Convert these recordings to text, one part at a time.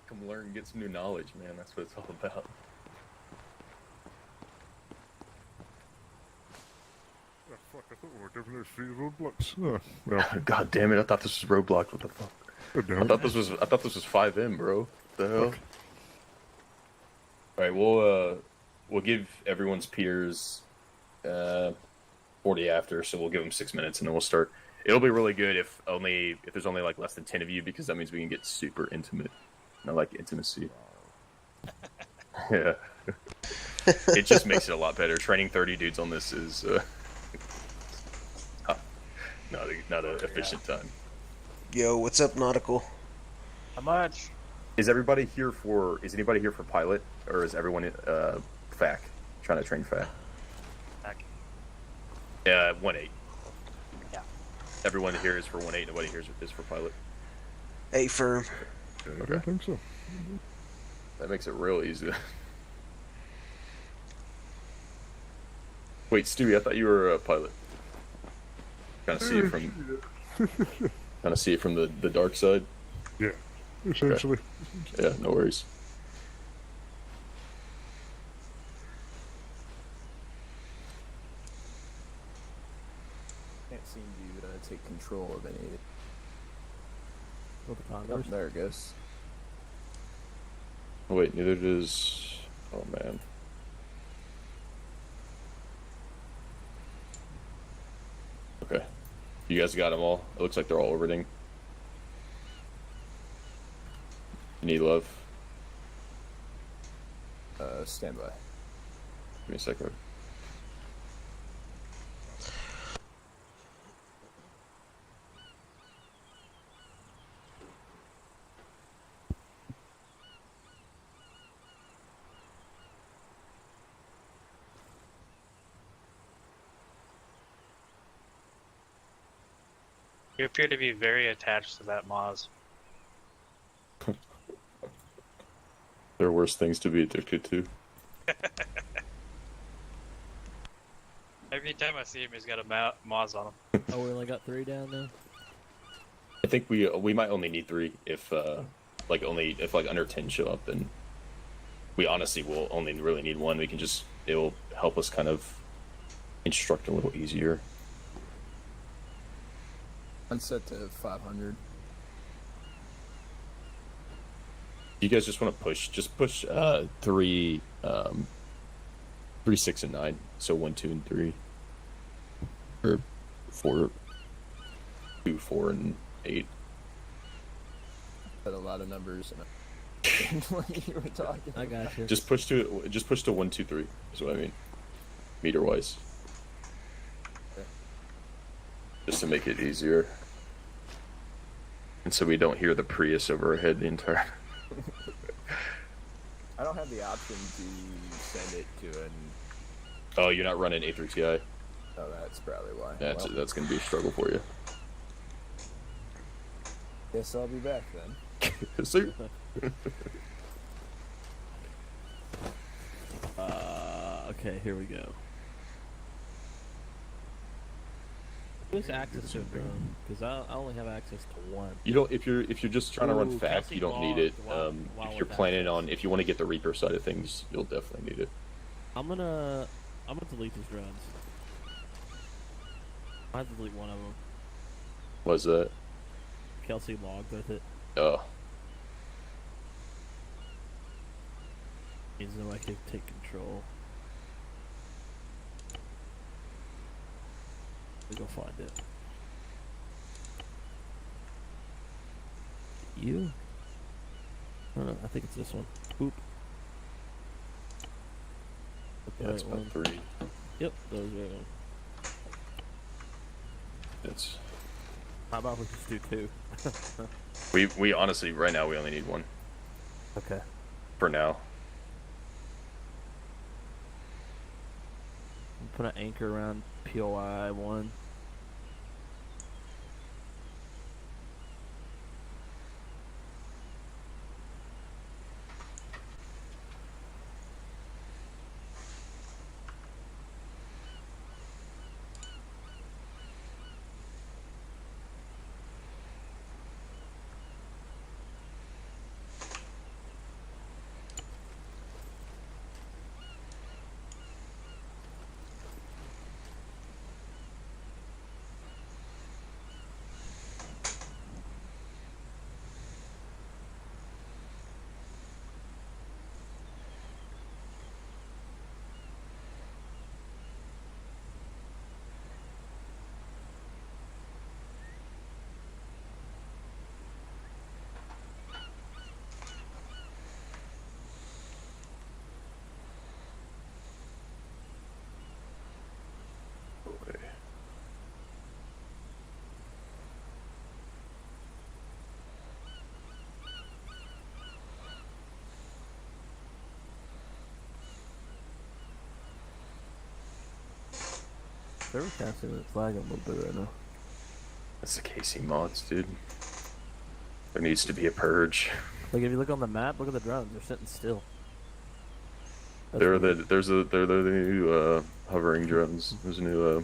come learn and get some new knowledge, man. That's what it's all about. Oh, fuck, I thought we were giving those free roadblocks. Oh, well. God damn it! I thought this was Roblox. What the fuck? I thought this was 5M, bro. What the hell? Okay. All right, we'll give everyone's peers 40 after, so we'll give them 6 minutes and then we'll start. It'll be really good if there's only like less than 10 of you, because that means we can get super intimate. I like intimacy. Yeah. It just makes it a lot better. Training 30 dudes on this is not an efficient time. Yo, what's up, Nautical? How much? Is anybody here for pilot, or is everyone FAC trying to train FAC? FAC. 1.8. Yeah. Everyone here is for 1.8. Nobody here is for pilot. A firm. I don't think so. That makes it real easy. Wait, Stewie, I thought you were a pilot. Kind of see it from the dark side. Yeah, essentially. Okay. Yeah, no worries. Can't seem to take control of any. Well, the Congress. Oh, there it goes. Oh, wait, neither does. Oh man. Okay. You guys got them all? It looks like they're all orbiting. You need love? Stand by. Give me a second. You appear to be very attached to that Moz. There are worse things to be addicted to. Every time I see him, he's got a Moz on him. Oh, we only got 3 down now? I think we might only need 3 if under 10 show up, then we honestly will only really need 1. It will help us kind of instruct a little easier. I'm set to 500. You guys just want to push 3, 3, 6, and 9. So 1, 2, and 3, or 4, 2, 4, and 8. Said a lot of numbers when you were talking. I got you. Just push to 1, 2, 3. Is what I mean, meter wise. Okay. Just to make it easier, and so we don't hear the Prius over our head the entire. I don't have the option to send it to an. Oh, you're not running A3 Ti. Oh, that's probably why. That's Well, that's gonna be a struggle for you. guess I'll be back then. See? Okay, here we go. Who's access to a drone? Because I only have access to 1. You don't. If you're just trying to run Ooh, FAC, Kelsey you don't need logged it. while If with you're planning access. on, if you want to get the Reaper side of things, you'll definitely need it. I'm gonna delete these drones. I have to delete one of them. Was that? Kelsey logged with it. Oh, Means no I can take control. Let me go find it. You? No, I think it's this one. Oop. yeah, that's Right about one. 3. Yep, those are right one. It's How about we just do 2? we honestly right now we only need 1 Okay. for now. Put an anchor around POI 1. Server casting is lagging a little bit right now. That's the KC mods, dude. There needs to be a purge. Like if you look on the map, look at the drones. They're sitting still. That's They're weird. the new hovering drones. There's a new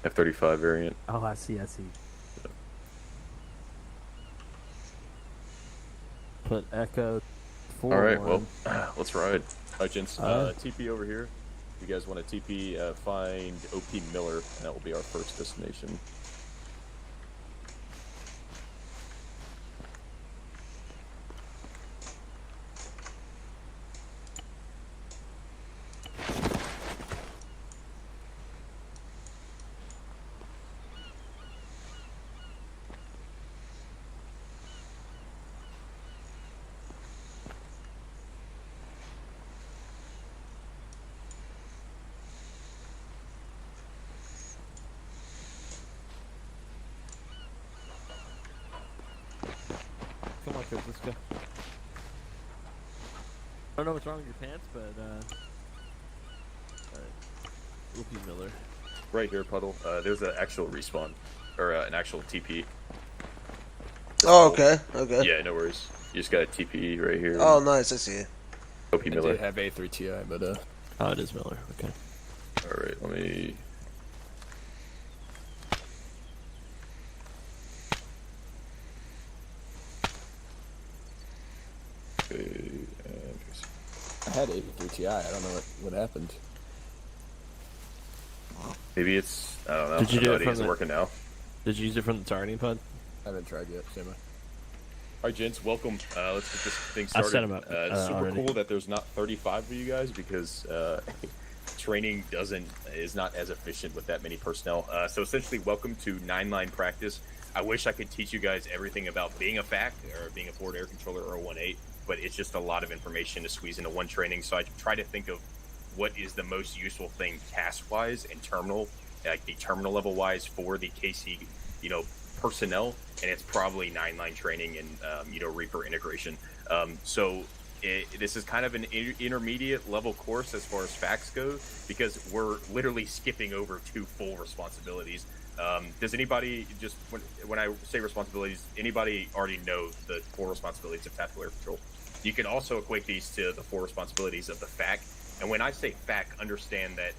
F-35 variant. Oh, I see. Put Echo 4 All right, on. well, let's ride. All right, gents. Alright. TP over here. If you guys want to TP, find OP Miller, and that will be our first destination. Come on, kids, let's go. I don't know what's wrong with your pants, but alright. Whoopi Miller. Right here, Puddle. There's an actual respawn, or an actual TP. Oh, okay. Okay. Yeah, no worries. You just got a TP right here. Oh, nice. I see it. OP I do Miller. have A3 Ti, but Oh, it is Miller. Okay. All right, let me. Okay, and I had A3 Ti. I don't know what happened. maybe it's. I don't know. Did you do it It's from the- working now. Did you use it from the targeting pod? I haven't tried yet. Same. All right, gents, welcome. Let's get this thing I started. set 'em up, It's super already. cool that there's not 35 of you guys because training is not as efficient with that many personnel. So essentially, welcome to 9-line practice. I wish I could teach you guys everything about being a FAC or being a forward air controller or a 1-8, but it's just a lot of information to squeeze into one training. So I try to think of what is the most useful thing task-wise and terminal, like the terminal level-wise for the KC, personnel, and it's probably 9-line training and Reaper integration. This is kind of an intermediate level course as far as facts go, because we're literally skipping over 2 full responsibilities. Does anybody, just when I say responsibilities, anybody already know the 4 responsibilities of tactical air control? You can also equate these to the 4 responsibilities of the FAC. And when I say FAC, understand that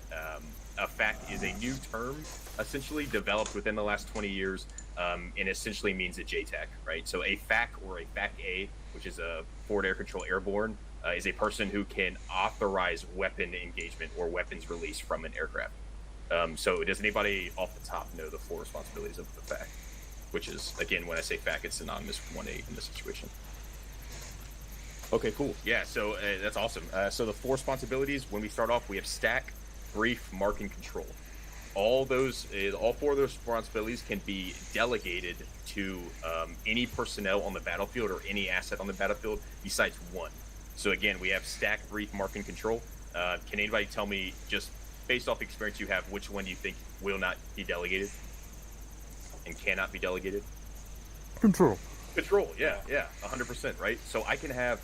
a FAC is a new term, essentially developed within the last 20 years, and essentially means a JTAC, right? So a FAC or a FAC-A, which is a forward air control airborne, is a person who can authorize weapon engagement or weapons release from an aircraft. So does anybody off the top know the 4 responsibilities of the FAC? Which is, again, when I say FAC, it's synonymous with 1-8 in this situation. Okay, cool. Yeah, so that's awesome. So the 4 responsibilities, when we start off, we have stack, brief, mark, and control. All 4 of those responsibilities can be delegated to any personnel on the battlefield or any asset on the battlefield besides one. So again, we have stack, brief, mark, and control. Can anybody tell me, just based off the experience you have, which one do you think will not be delegated and cannot be delegated? Control. Control, yeah, 100%, right? So I can have,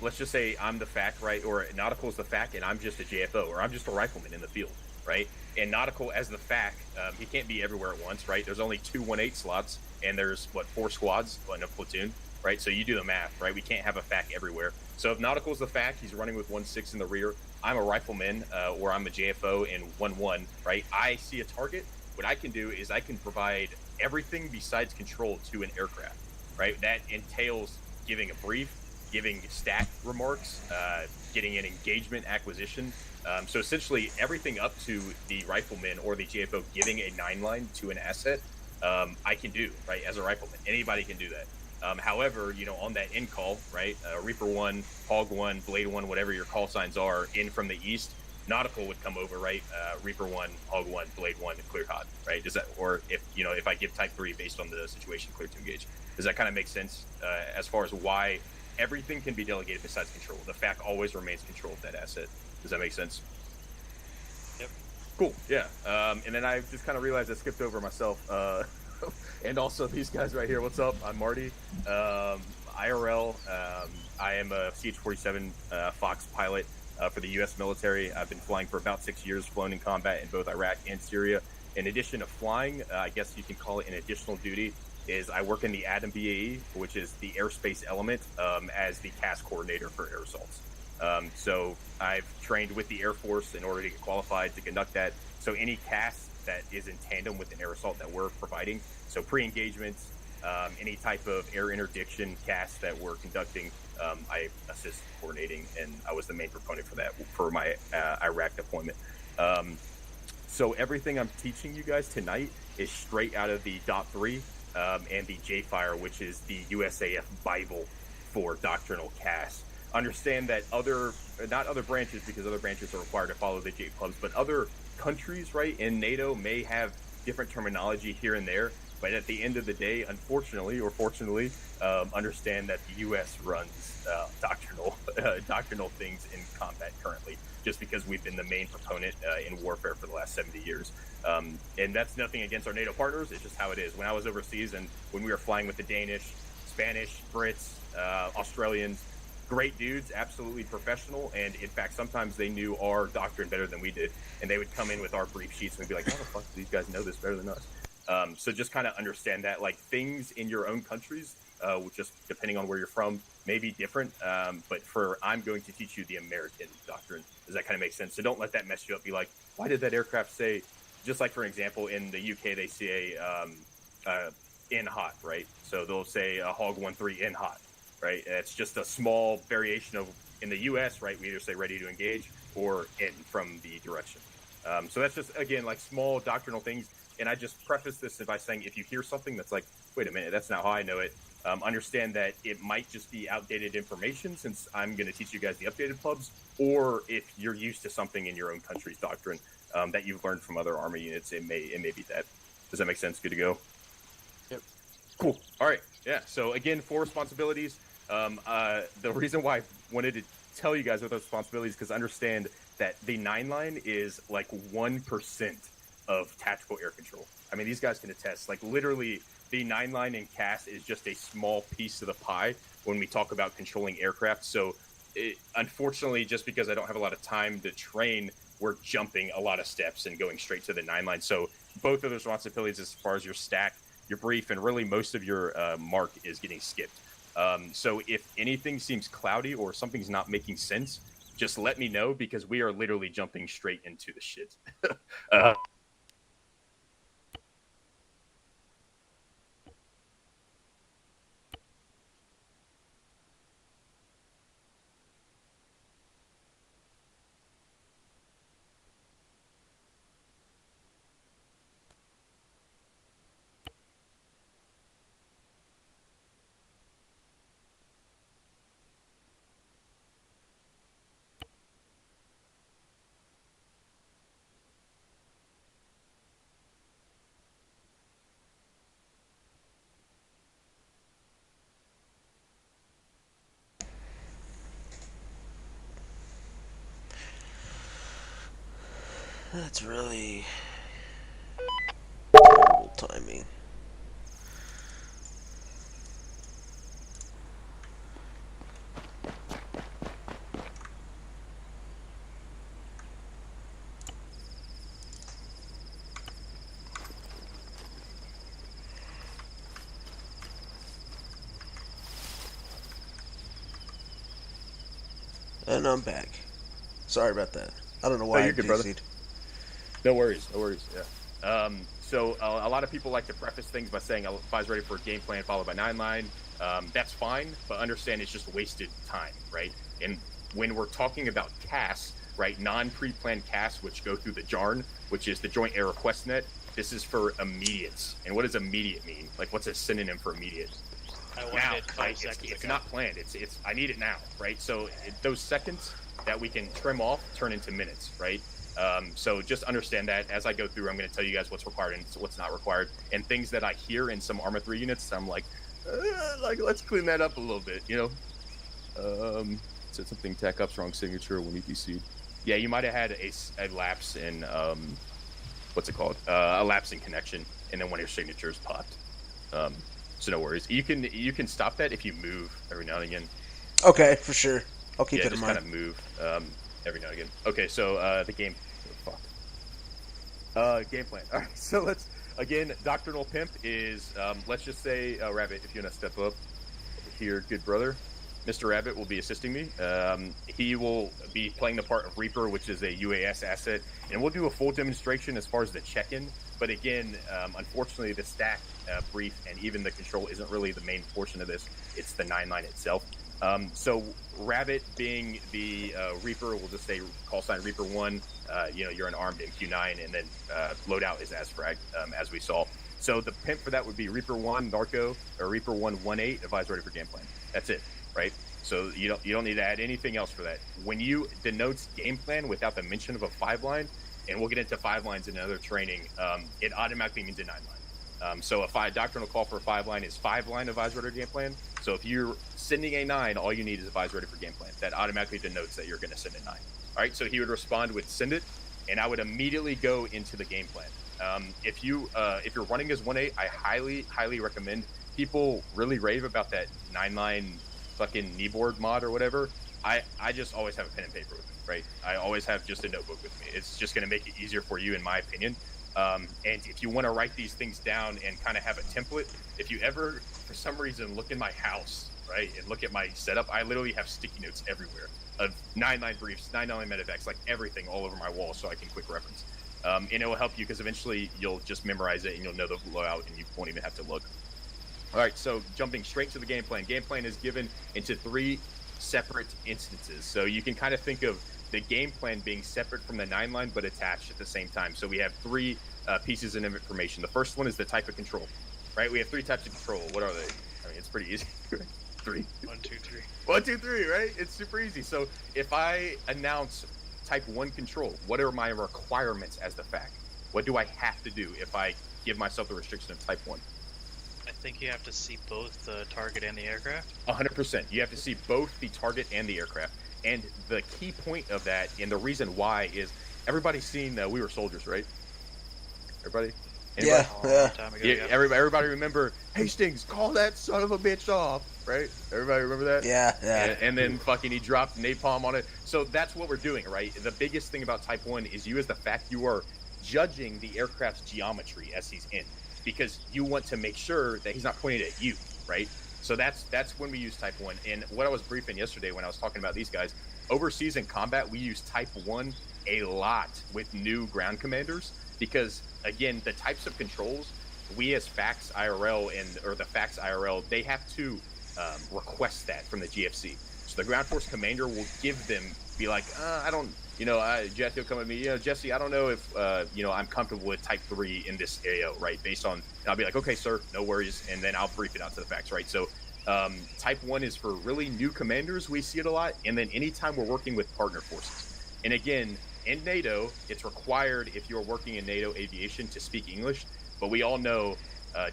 let's just say I'm the FAC, right? Or Nautical is the FAC, and I'm just a JFO, or I'm just a rifleman in the field, right? And Nautical as the FAC, he can't be everywhere at once, right? There's only 2 1-8 slots, and there's, 4 squads in a platoon, right? So you do the math, right? We can't have a FAC everywhere. So if Nautical's the FAC, he's running with 1-6 in the rear. I'm a rifleman, or I'm a JFO in 1-1, right? I see a target. What I can do is I can provide everything besides control to an aircraft, right? That entails giving a brief, giving stack remarks, getting an engagement acquisition. So essentially everything up to the rifleman or the JFO giving a 9-line to an asset, I can do, right? As a rifleman, anybody can do that. However, on that in call, right? Reaper 1, Hog 1, Blade 1, whatever your call signs are in from the east, Nautical would come over, right? Reaper 1, Hog 1, Blade 1, and clear hot, right? Does that, or if I give type 3 based on the situation, clear to engage. Does that kind of make sense as far as why everything can be delegated besides control? The FAC always remains control of that asset. Does that make sense? Yep. Cool, yeah. And then I just kind of realized I skipped over myself. And also these guys right here. What's up? I'm Marty. IRL. I am a CH-47 Fox pilot for the U.S. military. I've been flying for about 6 years, flown in combat in both Iraq and Syria. in addition to flying, I guess you can call it an additional duty, is I work in the ADAM BAE, which is the airspace element, as the CAS coordinator for air assaults. So I've trained with the Air Force in order to get qualified to conduct that. So any CAS that is in tandem with an air assault that we're providing, so pre-engagements, any type of air interdiction CAS that we're conducting, I assist coordinating, and I was the main proponent for that for my Iraq deployment. So everything I'm teaching you guys tonight is straight out of the .3 and the JFire, which is the USAF Bible for doctrinal CAS. Understand that not other branches, because other branches are required to follow the JPubs, but other countries, right, in NATO may have different terminology here and there. But at the end of the day, unfortunately or fortunately, understand that the U.S. runs doctrinal things in combat currently, just because we've been the main proponent in warfare for the last 70 years. And that's nothing against our NATO partners. It's just how it is. When I was overseas and when we were flying with the Danish, Spanish, Brits, Australians, great dudes, absolutely professional. And in fact, sometimes they knew our doctrine better than we did. And they would come in with our brief sheets and we'd be like, how the fuck do these guys know this better than us? So just kind of understand that, like, things in your own countries, just depending on where you're from, may be different. But I'm going to teach you the American doctrine. Does that kind of make sense? So don't let that mess you up. Be like, why did that aircraft say, just like, for example, in the UK, they say in hot, right? So they'll say Hog 1-3 in hot, right? It's just a small variation of, in the US, right? We either say ready to engage or in from the direction. So that's just, again, like small doctrinal things. And I just preface this by saying, if you hear something that's like, wait a minute, that's not how I know it, understand that it might just be outdated information, since I'm going to teach you guys the updated pubs, or if you're used to something in your own country's doctrine that you've learned from other Arma units, it may be that. Does that make sense? Good to go? Yep. Cool. All right. Yeah. So again, 4 responsibilities. The reason why I wanted to tell you guys what those responsibilities, because understand that the 9-line is like 1% of tactical air control. I mean, these guys can attest, like, literally the 9-line in CAS is just a small piece of the pie when we talk about controlling aircraft. So unfortunately, just because I don't have a lot of time to train, we're jumping a lot of steps and going straight to the 9-line. So both of those responsibilities, as far as your stack, your brief, and really most of your mark, is getting skipped. So if anything seems cloudy or something's not making sense, just let me know, because we are literally jumping straight into the shit. That's really terrible timing. And I'm back. Sorry about that. I don't know why. Oh, you're good, brother. DC'd. No worries. Yeah. So a lot of people like to preface things by saying, if I was ready for a game plan followed by 9-line, that's fine, but understand it's just wasted time, right? And when we're talking about CAS, right, non-pre-planned CAS, which go through the JARN, which is the Joint Air Request Net, this is for immediates. And what does immediate mean? Like, what's a synonym for immediate? I wanted Now, it 5 right? seconds It's ago. not planned. It's I need it now, right? So those seconds that we can trim off turn into minutes, right? So just understand that as I go through, I'm going to tell you guys what's required and what's not required, and things that I hear in some Arma 3 units. I'm like let's clean that up a little bit, you know. Said something tech up's wrong signature when EPC. Yeah, you might have had a lapse in what's it called? A lapse in connection, and then one of your signatures popped. So no worries. You can stop that if you move every now and again. Okay, for sure. I'll keep Yeah, that in just mind. kind of move every now and again. Okay, so the game. Oh, fuck. Game plan. All right, so let's again. Doctrinal pimp is let's just say Rabbit. If you want to step up over here, good brother. Mr. Rabbit will be assisting me. He will be playing the part of Reaper, which is a UAS asset, and we'll do a full demonstration as far as the check-in. But again, unfortunately, the stack brief and even the control isn't really the main portion of this. It's the 9-line itself. So Rabbit being the Reaper, we'll just say call sign Reaper 1. You're an armed MQ9, and then loadout is ASFrag, as we saw. So the pimp for that would be Reaper 1 Narco or Reaper 118 advise ready for game plan. That's it, right? So you don't need to add anything else for that. When you denotes game plan without the mention of a 5-line, and we'll get into 5 lines in another training, it automatically means a 9-line. So a doctrinal call for a 5-line is 5-line advise ready for game plan. So if you're sending a 9, all you need is advise ready for game plan. That automatically denotes that you're going to send a 9. All right, so he would respond with send it, and I would immediately go into the game plan. If you're running as 1-8, I highly recommend. People really rave about that 9-line fucking kneeboard mod or whatever. I just always have a pen and paper with me, right? I always have just a notebook with me. It's just going to make it easier for you, in my opinion. And if you want to write these things down and kind of have a template, if you ever, for some reason, look in my house, right, and look at my setup, I literally have sticky notes everywhere of 9-line briefs, 9-line medevacs, like everything all over my wall so I can quick reference. And it will help you because eventually you'll just memorize it and you'll know the layout and you won't even have to look. All right, so jumping straight to the game plan. Game plan is given into 3 separate instances. So you can kind of think of the game plan being separate from the 9-line but attached at the same time. So we have 3 pieces of information. The first one is the type of control, right? We have 3 types of control. What are they? I mean, it's pretty easy. 3. 1, 2, 3. 1, 2, 3, right? It's super easy. So if I announce type 1 control, what are my requirements as the fact? What do I have to do if I give myself the restriction of type 1? I think you have to see both the target and the aircraft. 100%. You have to see both the target and the aircraft. And the key point of that, and the reason why, is everybody's seen We Were Soldiers, right? Everybody? Anybody? Yeah. Time ago, Yeah, everybody remember Hastings, call that son of a bitch off, right? Everybody remember that? Yeah. And then fucking he dropped napalm on it. So that's what we're doing, right? The biggest thing about Type 1 is you, as the fact, you are judging the aircraft's geometry as he's in, because you want to make sure that he's not pointed at you, right? So that's when we use Type 1. And what I was briefing yesterday when I was talking about these guys, overseas in combat, we use Type 1 a lot with new ground commanders, because again, the types of controls, we as FACS IRL or the FACS IRL, they have to request that from the GFC. So the ground force commander will give them, be like, I don't, Jesse will come at me, Jesse, I don't know if, I'm comfortable with Type 3 in this AO, right? Based on, and I'll be like, okay, sir, no worries. And then I'll brief it out to the FACS, right? So Type 1 is for really new commanders. We see it a lot. And then anytime we're working with partner forces. And again, in NATO, it's required if you're working in NATO aviation to speak English. But we all know,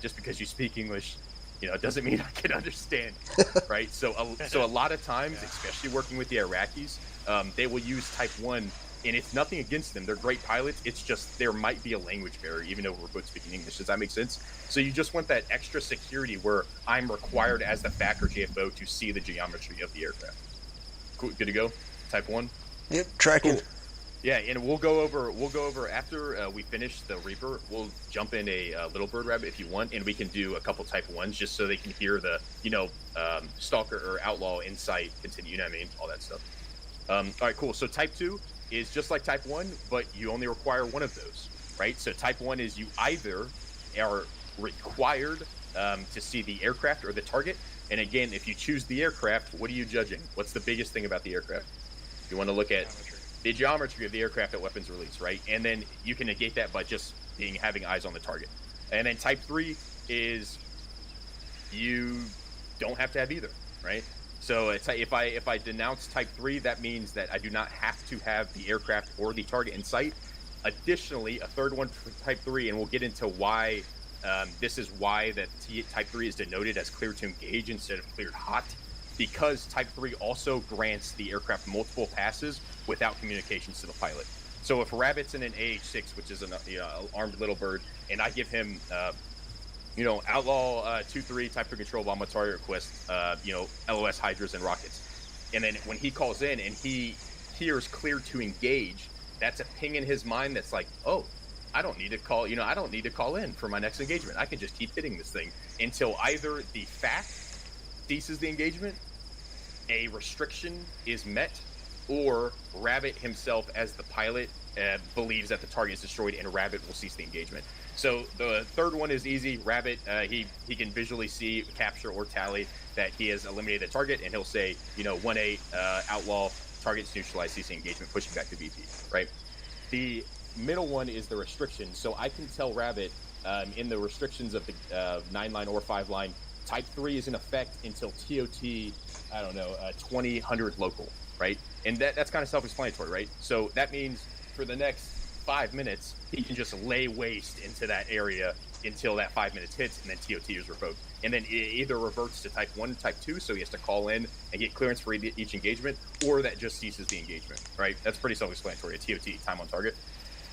just because you speak English, it doesn't mean I can understand, right? So a lot of times, especially working with the Iraqis, they will use Type 1, and it's nothing against them. They're great pilots. It's just there might be a language barrier, even though we're both speaking English. Does that make sense? So you just want that extra security where I'm required as the FAC or JFO to see the geometry of the aircraft. Cool, good to go? Type 1? Yep, tracking. Cool. Yeah, and we'll go over after we finish the Reaper. We'll jump in a Little Bird Rabbit if you want, and we can do a couple Type 1s just so they can hear the Stalker or Outlaw Insight continue. You know what I mean? All that stuff. All right, cool. So Type 2 is just like Type 1, but you only require one of those, right? So Type 1 is you either are required to see the aircraft or the target. And again, if you choose the aircraft, what are you judging? What's the biggest thing about the aircraft? You want to look at the geometry of the aircraft at weapons release, right? And then you can negate that by just having eyes on the target. And then Type 3 is you don't have to have either, right? So if I denounce Type 3, that means that I do not have to have the aircraft or the target in sight. Additionally, a third one for Type 3, and we'll get into why this is why that Type 3 is denoted as clear to engage instead of cleared hot, because Type 3 also grants the aircraft multiple passes without communications to the pilot. So if Rabbit's in an AH-6, which is an armed little bird, and I give him Outlaw 2-3 Type 3 control bomb target request, LOS Hydras and rockets, and then when he calls in and he hears clear to engage, that's a ping in his mind that's like, oh, I don't need to call, I don't need to call in for my next engagement. I can just keep hitting this thing until either the fact ceases the engagement, a restriction is met, or Rabbit himself as the pilot believes that the target is destroyed and Rabbit will cease the engagement. So the third one is easy. Rabbit, he can visually see, capture, or tally that he has eliminated the target, and he'll say, 1-8, outlaw, target's neutralized, ceasing engagement, pushing back to VP, right? The middle one is the restriction. So I can tell Rabbit in the restrictions of the 9-line or 5-line, Type 3 is in effect until TOT, 2000 local, right? And that's kind of self-explanatory, right? So that means for the next 5 minutes, he can just lay waste into that area until that 5 minutes hits, and then TOT is revoked. And then it either reverts to Type 1, Type 2, so he has to call in and get clearance for each engagement, or that just ceases the engagement, right? That's pretty self-explanatory, a TOT, time on target.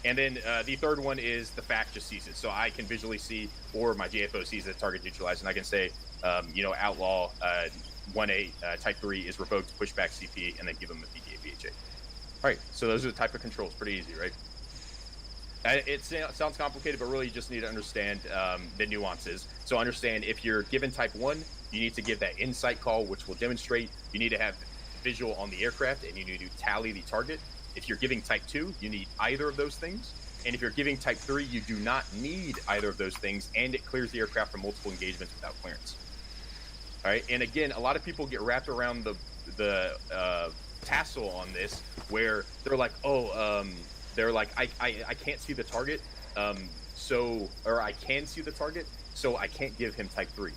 And then the third one is the fact just ceases. So I can visually see, or my JFO sees the target neutralized, and I can say, outlaw 1-8, Type 3 is revoked, push back CP, and then give him a PDA VHA. All right, so those are the type of controls. Pretty easy, right? It sounds complicated, but really you just need to understand the nuances. So understand if you're given Type 1, you need to give that insight call, which will demonstrate. You need to have visual on the aircraft, and you need to tally the target. If you're giving Type 2, you need either of those things. And if you're giving Type 3, you do not need either of those things, and it clears the aircraft from multiple engagements without clearance. All right, and again, a lot of people get wrapped around the tassel on this, where they're like, I can't see the target, or I can see the target, so I can't give him Type 3.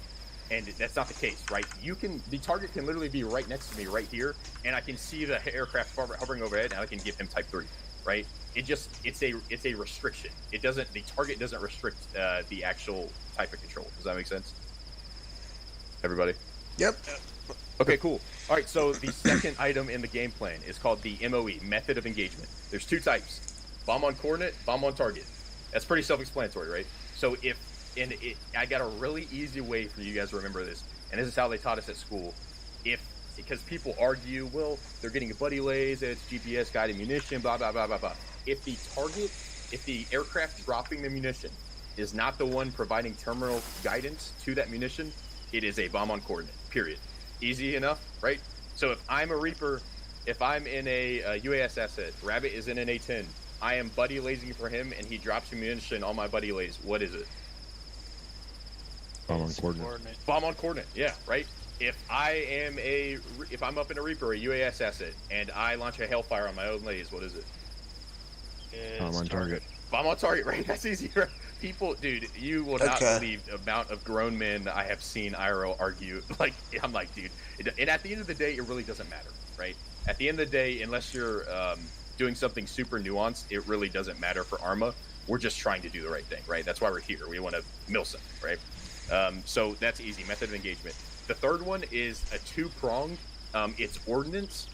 And that's not the case, right? The target can literally be right next to me right here, and I can see the aircraft hovering overhead, and I can give him Type 3, right? It's a restriction. The target doesn't restrict the actual type of control. Does that make sense? Everybody? Yep. Okay, cool. All right, so the second item in the game plan is called the MOE, method of engagement. There's two types: bomb on coordinate, bomb on target. That's pretty self-explanatory, right? So I got a really easy way for you guys to remember this, and this is how they taught us at school. Because people argue, well, they're getting a buddy lays, it's GPS guided munition, blah, blah, blah, blah, blah. If the aircraft dropping the munition is not the one providing terminal guidance to that munition, it is a bomb on coordinate, period. Easy enough, right? So if I'm a Reaper, if I'm in a UAS asset, Rabbit is in an A-10, I am buddy lasing for him, and he drops munition on my buddy lays. What is it? Bomb on coordinate. Bomb on coordinate, yeah, right? If I'm up in a Reaper, a UAS asset, and I launch a Hellfire on my own lays, what is it? Bomb on target. Bomb on target, right? That's easy, right? People, dude, you will not believe the amount of grown men I have seen IRL argue. I'm like, dude, and at the end of the day, it really doesn't matter, right? At the end of the day, unless you're doing something super nuanced, it really doesn't matter for Arma. We're just trying to do the right thing, right? That's why we're here. We want to mill something, right? So that's easy, method of engagement. The third one is a two-pronged. It's ordnance,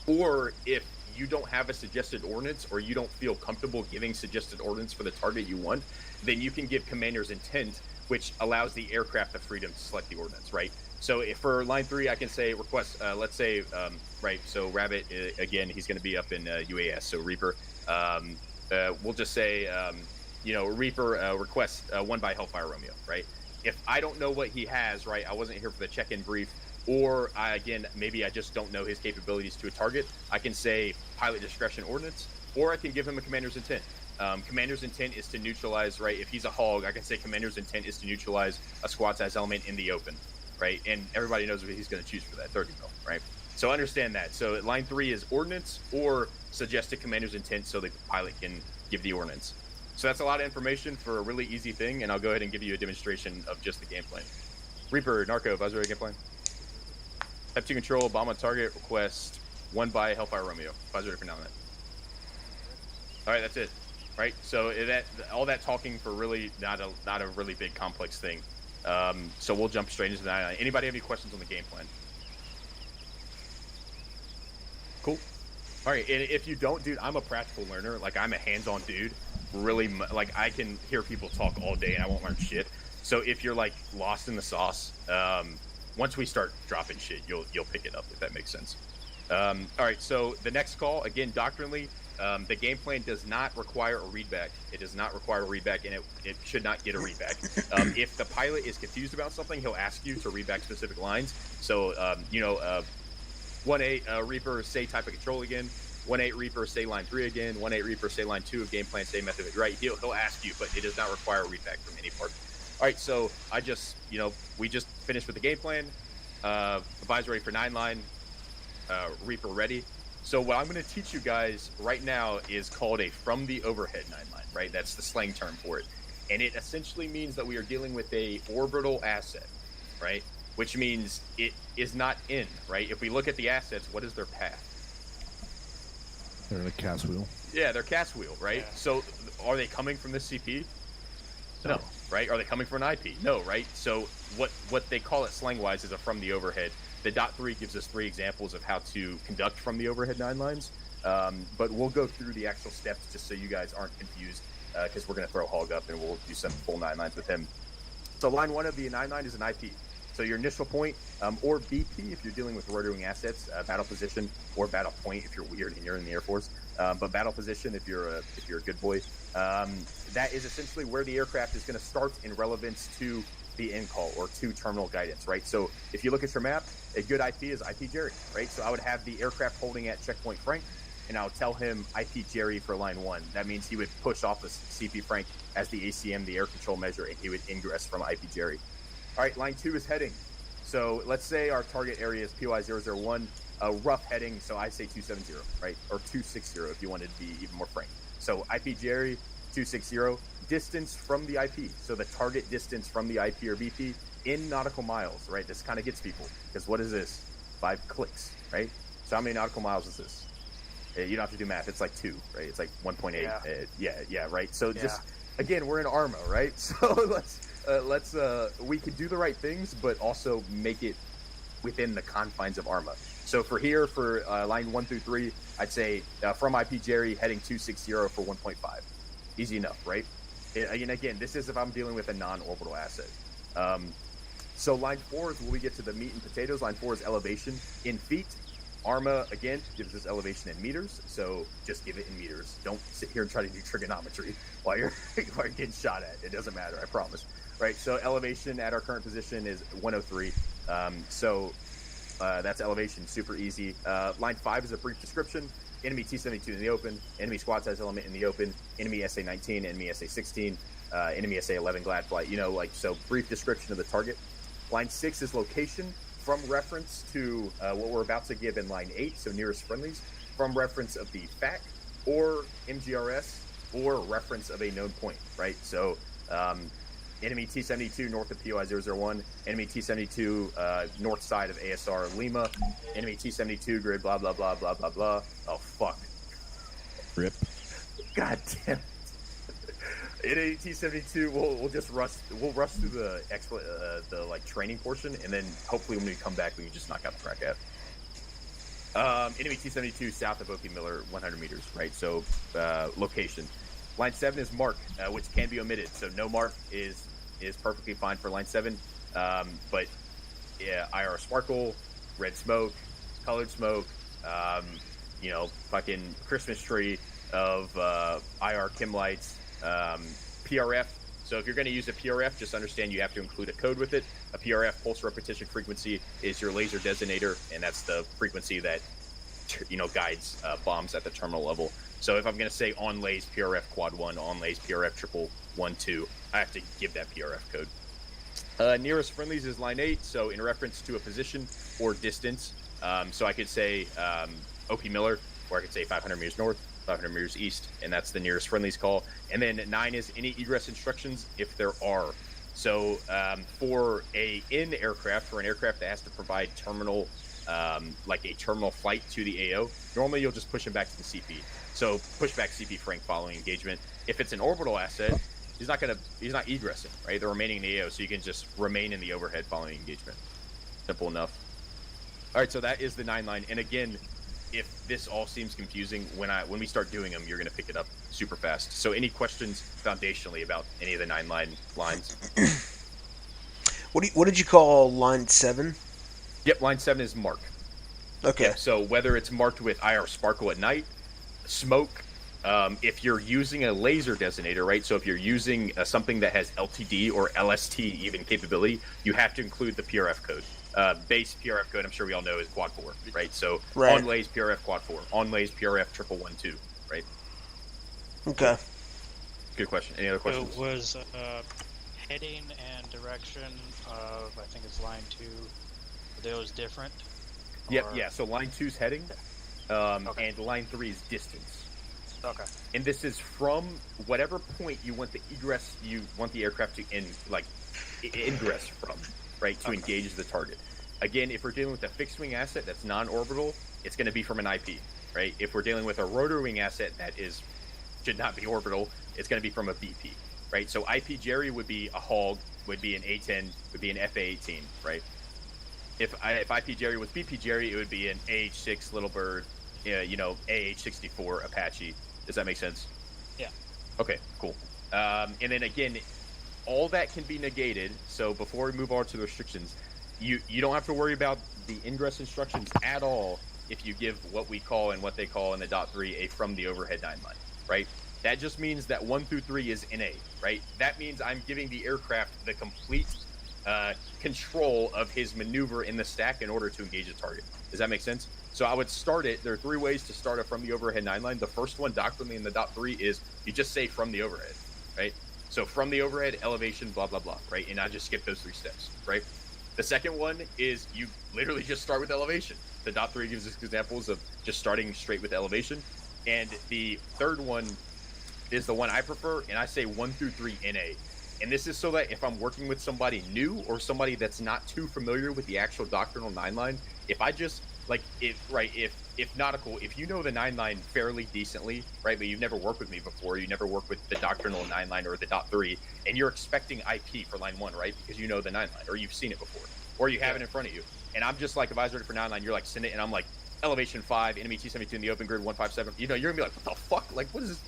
or if you don't have a suggested ordnance, or you don't feel comfortable giving suggested ordnance for the target you want, then you can give commander's intent, which allows the aircraft the freedom to select the ordnance, right? So if for line 3, I can say request, let's say, right, so Rabbit, again, he's going to be up in UAS, so Reaper, we'll just say, Reaper requests 1 by Hellfire Romeo, right? If I don't know what he has, right, I wasn't here for the check-in brief, or maybe I just don't know his capabilities to a target, I can say pilot discretion ordnance, or I can give him a commander's intent. Commander's intent is to neutralize, right? If he's a hog, I can say commander's intent is to neutralize a squad size element in the open, right? And everybody knows what he's going to choose for that, 30 mil, right? So understand that. So line 3 is ordnance or suggested commander's intent, so the pilot can give the ordnance. So that's a lot of information for a really easy thing, and I'll go ahead and give you a demonstration of just the game plan. Reaper, Narco, Advisory game plan. Type 2 control, bomb on target, request 1 by Hellfire Romeo. Advisory for now. All right, that's it. Right, so all that talking for really not a really big complex thing. So we'll jump straight into that. Anybody have any questions on the game plan? Cool. All right, and if you don't, dude, I'm a practical learner. Like, I'm a hands-on dude. Really, like, I can hear people talk all day and I won't learn shit. So if you're like lost in the sauce, once we start dropping shit, you'll pick it up, if that makes sense. All right, so the next call, again, doctrinally, The game plan does not require a readback. It does not require a readback, and it should not get a readback. If the pilot is confused about something, he'll ask you to readback specific lines. So, 1-8 Reaper, say type of control again. 1-8 Reaper, say line 3 again. 1-8 Reaper, say line 2 of game plan, say method. Right? He'll ask you, but it does not require a readback from any part. All right, so I just, we just finished with the game plan. Advisory for 9-line. Reaper ready. So what I'm going to teach you guys right now is called a from the overhead 9-line, right? That's the slang term for it. And it essentially means that we are dealing with a orbital asset, right? Which means it is not in, right? If we look at the assets, what is their path? They're in a cast wheel. Yeah, they're cast wheel, right? Yeah. So are they coming from this CP? No, right? Are they coming from an IP? No, right? So what they call it slang-wise is a from the overhead. The .3 gives us 3 examples of how to conduct from the overhead 9 lines, but we'll go through the actual steps just so you guys aren't confused, because we're going to throw Hog up and we'll do some full 9 lines with him. So line 1 of the 9 line is an IP. So your initial point, or BP if you're dealing with rotoring assets, battle position, or battle point if you're weird and you're in the Air Force, but battle position if you're a good boy. That is essentially where the aircraft is going to start in relevance to the in call or to terminal guidance, right? So if you look at your map, a good IP is IP Jerry, right? So I would have the aircraft holding at checkpoint Frank, and I would tell him IP Jerry for line 1. That means he would push off the CP Frank as the ACM, the air control measure, and he would ingress from IP Jerry. All right, line 2 is heading. So let's say our target area is PY001, rough heading, so I say 270, right? Or 260 if you wanted to be even more frank. So IP Jerry, 260, distance from the IP. So the target distance from the IP or BP in nautical miles, right? This kind of gets people, because what is this? 5 clicks, right? So how many nautical miles is this? You don't have to do math. It's like 2, right? It's like 1.8. Yeah, right? So just, again, we're in Arma, right? So let's we can do the right things, but also make it within the confines of Arma. So for line 1 through 3, I'd say from IP Jerry heading 260 for 1.5. Easy enough, right? And again, this is if I'm dealing with a non-orbital asset. So line 4 is where we get to the meat and potatoes. Line 4 is elevation in feet. Arma, again, gives us elevation in meters, so just give it in meters. Don't sit here and try to do trigonometry while you're getting shot at. It doesn't matter, I promise. Right, so elevation at our current position is 103. That's elevation, super easy. Line 5 is a brief description. Enemy T-72 in the open, enemy squad size element in the open, enemy SA-19, enemy SA-16, enemy SA-11 glad flight, so brief description of the target. Line 6 is location from reference to what we're about to give in line 8, so nearest friendlies, from reference of the FAC or MGRS or reference of a known point, right? So enemy T-72 north of POI-001, enemy T-72 north side of ASR Lima, enemy T-72 grid blah, blah, blah, blah, blah, blah. Oh, fuck. Rip. God damn it. Enemy T-72, we'll rush through the training portion, and then hopefully when we come back, we can just knock out the crack at. Enemy T-72 south of OP Miller, 100 meters, right? So location. Line 7 is mark, which can be omitted. So no mark is perfectly fine for line 7. But yeah, IR sparkle, red smoke, colored smoke, fucking Christmas tree of IR Kim lights, PRF. So if you're going to use a PRF, just understand you have to include a code with it. A PRF, pulse repetition frequency, is your laser designator, and that's the frequency that guides bombs at the terminal level. So if I'm going to say on lays PRF quad 1, on lays PRF triple 1, 2, I have to give that PRF code. Nearest friendlies is line 8, so in reference to a position or distance. So I could say OP Miller, or I could say 500 meters north, 500 meters east, and that's the nearest friendlies call. And then 9 is any egress instructions if there are. So for an aircraft that has to provide terminal, like a terminal flight to the AO, normally you'll just push him back to the CP. So push back CP Frank following engagement. If it's an orbital asset, he's not egressing, right? They're remaining in the AO, so you can just remain in the overhead following engagement. Simple enough. All right, so that is the 9 line. And again, if this all seems confusing, when we start doing them, you're going to pick it up super fast. So any questions foundationally about any of the 9 line lines? What did you call line 7? Yep, line 7 is mark. Okay. Yep, so whether it's marked with IR sparkle at night, smoke, If you're using a laser designator, right? So if you're using something that has LTD or LST even capability, you have to include the PRF code. Base PRF code, I'm sure we all know, is quad 4, right? So on lays PRF quad 4, on lays PRF 1112, right? Okay. Good question. Any other questions? So was heading and direction of, I think it's line 2, are those different? Yep, yeah. So line 2 is heading, Okay. and line 3 is distance. Okay. And this is from whatever point you want the egress, you want the aircraft to ingress from, right, to engage the target. Again, if we're dealing with a fixed wing asset that's non-orbital, it's going to be from an IP, right? If we're dealing with a rotor wing asset that should not be orbital, it's going to be from a BP, right? So IP Jerry would be a hog, would be an A10, would be an FA18, right? If IP Jerry was BP Jerry, it would be an AH6 Little Bird, AH64 Apache. Does that make sense? Yeah. Okay, cool. And then again, all that can be negated. So before we move on to the restrictions, you don't have to worry about the ingress instructions at all if you give what we call and what they call in the .3 a from the overhead 9 line, right? That just means that 1 through 3 is NA, right? That means I'm giving the aircraft the complete control of his maneuver in the stack in order to engage a target. Does that make sense? So I would start it. There are 3 ways to start it from the overhead 9 line. The first one, doctrinally in the .3, is you just say from the overhead, right? So from the overhead, elevation, blah, blah, blah, right? And I just skip those 3 steps, right? The second one is you literally just start with elevation. The .3 gives us examples of just starting straight with elevation. And the third one is the one I prefer, and I say 1 through 3 NA. And this is so that if I'm working with somebody new or somebody that's not too familiar with the actual doctrinal 9 line, if I just if Nautical, if you know the 9 line fairly decently, right, but you've never worked with me before, you never worked with the doctrinal 9 line or the .3, and you're expecting IP for line 1, right, because you know the 9 line, or you've seen it before, or you have it in front of you, and I'm just like, advisory for 9 line, you're like, send it, and I'm like, elevation 5, enemy T-72 in the open grid 157, you're gonna be like, what the fuck, like, what is this,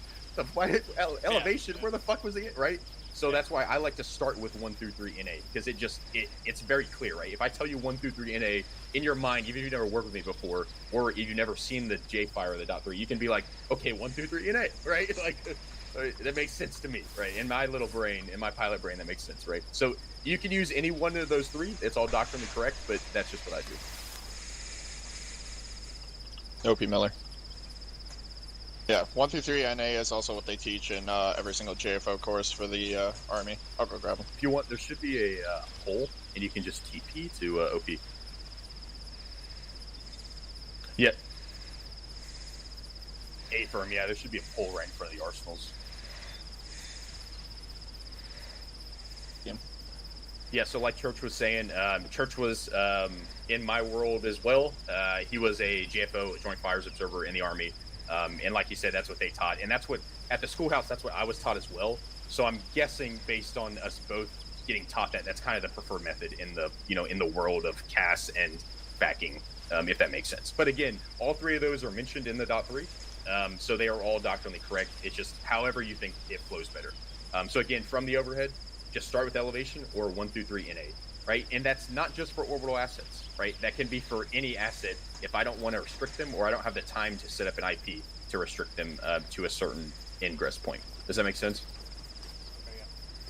elevation, where the fuck was it, right? So that's why I like to start with 1 through 3 NA, because it's very clear, right? If I tell you 1 through 3 NA in your mind, even if you've never worked with me before, or if you've never seen the J-Fire or the .3, you can be like, okay, 1 through 3 NA, right? Like, that makes sense to me, right? In my little brain, in my pilot brain, that makes sense, right? So you can use any one of those 3. It's all doctrinally correct, but that's just what I do. OP Miller. Yeah, 1 through 3 NA is also what they teach in every single JFO course for the Army. I'll go grab them. If you want, there should be a poll, and you can just TP to OP. Yep. A firm, yeah, there should be a poll right in front of the arsenals. Yeah, so like Church was saying, Church was in my world as well. He was a JFO, Joint Fires Observer in the Army. And like you said, that's what they taught. And that's what, at the schoolhouse, that's what I was taught as well. So I'm guessing based on us both getting taught that's kind of the preferred method in the, in the world of CAS and backing, if that makes sense. But again, all 3 of those are mentioned in the .3. So they are all doctrinally correct. It's just however you think it flows better. So again, from the overhead, just start with elevation or 1 through 3 NA, right? And that's not just for orbital assets, right? That can be for any asset if I don't want to restrict them or I don't have the time to set up an IP to restrict them to a certain ingress point. Does that make sense?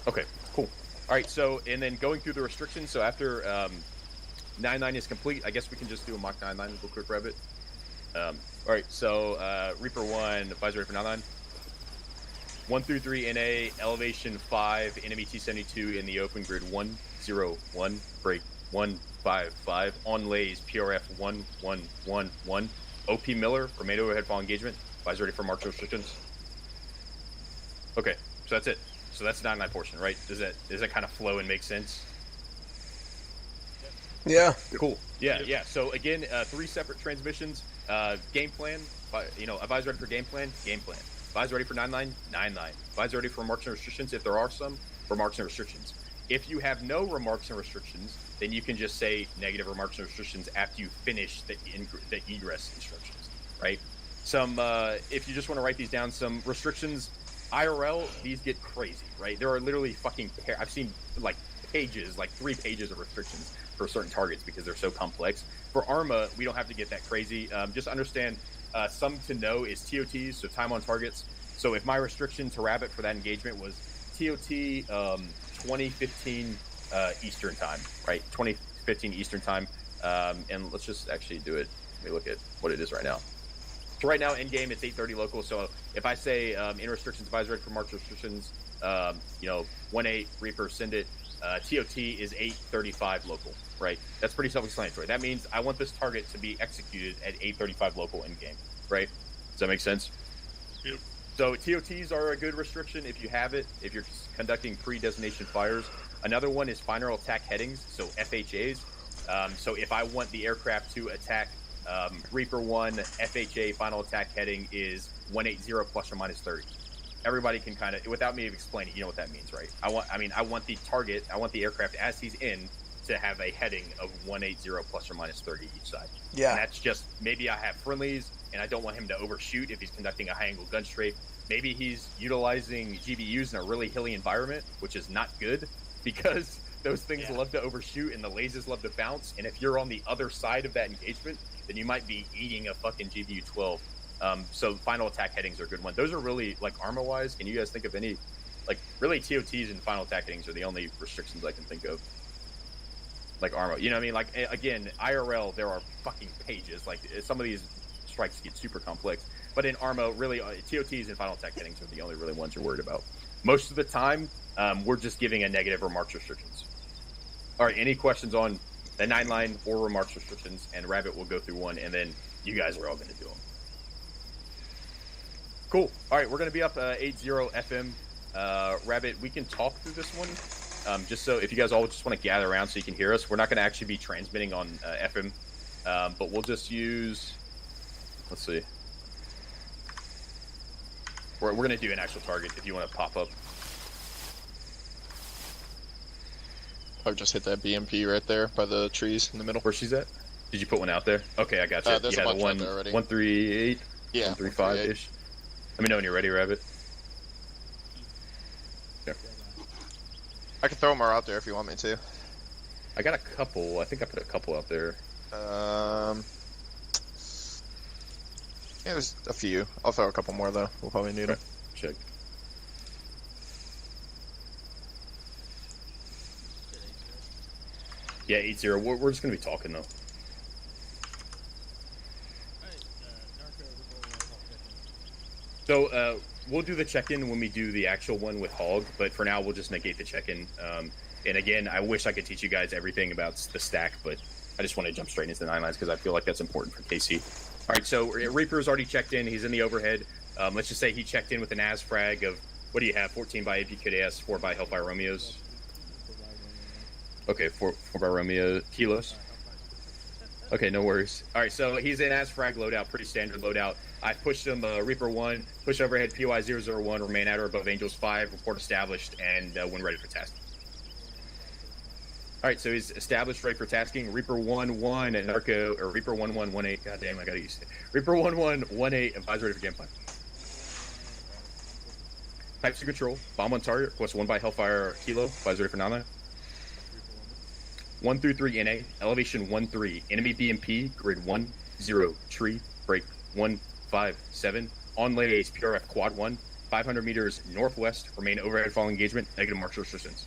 Okay, cool. All right, so, and then going through the restrictions, so after 9.9 is complete, I guess we can just do a mock 9.9 real quick, Rabbit. All right, so Reaper 1, advisory for 9.9. 1 through 3 NA, elevation 5, enemy T-72 in the open grid 101, break 155, on lays PRF 1111, OP Miller, remain overhead fall engagement, advisory for march restrictions. Okay, so that's it. So that's the 9.9 portion, right? Does that kind of flow and make sense? Yeah. Cool. Yeah. So again, 3 separate transmissions. Game plan. Advise ready for game plan. Advise ready for 9.9. Advise ready for remarks and restrictions, if there are some remarks and restrictions. If you have no remarks and restrictions, then you can just say negative remarks and restrictions after you finish the egress instructions, right? Some, if you just want to write these down, some restrictions. IRL, these get crazy, right? There are literally I've seen like pages, like 3 pages of restrictions for certain targets because they're so complex. For Arma, we don't have to get that crazy. Just understand, some to know is TOTs, so time on targets. So if my restriction to Rabbit for that engagement was TOT 2015 Eastern time, right? 2015 Eastern time. And let's just actually do it. Let me look at what it is right now. So right now, in game, it's 8:30 local. So if I say in restrictions advisory for March restrictions, 1-8 Reaper send it. TOT is 8:35 local, right? That's pretty self-explanatory. That means I want this target to be executed at 8:35 local in game, right? Does that make sense? Yep. So TOTs are a good restriction if you have it, if you're conducting pre-designation fires. Another one is final attack headings, so FHAs. So if I want the aircraft to attack Reaper 1, FHA final attack heading is 180 plus or minus 30. Everybody can kind of, without me explaining, you know what that means, right? I want the target, I want the aircraft as he's in to have a heading of 180 plus or minus 30 each side. Yeah. And that's just, maybe I have friendlies and I don't want him to overshoot if he's conducting a high angle gun strafe. Maybe he's utilizing GBUs in a really hilly environment, which is not good because those things love to overshoot and the lasers love to bounce. And if you're on the other side of that engagement, then you might be eating a fucking GBU 12. So final attack headings are a good one. Those are really, like, Arma wise, can you guys think of any, like, really TOTs and final attack headings are the only restrictions I can think of. Like Arma, you know what I mean? Like, again, IRL, there are fucking pages. Like, some of these strikes get super complex. But in Arma, really, TOTs and final attack headings are the only really ones you're worried about. Most of the time, we're just giving a negative remarks restrictions. All right, any questions on the 9-line or remarks restrictions? And Rabbit will go through one, and then you guys are all going to do them. Cool. All right, we're going to be up 8-0 FM. Rabbit, we can talk through this one. Just so if you guys all just want to gather around so you can hear us. We're not going to actually be transmitting on FM, but we'll just use, let's see. We're going to do an actual target if you want to pop up. I've just hit that BMP right there by the trees in the middle. Where she's at? Did you put one out there? Okay, I got you. There's a bunch the out there already. 138? Yeah, 135-ish? Let me know when you're ready, Rabbit. Here. I can throw more out there if you want me to. I got a couple. I think I put a couple out there. Yeah, there's a few. I'll throw a couple more, though. We'll probably need them. Check. Yeah, 8-0. We're just going to be talking, though. So, we'll do the check-in when we do the actual one with Hog, but for now, we'll just negate the check-in. And again, I wish I could teach you guys everything about the stack, but I just want to jump straight into the 9-lines because I feel like that's important for KC. All right, so Reaper's already checked in. He's in the overhead. Let's just say he checked in with an AS frag of, what do you have, 14 by APKS, 4 by Hellfire Romeos? Okay, 4 by Romeo kilos. Okay, no worries. All right, so he's in AS frag loadout, pretty standard loadout. I pushed him Reaper 1, push overhead POI 001, remain at or above Angels 5, report established, and when ready for tasking. All right, so he's established, ready for tasking. Reaper 1-1 and Narco, or Reaper 1-1-1-8. God damn, I gotta use it. Reaper 1-1-1-8, advisor ready for gameplay. Types of control, bomb on target, request 1 by Hellfire Kilo, advisor ready for 9-line. 1 through 3 NA, elevation 1-3, enemy BMP, grid 1-0, tree, break 1-5-7, on lays PRF quad 1, 500 meters northwest, remain overhead following engagement, negative marks restrictions.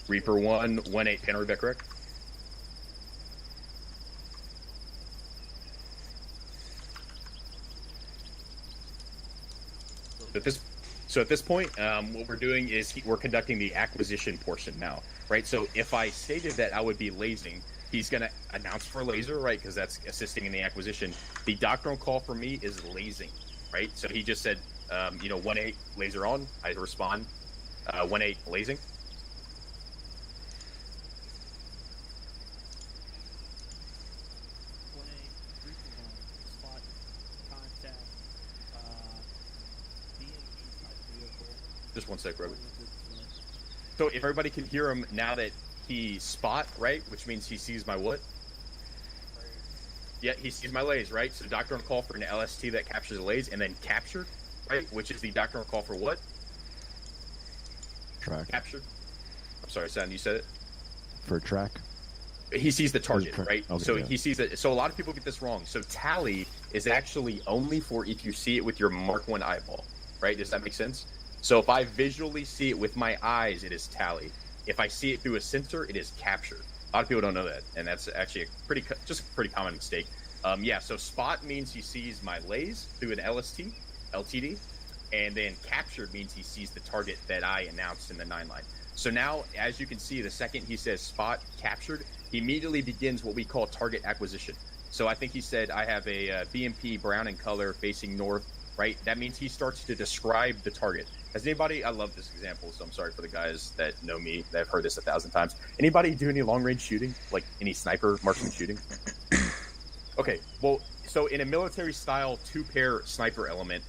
Reaper 1-1-8, Panther back correct? So at this point, what we're doing is we're conducting the acquisition portion now, right? So if I stated that I would be lasing, he's going to announce for laser, right? Because that's assisting in the acquisition. The doctrinal call for me is lasing, right? So he just said, 1-8 laser on. I respond, 1-8 lasing. Just one sec, Robert. So if everybody can hear him now that he spot, right? Which means he sees my what? Yeah, he sees my lays, right? So doctrinal call for an LST that captures the lays and then captured, right? Which is the doctrinal call for what? Track. Captured. I'm sorry, Sam, you said it? For track. He sees the target, right? Okay, So yeah. he sees it. So a lot of people get this wrong. So tally is actually only for if you see it with your Mark 1 eyeball, right? Does that make sense? So if I visually see it with my eyes, it is tally. If I see it through a sensor, it is captured. A lot of people don't know that, and that's actually a pretty common mistake. Yeah, so spot means he sees my lays through an LTD, and then captured means he sees the target that I announced in the 9 line. So now, as you can see, the second he says spot captured, he immediately begins what we call target acquisition. So I think he said, I have a BMP brown in color facing north, right? That means he starts to describe the target. Has anybody, I love this example, so I'm sorry for the guys that know me, that have heard this 1,000 times. Anybody do any long-range shooting? Like any sniper, marksman shooting? Okay, well, so in a military-style 2-pair sniper element,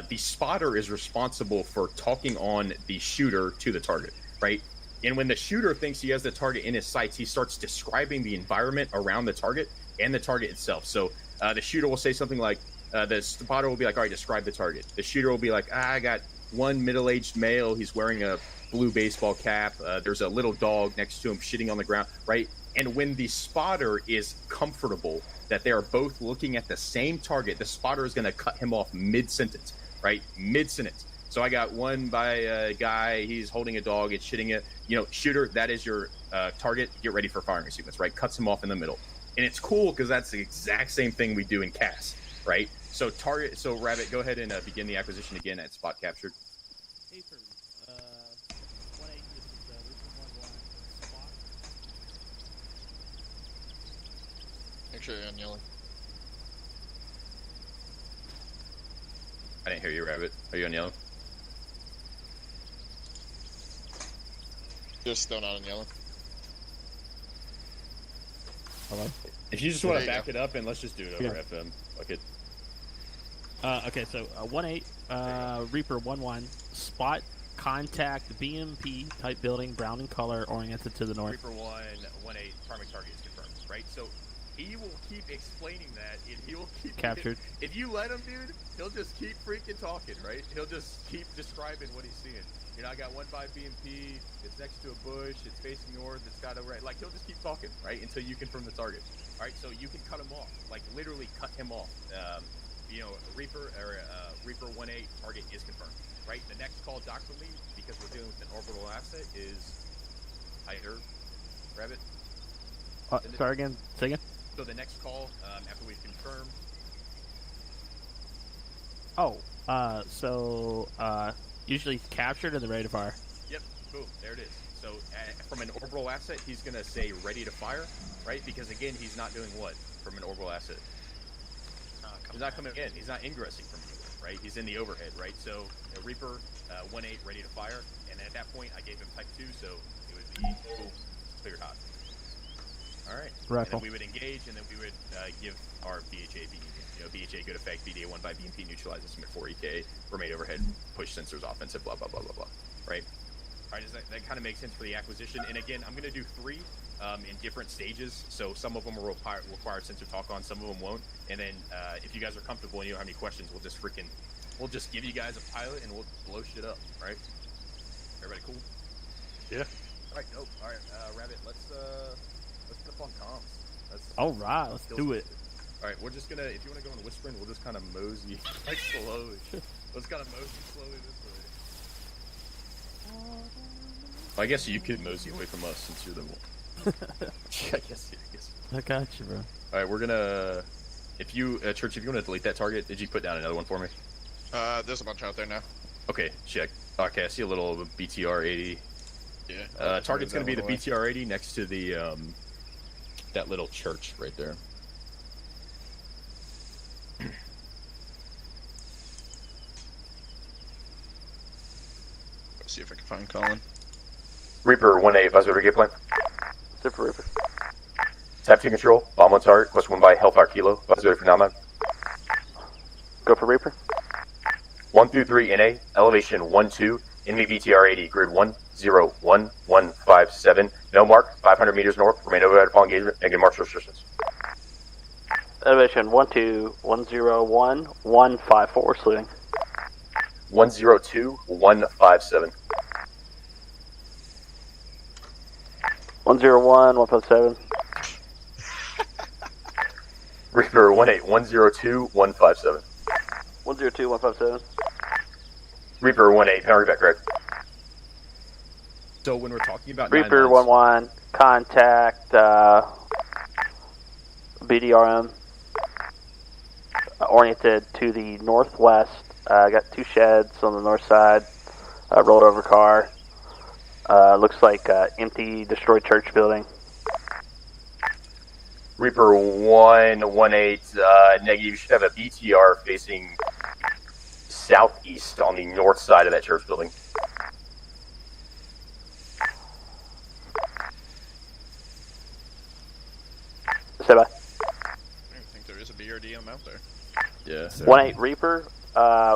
the spotter is responsible for talking on the shooter to the target, right? And when the shooter thinks he has the target in his sights, he starts describing the environment around the target and the target itself. So the shooter will say something like, the spotter will be like, all right, describe the target. The shooter will be like, I got one middle-aged male. He's wearing a blue baseball cap. There's a little dog next to him shitting on the ground, right? And when the spotter is comfortable that they are both looking at the same target, the spotter is going to cut him off mid-sentence, right? Mid-sentence. So I got one by a guy, he's holding a dog, it's shitting it. You know, shooter, that is your target. Get ready for firing sequence, right? Cuts him off in the middle. And it's cool because that's the exact same thing we do in CAS, right? So Rabbit, go ahead and begin the acquisition again at spot captured. Hey, for 1-8, this is Reaper 1-1 spot. Make sure you're on yellow. I didn't hear you, Rabbit. Are you on yellow? You're still not on yellow. Hello? If you just want There to you back it up, and let's just do it over FM. Fuck it. Okay, so 1-8, Reaper 1-1 spot contact BMP type building, brown in color, oriented to the north. Reaper 1-1-8, primary target is confirmed, right? So he will keep explaining that, and he will keep Captured. If you let him, dude, he'll just keep freaking talking, right? He'll just keep describing what he's seeing. You know, I got one by BMP. It's next to a bush. It's facing north. It's got a right. Like he'll just keep talking, right, until you confirm the target. All right, so you can cut him off, like literally cut him off. You know, Reaper 1-8 target is confirmed, right? The next call doctrinally, because we're dealing with an orbital asset, is either Rabbit. Sorry again. Say again. So the next call, after we've confirmed. Usually captured and then ready to fire. Yep, boom, there it is. So from an orbital asset, he's going to say ready to fire, right? Because again, he's not doing what from an orbital asset? He's not coming in. He's not ingressing from anywhere, right? He's in the overhead, right? So Reaper 1-8 ready to fire, and at that point, I gave him type 2, so it would be boom, cleared hot. All right. Rifle. And then we would engage, and then we would give our BHA, BHA good effect, BDA 1 by BMP, neutralize and submit 4 EK, remain overhead, push sensors offensive, blah, blah, blah, blah, blah, right? All right, does that kind of make sense for the acquisition? And again, I'm going to do 3 in different stages, so some of them will require sensor talk on, some of them won't, and then if you guys are comfortable and you don't have any questions, we'll just give you guys a pilot and we'll blow shit up, right? Everybody cool? Yeah. All right, dope. All right, Rabbit, let's get up on comms. All right, let's do it. All right, we're just gonna, if you want to go in whispering, we'll just kind of mosey, like slowly. Let's kind of mosey slowly this way. Well, I guess you could mosey away from us since you're the one. I guess. I got you, bro. All right, we're gonna, if you, Church, if you want to delete that target, did you put down another one for me? There's a bunch out there now. Okay, check. Okay, I see a little BTR 80. Yeah. Target's gonna be the BTR 80 next to the, that little church right there. Let's see if I can find Colin. Reaper 1-8, visor get plan. Zipper Reaper. Tap 2 control, bomb on target, quest 1 by Hellfire Kilo, visor for now, man. Go for Reaper. 1 through 3 NA, elevation 1-2, NV BTR 80, grid 1-0-1-1-5-7, no mark, 500 meters north, remain overhead upon engagement, negative march restrictions. Elevation 1-2-1-0-1-1-5-4, saluting. 1-0-2-1-5-7. 1-0-1-1-5-7. Reaper 18102-157. 102-157. Reaper 18, power back correct. So when we're talking about Reaper 9 11, contact BDRM oriented to the northwest. Got 2 sheds on the north side. Rolled over car. Looks like empty, destroyed church building. Reaper 118, negative. You should have a BTR facing southeast on the north side of that church building. Say bye. I don't think there is a BRDM out there. Yeah. 1-8 Reaper.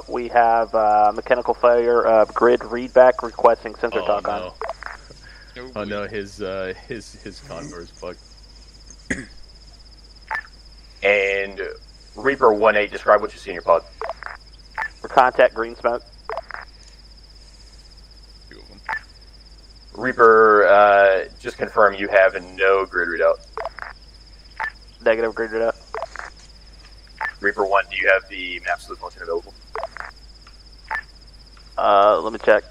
We have mechanical failure of grid readback requesting sensor talk on. Oh no, his convoy is fucked. And Reaper 18, describe what you see in your pod. For contact green smoke. 2 of them. Reaper, just confirm you have no grid readout. Negative grid readout. Reaper 1, do you have the map sleuth function available? Let me check.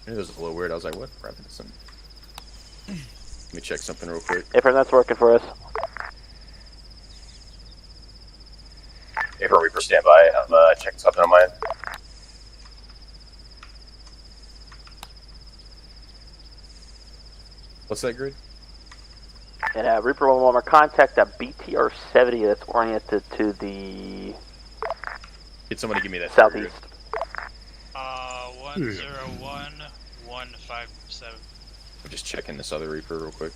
It was a little weird. I was like, what happened to something? Let me check something real quick. If that's working for us. April Reaper, stand by. I'm checking something on my end. What's that grid? And Reaper 11, contact a BTR 70 that's oriented to the Get somebody give me that southeast. 101157. I'm just checking this other Reaper real quick.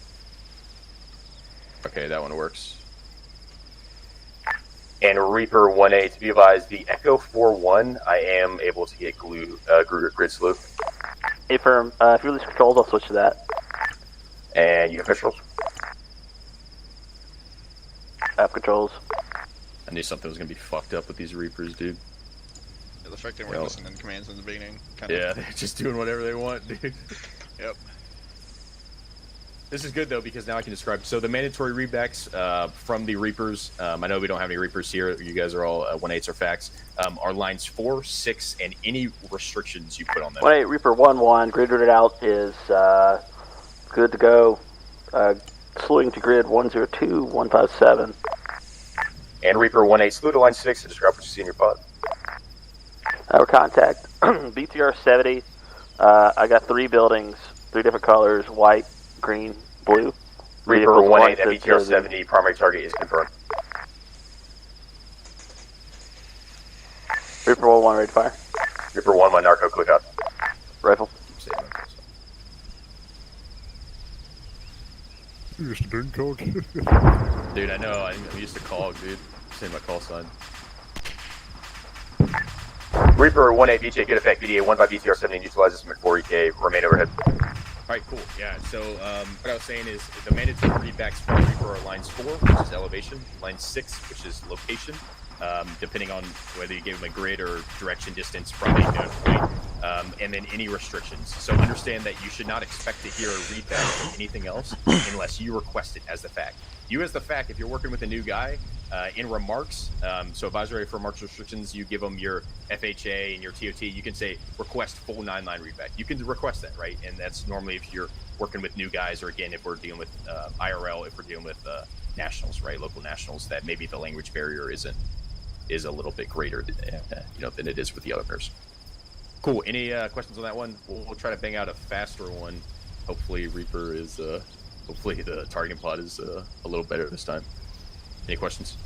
Okay, that one works. And Reaper 18, to be advised, the Echo 41, I am able to get grid sleuth. Affirm. If you release controls, I'll switch to that. And you officials? App controls. I knew something was going to be fucked up with these Reapers, dude. Yeah, the fact they weren't listening to commands in the beginning. Yeah, they're just doing whatever they want, dude. Yep. This is good, though, because now I can describe. So the mandatory readbacks from the Reapers, I know we don't have any Reapers here. You guys are all 1-8s or facts. Are lines 4, 6, and any restrictions you put on them. 1-8 Reaper 11, grid routed out is good to go. Slewing to grid 102-157. And Reaper 18, slew to line 6 and describe what you see in your pod. Our contact BTR 70. I got 3 buildings, 3 different colors: white, green, blue. Reaper 18, that BTR 70 primary target is confirmed. Reaper 11 ready to fire. Reaper 11, narco click out. Rifle. You used to drink coke. Dude, I know. I'm used to call, dude. Say my call sign. Reaper 18, BJ, good effect. BDA 1 by BTR 70 neutralizes from 4EK. Remain overhead. Alright, cool. Yeah, so what I was saying is the mandatory readbacks from Reaper are lines 4, which is elevation, line 6, which is location, depending on whether you give them a grid or direction distance from a known point, and then any restrictions. So understand that you should not expect to hear a readback from anything else unless you request it as the fact. You as the fact, if you're working with a new guy, in remarks, so advisory for remarks restrictions, you give them your FHA and your TOT, you can say request full 9-line readback. You can request that, right? And that's normally if you're working with new guys, or again, if we're dealing with IRL, if we're dealing with nationals, right? Local nationals, that maybe the language barrier is a little bit greater than it is with the other pairs. Cool. Any questions on that one? We'll try to bang out a faster one. Hopefully Reaper is hopefully the targeting plot is a little better this time. Any questions?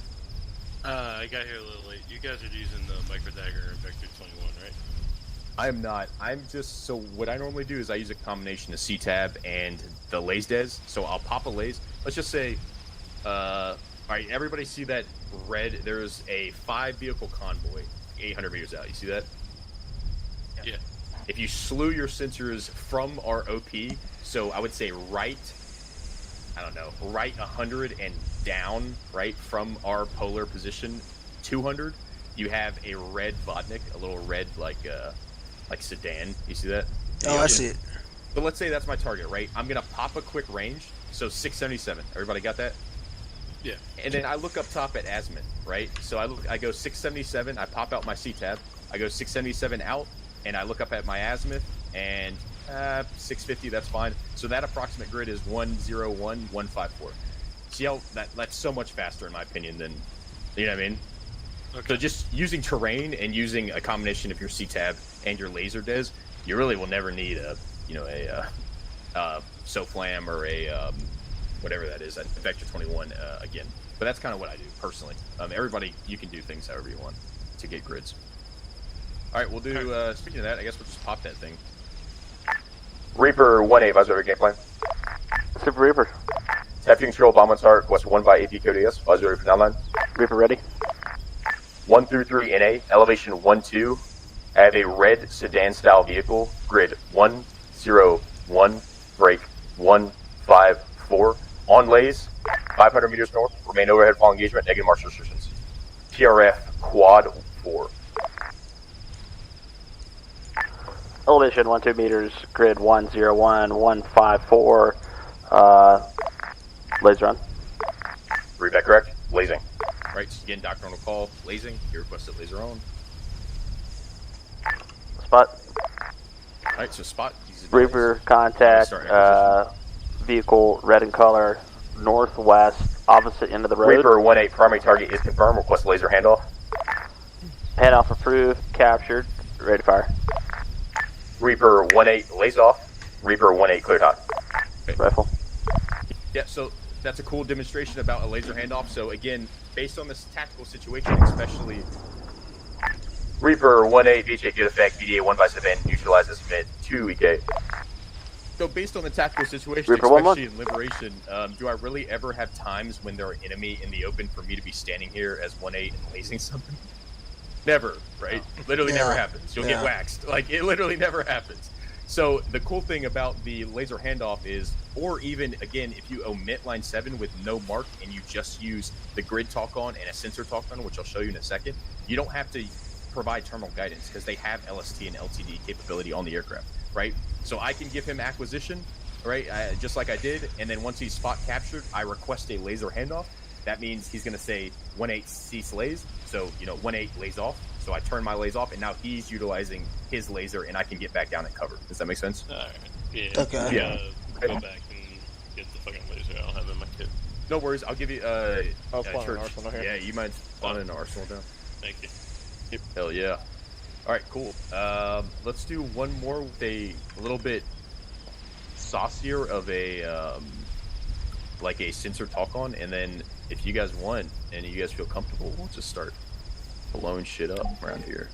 I got here a little late. You guys are using the Micro Dagger and Vector 21, right? I am not. I'm just, so what I normally do is I use a combination of C-Tab and the Lays Des. So I'll pop a Lays. Let's just say, all right, everybody see that red? There's a 5-vehicle convoy 800 meters out. You see that? Yeah. If you slew your sensors from our OP, so I would say right 100 and down, right, from our polar position, 200, you have a red Vodnik, a little red, like sedan. You see that? Oh, I see it. But let's say that's my target, right? I'm gonna pop a quick range, so 677. Everybody got that? Yeah. And then I look up top at azimuth, right? So I go 677. I pop out my C tab. I go 677 out, and I look up at my azimuth, and 650. That's fine. So that approximate grid is 101154. See how that's so much faster in my opinion than, you know what I mean? Okay. So just using terrain and using a combination of your C tab and your laser des, you really will never need a SoFlam or a whatever that is, a Vector 21 again. But that's kind of what I do personally. Everybody, you can do things however you want to get grids. All right, we'll do. Speaking of that, I guess we'll just pop that thing. Reaper 1A, Visor game plan. Super Reaper. Tap control, bomb on start, Quest 1 by AP Code Visor for downline. Reaper ready. 1 through 3 NA, elevation 1-2. I have a red sedan style vehicle, grid 101, break 154. On lays, 500 meters north, remain overhead fall engagement, negative march restrictions. PRF quad 4. Elevation 1-2 meters, grid 101, 154. Laser on. Read that correct? Blazing. Right, so again, doctrinal call, lasing. You requested laser on. Spot. All right, so spot. Reaper contact. Vehicle red in color, northwest, opposite end of the road. Reaper 1-8, primary target is confirmed. Request laser handoff. Handoff approved. Captured. Ready to fire. Reaper 1-8, lays off. Reaper 1-8, cleared hot. Okay. Rifle. Yeah, so that's a cool demonstration about a laser handoff. So again, based on this tactical situation, especially... Reaper 1-8, VJ good effect, BDA 1 by 7, neutralizes mid 2 EK. So based on the tactical situation, Reaper especially in Liberation, do I really ever have times when there are enemy in the open for me to be standing here as 1-8 and lacing something? Never, right? Literally never happens. You'll get waxed. Like, it literally never happens. So the cool thing about the laser handoff is, or even, again, if you omit line 7 with no mark and you just use the grid talk on and a sensor talk on, which I'll show you in a second, you don't have to provide terminal guidance because they have LST and LTD capability on the aircraft, right? So I can give him acquisition, right, just like I did, and then once he's spot captured, I request a laser handoff. That means he's going to say 1-8 cease lays, so, 1-8 lays off. So I turn my lays off, and now he's utilizing his laser, and I can get back down and cover. Does that make sense? Alright, yeah. Okay. Yeah. Go back and get the fucking laser. I don't have it in my kit. No worries. I'll give you I'll spawn church. an arsenal here. Yeah, you might spawn an arsenal down. Thank you. Hell yeah. All right, cool. Let's do one more with a little bit saucier of a like a sensor talk on, and then if you guys want and you guys feel comfortable, we'll just start blowing shit up around here.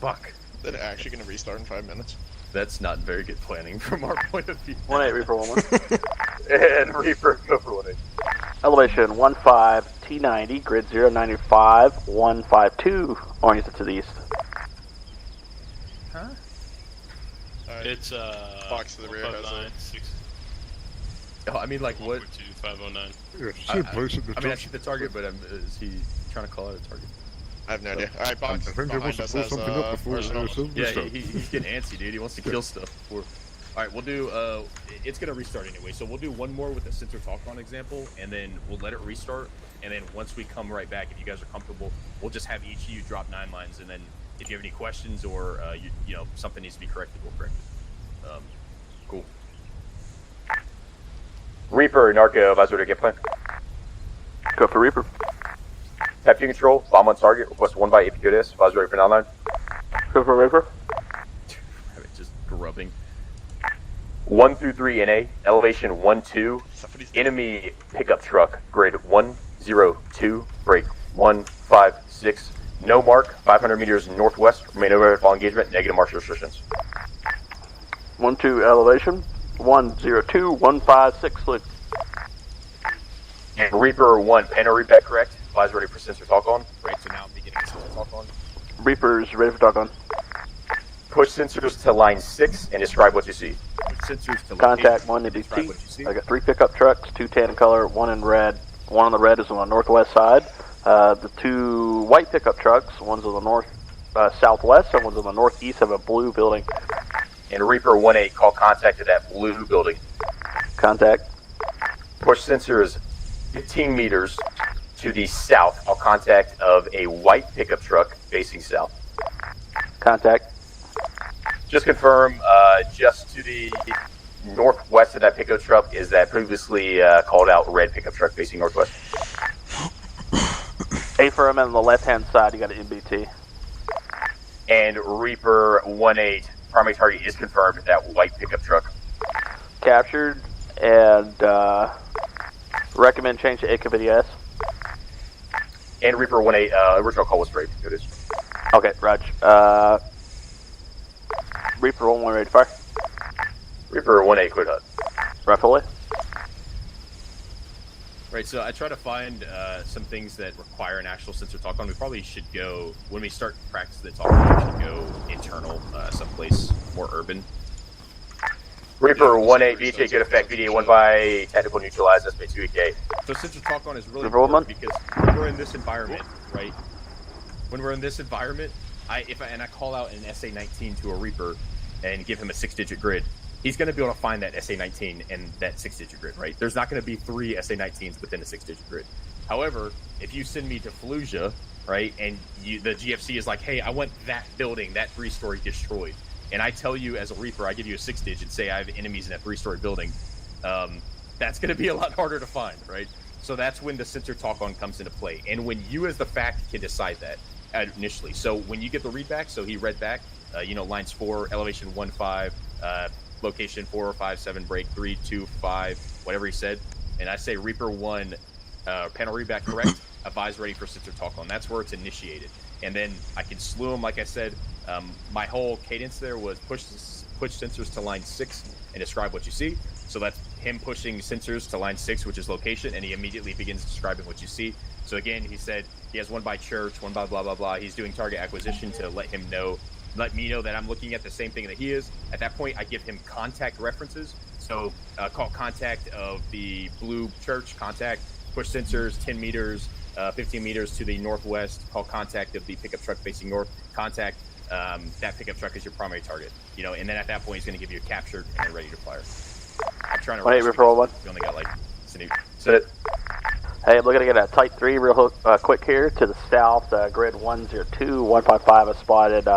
Fuck. Is it actually going to restart in 5 minutes? That's not very good planning from our point of view. 1-8 Reaper 1-1. And Reaper, go for 1-8. Elevation 15 T90, grid 095, 152, oriented to the east. Huh? It's Box to the rear has a... 159, Oh, I mean, like what? 509. Yeah, same place at the I mean, I junction. see the target, but is he trying to call out a target? I have no idea. Alright, box I think they behind must have us pulled has something up before arsenal. Yeah, he's getting antsy, dude. He wants to kill stuff before. All right, we'll do. It's gonna restart anyway, so we'll do one more with the sensor talk on example, and then we'll let it restart. And then once we come right back, if you guys are comfortable, we'll just have each of you drop 9 lines, and then if you have any questions or you know something needs to be corrected, we'll correct it. Cool. Reaper, Narco, Visor to get plan. Go for Reaper. Tap to control, bomb on target, request 1 by AP Goodis, Visor for downline. Go for Reaper. Just grubbing. 1 through 3 NA, elevation 1-2, enemy pickup truck, grid 102, break 156, no mark, 500 meters northwest, remain overhead fall engagement, negative march restrictions. 1-2 elevation, 102, 156, look. And Reaper 1, panel read back correct, Visor ready for sensor talk on. Right, so now I'm beginning sensor talk on. Reaper's ready for talk on. Push sensors to line 6 and describe what you see. Sensors to Contact location, 1 describe NBT. what you see. I got 3 pickup trucks, 2 tan color, 1 in red. 1 on the red is on the northwest side. The 2 white pickup trucks, one's on the north southwest, and one's on the northeast of a blue building. And Reaper 1-8, call contact at that blue building. Contact. Push sensors 15 meters to the south. Call contact of a white pickup truck facing south. Contact. Just confirm, just to the northwest of that pickup truck is that previously called out red pickup truck facing northwest. A-firm on the left-hand side, you got an MBT. And Reaper 1-8, primary target is confirmed at that white pickup truck. Captured, and recommend change to AKVDS. And Reaper 1-8, original call was straight. It is. Okay, Raj. Reaper 1-1 ready to fire. Reaper 1-8, quit HUD. Rifle. Right, so I try to find some things that require an actual sensor talk on. We probably should go, when we start practice the talk on, we should go internal, someplace more urban. Reaper 1-8, VHA good effect, VDA 1 by technical neutralize, SP 2 So sensor talk on is really Reaper important because when we're in this environment, right? When we're in this environment, I call out an SA-19 to a Reaper and give him a 6-digit grid, he's going to be able to find that SA-19 and that 6-digit grid, right? There's not going to be 3 SA-19s within a 6-digit grid. However, if you send me to Fallujah, right, and the GFC is like, hey, I want that building, that 3-story destroyed, and I tell you as a Reaper, I give you a 6-digit, say I have enemies in a 3-story building, that's going to be a lot harder to find, right? So that's when the sensor talk on comes into play, and when you as the fact can decide that initially. So when you get the read back, so he read back, lines 4, elevation 1-5, location 457, break 325, whatever he said, and I say Reaper 1, panel readback correct, advise ready for sensor talk on. That's where it's initiated, and then I can slew him. Like I said, my whole cadence there was push sensors to line 6 and describe what you see. So that's him pushing sensors to line 6, which is location, and he immediately begins describing what you see. So again, he said he has 1 by church, 1 by blah blah blah. He's doing target acquisition to let me know that I'm looking at the same thing that he is. At that point, I give him contact references. So call contact of the blue church, contact, push sensors 10 meters, 15 meters to the northwest, call contact of the pickup truck facing north, contact, that pickup truck is your primary target. And then at that point, he's going to give you a captured and ready to fire. I'm trying to Wait, Reaper 1. We only got like, Sit. Hey, I'm looking to get a Type 3 real quick here to the south. Grid 102, 155 has spotted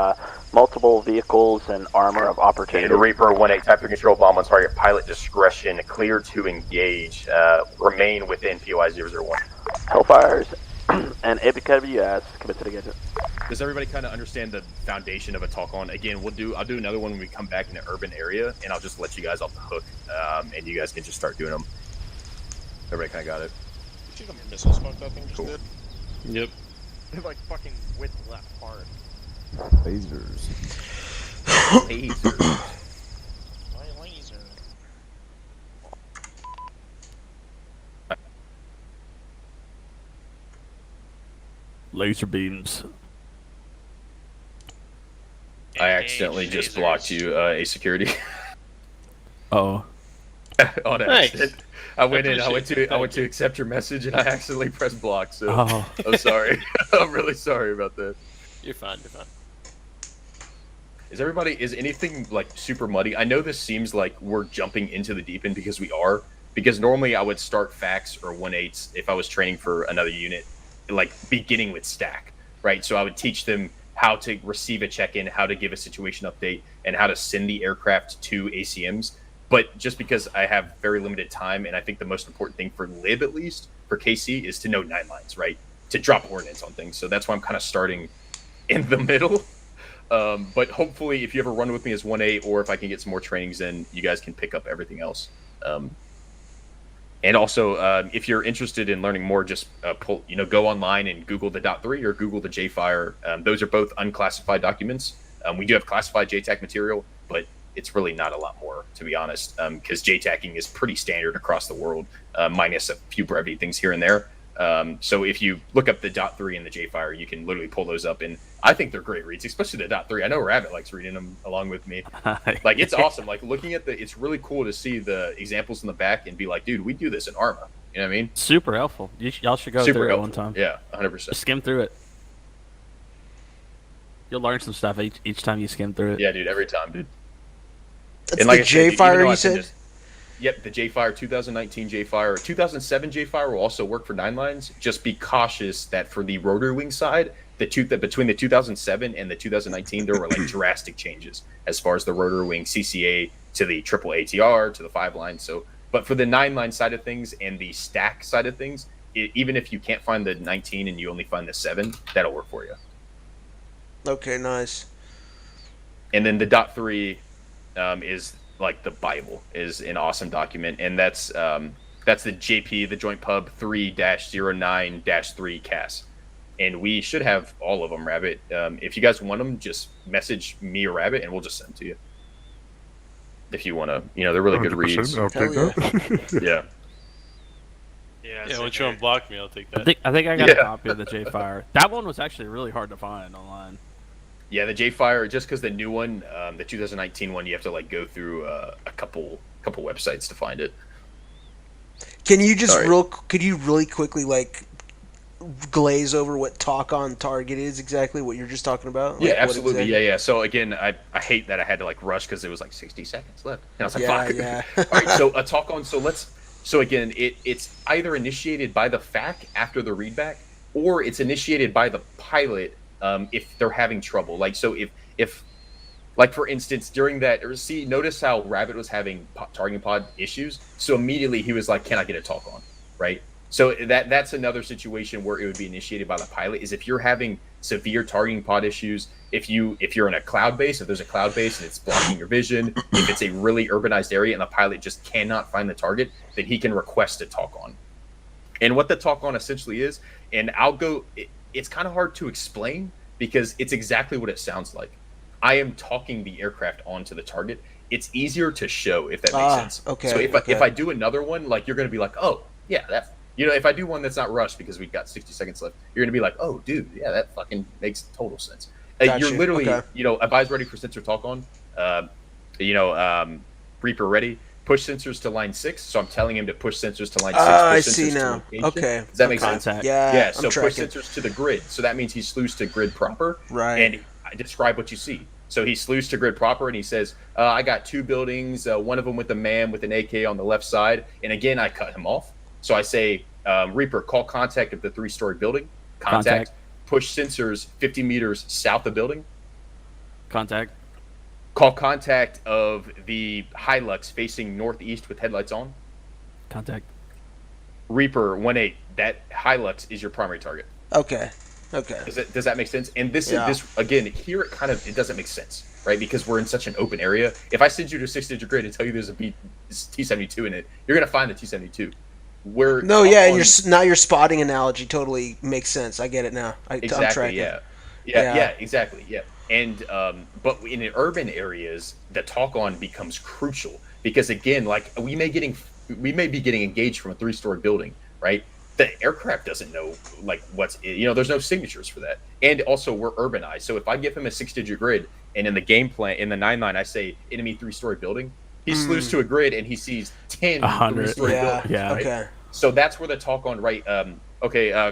multiple vehicles and armor of opportunity. And Reaper 1-8, type 3 control bomb on target, pilot discretion, clear to engage, remain within POI 001. Hellfires and APKWS, commit to the engagement. Does everybody kind of understand the foundation of a talk on? Again, I'll do another one when we come back in the urban area, and I'll just let you guys off the hook, and you guys can just start doing them. Everybody kind of got it. You see the missile smoke that thing just did? Yep. It's like fucking width left hard. Lasers. Lasers. My laser. Laser beams. I accidentally just blocked you, a security. Oh. On Thanks. accident. I went appreciate it. to accept your message and I accidentally pressed block, so Oh. I'm sorry. I'm really sorry about that. You're fine, you're fine. Is anything like super muddy? I know this seems like we're jumping into the deep end because we are. Because normally I would start facts or 1/8s if I was training for another unit, like beginning with stack, right? So I would teach them how to receive a check-in, how to give a situation update, and how to send the aircraft to ACMs. But just because I have very limited time, and I think the most important thing for Lib, at least, for KC, is to know 9 lines, right? To drop ordnance on things. So that's why I'm kind of starting in the middle. But hopefully, if you ever run with me as 1A, or if I can get some more trainings in, you guys can pick up everything else. And also, if you're interested in learning more, just go online and Google the .3 or Google the JFire. Those are both unclassified documents. We do have classified JTAC material, but it's really not a lot more, to be honest, because JTACing is pretty standard across the world, minus a few brevity things here and there. So if you look up the .3 and the JFire, you can literally pull those up, and I think they're great reads, especially the .3. I know Rabbit likes reading them along with me. Like, it's awesome. Like, looking at it's really cool to see the examples in the back and be like, dude, we do this in Arma. You know what I mean? Super helpful. Y'all should go through it one time. Yeah, 100%. Just skim through it. You'll learn some stuff each time you skim through it. Yeah, dude, every time, dude. That's And like the I said, even J-Fire though you I've been said? just- Yep, the J-Fire 2019 J-Fire, 2007 J-Fire will also work for 9 lines. Just be cautious that for the rotor wing side, that between the 2007 and the 2019, there were like drastic changes as far as the rotor wing CCA to the triple ATR to the 5 line. So, but for the 9 line side of things and the stack side of things, even if you can't find the 19 and you only find the 7, that'll work for you. Okay, nice. And then the .3 is like the Bible, is an awesome document, and that's the JP, the Joint Pub 3-09-3 CAS. And we should have all of them, Rabbit. If you guys want them, just message me or Rabbit, and we'll just send them to you. If you want to, they're really good 100%, reads. I'll take that. Yeah. Yeah, once you unblock me, I'll take that. I think I got a copy of the J-Fire. That one was actually really hard to find online. Yeah, the J-Fire, just because the new one, the 2019 one, you have to like go through a couple websites to find it. Can you just Sorry. could you really quickly like glaze over what talk on target is exactly, what you're just talking about? Yeah, Like, what absolutely. exactly- Yeah. So again, I hate that I had to like rush because it was like 60 seconds left, and I was like, Yeah, "Fuck." yeah. All right. So a talk on. So again, it's either initiated by the FAC after the readback, or it's initiated by the pilot if they're having trouble. Like so, if like for instance during that, notice how Rabbit was having targeting pod issues. So immediately he was like, "Can I get a talk on?" Right. So that's another situation where it would be initiated by the pilot. Is if you're having severe targeting pod issues, if you're in a cloud base, if there's a cloud base and it's blocking your vision, if it's a really urbanized area and the pilot just cannot find the target, then he can request a talk on. And what the talk on essentially is, and it's kind of hard to explain because it's exactly what it sounds like. I am talking the aircraft onto the target. It's easier to show, if that makes sense. Okay, So if okay. I do another one, like you're going to be like, oh yeah, if I do one that's not rushed because we've got 60 seconds left, you're going to be like, oh dude, yeah, that fucking makes total sense. Gotcha. You're literally, Okay. advise ready for sensor talk on, Reaper ready, push sensors to line 6. So I'm telling him to push sensors to line 6. I push see sensors to now. location. Okay. Does that make sense? Contact. Yeah, So I'm push tracking. sensors to the grid. So that means he slews to grid proper. Right. And I describe what you see. So he slews to grid proper, and he says, I got 2 buildings, one of them with a man with an AK on the left side. And again, I cut him off. So I say, Reaper, call contact of the 3-story building. Contact. Push sensors 50 meters south of building. Contact. Call contact of the Hilux facing northeast with headlights on. Contact. Reaper 1-8, that Hilux is your primary target. Okay. Okay. Does that make sense? And this again, here it doesn't make sense, right? Because we're in such an open area. If I send you to a 6-digit grid and tell you there's a T-72 in it, you're gonna find the T-72. Your spotting analogy totally makes sense. I get it now. I'm tracking. Exactly. And but in urban areas, the talk on becomes crucial because again, like we may be getting engaged from a 3-story building, right? The aircraft doesn't know like there's no signatures for that, and also we're urbanized. So if I give him a 6-digit grid and in the game plan in the 9 line I say enemy 3-story building, he slews to a grid and he sees 10 3-story buildings. Yeah. Right? Okay. So that's where the talk on, right?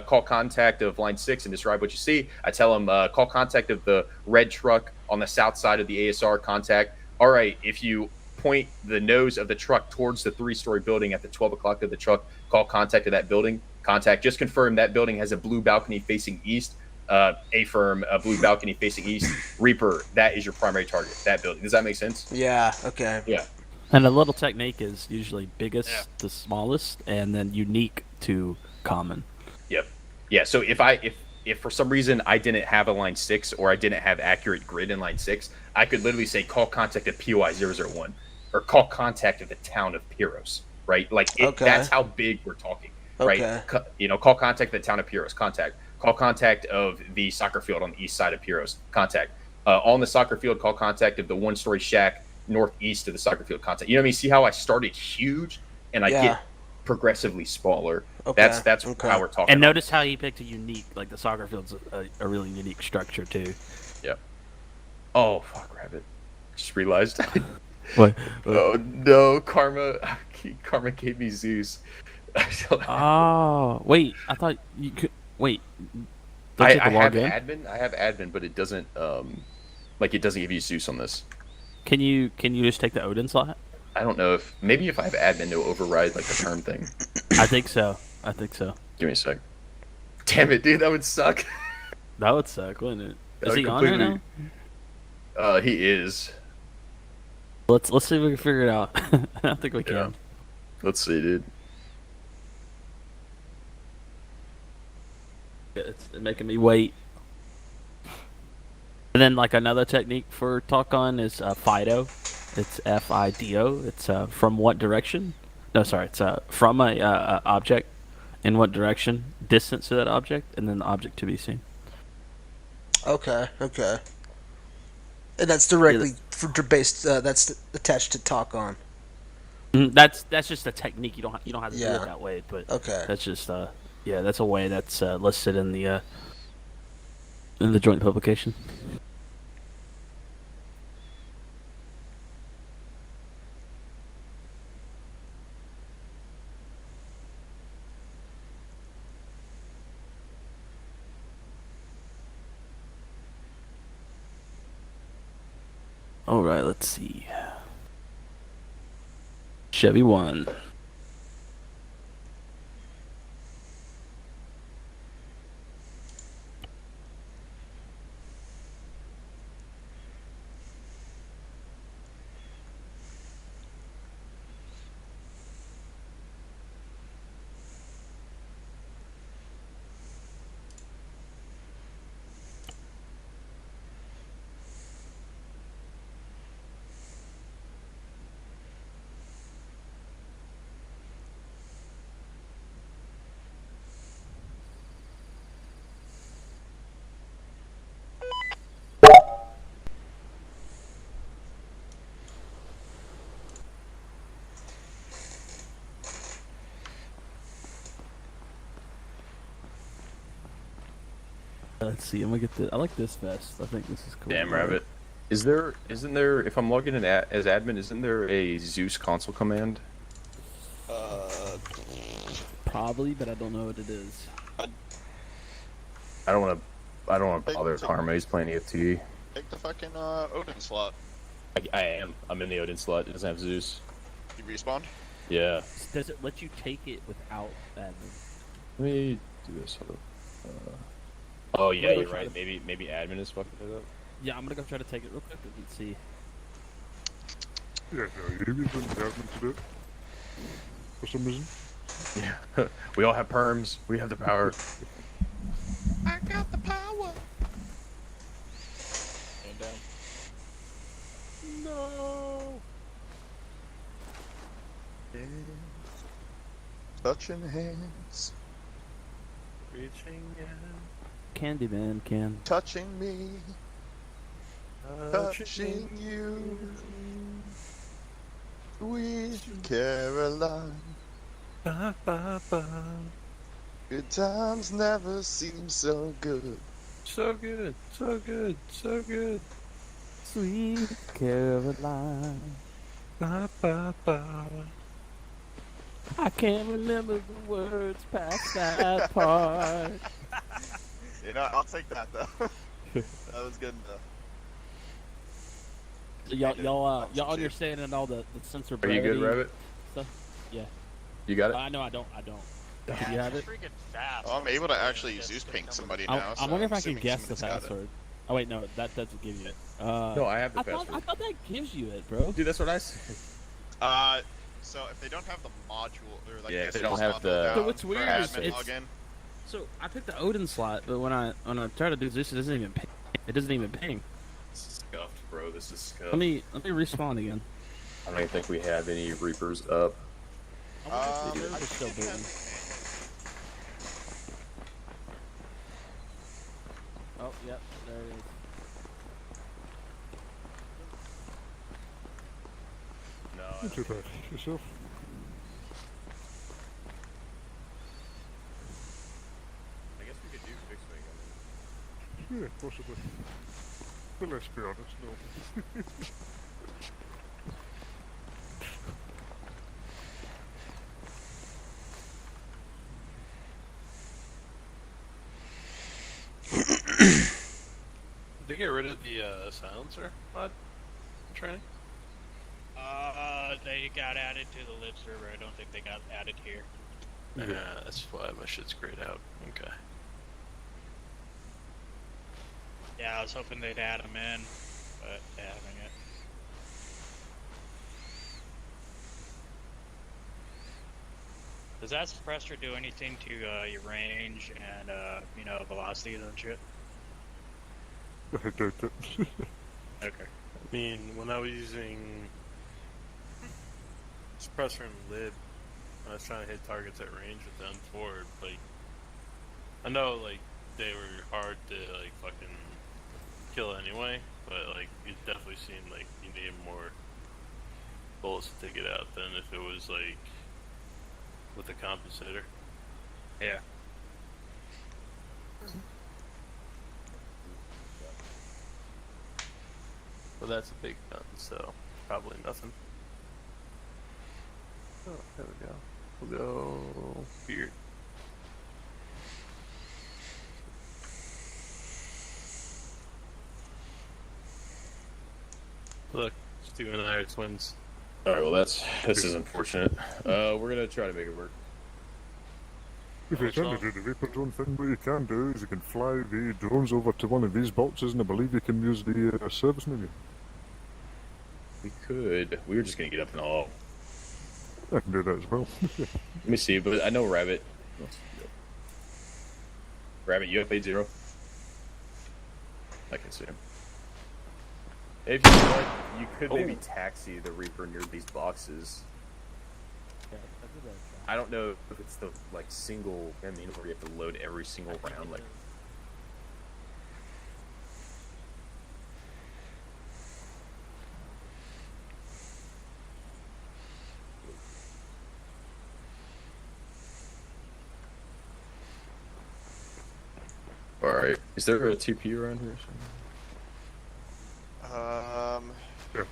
Call contact of line 6 and describe what you see. I tell him, call contact of the red truck on the south side of the ASR contact. All right, if you point the nose of the truck towards the 3-story building at the 12 o'clock of the truck, call contact of that building. Contact, just confirm that building has a blue balcony facing east. A-firm, a blue balcony facing east. Reaper, that is your primary target, that building. Does that make sense? Yeah. Okay. Yeah. And the little technique is usually biggest to smallest, and then unique to common. Yep. Yeah. So if for some reason I didn't have a line 6 or I didn't have accurate grid in line 6, I could literally say call contact at POI 001 or call contact of the town of Piros. Right. Like that's how big we're talking. Right. Call contact the town of Piros. Contact. Call contact of the soccer field on the east side of Piros. Contact. On the soccer field, call contact of the 1-story shack northeast of the soccer field. Contact. You know what I mean? See how I started huge and I get progressively smaller. Okay. That's how we're talking. And notice how he picked a unique, like the soccer field's a really unique structure too. Yep. Oh fuck, Rabbit! Just realized. What? Oh no, Karma gave me Zeus. Oh wait, I thought you could wait. I have admin, but it doesn't it doesn't give you Zeus on this. Can you just take the Odin slot? I don't know if maybe if I have admin, it'll override like the term thing. I think so. Give me a sec. Damn it, dude, that would suck. That would suck, wouldn't it? That Is would he on right now? He is. Let's see if we can figure it out. I don't think we can. Yeah. Let's see, dude. It's making me wait. And then like another technique for talk on is FIDO. It's FIDO. It's from what direction? No, sorry. It's from a object. In what direction? Distance to that object, and then the object to be seen. Okay. And that's directly based. That's attached to talk on. That's just a technique. You don't have to do it that way, but okay. That's just that's a way that's listed in the joint publication. All right, let's see. Chevy 1. Let's see. I'm gonna get the. I like this vest. I think this is cool. Damn rabbit. Isn't there? If I'm logging in as admin, isn't there a Zeus console command? Probably, but I don't know what it is. I don't want to bother Karma. He's playing EFT. Take the fucking Odin slot. I am. I'm in the Odin slot. It doesn't have Zeus. You respawned? Yeah. Does it let you take it without admin? Let me do this. Oh yeah, you're right. Maybe admin is fucking it up. Yeah, I'm gonna go try to take it real quick and see. Yeah, no, you didn't have me to do it. For some reason. Yeah. We all have perms. We have the power. I got the power. And down. No. Touching hands. Reaching out. Candyman can. Touching me. Touching you. Sweet Caroline. Ba, ba, ba. Good times never seem so good. So good, so good, so good. Sweet Caroline. Ba, ba, ba. I can't remember the words past that part. You know, I'll take that though. That was good enough. Y'all understanding all the sensor. Are you good, Rabbit? Stuff? Yeah. You got it? No, I don't. Do you have it? Freaking fast. Oh, I'm able to actually Zeus ping somebody now. I wonder if I can assuming guess the somebody's got it. password. Oh wait, no, that doesn't give you it. No, I have the password. I thought that gives you it, bro. Dude, that's what I said. So if they don't have the module, or like Yeah, if they SSD don't have slot the- down So what's for weird is admin it's- login, So I picked the Odin slot, but when I try to do this, it doesn't even ping. It doesn't even ping. This is scuffed, bro. This is scuffed. Let me respawn again. I don't even think we have any Reapers up. I wonder if it's still think it booting. Oh, yep, there it is. No, Not too bad. Yourself? I guess we could do fixed wing. Yeah, possibly. But let's be honest, no. Did they get rid of the silencer mod training? They got added to the lib server. I don't think they got added here. Yeah, that's why my shit's grayed out. Okay. Yeah, I was hoping they'd add them in, but they haven't yet. Does that suppressor do anything to your range and, you know, velocities and shit? I doubt it. Okay. I mean, when I was using suppressor and lib, I was trying to hit targets at range with the M4, like, I know, like, they were hard to, like, fucking kill anyway, but, like, it definitely seemed like you needed more bullets to take it out than if it was, like, with a compensator. Yeah. Well, that's a big gun, so probably nothing. Oh, there we go. We'll go beard. Look, Stu and I are twins. All right, well this is unfortunate. We're gonna try to make it work. If you're trying to do the Reaper drone thing, what you can do is you can fly the drones over to one of these boxes, and I believe you can use the service menu. We could. We were just gonna get up and all. I can do that as well. Let me see, but I know Rabbit. Rabbit, you have 80. I can see him. If you want, you could maybe taxi the Reaper near these boxes. I don't know if it's the like single. I mean, where you have to load every single round. Like, all right. Is there a TP around here? Yeah.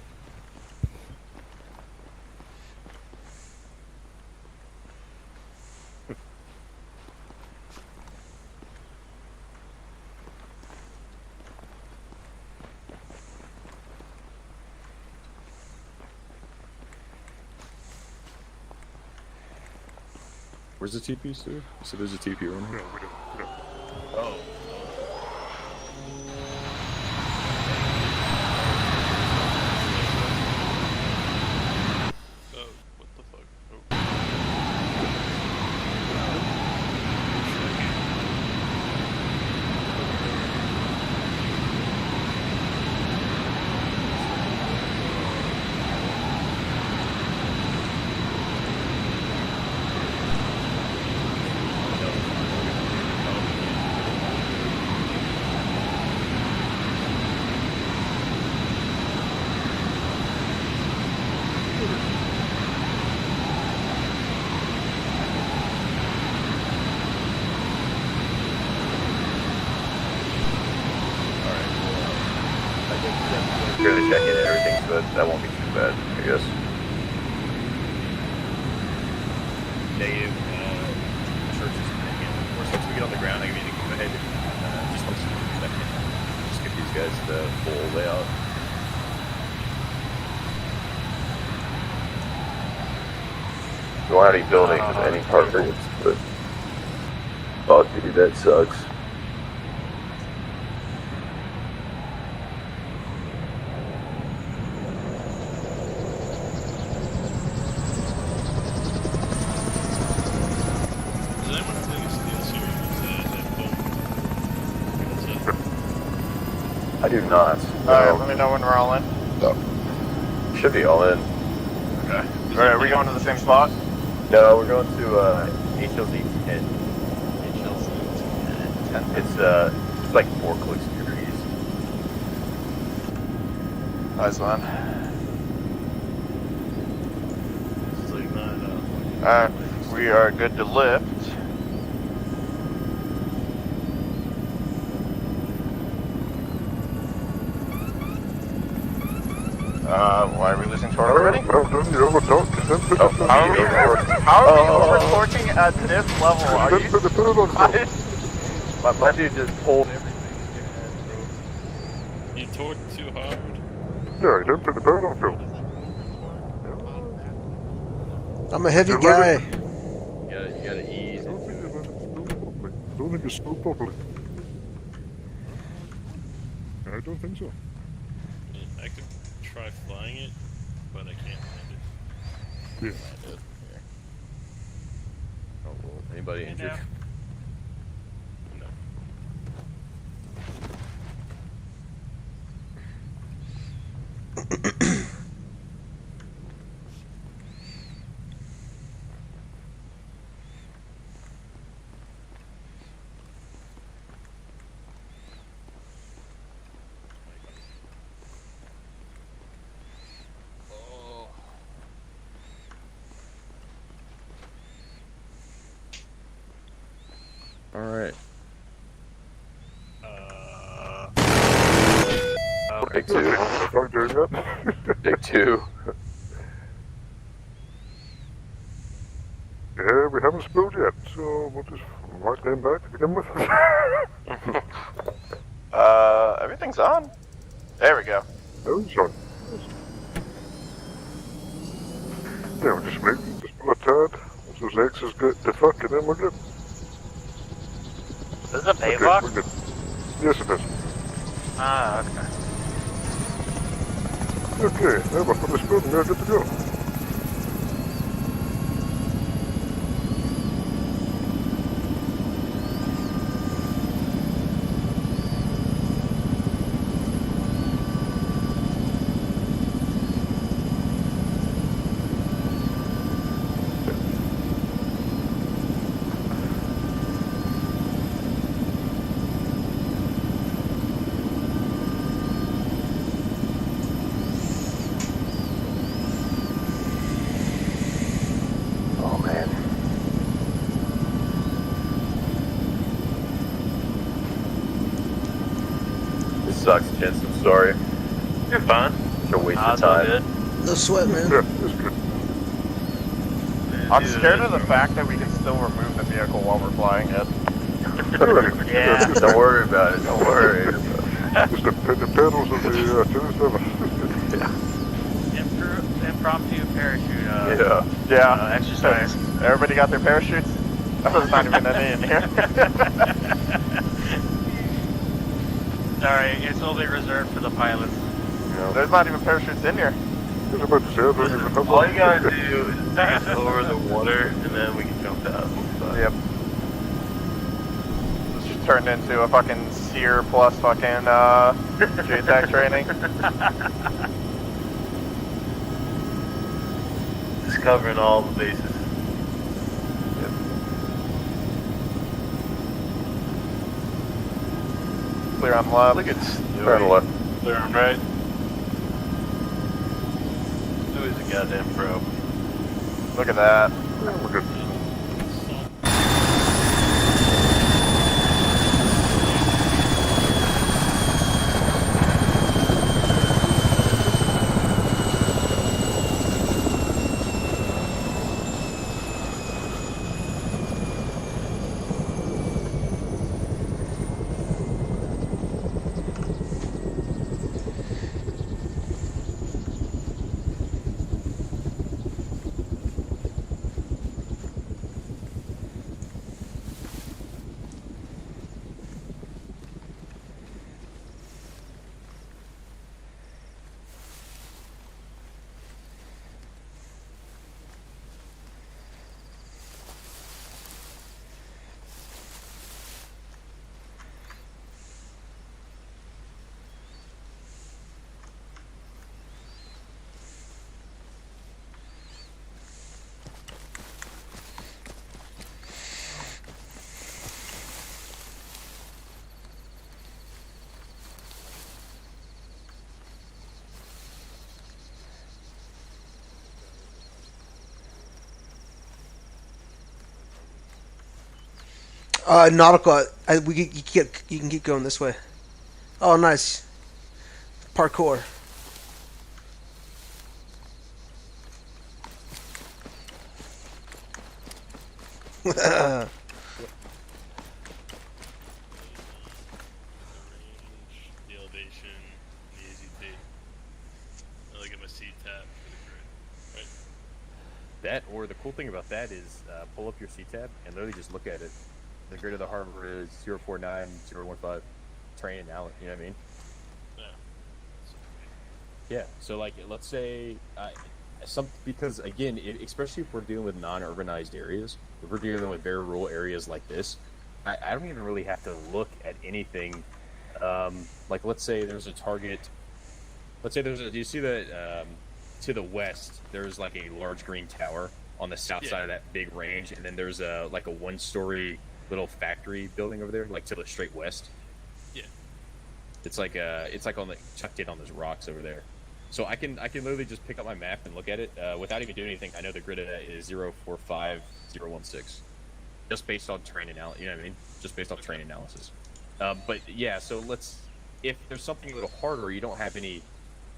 Where's the TP, sir? So there's a TP around here. No, we don't. Oh. What the fuck? Here to check in and everything, so that won't be too bad, I guess. Negative. Church is going to handle it. Of course, once we get on the ground, I mean, you can go ahead and just let's give these guys the full layout. You don't have any buildings with any targets, but oh dude, that sucks. I do not. Alright, let me know when we're all in. Should be all in. Okay. Alright, are we going to the same spot? No, we're going to HLZ 10. HLZ 10. It's like 4 clicks to your east. Nice one. This is like not, Alright, we are good to lift. Why are we losing torque already? Well done, you're overtorqued. How are we overtorquing at this level? Are you My dude just pulled everything. you torque too hard. Yeah, you don't put the burn on, Phil. I'm a heavy Get guy. ready. You gotta ease. Don't think it's spelled properly. I don't think so. I could try flying it, but I can't land it. Yeah. Land it. Here. Oh, well, anybody injured? No. Oh. All right. Take two. Start doing that. Take two. Yeah, we haven't spilled yet, so we'll just wipe them back to begin with. Everything's on. There we go. Oh, sorry. Yeah, we'll just pull a tad. Once those X's get the fuck, and then we're good. Is it Okay, Paylock? we're good. Yes, it is. Ah, okay. Okay, now we're for this building, we're good to go. Oh man. This sucks, Chance. I'm sorry. You're fine. It's a waste of It's all time. good. No sweat, man. Yeah, it's good. I'm scared of the fact that we can still remove the vehicle while we're flying it. Yeah. Don't worry about it. Don't worry. Just the pedals of the 207. Impromptu parachute Yeah. exercise. Everybody got their parachutes? There's not even any in here. Sorry, it's only reserved for the pilots. There's not even parachutes in here. I was about to say, I don't even have All one. you gotta do is take us over the water, and then we can jump out. Yep. This just turned into a fucking SEER plus fucking JTAC training. Just covering all the bases. Clear on the left. Look at Clear on the left. Clear on right. Stewie's a goddamn pro. Look at that. Yeah, we're good. Nautical. You can keep going this way. Oh, nice. Parkour. The elevation, the AZT. I look at my C-tap for the grid. Right? That, or the cool thing about that is pull up your C-tab and literally just look at it. The grid of the harbor is 049015. Terrain analysis, you know what I mean? Yeah, so like, let's say, because again, especially if we're dealing with non-urbanized areas, if we're dealing with very rural areas like this, I don't even really have to look at anything. Like, let's say there's a target. Let's say do you see that to the west, there's like a large green tower on the south side of that big range, and then there's like a one-story little factory building over there, like to the straight west. Yeah. It's like chucked in on those rocks over there. So I can literally just pick up my map and look at it without even doing anything. I know the grid of that is 045016, just based on terrain analysis. You know what I mean? Just based off terrain analysis. But yeah, so if there's something a little harder, you don't have any,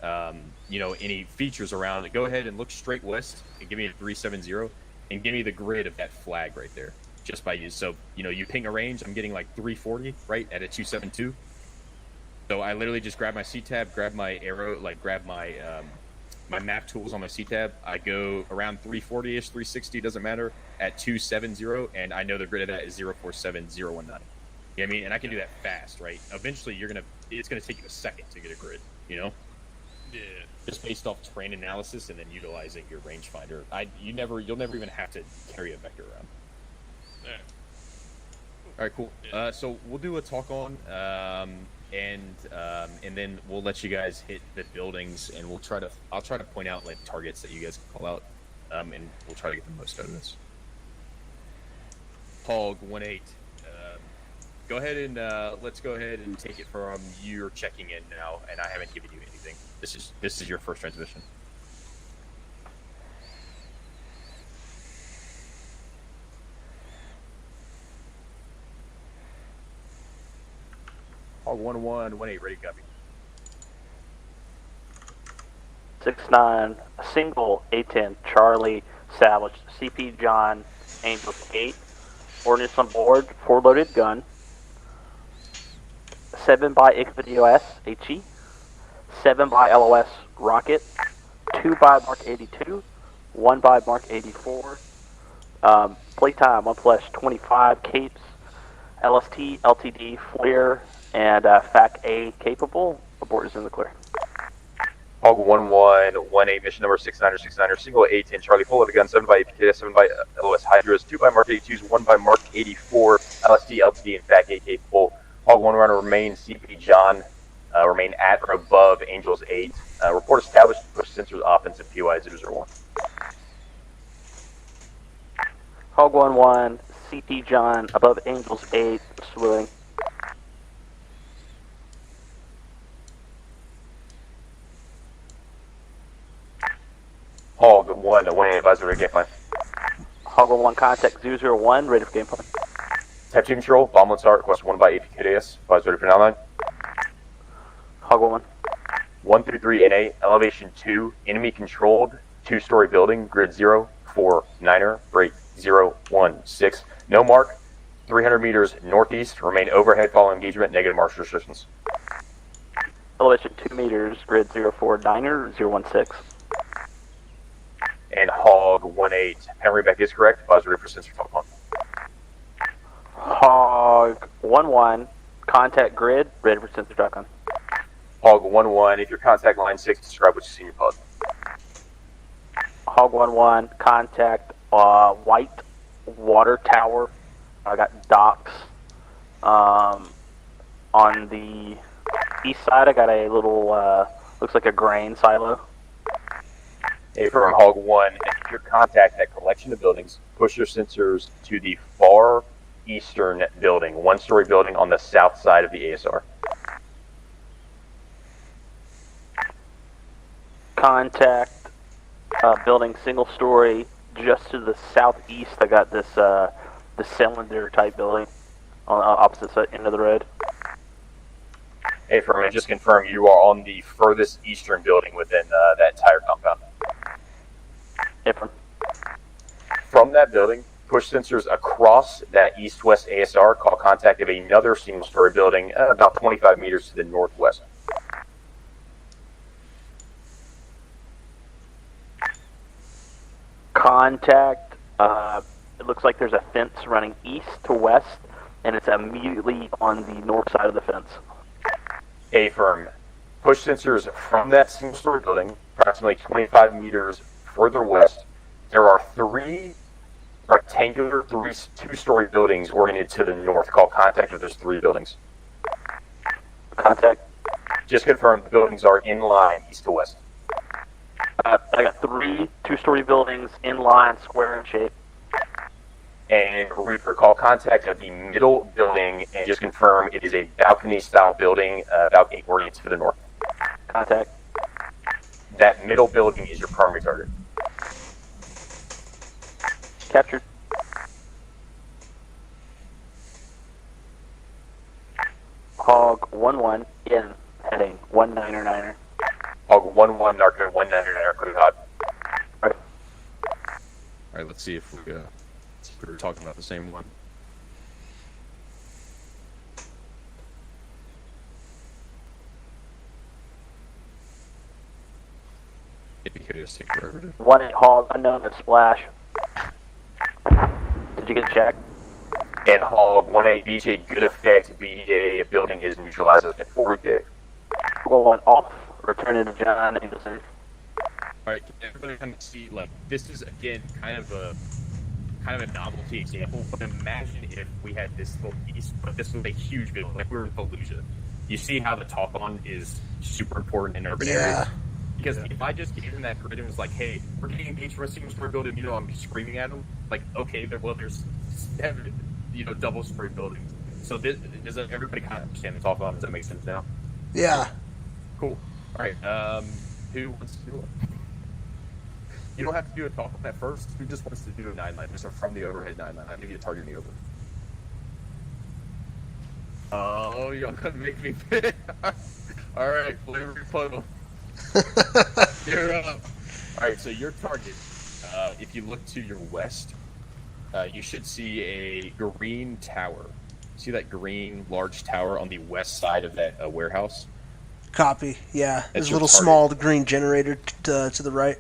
any features around it. Go ahead and look straight west and give me a 370 and give me the grid of that flag right there. Just by use. So you ping a range. I'm getting like 340 right at a 272. So I literally just grab my C-tab, grab my arrow, grab my my map tools on my C-tab. I go around 340-ish, 360, doesn't matter, at 270, and I know the grid of that is 047019. You know what I mean? And I can do that fast, right? Eventually, it's gonna take you a second to get a grid, Yeah. Just based off terrain analysis and then utilizing your rangefinder. You'll never even have to carry a vector around. Yeah. All right, cool. So we'll do a talk on. And then we'll let you guys hit the buildings, and I'll try to point out like targets that you guys can call out, and we'll try to get the most out of this. Hog 18, go ahead and let's go ahead and take it from you're checking in now, and I haven't given you anything. This is your first transmission. Hog 1118, ready to copy. 6-9, a single A10 Charlie established. CP John Angels 8. Ordnance on board, 4-loaded gun. 7 by ICVDOS HE. 7 by LOS rocket. 2 by Mark 82. 1 by Mark 84. Playtime 1/25 capes. LST, LTD, flare, and FAC A capable. Abort is in the clear. Hog 1118, mission number 69er, single A10 Charlie, full loaded gun, 7 by APKS, 7 by LOS Hydras, 2 by Mark 82s, 1 by Mark 84, LST, LTD, and FAC A capable. Hog 1 runner remain CP John, remain at or above Angels 8. Report established, push sensors offensive PY 001. Hog 1-1, CP John, above Angels 8, saluting. Hog 1-1, advisory game plan. Hog 1, contact 001, ready for game plan. Type 2 control, bomb load start, request 1 by APKS, advisory for now 9. Hog 1. 133 NA, elevation 2, enemy controlled, 2-story building, grid 049er, break 016. No mark, 300 meters northeast, remain overhead following engagement, negative march restrictions. Elevation 2 meters, grid 049er, 016. And Hog 18, Henry Beck is correct, advisory for sensor telephone. Hog 1-1, contact grid, ready for sensor TAC. Hog 1-1, if your contact line 6, describe what you see in your pod. Hog 1-1, contact white water tower. I got docks. On the east side, I got a little, looks like a grain silo. Hey, from Hog 1, if your contact that collection of buildings, push your sensors to the far eastern building, 1-story building on the south side of the ASR. Contact building single story just to the southeast. I got this the cylinder type building on the opposite end of the road. Hey, Furman, just confirm you are on the furthest eastern building within that entire compound. Ifram. From that building, push sensors across that east-west ASR, call contact of another single-story building about 25 meters to the northwest. contact. It looks like there's a fence running east to west, and it's immediately on the north side of the fence. Affirm. Push sensors from that single-story building, approximately 25 meters further west. There are 3 rectangular two-story buildings oriented to the north. Call contact if there's 3 buildings. Contact. Just confirm the buildings are in line east to west. I got 3 two-story buildings in line, square in shape. And Reaper, call contact of the middle building and just confirm it is a balcony-style building, balcony oriented to the north. Contact. That middle building is your primary target. Captured. Hog 1-1 in heading 1-9er. Hog 1-1, Narco 1-9er, clear hot. Alright, let's see if we were talking about the same one. If you could just take forever to... 1-8 Hog, unknown at splash. Did you get a check? And Hog 1-8, BJ, good effect. BJ, building is neutralized at 4 day. 1 off, returning to John, Anderson. Alright, can everybody kind of see, like, this is, again, kind of a novelty example, but imagine if we had this little piece, but this was a huge building, like we were in Fallujah. You see how the talk-on is super important in urban areas? Because if I just gave him that grid and was like, hey, we're getting engaged for a single-story building, you know, I'm screaming at him, like, okay, well, there's 7, you know, double-story buildings. So does everybody kind of understand the talk-on? Does that make sense now? Yeah. Cool. Alright, who wants to do it? You don't have to do a talk on that first. Who just wants to do a 9-line? Just from the overhead 9-line. I'll give you a target in the open. Oh, y'all gonna make me fit. Alright, flavor puddle. You're up. Alright, so your target, if you look to your west, you should see a green tower. See that green large tower on the west side of that warehouse? Copy, yeah. There's a little target. small green generator to the right.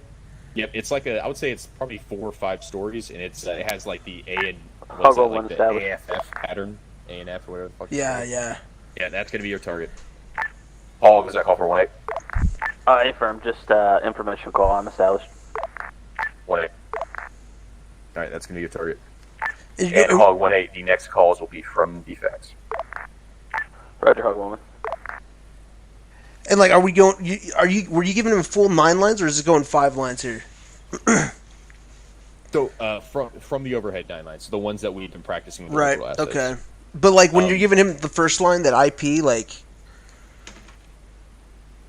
Yep, it's like I would say it's probably 4 or 5 stories, and it has like the A and what's that, like the AFF pattern, ANF or whatever the fuck. Yeah, yeah. Yeah, that's gonna be your target. Paul, does that call for 1-8? Affirm, just information call. I'm established. 1-8. Alright, that's gonna be your target. And Hog 1-8, the next calls will be from defects. Roger, Hog 1. And like, were you giving him full 9 lines, or is it going 5 lines here? So from the overhead 9 lines, so the ones that we've been practicing with Right. assets. Okay. But like when you're giving him the first line, that IP, like.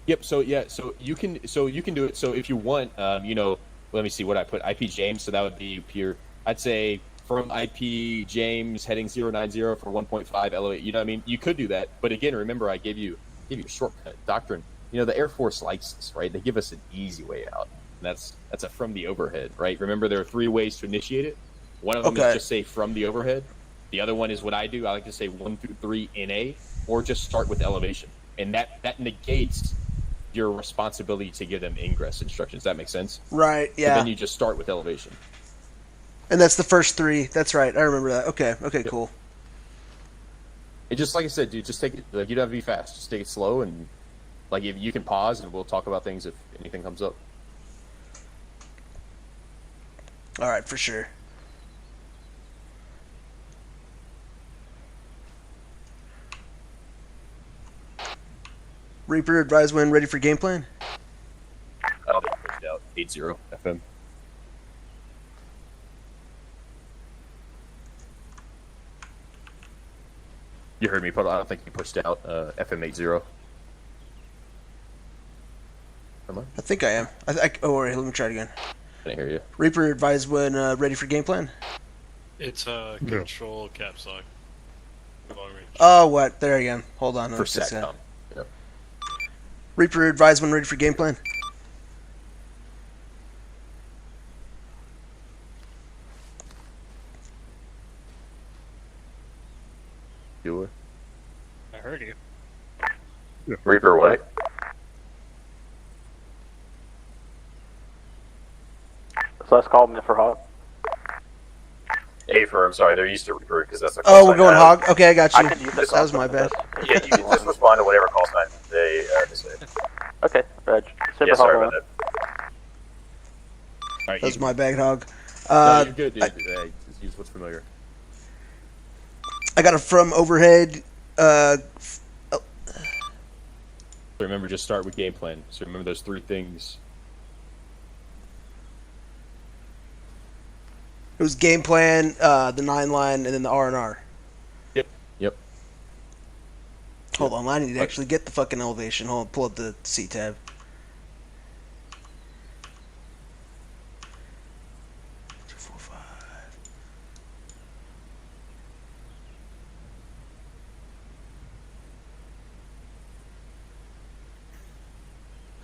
Yep. So yeah. So you can do it. So if you want, you know, let me see what I put. IP James. So that would be pure. I'd say from IP James heading 090 for 1.5 LOA. You know what I mean? You could do that, but again, remember I gave you a shortcut doctrine. You know, the Air Force likes this, right? They give us an easy way out. And that's a from the overhead, right? Remember, there are 3 ways to initiate it. One of them is just say from the overhead. The other one is what I do. I like to say 1 through 3 NA, or just start with elevation, and that negates your responsibility to give them ingress instructions. That makes sense, right? Yeah. So then you just start with elevation, and that's the first 3. That's right. I remember that. Okay. Yep. Cool. It just like I said, dude. Just take it. Like, you don't have to be fast. Just take it slow, and like if you can pause, and we'll talk about things if anything comes up. All right, for sure. Reaper, advise when ready for game plan. I'll be pushed out 80 FM. You heard me, but I don't think you pushed out FM 80. Am I? I think I am. Oh, wait, let me try it again. I didn't hear you. Reaper, advise when ready for game plan. It's control caps lock. Long range. Oh, what? There again. Hold on. For SATCOM. Yep. Reaper, advise when ready for game plan. You I heard you. Yeah. Reaper, what? So let's call him for Hog. A firm, sorry, they're used to Reaper because that's the Oh, we're going Hog? Okay, I got you. That was my bad. Yeah, you can just respond to whatever call sign they say. Okay, Yeah, sorry about that. All right, That was my bag, Hog. no, you're good, dude. Just use what's familiar. I got it from overhead. So remember, just start with game plan. So remember those three things. It was game plan, the 9-line, and then the R&R. Yep. Hold on, I need to actually get the fucking elevation. Hold on, pull up the C tab.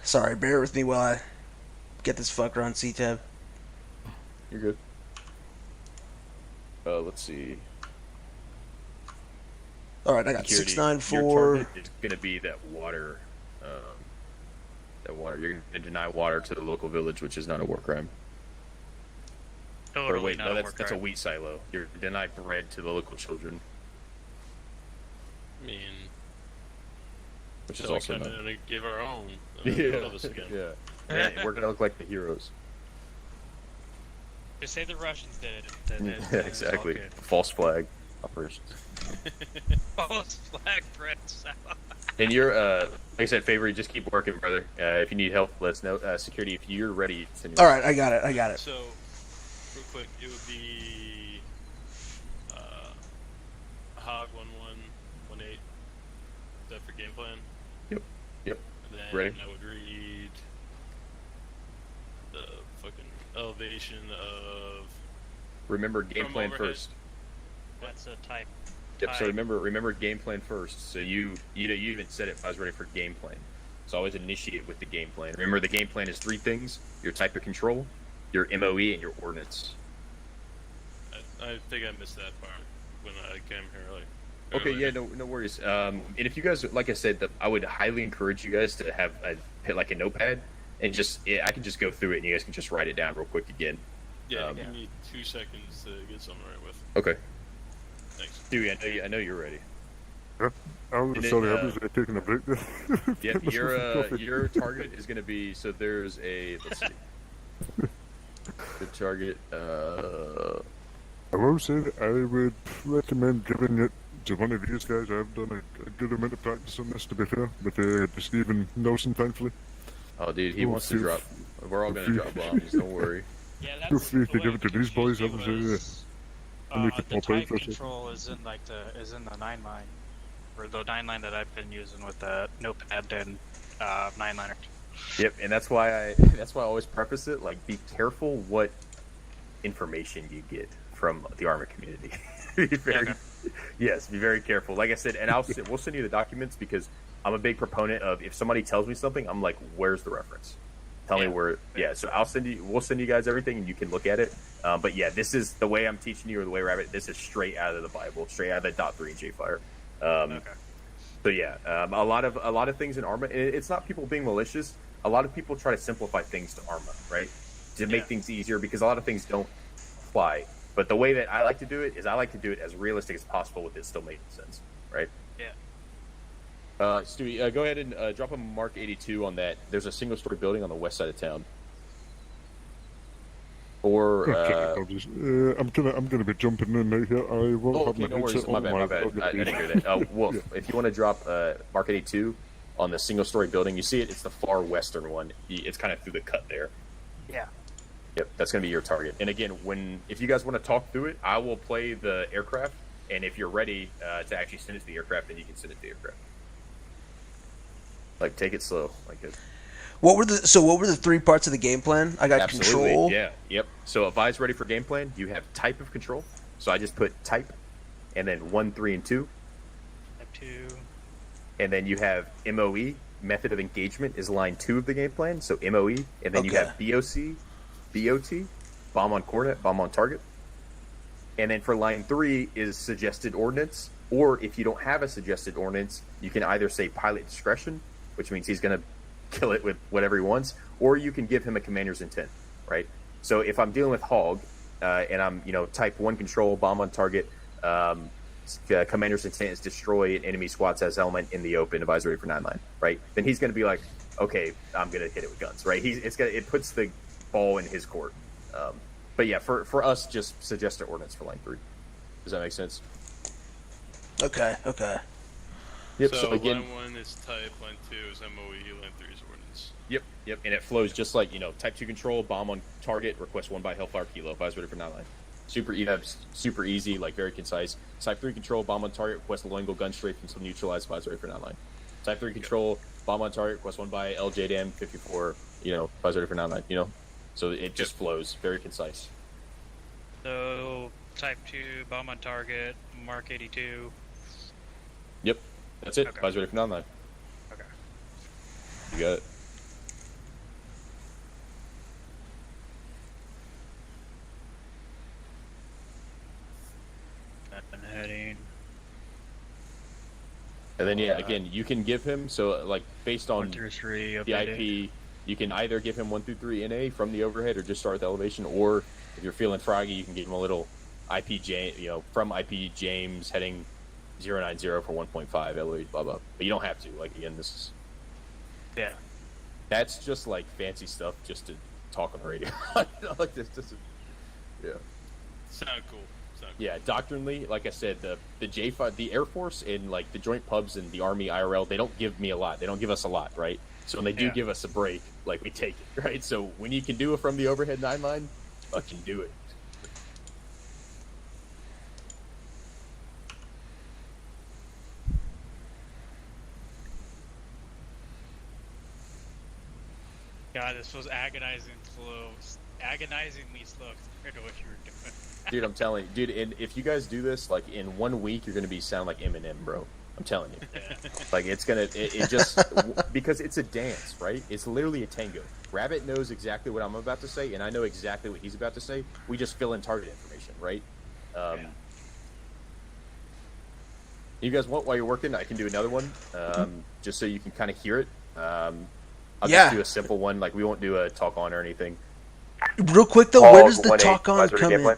Sorry, bear with me while I get this fucker on C tab. You're good. Let's see. All right, I got Security. 694. Your target is going to be that water. You're going to deny water to the local village, which is not a war crime. Totally or wait, not no, a that's war a crime. wheat silo. You're denied bread to the local children, I mean, which is so we also kinda not. gonna give our own. Yeah, This again. yeah. We're going to look like the heroes. Just say the Russians did it. Then Yeah, it's all exactly. good. False flag operations. False flag bread salad. And you're, like I said, Favor, just keep working, brother. If you need help, let us know. Security, if you're ready, send your All right, I got it. So, real quick, it would be Hog 1118. Is that for game plan? Yep. And then Ready? I would read the fucking elevation of. Remember game From plan overhead. first. That's a type. Yep. So remember game plan first. So you even said it. If I was ready for game plan. So always initiate with the game plan. Remember, the game plan is three things: your type of control, your MOE, and your ordnance. I think I missed that part when I came here early. Okay, yeah, no worries. And if you guys, like I said, I would highly encourage you guys to have hit like a notepad and I can just go through it and you guys can just write it down real quick again. Yeah, give me 2 seconds to get something right with. Okay. Thanks. Dewey, I know you're ready. Yeah. I'm And sorry, then, I was taking a break there. Yep, your target is going to be, so there's let's see. The target, I will say that I would recommend giving it to one of these guys. I've done a good amount of practice on this, to be fair, with Stephen Nelson, thankfully. Oh, dude, he wants to drop. We're all going to drop bombs, don't worry. Yeah, Feel that's free the to way give it to it these boys. confused I me was was, make it the more type painful. control is in the 9-line, or the 9-line that I've been using with the notepad and 9-liner. Yep, and that's why I always preface it like, be careful what information you get from the Arma community. Yes, be very careful. Like I said, and we'll send you the documents because I'm a big proponent of, if somebody tells me something, I'm like, where's the reference? Tell me where. Yeah, so we'll send you guys everything and you can look at it. But yeah, this is the way I'm teaching you, or the way we're at it. This is straight out of the Bible, straight out of the .3 and JFire. So yeah, a lot of things in Arma. It's not people being malicious. A lot of people try to simplify things to Arma, right? To make things easier, because a lot of things don't apply. But the way that I like to do it is I like to do it as realistic as possible with it still making sense, right? Yeah. Stewie, go ahead and drop a Mark 82 on that. There's a single-story building on the west side of town. Or I'm gonna be jumping in right here. I won't have my no worries. headset My on. bad. I didn't hear that. Wolf, if you want to drop Mark 82 on the single-story building, you see it. It's the far western one. It's kind of through the cut there. Yeah. Yep, that's going to be your target. And again, if you guys want to talk through it, I will play the aircraft. And if you're ready to actually send it to the aircraft, then you can send it to the aircraft. Like, take it slow. Like it. What were the three parts of the game plan? I got Absolutely. control. Yeah. Yep. So if I was ready for game plan, you have type of control. So I just put type, and then 1, 3, and 2. Type 2. And then you have MOE, method of engagement, is line 2 of the game plan. So MOE, and then you have BOC, BOT, bomb on coordinate, bomb on target. And then for line 3 is suggested ordnance, or if you don't have a suggested ordnance, you can either say pilot discretion, which means he's going to kill it with whatever he wants, or you can give him a commander's intent, right? So if I'm dealing with Hog, and I'm, type 1 control, bomb on target, commander's intent is destroy an enemy squad size element in the open, advisory for 9 line, right? Then he's going to be like, okay, I'm going to hit it with guns, right? It puts the ball in his court. But yeah, for us, just suggest an ordnance for line 3. Does that make sense? Okay. Yep. So again, line 1 is type, line 2 is MOE, line 3 is ordnance. Yep. And it flows just like, type 2 control, bomb on target, request 1 by Hellfire Kilo, advisory for 9 line. Super easy, like very concise. Type 3 control, bomb on target, request a loingo gun strafe from some neutralized advisory for 9 line. Type 3 control, bomb on target, request 1 by LJDM 54, advisory for 9 line, So it just flows, very concise. So, type 2, bomb on target, Mark 82. Yep, that's it. Okay. Advisory for 9 line. Okay. You got it. And heading. And then again, you can give him based on 1 through 3 the IP, you can either give him 1 through 3 NA from the overhead, or just start with elevation. Or if you're feeling froggy, you can give him a little IP from IP James heading 090 for 1.5 elevated, blah blah. But you don't have to. Again, this is that's just fancy stuff just to talk on the radio. Yeah. Sound cool. Yeah, doctrinally, like I said, the J5, the Air Force, and the joint pubs and the Army IRL, they don't give me a lot. They don't give us a lot, right? So when they do give us a break, we take it, right? So when you can do it from the overhead 9 line, fucking do it. God, this was agonizingly slow compared to what you were doing. Dude, I'm telling you, and if you guys do this, in 1 week, you're gonna sound like Eminem, bro. I'm telling you. It's gonna, it just, because it's a dance, right? It's literally a tango. Rabbit knows exactly what I'm about to say, and I know exactly what he's about to say. We just fill in target information, right? You guys want, while you're working, I can do another one, just so you can kind of hear it. I'll just do a simple one, we won't do a talk on or anything. Real quick though, where does the talk on come in?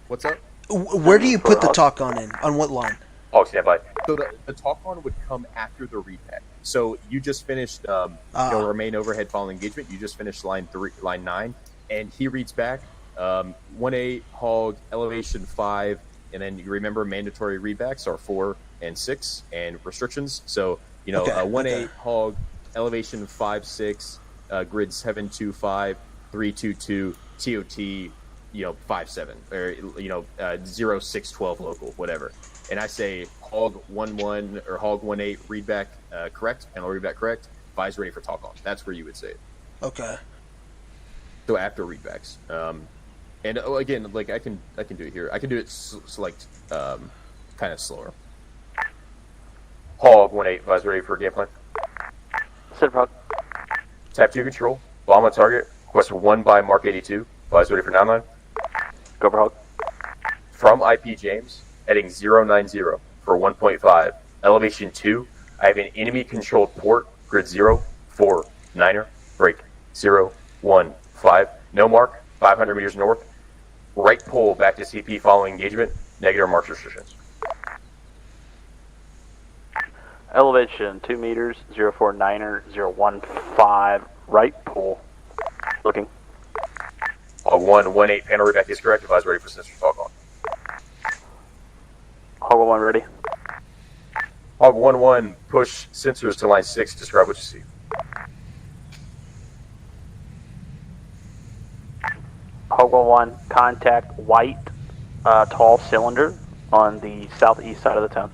What's up? Where do you put the talk on in? On what line? Hog standby. So the talk on would come after the repack. So you just finished, remain overhead following engagement. You just finished line 9, and he reads back 1-8 Hog elevation 5, and then you remember mandatory readbacks are 4 and 6, and restrictions. So 1-8 Hog elevation 5-6, grid 725 322 TOT. 5-7 or 0612 local, whatever. And I say Hog 1-1 or Hog 1-8 readback correct, and I'll readback correct. Vi's ready for talk on. That's where you would say it. Okay. So after readbacks, and again, I can do it here. I can do it kind of slower. Hog 1-8, Vi's ready for game plan. Sit Hog. Type 2 control, bomb on target. Request 1 by Mark 82. Vi's ready for 9 line. Go for Hog. From IP James, heading 090 for 1.5. Elevation 2, I have an enemy-controlled port, grid 049er, break 015. No mark, 500 meters north. Right pole back to CP following engagement, negative marks restrictions. Elevation 2 meters, 049er, 015, right pole. Looking. Hog 1-1-8 panel readback is correct. Advise ready for sensor talk on. Hog 1 ready. Hog 1-1 push sensors to line 6. Describe what you see. Hog 1 contact white tall cylinder on the southeast side of the town.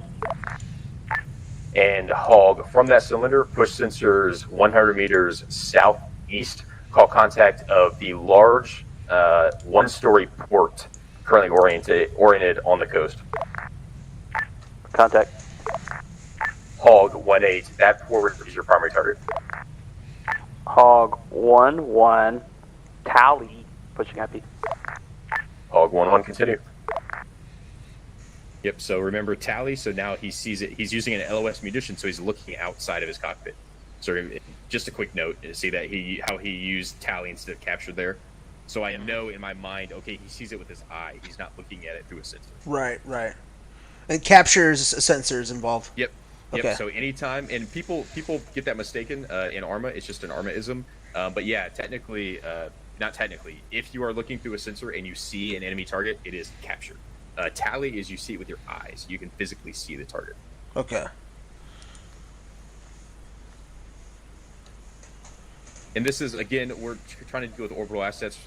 And Hog from that cylinder push sensors 100 meters southeast. Call contact of the large 1-story port currently oriented on the coast. Contact. Hog 1-8, that port is your primary target. Hog 1-1, tally, pushing IP. Hog 1-1, continue. Yep, so remember tally, so now he sees it. He's using an LOS munition, so he's looking outside of his cockpit. So just a quick note, see that how he used tally instead of capture there. So I know in my mind, okay, he sees it with his eye. He's not looking at it through a sensor. Right. And captures sensors involved. Yep. Okay. So anytime, and people get that mistaken in Arma. It's just an Arma-ism. But yeah, technically, not technically. If you are looking through a sensor and you see an enemy target, it is captured. Tally is you see it with your eyes. You can physically see the target. Okay. And this is, again, we're trying to deal with orbital assets,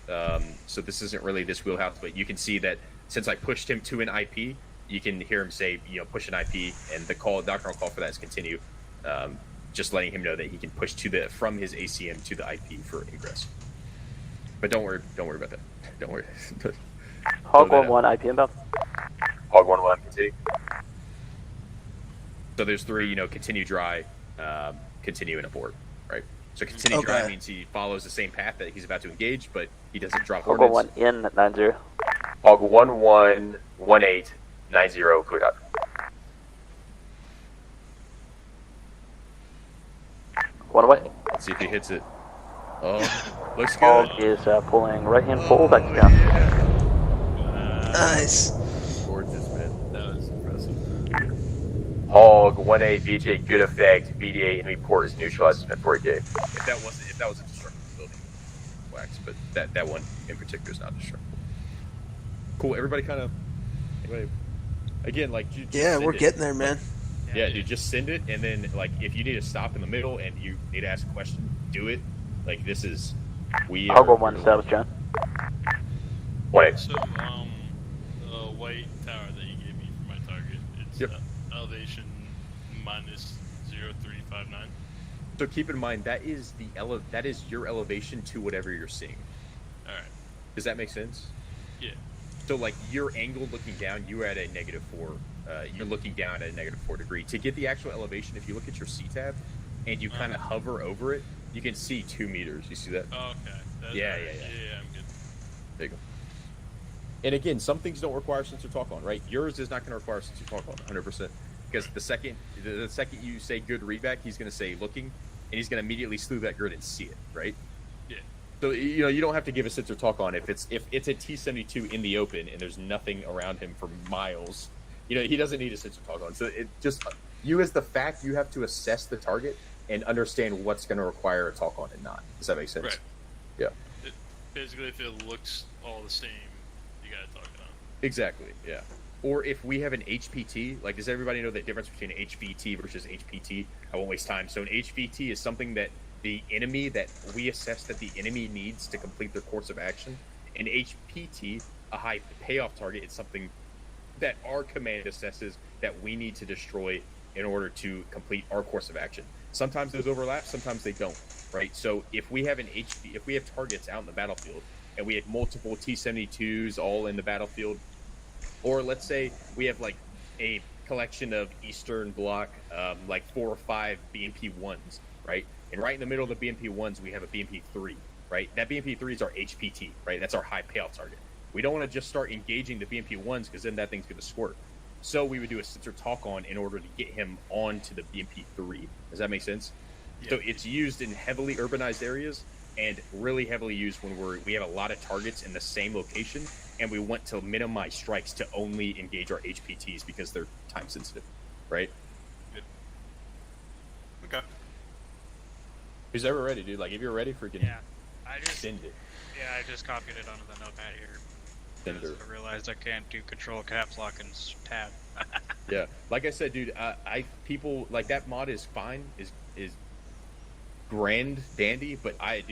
so this isn't really this wheelhouse, but you can see that since I pushed him to an IP, you can hear him say, push an IP, and the doctrinal call for that is continue, just letting him know that he can push from his ACM to the IP for ingress. But don't worry about that. Don't worry. Hog 1-1 IP inbound. Hog 1-1, continue. So there's 3, continue dry, continue and abort, right? So continue dry means he follows the same path that he's about to engage, but he doesn't drop Hog ordnance. 1 in 90. Hog 1-1-1-8, 90, clear out. One away. Let's see if he hits it. Oh, looks good. Hog is pulling right hand full back to down. Nice. Gorgeous, man. That was impressive. Hog 1A, VJ, good effect. BDA enemy port is neutralized. It's meant for a K. If that was a destructible building, wax, but that one in particular is not destructible. Cool. Everybody kind of. Again, like. We're getting there, man. Yeah, dude, just send it, and then like if you need to stop in the middle and you need to ask a question, do it. Like this is. Hog 1 establish, John. Wait. So, the white tower that you gave me for my target, it's elevation minus 0359. So keep in mind that is that is your elevation to whatever you're seeing. All right. Does that make sense? Yeah. So like your angle looking down, you're at a -4. You're looking down at a -4 degree. To get the actual elevation, if you look at your C tab and you kind of hover over it, you can see 2 meters. You see that? Oh, okay. That's Yeah, right. yeah. Yeah, I'm good. There you go. And again, some things don't require sensor talk on, right? Yours is not going to require sensor talk on 100%. Because the second you say good readback, he's going to say looking, and he's going to immediately slew that grid and see it, right? Yeah. So you don't have to give a sensor talk on if it's a T-72 in the open and there's nothing around him for miles. He doesn't need a sensor talk on. So it just you as the fact you have to assess the target and understand what's going to require a talk on and not. Does that make sense? Right. Yeah. Basically, if it looks all the same, you gotta talk it on. Exactly. Yeah. Or if we have an HPT, like does everybody know the difference between an HVT versus HPT? I won't waste time. So an HVT is something that the enemy that we assess that the enemy needs to complete their course of action. An HPT, a high payoff target, is something that our command assesses that we need to destroy in order to complete our course of action. Sometimes those overlap, sometimes they don't, right? So if we have if we have targets out in the battlefield and we have multiple T-72s all in the battlefield, or let's say we have like a collection of Eastern Bloc, like 4 or 5 BMP-1s, right? And right in the middle of the BMP-1s, we have a BMP-3, right? That BMP-3 is our HPT, right? That's our high payoff target. We don't want to just start engaging the BMP-1s because then that thing's going to squirt. So we would do a sensor talk on in order to get him onto the BMP-3. Does that make sense? Yeah. So it's used in heavily urbanized areas and really heavily used when we have a lot of targets in the same location and we want to minimize strikes to only engage our HPTs because they're time sensitive, right? Good. Okay. Who's ever ready, dude? Like if you're ready, freaking send it. Yeah, I just copied it onto the notepad here. I realized I can't do control caps lock and tab. Yeah, like I said, dude, people like that mod is fine, is grand dandy, but I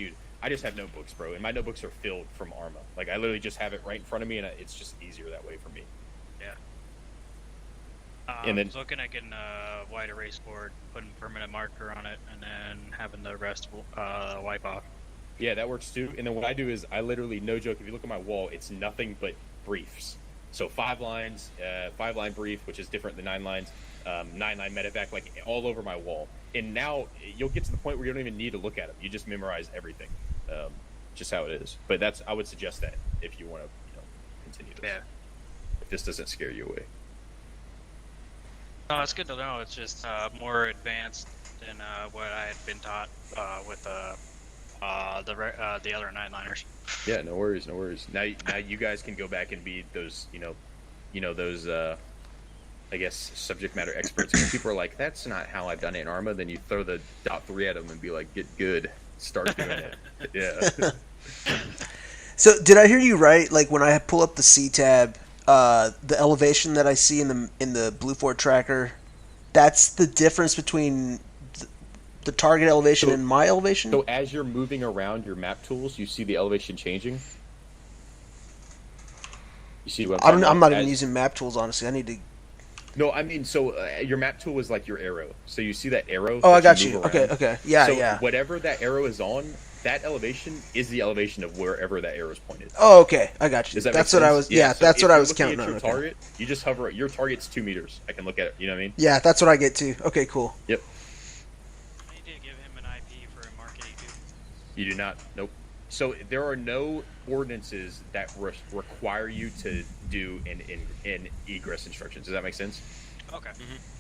just have notebooks, bro, and my notebooks are filled from Arma. Like I literally just have it right in front of me, and it's just easier that way for me. Yeah. And then I was looking at getting a wide erase board, putting permanent marker on it, and then having the rest wipe off. Yeah, that works too. And then what I do is I literally, no joke, if you look at my wall, it's nothing but briefs. So 5 lines, 5-line brief, which is different than 9 lines, 9-line medevac, like all over my wall. And now you'll get to the point where you don't even need to look at them. You just memorize everything, just how it is. But I would suggest that if you want to, continue this. Yeah. If this doesn't scare you away. No, it's good to know. It's just more advanced than what I had been taught with the other 9-liners. Yeah, no worries, no worries. Now you guys can go back and be those, those, I guess, subject matter experts. When people are like, that's not how I've done it in Arma, then you throw the .3 at them and be like, get good, start doing it. Yeah. So did I hear you right? Like when I pull up the C tab, the elevation that I see in the Bluefort tracker, that's the difference between the target elevation and my elevation? So as you're moving around your map tools, you see the elevation changing? You see what I'm not even using map tools, honestly. I need to... No, I mean, so your map tool is like your arrow. So you see that arrow? Oh, I got you. Okay. Yeah, so yeah. whatever that arrow is on, that elevation is the elevation of wherever that arrow is pointed. Oh, okay. I got you. Does that that's make what sense? I was... Yeah, so that's what I was looking counting at on. your target, you just hover... Your target's 2 meters. I can look at it. You know what I mean? Yeah, that's what I get too. Okay, cool. Yep. I need to give him an IP for a Mark 82. You do not. Nope. So there are no ordinances that require you to do an egress instructions. Does that make sense? Okay.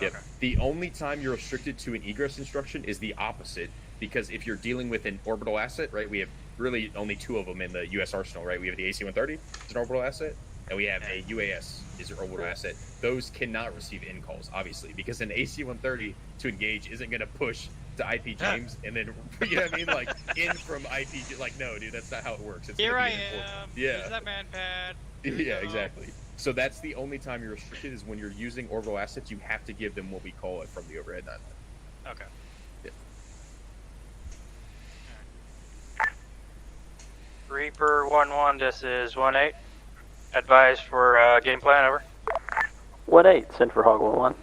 Yep. Okay. The only time you're restricted to an egress instruction is the opposite, because if you're dealing with an orbital asset, right? We have really only 2 of them in the U.S. arsenal, right? We have the AC-130, it's an orbital asset, and we have a UAS, is an orbital asset. Those cannot receive in calls, obviously, because an AC-130 to engage isn't going to push to IP James and then, you know what I mean? Like, in from IP, like, no, dude, that's not how it works. It's Here gonna I be an am. Yeah. Use that man pad. Yeah, exactly. So that's the only time you're restricted is when you're using orbital assets. You have to give them what we call it from the overhead 9. Okay. Yeah. Reaper 1-1, this is 1-8. Advise for game plan, over. 1-8, send for Hog 1-1.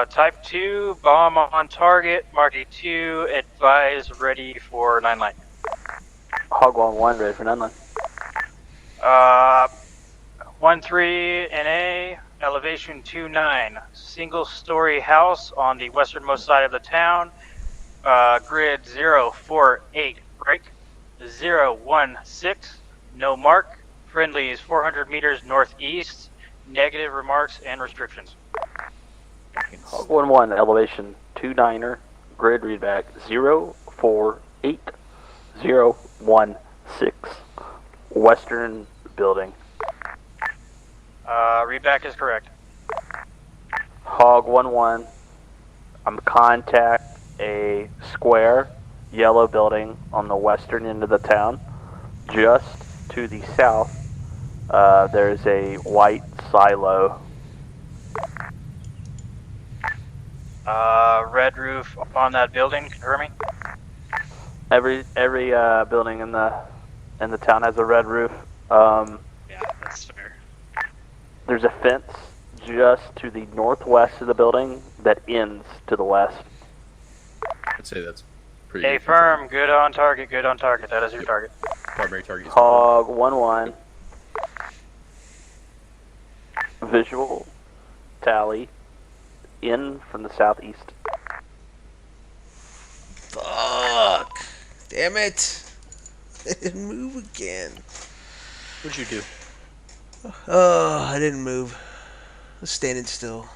Type 2, bomb on target, Mark 2, advise ready for 9 line. Hog 1-1, ready for 9 line. 1-3 NA, elevation 2-9, single story house on the westernmost side of the town, grid 048, break 016, no mark, friendlies 400 meters northeast, negative remarks and restrictions. Hog 1-1, elevation 2-9er, grid readback 048, 016, western building. Readback is correct. Hog 1-1, I'm contact a square yellow building on the western end of the town. Just to the south, there's a white silo. Red roof on that building, confirming. Every building in the town has a red roof. Yeah, that's fair. There's a fence just to the northwest of the building that ends to the west. I'd say that's pretty. A firm, good on target, good on target. That is your target. Primary target is Hog 1-1. Visual tally in from the southeast. Fuck! Damn it! I didn't move again. What'd you do? Oh, I didn't move. I was standing still.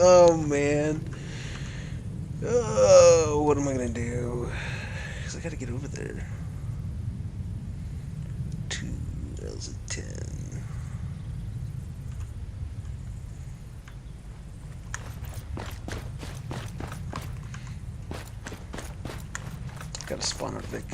Oh man. Oh, what am I gonna do? Cause I gotta get over there. 2 L's of 10. Gotta spawn a Vic.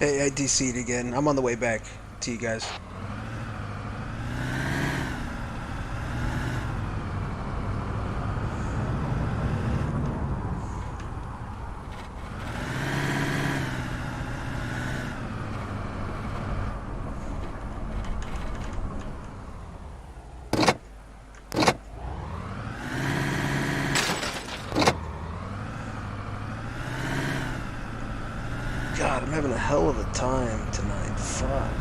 Hey, I DC'd again. I'm on the way back to you guys. God, I'm having a hell of a time tonight. Fuck.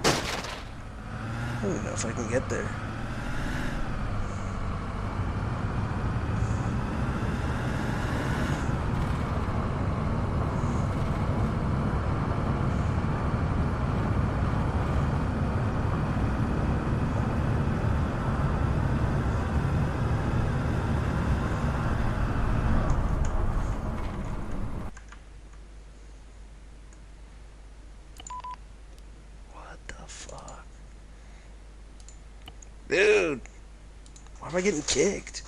I don't even know if I can get there. What the fuck? Dude! Why am I getting kicked?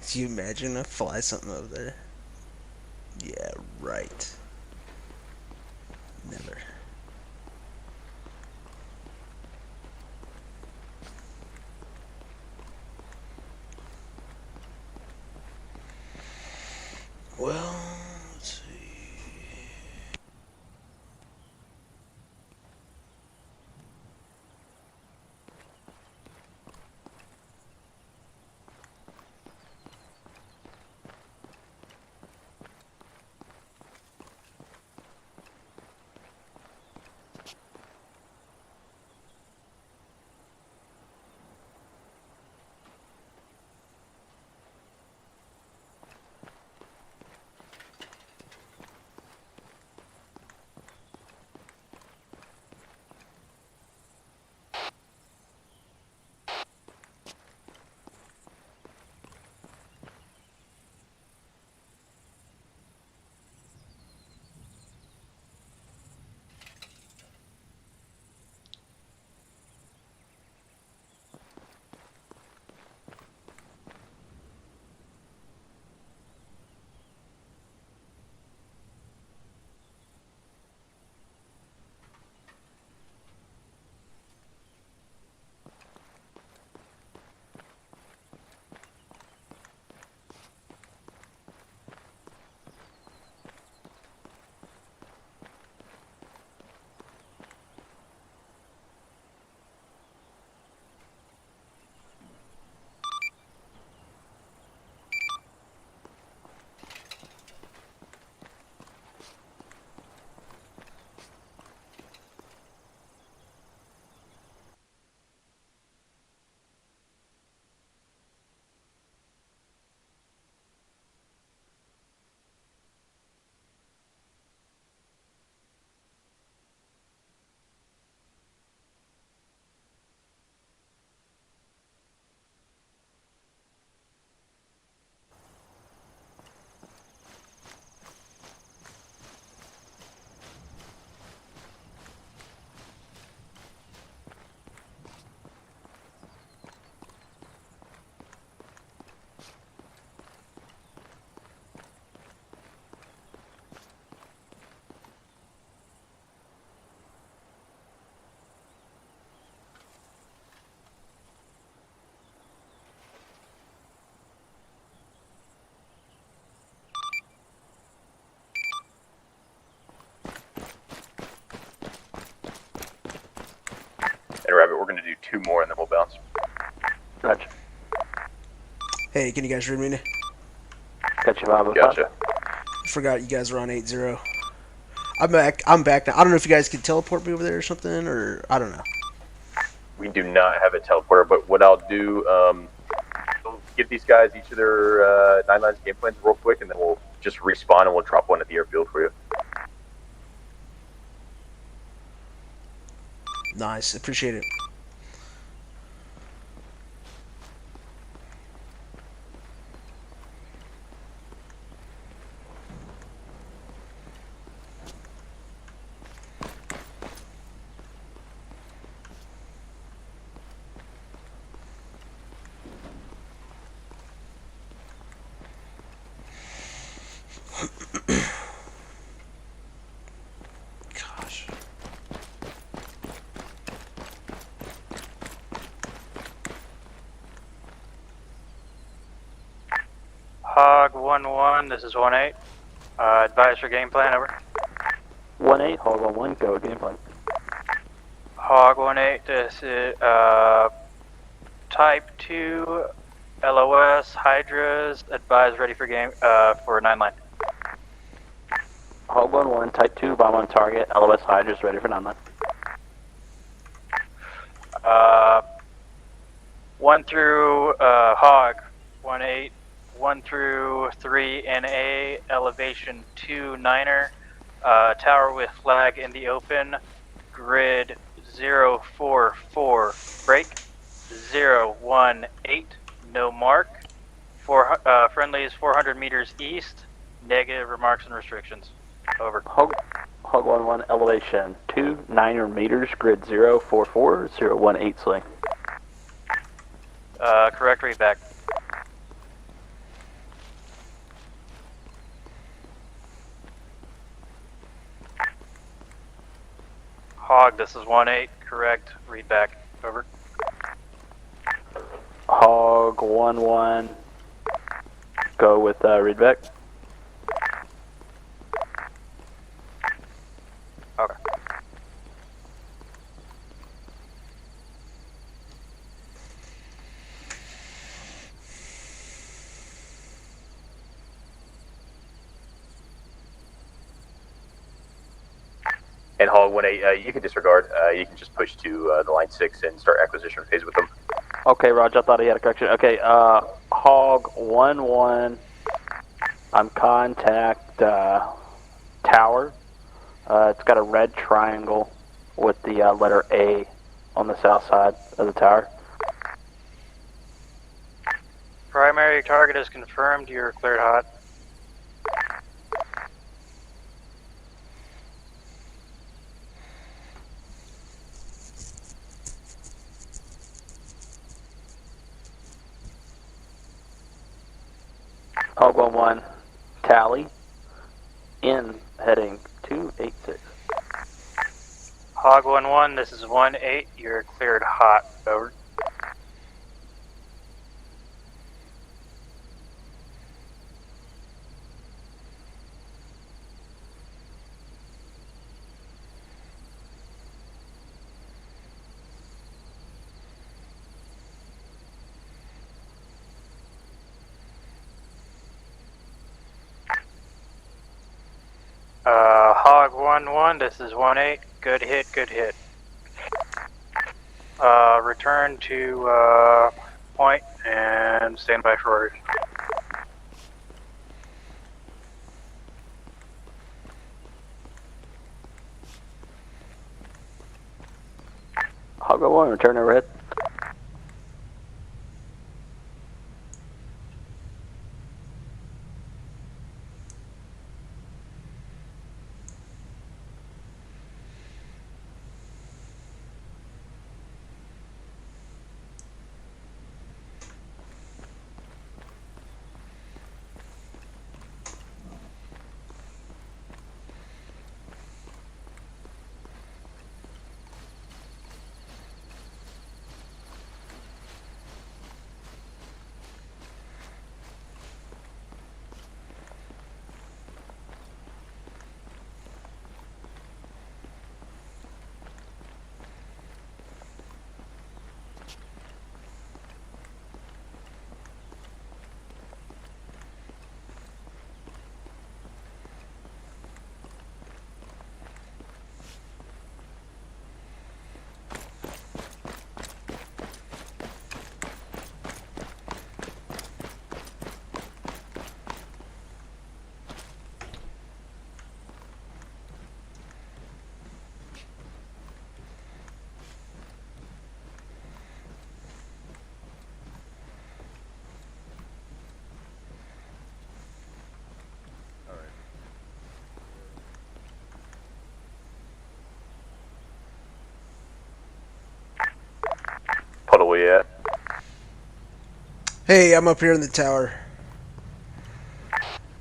Do you imagine I fly something over there? Yeah, right. Never. Well, let's see. And Rabbit, we're going to do 2 more and then we'll bounce. Gotcha. Hey, can you guys read me? Gotcha, Bob. Gotcha. Forgot you guys were on 8-0. I'm back. I'm back now. I don't know if you guys can teleport me over there or something, or I don't know. We do not have a teleporter, but what I'll do, I'll give these guys each of their 9 lines game plans real quick, and then we'll just respawn and we'll drop one at the airfield for you. Nice. Appreciate it. Gosh. Hog 1-1, this is 1-8. Advise your game plan, over. 1-8, Hog 1-1, go game plan. Hog 1-8, this is Type 2 LOS Hydras. Advise ready for game for 9 line. Hog 1-1, Type 2, bomb on target. LOS Hydras ready for 9 line. 1 through Hog 1-8. 1 through 3 NA, elevation 2 9er, tower with flag in the open, grid 044, break 018, no mark, friendlies 400 meters east, negative remarks and restrictions. Over. Hog 1-1, elevation 2 9er meters, grid 044, 018 sling. Correct, read back. Hog, this is 1-8, correct, read back, over. Hog 1-1, go with read back. Okay. And Hog 1-8, you can disregard. You can just push to the line 6 and start acquisition phase with them. Okay, Roger, I thought he had a correction. Okay, Hog 1-1, I'm contact tower. It's got a red triangle with the letter A on the south side of the tower. Primary target is confirmed, you're cleared hot. Hog 1-1, tally, in heading 286. Hog 1-1, this is 1-8, you're cleared hot, over. Hog 1-1, this is 1-8, good hit, good hit. Return to point and stand by for orders. Hog 1, return overhead. where you at? Hey, I'm up here in the tower.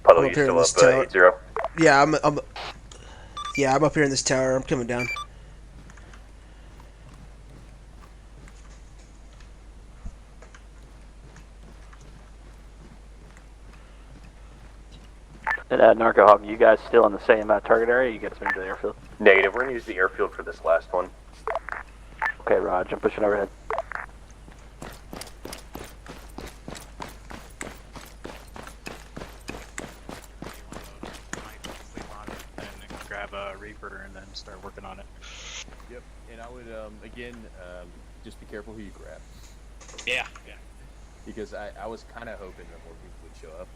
Puddle, I'm you up here in still this up tower. 8-0? Yeah, I'm up here in this tower. I'm coming down. And NauticalWolf, you guys still in the same target area? You guys moved to the airfield? Negative. We're going to use the airfield for this last one. Okay, Raj, I'm pushing overhead. Grab a Reaper and then start working on it. Yep, and I would, again, just be careful who you grab. Yeah. Because I was kind of hoping that more people would show up.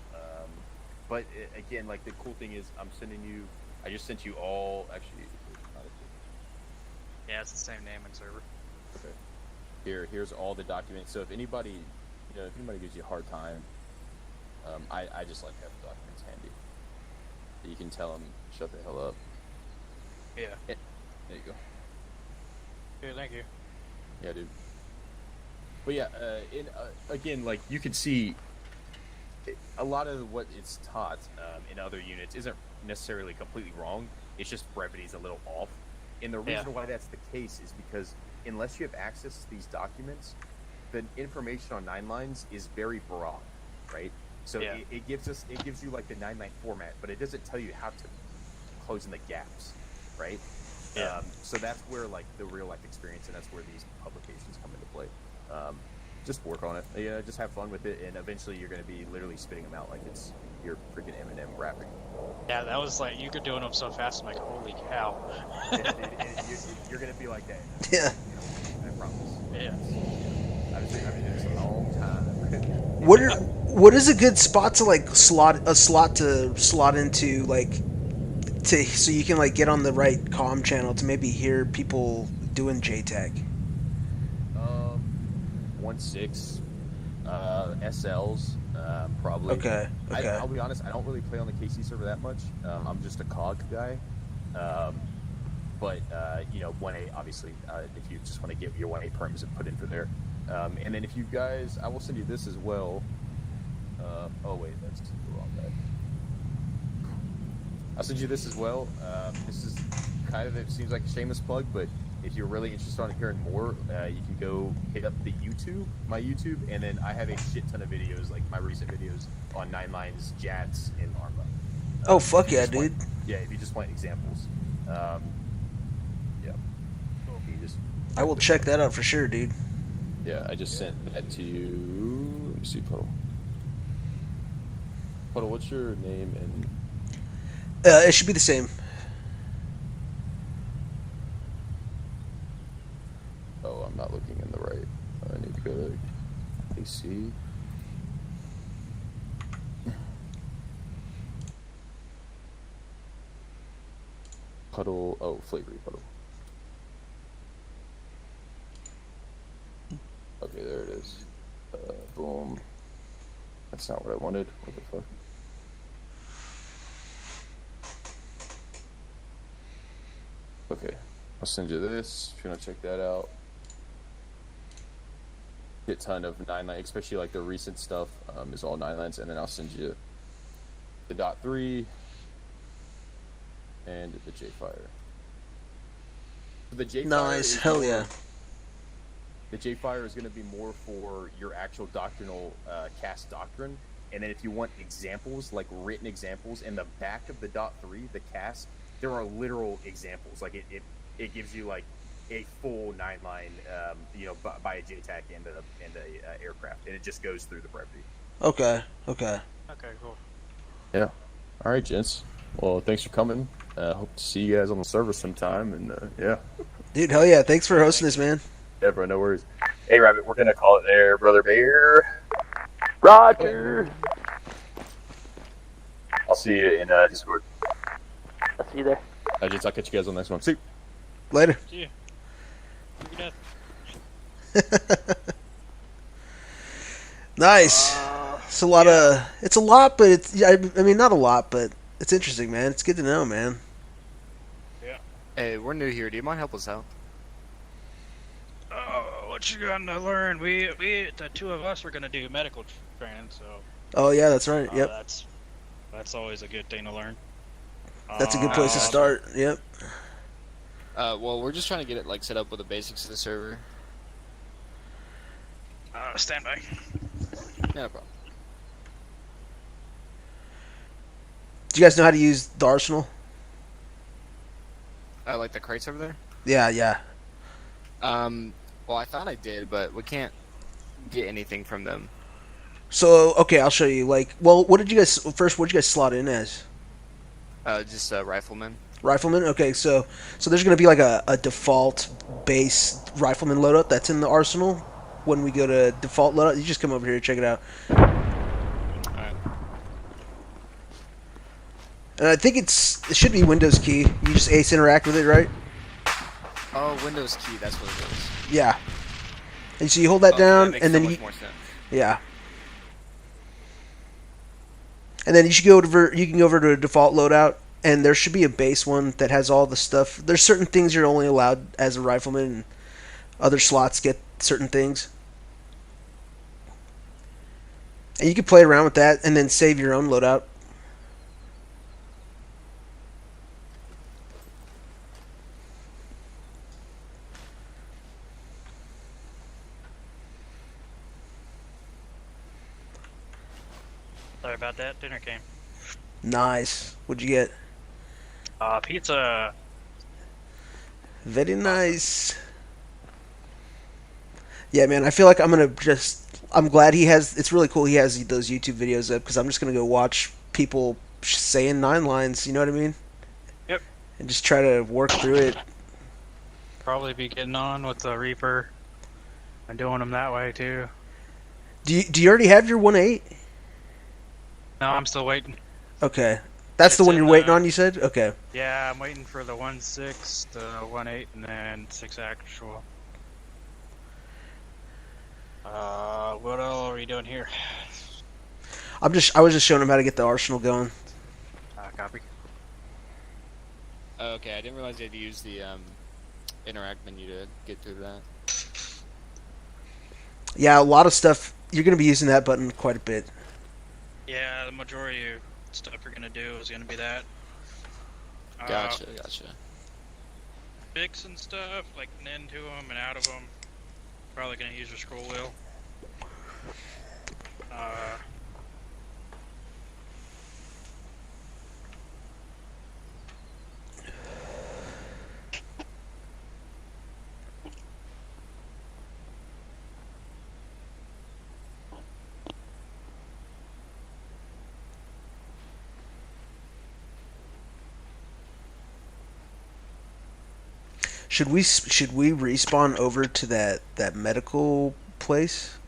But again, like the cool thing is, I just sent you all, actually, Yeah, it's the same name and server. okay. Here's all the documents. So if anybody gives you a hard time, I just like to have the documents handy. You can tell them, shut the hell up. Yeah. There you go. Yeah, thank you. Yeah, dude. But yeah, again, like you can see, a lot of what it's taught in other units isn't necessarily completely wrong. It's just brevity's a little off. And the reason why that's the case is because unless you have access to these documents, the information on 9-lines is very broad, right? So it gives you like the 9-line format, but it doesn't tell you how to close in the gaps, right? Yeah. So that's where like the real life experience, and that's where these publications come into play. Just work on it. Yeah, just have fun with it, and eventually you're going to be literally spitting them out like it's your freaking Eminem rapping. Yeah, that was like, you could doing them so fast, I'm like, holy cow. You're going to be like that. Yeah. I promise. Yeah. I've been doing this a long time. What is a good spot to like slot into, like, so you can like get on the right comm channel to maybe hear people doing JTAC? 1.6 SLs, probably. Okay. I'll be honest, I don't really play on the KC server that much. I'm just a COG guy. But 1.8, obviously, if you just want to get your 1.8 perms and put in for there. And then if you guys, I will send you this as well. Oh wait, that's the wrong guy. I'll send you this as well. This is kind of, it seems like a shameless plug, but if you're really interested in hearing more, you can go hit up my YouTube, and then I have a shit ton of videos, like my recent videos on 9-lines, Jats, and Arma. Oh, fuck yeah, dude. If you just want examples. Yeah. I will check that out for sure, dude. Yeah, I just sent that to you. Let me see, Puddle. Puddle, what's your name and... It should be the same. Oh, I'm not looking in the right. I need to go to AC. Puddle. Oh, Flavorly Puddle. Okay, there it is. Boom. That's not what I wanted. What the fuck? Okay, I'll send you this if you want to check that out. A ton of 9-line, especially like the recent stuff is all 9-lines, and then I'll send you the .3 and the J-Fire. The J-Fire nice, hell yeah. The J-Fire is going to be more for your actual doctrinal cast doctrine, and then if you want examples, like written examples, in the back of the .3, the cast, there are literal examples. Like it gives you like a full 9-line, by a JTAC and a aircraft, and it just goes through the brevity. Okay, Okay, cool. Yeah. All right, gents. Well, thanks for coming. Hope to see you guys on the server sometime, and yeah. Dude, hell yeah! Thanks for hosting this, man. Yeah, bro, no worries. Hey, Rabbit, we're gonna call it there, Brother Bear. Roger. I'll see you in Discord. I'll see you there. I'll catch you guys on the next one. See you. Later. See you. Nice. It's a lot of. It's a lot, but it's. I mean, not a lot, but it's interesting, man. It's good to know, man. Yeah. Hey, we're new here. Do you mind helping us out? Oh, what you gonna learn? We the two of us are gonna do medical training, so. Oh yeah, that's right. Yep. That's always a good thing to learn. That's a good place to start. Yep. Well, we're just trying to get it like set up with the basics of the server. Stand by. No problem. Do you guys know how to use the arsenal? Like the crates over there? Yeah. Well, I thought I did, but we can't get anything from them. So, okay, I'll show you. Like, well, what did you guys slot in as? Just rifleman. Rifleman? Okay, so there's going to be like a default base rifleman loadout that's in the arsenal. When we go to default loadout, you just come over here and check it out. Alright. And I think it should be Windows key. You just ace interact with it, right? Oh, Windows key, that's what it is. Yeah. And so you hold that down, that and then so you... much more sense. Yeah. And then you should go over. You can go over to a default loadout, and there should be a base one that has all the stuff. There's certain things you're only allowed as a rifleman, and other slots get certain things. And you can play around with that, and then save your own loadout. Sorry about that. Dinner came. Nice. What'd you get? Pizza. Very nice. Yeah, man. I feel like I'm gonna I'm glad he has. It's really cool he has those YouTube videos up because I'm just gonna go watch people saying 9 lines. You know what I mean? Yep. And just try to work through it. Probably be getting on with the Reaper and doing them that way too. Do you already have your 1.8? No, I'm still waiting. Okay. That's the It's one in you're waiting on, you said? Okay. Yeah, I'm waiting for the 1.6, the 1.8, and then 6 actual. What all are we doing here? I was just showing him how to get the arsenal going. Copy. Okay, I didn't realize you had to use the interact menu to get through that. Yeah, a lot of stuff. You're going to be using that button quite a bit. Yeah, the majority of stuff you're gonna do is gonna be that. Gotcha. Fixing stuff, like into them and out of them. Probably gonna use your scroll wheel. Should we respawn over to that medical place?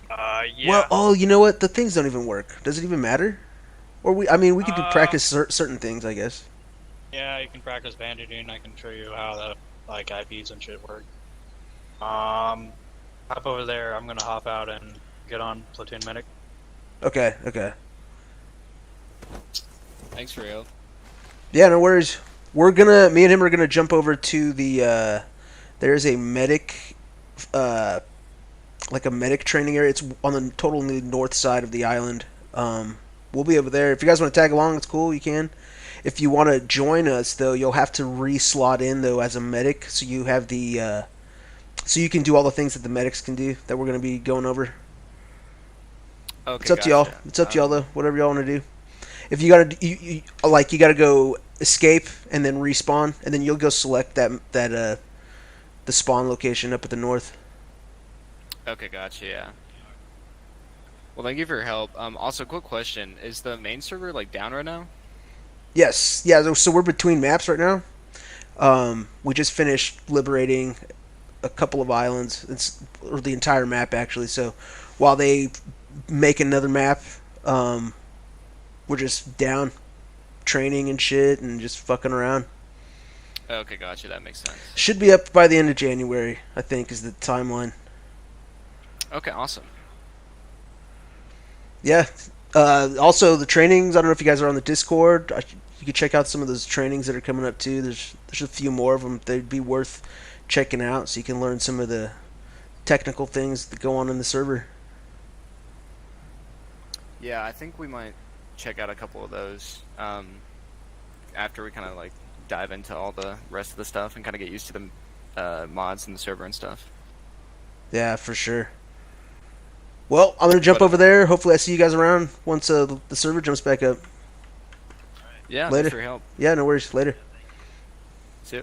Yeah. Well, you know what? The things don't even work. Does it even matter? Or we could do practice certain things, I guess. Yeah, you can practice bandaging. I can show you how the IPs and shit work. Hop over there. I'm gonna hop out and get on platoon medic. Okay. Thanks for real. Yeah, no worries. Me and him are gonna jump over to the, there's a medic, like a medic training area. It's on the totally north side of the island. We'll be over there. If you guys want to tag along, it's cool, you can. If you want to join us, though, you'll have to re-slot in, though, as a medic, so you have the, so you can do all the things that the medics can do, that we're gonna be going over. Okay, It's up to y'all. It's up to y'all, though, whatever y'all want to do. If you gotta, you gotta go escape and then respawn, and then you'll go select the spawn location up at the north. Okay, gotcha. Yeah. Well, thank you for your help. Also, quick question: is the main server like down right now? Yes. Yeah. So we're between maps right now. We just finished liberating a couple of islands, or the entire map actually. So while they make another map, we're just down training and shit and just fucking around. Okay, gotcha. That makes sense. Should be up by the end of January, I think, is the timeline. Okay, awesome. Yeah. Also, the trainings, I don't know if you guys are on the Discord. You can check out some of those trainings that are coming up, too. There's a few more of them. They'd be worth checking out so you can learn some of the technical things that go on in the server. Yeah, I think we might check out a couple of those after we kind of like dive into all the rest of the stuff and kind of get used to the mods in the server and stuff. Yeah, for sure. Well, I'm gonna jump over there. Hopefully, I see you guys around once the server jumps back up. Yeah, later. Thanks for your help. Yeah, no worries. Later. See ya.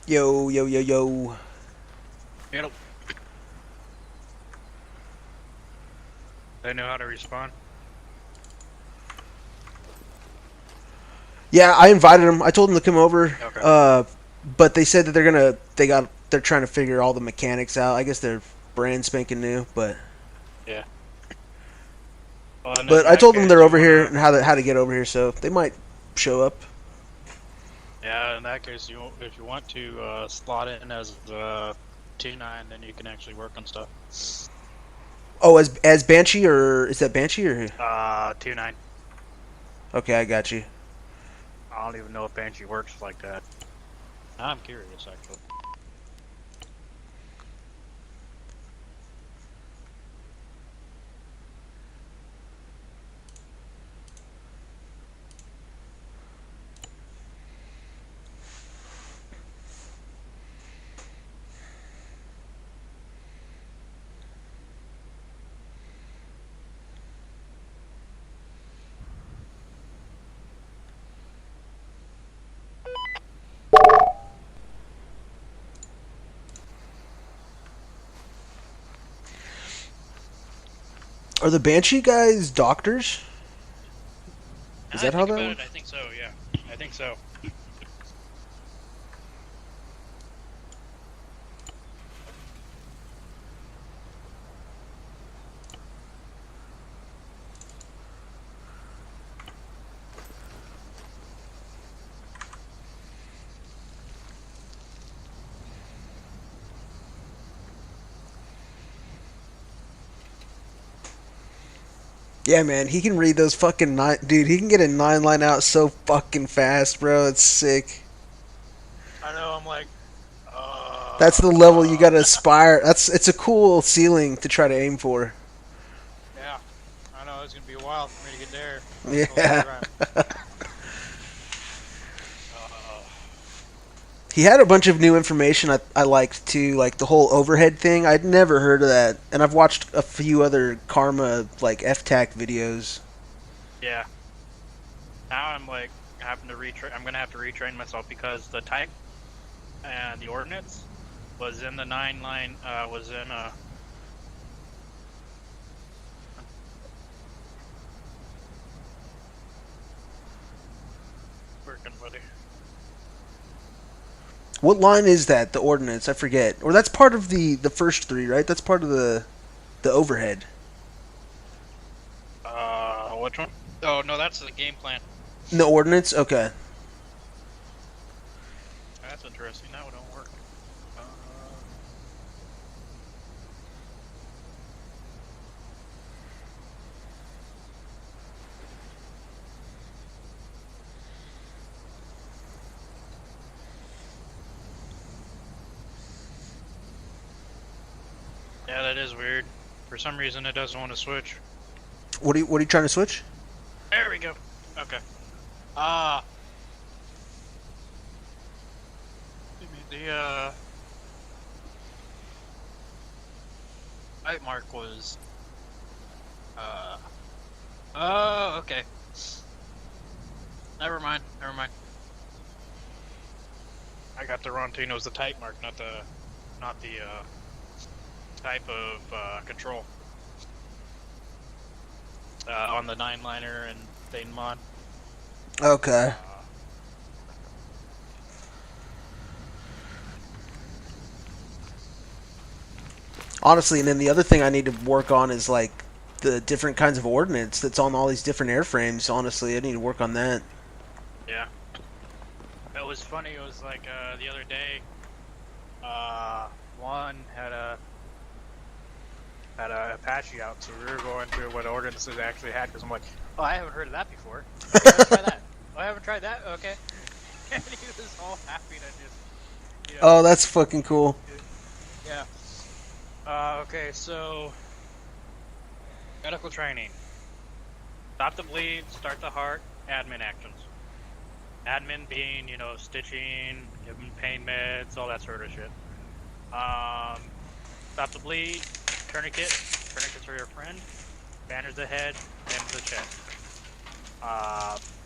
Yo, yo, yo, yo. Hello. They know how to respawn. Yeah, I invited them. I told them to come over. Okay. But they said that they're trying to figure all the mechanics out. I guess they're brand spanking new, but Yeah. Well, in but I that told them case, they're you over here wanna- and how to get over here, so they might show up. Yeah, in that case, if you want to slot in as T9, then you can actually work on stuff. Oh, as Banshee, or is that Banshee or? T9. Okay, I got you. I don't even know if Banshee works like that. I'm curious, actually. Are the Banshee guys doctors? Is that how that I works? think so, yeah. I think so. Yeah, man, he can read those fucking dude. He can get a 9-line out so fucking fast, bro. It's sick. I know, I'm like, That's the level you gotta aspire. It's a cool ceiling to try to aim for. yeah. I know, it's gonna be a while for me to get there. Yeah. He had a bunch of new information I liked too, like the whole overhead thing. I'd never heard of that, and I've watched a few other Karma like FTAC videos. Yeah. Now I'm like having to I'm gonna have to retrain myself because the type and the ordnance was in the 9-line. Was in a. Working, buddy. What line is that? The ordnance? I forget. Or that's part of the first three, right? That's part of the overhead. Which one? Oh no, that's the game plan. The ordnance? Okay. That's interesting. That one don't work. Yeah, that is weird. For some reason, it doesn't want to switch. What are you trying to switch? There we go. Okay. The height mark was oh, okay. Never mind. I got the wrong thing. It was the type mark, not the type of control. On the 9-liner and Thane mod. Okay. Honestly, and then the other thing I need to work on is like the different kinds of ordnance that's on all these different airframes. Honestly, I need to work on that. Yeah. It was funny. It was like the other day. One had a Apache out, so we were going through what ordinances actually had. Because I'm like, oh, I haven't heard of that before. Okay, let's try that. Oh, I haven't tried that. Okay. And he was all happy to just. You know, Oh, that's fucking cool. Yeah. Okay, so medical training. Stop the bleed, start the heart, admin actions. Admin being, you know, stitching, giving pain meds, all that sort of shit. Stop the bleed, tourniquet. Tourniquets are your friend. Bandage the head, bandage the chest.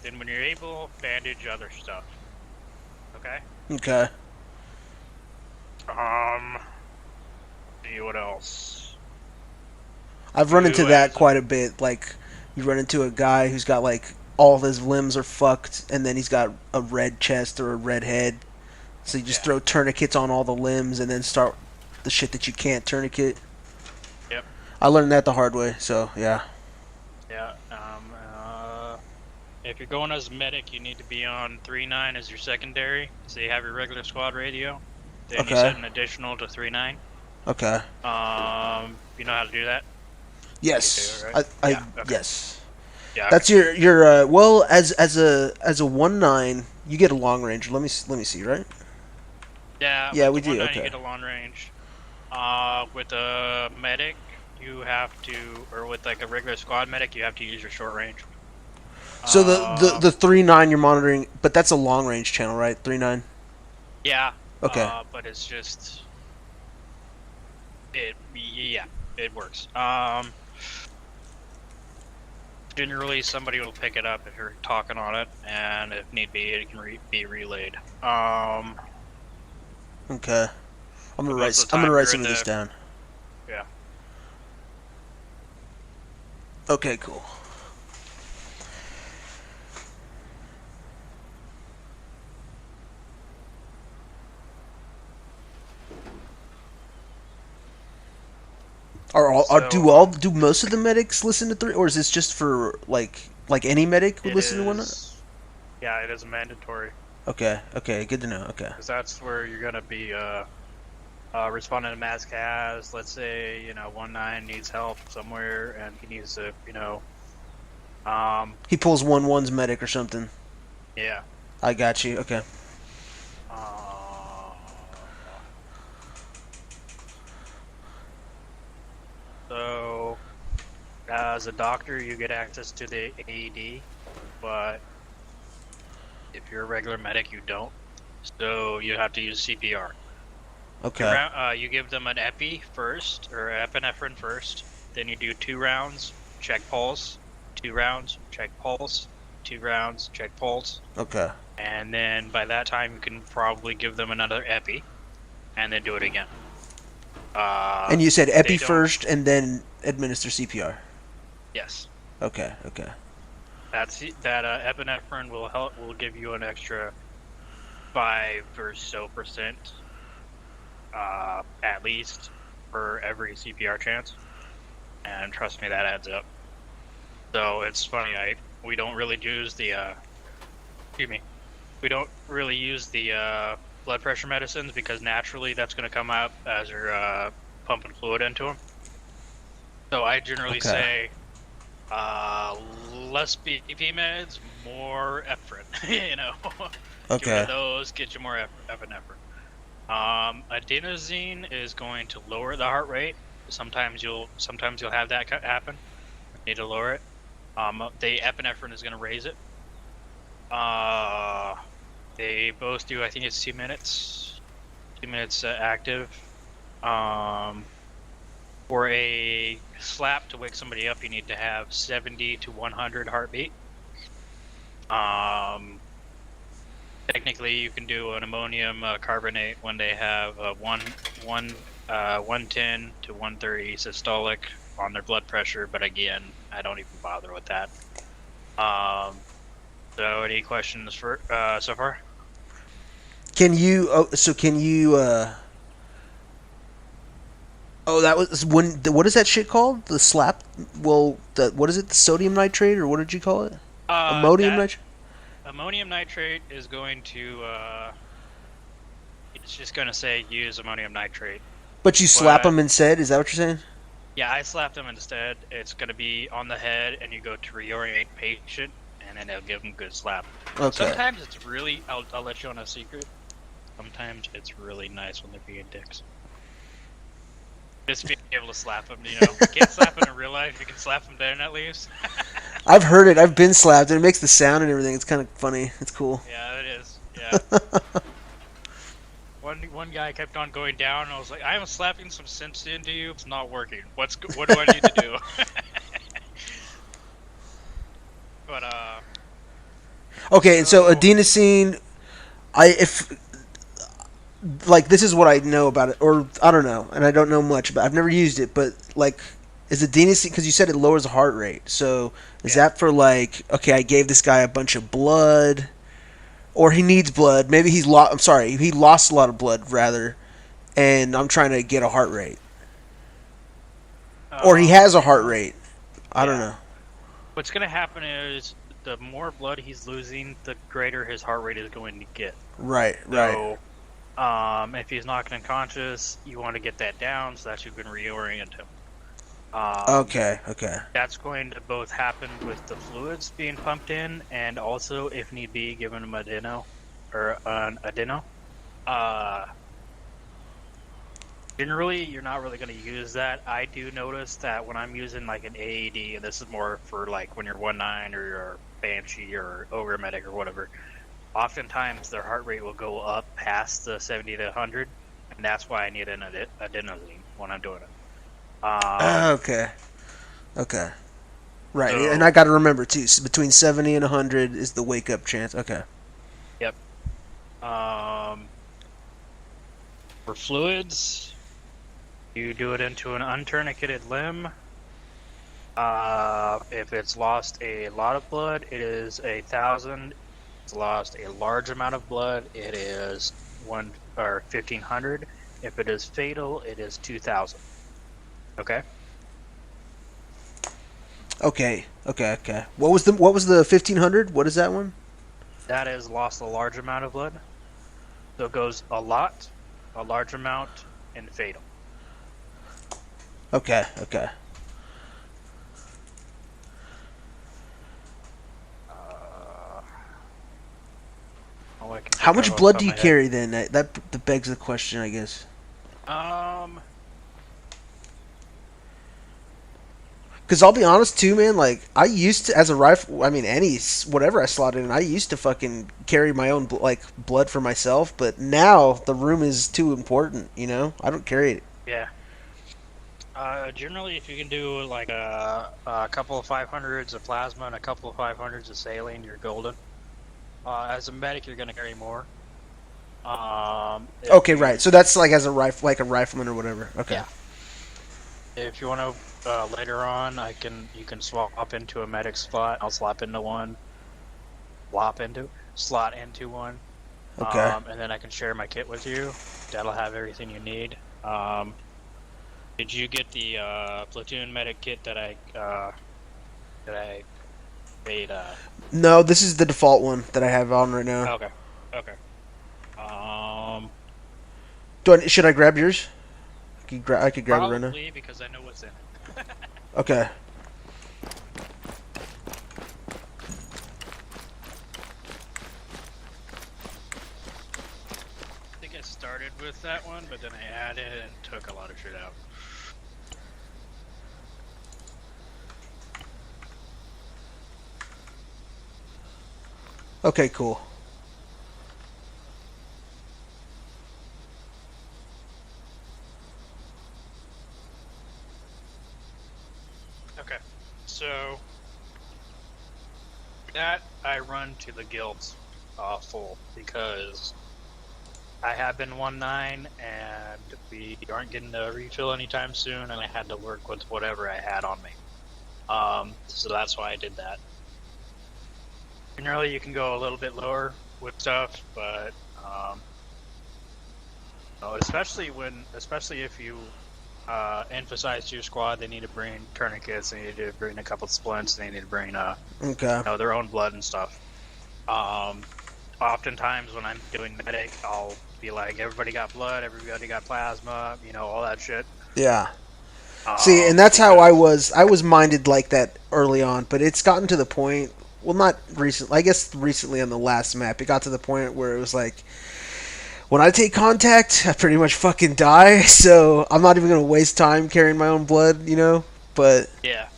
Then when you're able, bandage other stuff. Okay? Okay. See what else? I've run into that quite a bit. Like, you run into a guy who's got like all of his limbs are fucked, and then he's got a red chest or a red head. So you just throw tourniquets on all the limbs, and then start the shit that you can't tourniquet. Yep. I learned that the hard way. So yeah. Yeah. If you're going as a medic, you need to be on 3.9 as your secondary. So you have your regular squad radio. Then you set an additional to 3.9. Okay. You know how to do that? Yes. You do, right? Yes. Yeah. That's your well, as a 1.9, you get a long range. Let me see, right? Yeah. Yeah, with we the do. 1.9 Okay. You get a long range. With a medic, you have to, or with like a regular squad medic, you have to use your short range. So the 3.9 you're monitoring, but that's a long range channel, right? 3.9. Yeah. Okay. But it's just it works. Generally, somebody will pick it up if you're talking on it, and if need be, it can be relayed. Okay. I'm gonna write some of this down. Yeah. Okay, cool. Do most of the medics listen to 3, or is this just for like any medic would listen to 1.9? Yeah, it is mandatory. Okay, good to know. Okay. Because that's where you're gonna be responding to mass cas. Let's say 1.9 needs help somewhere, and he needs to he pulls 1.1's medic or something. Yeah. I got you. Okay. So, as a doctor, you get access to the AED, but if you're a regular medic, you don't. So you have to use CPR. Okay. You give them an epi first, or epinephrine first. Then you do 2 rounds, check pulse. 2 rounds, check pulse. 2 rounds, check pulse. Okay. And then by that time, you can probably give them another epi, and then do it again. And you said epi first, and then administer CPR. Yes. Okay. That epinephrine will give you an extra 5 or so %, at least, for every CPR chance. And trust me, that adds up. So it's funny, we don't really use the blood pressure medicines, because naturally that's going to come out as you're pumping fluid into them. So I generally say less BP meds, more epinephrine. Okay. Get rid of those, get you more epinephrine. Adenosine is going to lower the heart rate. Sometimes you'll have that happen. You need to lower it. The epinephrine is going to raise it. They both do, I think it's 2 minutes. 2 minutes active. For a slap to wake somebody up, you need to have 70 to 100 heartbeat. technically you can do an ammonium carbonate when they have 110 to 130 systolic on their blood pressure, but again, I don't even bother with that. So any questions for so far? Can you? Oh, so can you? Oh, that was when. What is that shit called? The slap? Well, what is it? The sodium nitrate, or what did you call it? Ammonium nitrate. Ammonium nitrate is going to. It's just going to say use ammonium nitrate. But you slap them instead. Is that what you're saying? Yeah, I slapped them instead. It's going to be on the head, and you go to reorient patient, and then they'll give them a good slap. Okay. Sometimes it's really. I'll let you on a secret. Sometimes it's really nice when they're being dicks. Just being able to slap them, you know. You can't slap them in real life. You can slap them then at least. I've heard it. I've been slapped, and it makes the sound and everything. It's kind of funny. It's cool. Yeah, it is. Yeah. One guy kept on going down, and I was like, "I am slapping some sense into you. It's not working. What do I need to do?" But Okay, and so adenosine, like, this is what I know about it, or I don't know, and I don't know much, but I've never used it, but, like, is adenosine, because you said it lowers the heart rate, so is that for, like, okay, I gave this guy a bunch of blood, or he needs blood, maybe he lost a lot of blood, rather, and I'm trying to get a heart rate. Or he has a heart rate. I don't know. What's going to happen is the more blood he's losing, the greater his heart rate is going to get. Right. So, if he's knocked unconscious, you want to get that down so that you can reorient him. Okay. That's going to both happen with the fluids being pumped in, and also, if need be, giving him an adeno. Generally, you're not really going to use that. I do notice that when I'm using like an AED, and this is more for like when you're 1.9 or you're Banshee or Ogre Medic or whatever, oftentimes their heart rate will go up past the 70 to 100, and that's why I need an adenosine when I'm doing it. Okay. Right, so, and I got to remember too, so between 70 and 100 is the wake up chance. Okay. Yep. For fluids, you do it into an untourniqueted limb. If it's lost a lot of blood, it is 1,000. It's lost a large amount of blood, it is 1,500. If it is fatal, it is 2,000. Okay. Okay. What was the 1,500? What is that one? That is lost a large amount of blood. So it goes a lot, a large amount, and fatal. Okay. How much blood do you carry then? That begs the question, I guess. Because I'll be honest too, man. Like, I used to, as a rifle, I mean, whatever I slotted in, I used to fucking carry my own blood for myself. But now the room is too important. You know, I don't carry it. Yeah. Generally, if you can do like a couple of 500s of plasma and a couple of 500s of saline, you're golden. As a medic, you're gonna carry more. Okay, right. So that's like as a like a rifleman or whatever. Okay. Yeah. If you want to later on, you can swap into a medic slot. I'll slot into one. Slot into one. Okay. And then I can share my kit with you. That'll have everything you need. Did you get the platoon medic kit that I made? No, this is the default one that I have on right now. Okay. Should I grab yours? I could grab it right now. Probably, because I know what's in it. Okay. I think I started with that one, but then I added and took a lot of shit out. Okay, cool. Okay, so that I run to the guilds. full because I have been 1.9 and we aren't getting a refill anytime soon, and I had to work with whatever I had on me. So that's why I did that. Generally, you can go a little bit lower with stuff, but especially if you emphasize to your squad, they need to bring tourniquets, they need to bring a couple of splints, they need to bring their own blood and stuff. Oftentimes when I'm doing medic, I'll be like, everybody got blood, everybody got plasma, all that shit. Yeah. See, and that's how I was minded like that early on, but it's gotten to the point, well, not recently, I guess recently on the last map, it got to the point where it was like, when I take contact, I pretty much fucking die, so I'm not even going to waste time carrying my own blood, but... Yeah.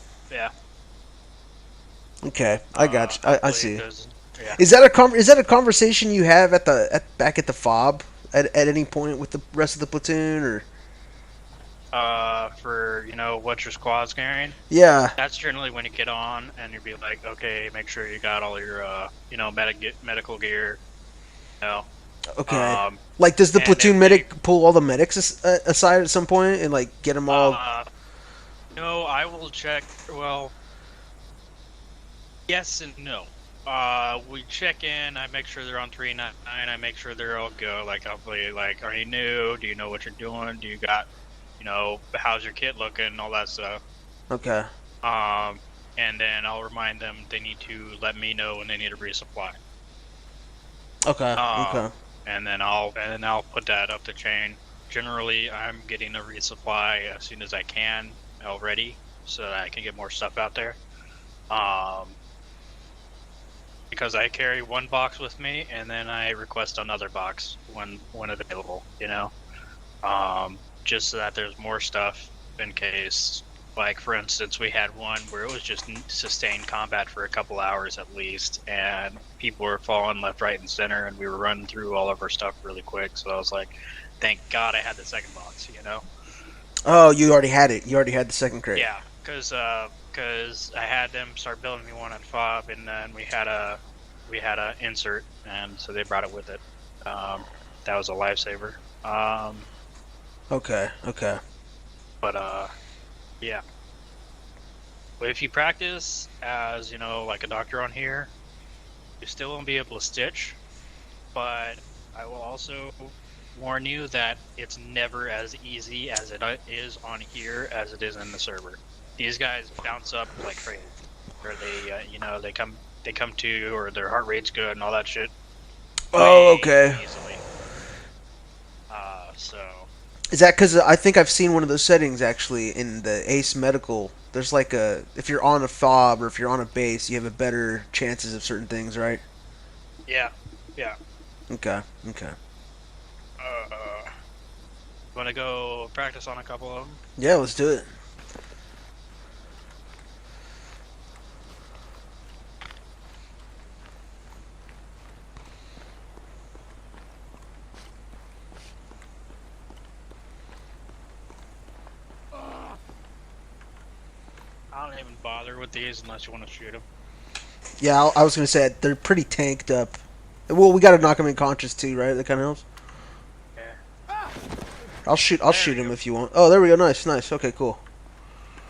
Okay, I got you. I see. Yeah. Is that a conversation you have back at the FOB at any point with the rest of the platoon, or? For what your squad's carrying. Yeah. That's generally when you get on and you'd be like, okay, make sure you got all your medical gear. Okay. Like, does the platoon medic pull all the medics aside at some point and like get them all? No, I will check. Well, yes and no. We check in. I make sure they're on 3.9. I make sure they're all good. Like, I'll be like, are you new? Do you know what you're doing? Do you got, how's your kit looking? All that stuff. Okay. And then I'll remind them they need to let me know when they need a resupply. Okay. Okay. And then I'll put that up the chain. Generally, I'm getting a resupply as soon as I can already, so that I can get more stuff out there. Because I carry one box with me, and then I request another box when available. Just so that there's more stuff in case. Like, for instance, we had one where it was just sustained combat for a couple hours at least, and people were falling left, right, and center, and we were running through all of our stuff really quick. So I was like, thank God I had the second box, Oh, you already had it. You already had the second crate. Yeah, because I had them start building me one on FOB, and then we had a insert, and so they brought it with it. That was a lifesaver. Okay. But yeah. But if you practice as, like a doctor on here, you still won't be able to stitch. But I will also warn you that it's never as easy as it is on here as it is in the server. These guys bounce up like crazy. Or they come to, or their heart rate's good and all that shit. Oh, okay. Easily. So... Is that because I think I've seen one of those settings actually in the Ace Medical? There's like if you're on a FOB or if you're on a base, you have a better chances of certain things, right? Yeah. Okay. Want to go practice on a couple of them? Yeah, let's do it. I don't even bother with these unless you want to shoot them. Yeah, I was gonna say they're pretty tanked up. Well, we gotta knock them unconscious too, right? That kind of helps. Yeah. I'll shoot him if you want. Oh, there we go. Nice. Okay, cool.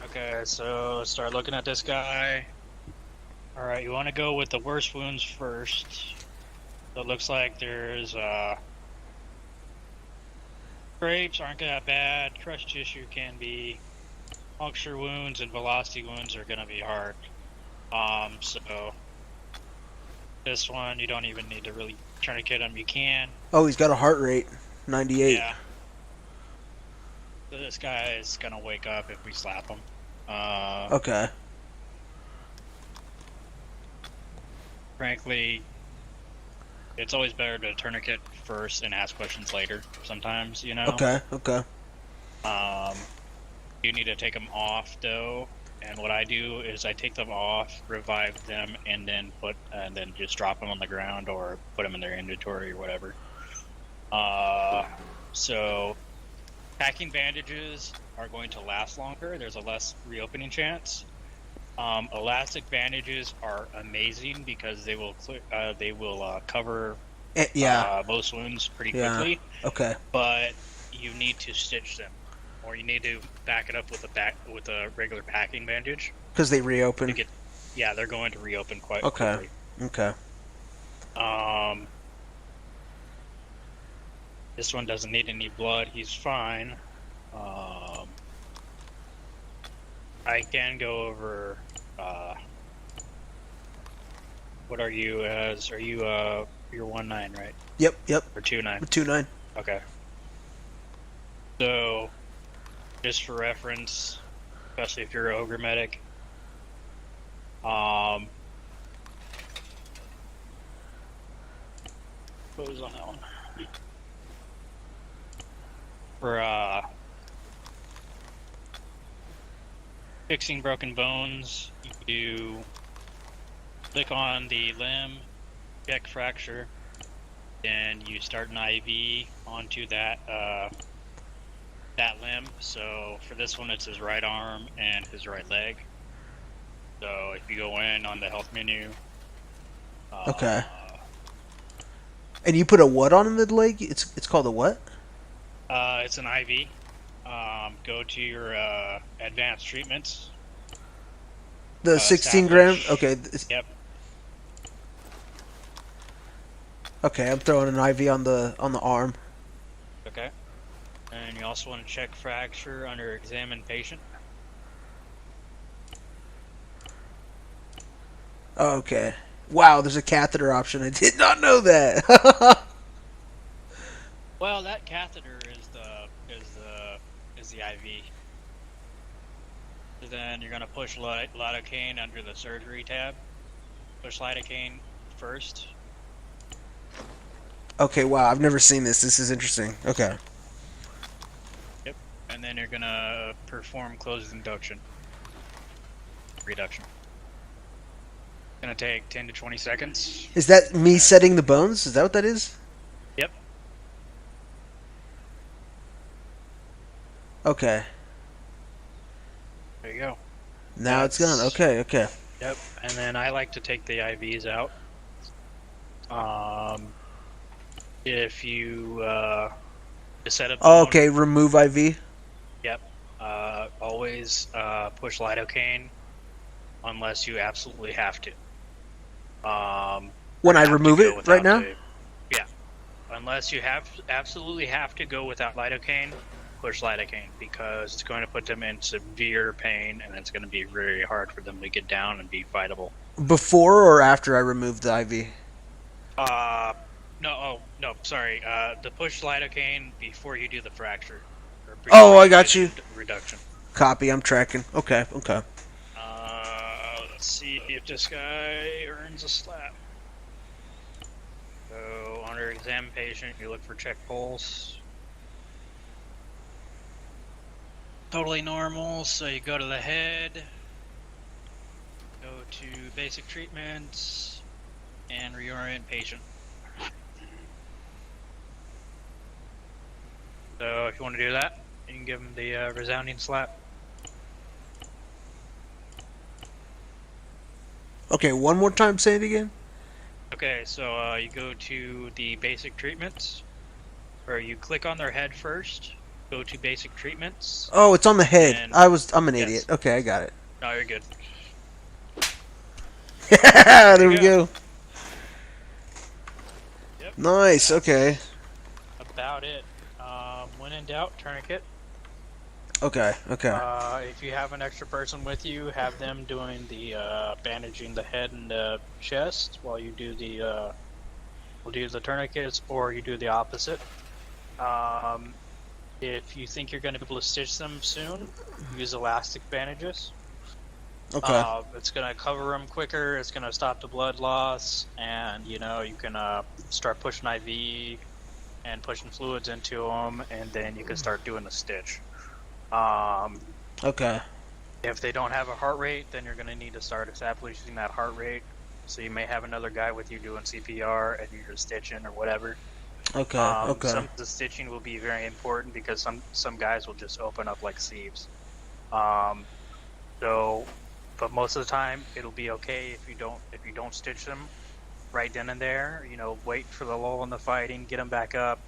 Okay, so start looking at this guy. All right, you want to go with the worst wounds first. So it looks like there's scrapes aren't that bad. Crushed tissue can be. Puncture wounds and velocity wounds are gonna be hard. So this one you don't even need to really tourniquet him. You can. Oh, he's got a heart rate 98. Yeah. So this guy is gonna wake up if we slap him. Okay. Frankly, it's always better to tourniquet first and ask questions later. Sometimes, Okay. You need to take them off though, and what I do is I take them off, revive them, and then just drop them on the ground or put them in their inventory or whatever. So packing bandages are going to last longer. There's a less reopening chance. Elastic bandages are amazing because they will cover Yeah. most wounds pretty Yeah. quickly. Okay. But you need to stitch them, or you need to back it up with a regular packing bandage. Because they reopen. Yeah, they're going to reopen quite Okay. quickly. Okay. This one doesn't need any blood. He's fine. I can go over. What are you as? Are you you're 1-9, right? Yep. Or 2-9? 2-9. Okay. So, just for reference, especially if you're an ogre medic, what was on that one? For fixing broken bones, you click on the limb, check fracture, then you start an IV onto that limb. So for this one, it's his right arm and his right leg. So if you go in on the health menu, Okay. And you put a what on the leg? It's called a what? It's an IV. Go to your advanced treatments. The 16 gram. Okay. Yep. Okay, I'm throwing an IV on the arm. Okay. And you also want to check fracture under examine patient. Okay. Wow, there's a catheter option. I did not know that. Well, that catheter is the IV. So then you're gonna push lidocaine under the surgery tab. Push lidocaine first. Okay, wow, I've never seen this. This is interesting. Okay. Yep. And then you're gonna perform closed induction. Reduction. Gonna take 10 to 20 seconds. Is that me setting the bones? Is that what that is? Yep. Okay. There you go. Now it's gone. Okay. Yep. And then I like to take the IVs out. If you set up. Oh, okay, remove IV. Yep. Always push lidocaine unless you absolutely have to. When I remove it right now? Yeah. Unless you absolutely have to go without lidocaine, push lidocaine, because it's going to put them in severe pain, and it's going to be very hard for them to get down and be fightable. Before or after I remove the IV? No, sorry. The push lidocaine before you do the fracture. Oh, I got you. Reduction. Copy, I'm tracking. Okay. Let's see if this guy earns a slap. So, under exam patient, you look for check pulse. Totally normal, so you go to the head, go to basic treatments, and reorient patient. So if you want to do that, you can give him the resounding slap. Okay, one more time, say it again. Okay, so you go to the basic treatments, or you click on their head first, go to basic treatments. Oh, it's on the head. and- I'm an idiot. Okay, I got it. No, you're good. There we go. Yep. Nice, okay. About it. When in doubt, tourniquet. Okay. If you have an extra person with you, have them doing the bandaging the head and the chest while you do the tourniquets, or you do the opposite. If you think you're going to be able to stitch them soon, use elastic bandages. Okay. It's going to cover them quicker. It's going to stop the blood loss, and you can start pushing IV and pushing fluids into them, and then you can start doing the stitch. Okay. If they don't have a heart rate, then you're going to need to start establishing that heart rate. So you may have another guy with you doing CPR, and you're stitching or whatever. Okay. Some of the stitching will be very important because some guys will just open up like sieves. So but most of the time it'll be okay if you don't stitch them right then and there. You know, wait for the lull in the fighting, get them back up,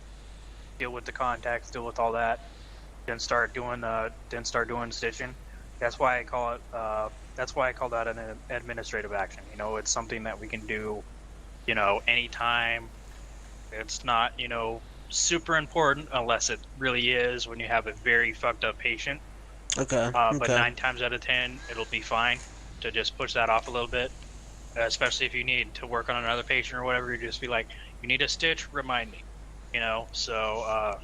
deal with the contacts, deal with all that, then start doing stitching. That's why I call it. That's why I call that an administrative action. You know, it's something that we can do, you know, anytime. It's not, you know, super important unless it really is when you have a very fucked up patient. Okay. But 9 times out of 10, it'll be fine to just push that off a little bit. Especially if you need to work on another patient or whatever, you just be like, you need a stitch, remind me. You know, so,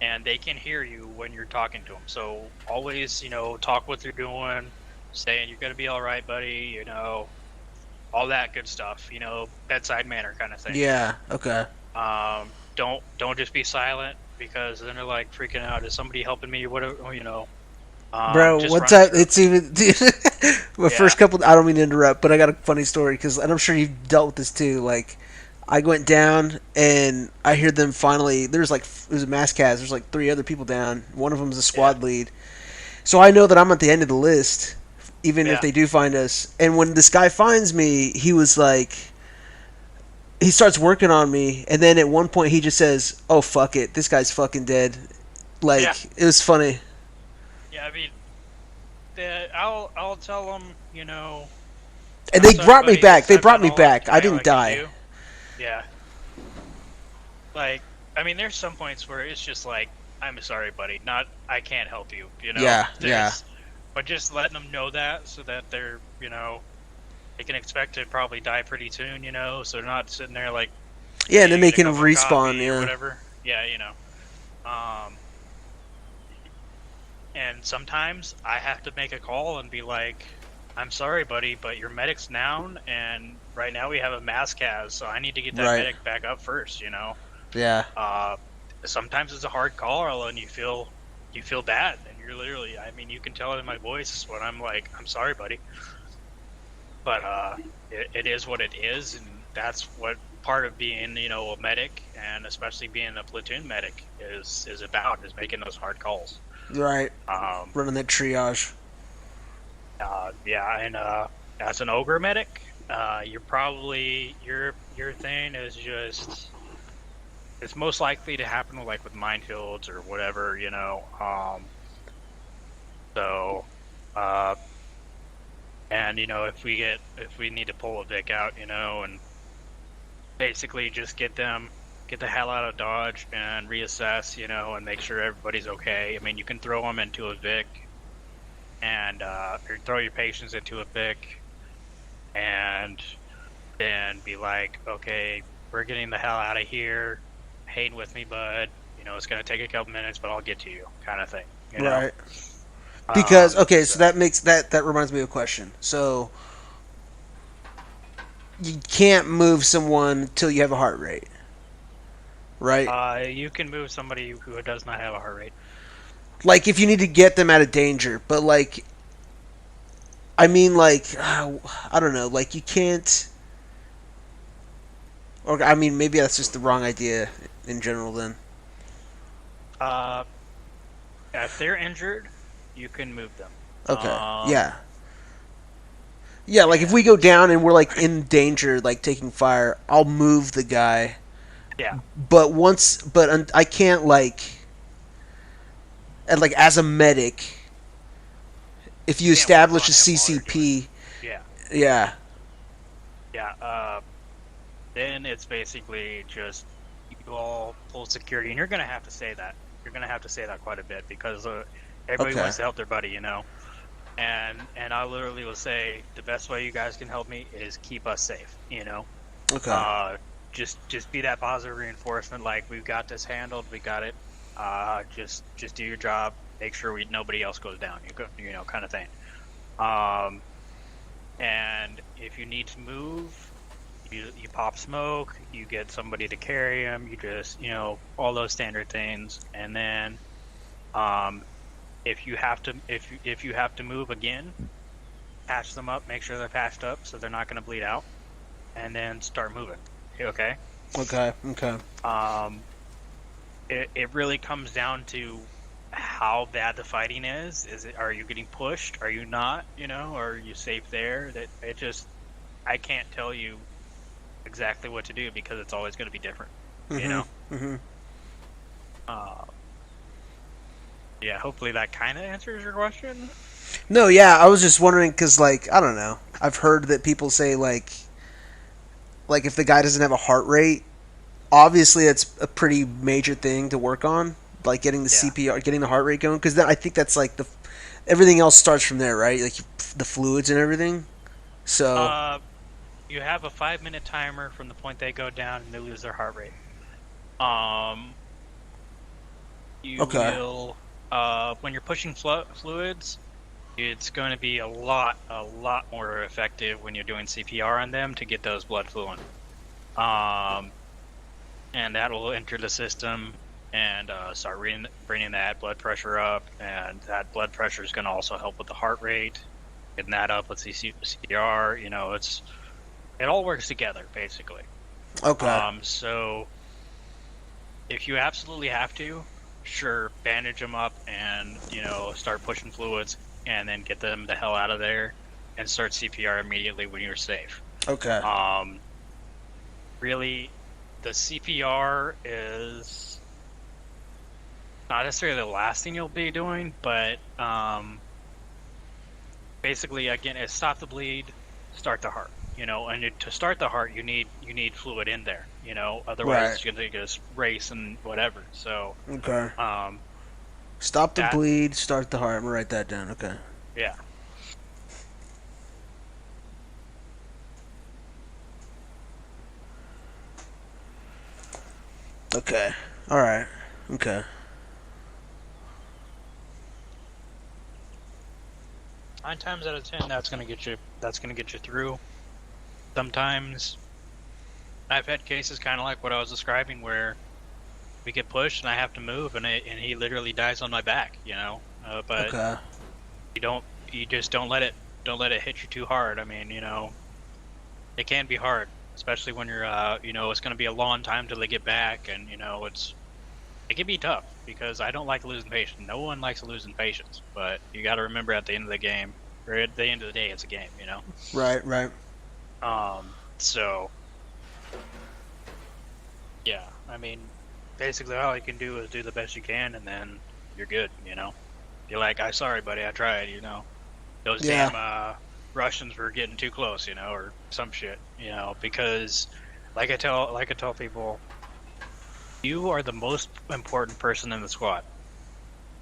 and they can hear you when you're talking to them. So always, you know, talk what they're doing, saying you're going to be all right, buddy, you know, all that good stuff, you know, bedside manner kind of thing. Yeah, okay. Don't just be silent, because then they're like freaking out. Is somebody helping me? Whatever, you know. Bro, one time, it's even, first couple, I don't mean to interrupt, but I got a funny story, because I'm sure you've dealt with this too, like, I went down, and I hear them finally, it was a mass cast, there's like 3 other people down, one of them is a squad lead, so I know that I'm at the end of the list, even if they do find us, and when this guy finds me, he was like, he starts working on me, and then at one point he just says, oh, fuck it, this guy's fucking dead, like, it was funny. Yeah, I mean, I'll tell them, you know. And they brought me back. They brought me back. I didn't die. Yeah. Like, I mean, there's some points where it's just like, I'm sorry, buddy. Not, I can't help you. You know. Yeah. But just letting them know that, so that they're, you know, they can expect to probably die pretty soon. You know, so they're not sitting there like. Yeah, and then they can respawn. Or whatever. Yeah, you know. And sometimes I have to make a call and be like, I'm sorry, buddy, but your medic's down, and right now we have a mass cas, so I need to get that medic back up first, you know? Yeah. Sometimes it's a hard call, and you feel bad, and you're literally, I mean, you can tell it in my voice when I'm like, I'm sorry, buddy. But it is what it is, and that's what part of being, you know, a medic, and especially being a platoon medic is about, is making those hard calls. Right. Running that triage. Yeah, and as an ogre medic, you're probably your thing is just, it's most likely to happen like with minefields or whatever, you know. And you know, if we need to pull a Vic out, you know, and basically just get the hell out of Dodge and reassess, you know, and make sure everybody's okay. I mean, you can throw them into a Vic, and or throw your patients into a Vic, and then be like, okay, we're getting the hell out of here. Hang with me, bud. You know, it's going to take a couple minutes, but I'll get to you, kind of thing. You know? Right. Because, okay, so that makes, that reminds me of a question. So, you can't move someone till you have a heart rate, right? You can move somebody who does not have a heart rate. Like, if you need to get them out of danger, but, like, I mean, like, I don't know, like, you can't, or, I mean, maybe that's just the wrong idea in general, then. If they're injured, you can move them. Okay, yeah. Yeah, like, if we go down and we're, like, in danger, like, taking fire, I'll move the guy. Yeah. But I can't, like, and, like, as a medic, if you establish a CCP, yeah. Then it's basically just you all pull security, and you're gonna have to say that. You're gonna have to say that quite a bit because everybody wants to help their buddy, you know. And I literally will say the best way you guys can help me is keep us safe, you know. Okay. Just be that positive reinforcement, like we've got this handled, we got it. Just do your job. Make sure nobody else goes down. You know, kind of thing. And if you need to move, you pop smoke. You get somebody to carry them. You just, you know, all those standard things. And then, if you have to move again, patch them up. Make sure they're patched up so they're not going to bleed out. And then start moving. Okay. Okay. It really comes down to how bad the fighting is. Are you getting pushed? Are you not? You know, are you safe there? That it just, I can't tell you exactly what to do because it's always going to be different. You know. Mm-hmm. Yeah. Hopefully that kind of answers your question. No, yeah, I was just wondering because, like, I don't know. I've heard that people say like if the guy doesn't have a heart rate, obviously it's a pretty major thing to work on, like getting the CPR, getting the heart rate going. Because I think that's like everything else starts from there, right? Like the fluids and everything. So you have a 5-minute timer from the point they go down and they lose their heart rate. You will when you're pushing fluids, it's going to be a lot more effective when you're doing CPR on them to get those blood flowing. And that will enter the system and start bringing that blood pressure up, and that blood pressure is going to also help with the heart rate, getting that up with CPR. You know, it all works together basically. Okay. So if you absolutely have to, sure, bandage them up and, you know, start pushing fluids and then get them the hell out of there and start CPR immediately when you're safe. Okay. Really, the CPR is not necessarily the last thing you'll be doing, but basically, again, it's stop the bleed, start the heart. You know, and to start the heart, you need fluid in there. You know, otherwise it's going to just race and whatever. So okay. Stop the bleed, start the heart. I'm gonna write that down. Okay. Yeah. Okay. All right. Okay. 9 times out of 10, that's gonna get you through. Sometimes I've had cases kind of like what I was describing, where we get pushed and I have to move, and he literally dies on my back. You know, but okay. You just don't let it hit you too hard. I mean, you know, it can be hard, especially when you're you know, it's gonna be a long time till they get back, and you know, it can be tough because I don't like losing patience. No one likes losing patience, but you got to remember at the end of the game, or at the end of the day, it's a game, you know? Right, right. So, yeah, I mean, basically all you can do is do the best you can, and then you're good, you know? You're like, I'm sorry, buddy, I tried, you know? Those damn Russians were getting too close, you know, or some shit, you know? Because, like I tell people, you are the most important person in the squad.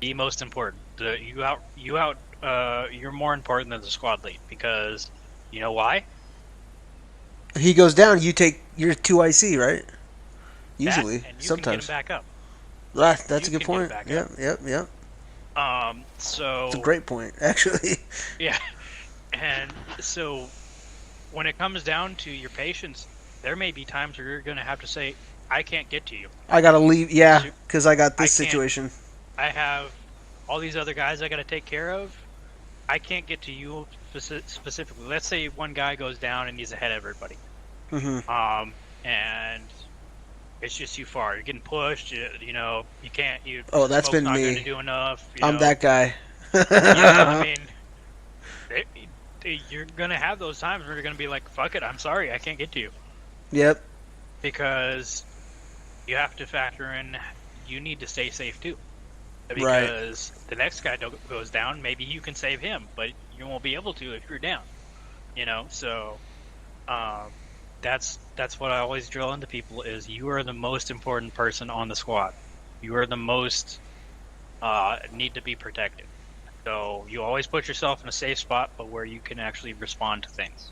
The most important. You're more important than the squad lead, because you know why? He goes down, you're 2 IC, right? Usually, and you sometimes. Can get him back up. Right, that's a good point. Yep. So it's a great point, actually. Yeah, and so when it comes down to your patience, there may be times where you're going to have to say, I can't get to you. I gotta leave, yeah, because I got this situation. I have all these other guys I gotta take care of. I can't get to you specifically. Let's say one guy goes down and he's ahead of everybody. Mm-hmm. And it's just too far. You're getting pushed. You know, you can't. That's been not me. Gonna do enough. I'm that guy. Yeah, I mean, you're gonna have those times where you're gonna be like, "Fuck it, I'm sorry, I can't get to you." Yep. Because you have to factor in, you need to stay safe too. Because the next guy goes down, maybe you can save him, but you won't be able to if you're down. You know, so that's what I always drill into people is you are the most important person on the squad. You are the most need to be protected. So you always put yourself in a safe spot, but where you can actually respond to things.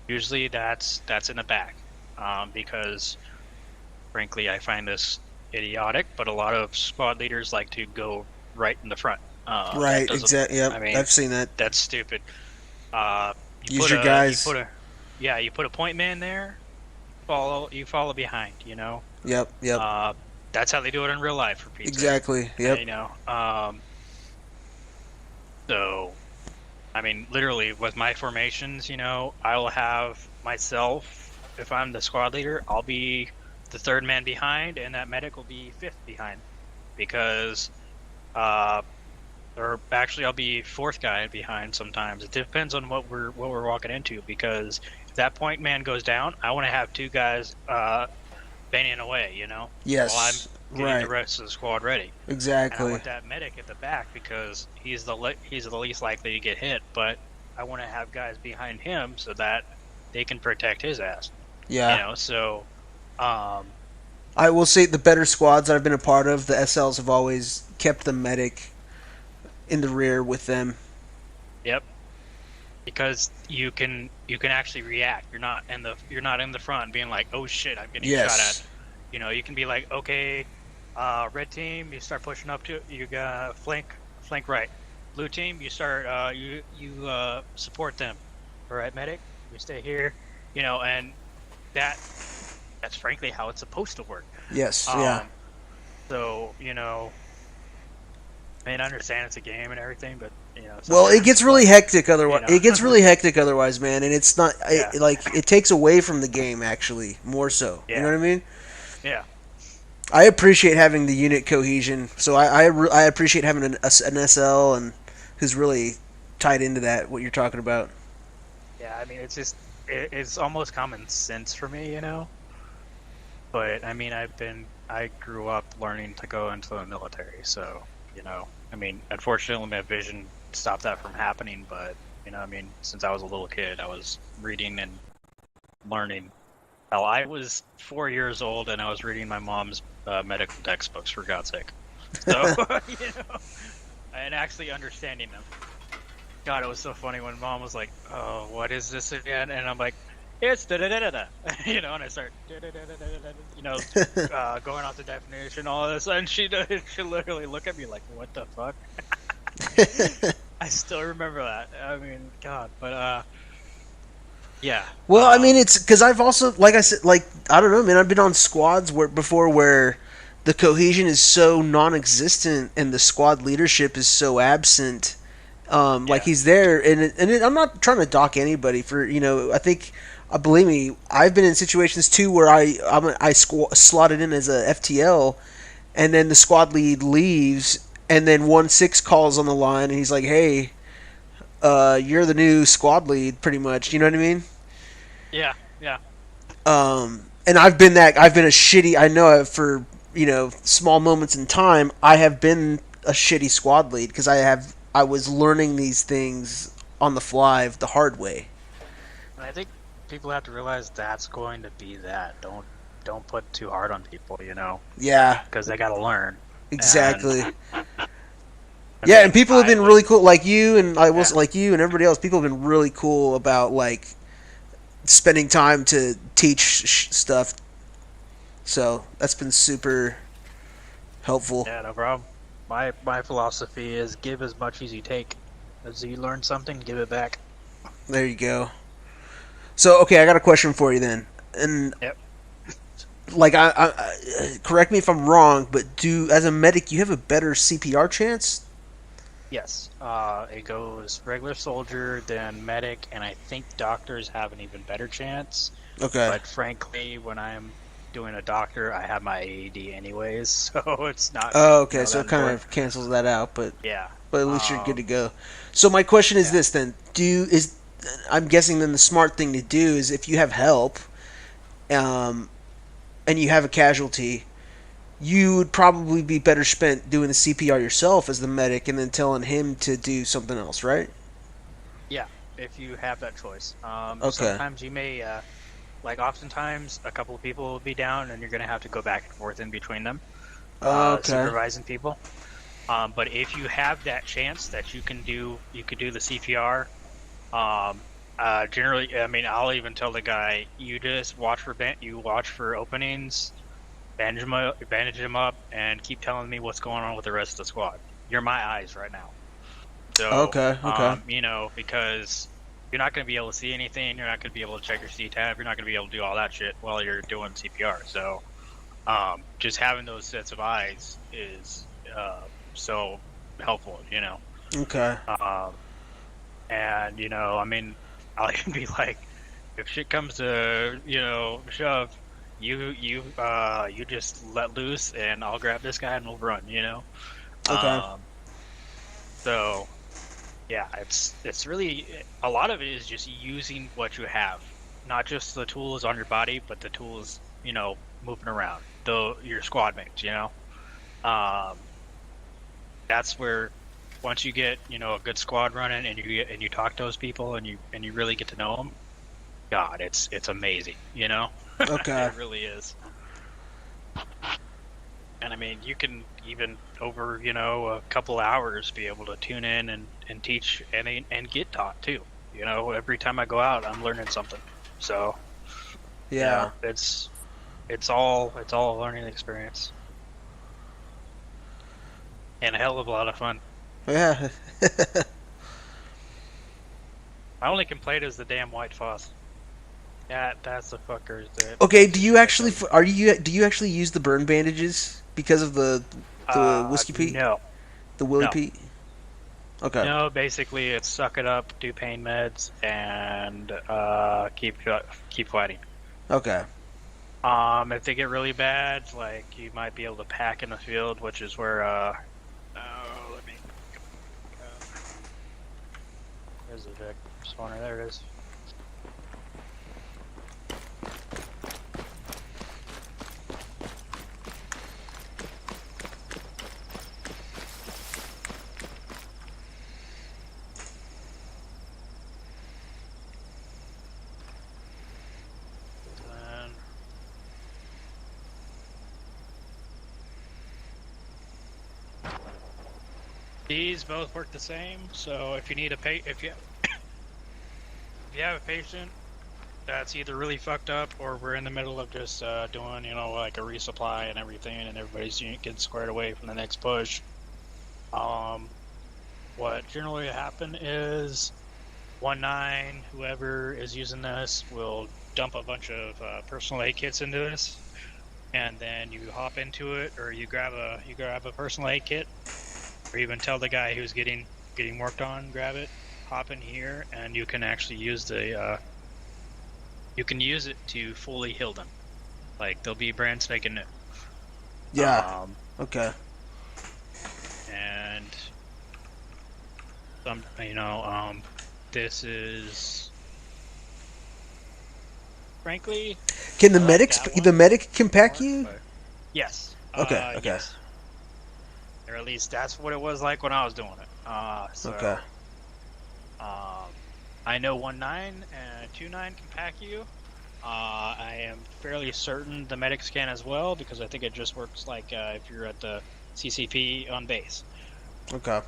Usually that's in the back, because frankly, I find this idiotic, but a lot of squad leaders like to go right in the front. Right, exactly. Yep, I mean, I've seen that. That's stupid. Use your guys. You put a point man there. You follow behind. You know. Yep. That's how they do it in real life for people. Exactly. Yep. You know. So, I mean, literally with my formations, you know, I will have myself. If I'm the squad leader, I'll be the third man behind, and that medic will be fifth behind, because or actually I'll be fourth guy behind sometimes. It depends on what we're walking into, because if that point man goes down, I want to have two guys banging away, you know, Yes, while I'm getting right. the rest of the squad ready. And I Exactly. want that medic at the back because he's the least likely to get hit, but I want to have guys behind him so that they can protect his ass. Yeah. You know, so I will say the better squads that I've been a part of, the SLs have always kept the medic in the rear with them. Yep. Because you can actually react. You're not in the front being like, oh shit, I'm getting shot at. You know, you can be like, okay, red team, you start pushing up to you got flank right. Blue team, you start you support them. All right, medic, we stay here. You know, and that's frankly how it's supposed to work. Yes. Yeah. So, you know, I mean, I understand it's a game and everything, but you know. Well, it gets really hectic otherwise. You know. It gets really hectic otherwise, man, and it's not Yeah. it takes away from the game actually more so. Yeah. You know what I mean? Yeah. I appreciate having the unit cohesion, so I appreciate having an SL and who's really tied into that. What you're talking about? Yeah, I mean, it's just it's almost common sense for me, you know. But I mean, I grew up learning to go into the military, so you know, I mean, unfortunately, my vision stopped that from happening. But you know, I mean, since I was a little kid, I was reading and learning. Hell, I was 4 years old and I was reading my mom's medical textbooks, for God's sake. So, you know, and actually understanding them. God, it was so funny when Mom was like, "Oh, what is this again?" And I'm like, "It's da da da da da," you know, and I start da da da da da da, you know, going off the definition, all this, and she literally look at me like, "What the fuck?" I still remember that. I mean, God, but yeah. Well, I mean, it's because I've also, like I said, like I don't know, man. I've been on squads where the cohesion is so non-existent and the squad leadership is so absent. Like he's there, and I'm not trying to dock anybody for, you know. I think, believe me, I've been in situations too where I slotted in as a FTL, and then the squad lead leaves, and then 1-6 calls on the line, and he's like, "Hey, you're the new squad lead," pretty much. You know what I mean? Yeah, yeah. And I've been a shitty. I know for, you know, small moments in time, I have been a shitty squad lead because I was learning these things on the fly the hard way. And I think people have to realize that's going to be that. Don't put too hard on people, you know. Yeah. Because they got to learn. Exactly. And, yeah, and people have been really cool, like you and like you and everybody else. People have been really cool about like spending time to teach stuff. So that's been super helpful. Yeah, no problem. My philosophy is give as much as you take. As you learn something, give it back. There you go. So, okay, I got a question for you then. And yep. Like, I correct me if I'm wrong, but as a medic, you have a better CPR chance? Yes. It goes regular soldier, then medic, and I think doctors have an even better chance. Okay. But frankly, when I'm doing a doctor, I have my AED anyways, so it's not. Oh, okay, you know, so it kind of cancels that out, but yeah. But at least you're good to go. So my question is this then: I'm guessing then the smart thing to do is if you have help, and you have a casualty, you would probably be better spent doing the CPR yourself as the medic, and then telling him to do something else, right? Yeah, if you have that choice. Okay. Sometimes you may. Like, oftentimes, a couple of people will be down, and you're going to have to go back and forth in between them, supervising people. But if you have that chance that you could do the CPR. Generally, I mean, I'll even tell the guy, you just watch for openings, bandage him up, and keep telling me what's going on with the rest of the squad. You're my eyes right now. So, okay. You know, because you're not going to be able to see anything. You're not going to be able to check your C-tab. You're not going to be able to do all that shit while you're doing CPR. So, just having those sets of eyes is so helpful, you know. Okay. And, you know, I mean, I'll even be like, if shit comes to, you know, shove, you just let loose, and I'll grab this guy and we'll run, you know. Okay. So, yeah, it's really a lot of it is just using what you have, not just the tools on your body, but the tools moving around, your squad mates. That's where once you get a good squad running and you talk to those people and you really get to know them, God, it's amazing. Okay. It really is. And I mean, you can even over a couple hours be able to tune in and teach and get taught too. Every time I go out, I'm learning something. So Yeah. It's all a learning experience and a hell of a lot of fun. Yeah. My only complaint is the damn white foss. That's the fuckers. Okay, do you actually use the burn bandages because of the Whiskey Pete? No. The Willy No. Pete? Okay. No, basically it's suck it up, do pain meds, and keep fighting. Okay. If they get really bad, like you might be able to pack in the field, which is where let me. Where's the Vic spawner? There it is. These both work the same. So if you need if you have a patient that's either really fucked up or we're in the middle of just doing like a resupply and everything, and everybody's getting squared away from the next push, what generally happen is 1-9 whoever is using this will dump a bunch of personal aid kits into this, and then you hop into it, or you grab a personal aid kit, or even tell the guy who's getting worked on, grab it, hop in here, and you can actually use you can use it to fully heal them. Like they'll be brand spanking new. Yeah. Okay. And this is frankly. Can the medic can pack you? Yes. Okay. Okay. Yes. Or at least that's what it was like when I was doing it. Okay. I know 1-9 and 2-9 can pack you. I am fairly certain the medics can as well, because I think it just works like if you're at the CCP on base. Okay.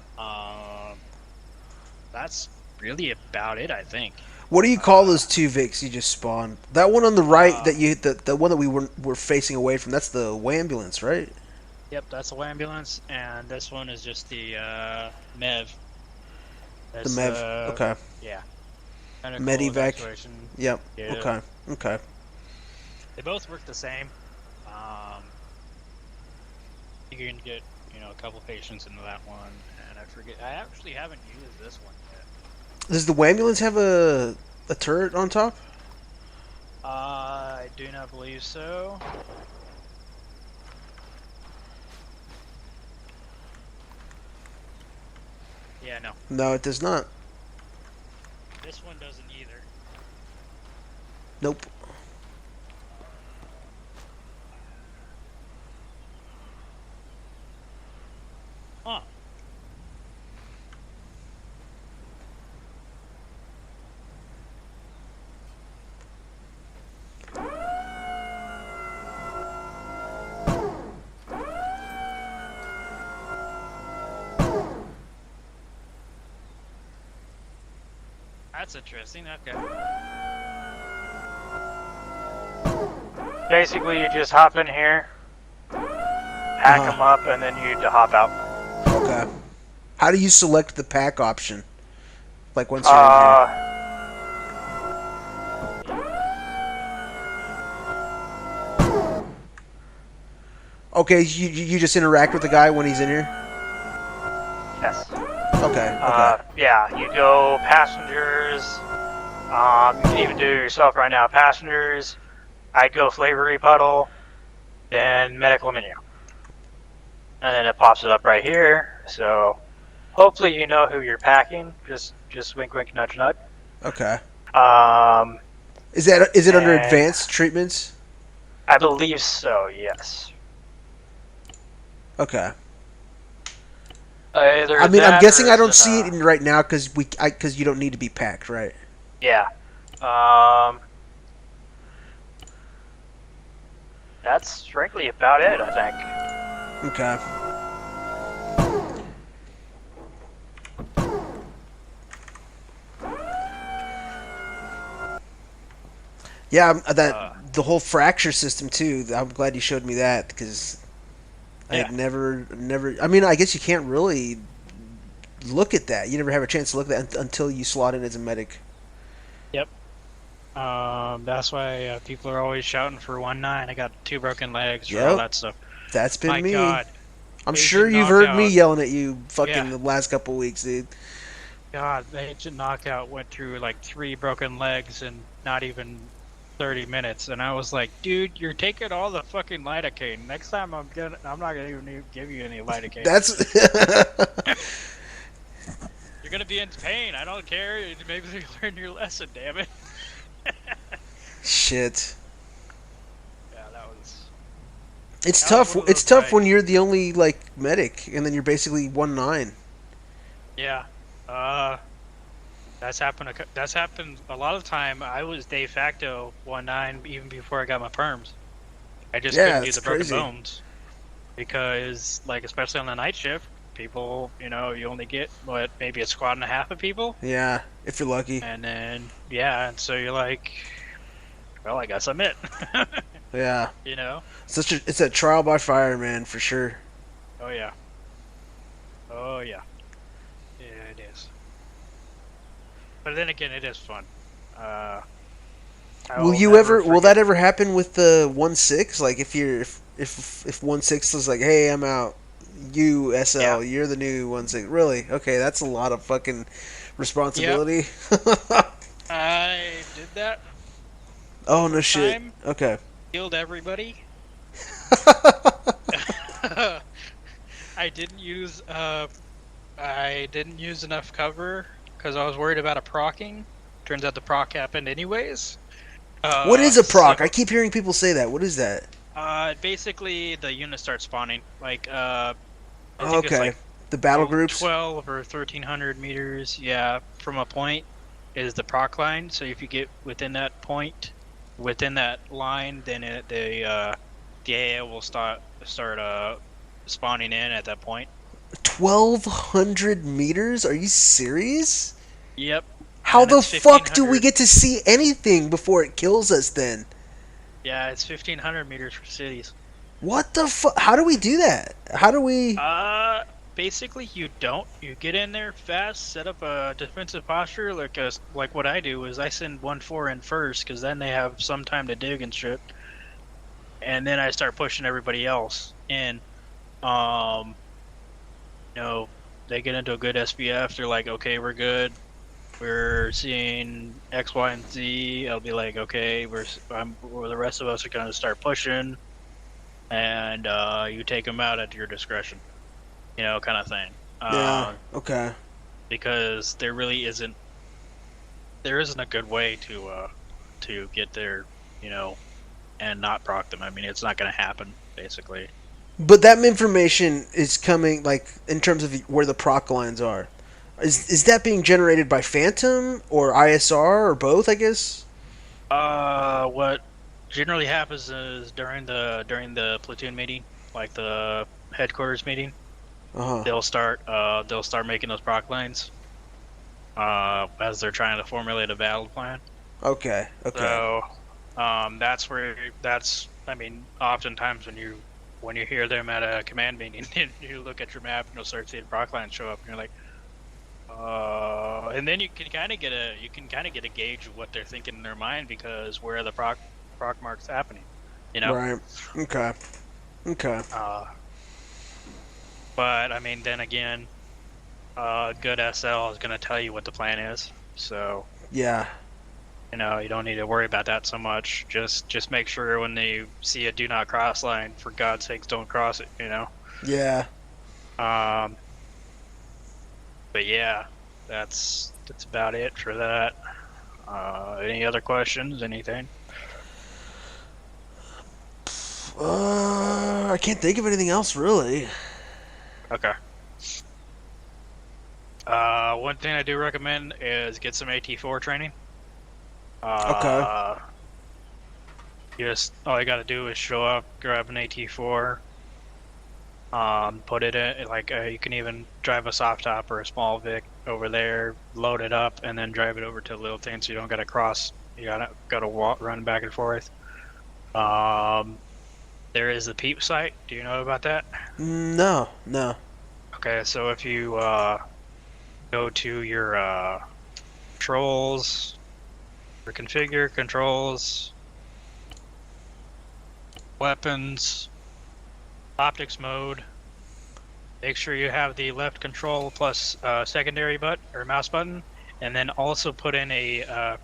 That's really about it, I think. What do you call those two Vics you just spawned? That one on the right the one that we were facing away from, that's the ambulance, right? Yep, that's the ambulance, and this one is just the MEV. The MEV. Okay. Yeah. Medivac. Yep. Yeah. Okay. Okay. They both work the same. You can get a couple patients into that one, and I actually haven't used this one yet. Does the ambulance have a turret on top? I do not believe so. Yeah, no. No, it does not. This one doesn't either. Nope. Huh. That's interesting. Okay. Basically, you just hop in here, pack them up, and then you hop out. Okay. How do you select the pack option? Like once you're in here? Okay, you just interact with the guy when he's in here? Yes. Okay. Yeah, you go passengers. You can even do it yourself right now. Passengers. I'd go flavor puddle, then medical menu. and then it pops it up right here. So hopefully you know who you're packing. Just wink, wink, nudge, nudge. Okay. Is it under advanced treatments? I believe so. Yes. Okay. I mean, I'm guessing I don't see it right now because you don't need to be packed, right? Yeah. That's frankly about it, I think. Okay. Yeah, the whole fracture system too. I'm glad you showed me that because I had never. I mean, I guess you can't really look at that. You never have a chance to look at that until you slot in as a medic. Yep. That's why people are always shouting for 1.9. I got 2 broken legs or all that stuff. That's been My me. God. I'm sure you've heard me yelling at you fucking the last couple weeks, dude. God, the Agent Knockout went through like 3 broken legs in not even 30 minutes, and I was like, dude, you're taking all the fucking lidocaine. Next time I'm not gonna even give you any lidocaine. That's you're gonna be in pain. I don't care. Maybe you learn your lesson. Damn it. Shit. Yeah, that was. It's tough. It's tough when you're the only medic, and then you're basically 1.9. Yeah. That's happened a lot of time. I was de facto 1.9 even before I got my perms. I just couldn't do the broken bones because, especially on the night shift, people, you only get maybe a squad and a half of people. Yeah, if you're lucky. And then and so you're like, well, I guess I'm it. Yeah. It's a trial by fire, man, for sure. Oh yeah. Oh yeah. Yeah, it is. But then again, it is fun. Will that ever happen with the 1.6? Like if 1.6 is like, hey, I'm out. You SL, you're the new 1.6. Really? Okay, that's a lot of fucking responsibility. Yep. I did that. Oh no shit. Okay. Killed everybody. I didn't use enough cover because I was worried about a procking. Turns out the proc happened anyways. What is a proc? I keep hearing people say that. What is that? Basically the units start spawning. Okay. The battle groups? 12 or 1,300 meters, from a point is the proc line. So if you get within that point, within that line, then the AA will start spawning in at that point. 1,200 meters? Are you serious? Yep. How the fuck do we get to see anything before it kills us then? Yeah, it's 1,500 meters for cities. What the fuck? How do we do that? How do we... Basically, you don't. You get in there fast, set up a defensive posture, like what I do is I send 1-4 in first, because then they have some time to dig and shit. And then I start pushing everybody else in. They get into a good SBF, they're like, okay, we're good. We're seeing X, Y, and Z. I'll be like, okay, the rest of us are going to start pushing. And you take them out at your discretion. Kind of thing. Okay. Because there really isn't a good way to get there, and not proc them. I mean, it's not going to happen, basically. But that information is coming, in terms of where the proc lines are. Is that being generated by Phantom or ISR or both, I guess? What generally happens is during the platoon meeting, like the headquarters meeting, they'll start making those proc lines as they're trying to formulate a battle plan. Okay. So oftentimes when you hear them at a command meeting, you look at your map and you'll start seeing proc lines show up, and you're like, and then you can kind of get a gauge of what they're thinking in their mind because where are the proc marks happening, Right. Okay. But I mean, then again, good SL is going to tell you what the plan is. So yeah, you don't need to worry about that so much. Just make sure when they see a do not cross line, for God's sakes, don't cross it. Yeah. But yeah, that's about it for that. Any other questions? Anything? I can't think of anything else really. Okay. One thing I do recommend is get some AT4 training. Okay. Just all you gotta do is show up, grab an AT4, put it in, like, you can even drive a soft top or a small Vic over there, load it up, and then drive it over to the little thing so you don't gotta cross, you gotta walk, run back and forth. There is the PEEP site. Do you know about that? No. Okay, so if you go to your controls, or configure controls, weapons, optics mode, make sure you have the left control plus secondary button or mouse button, and then also put in a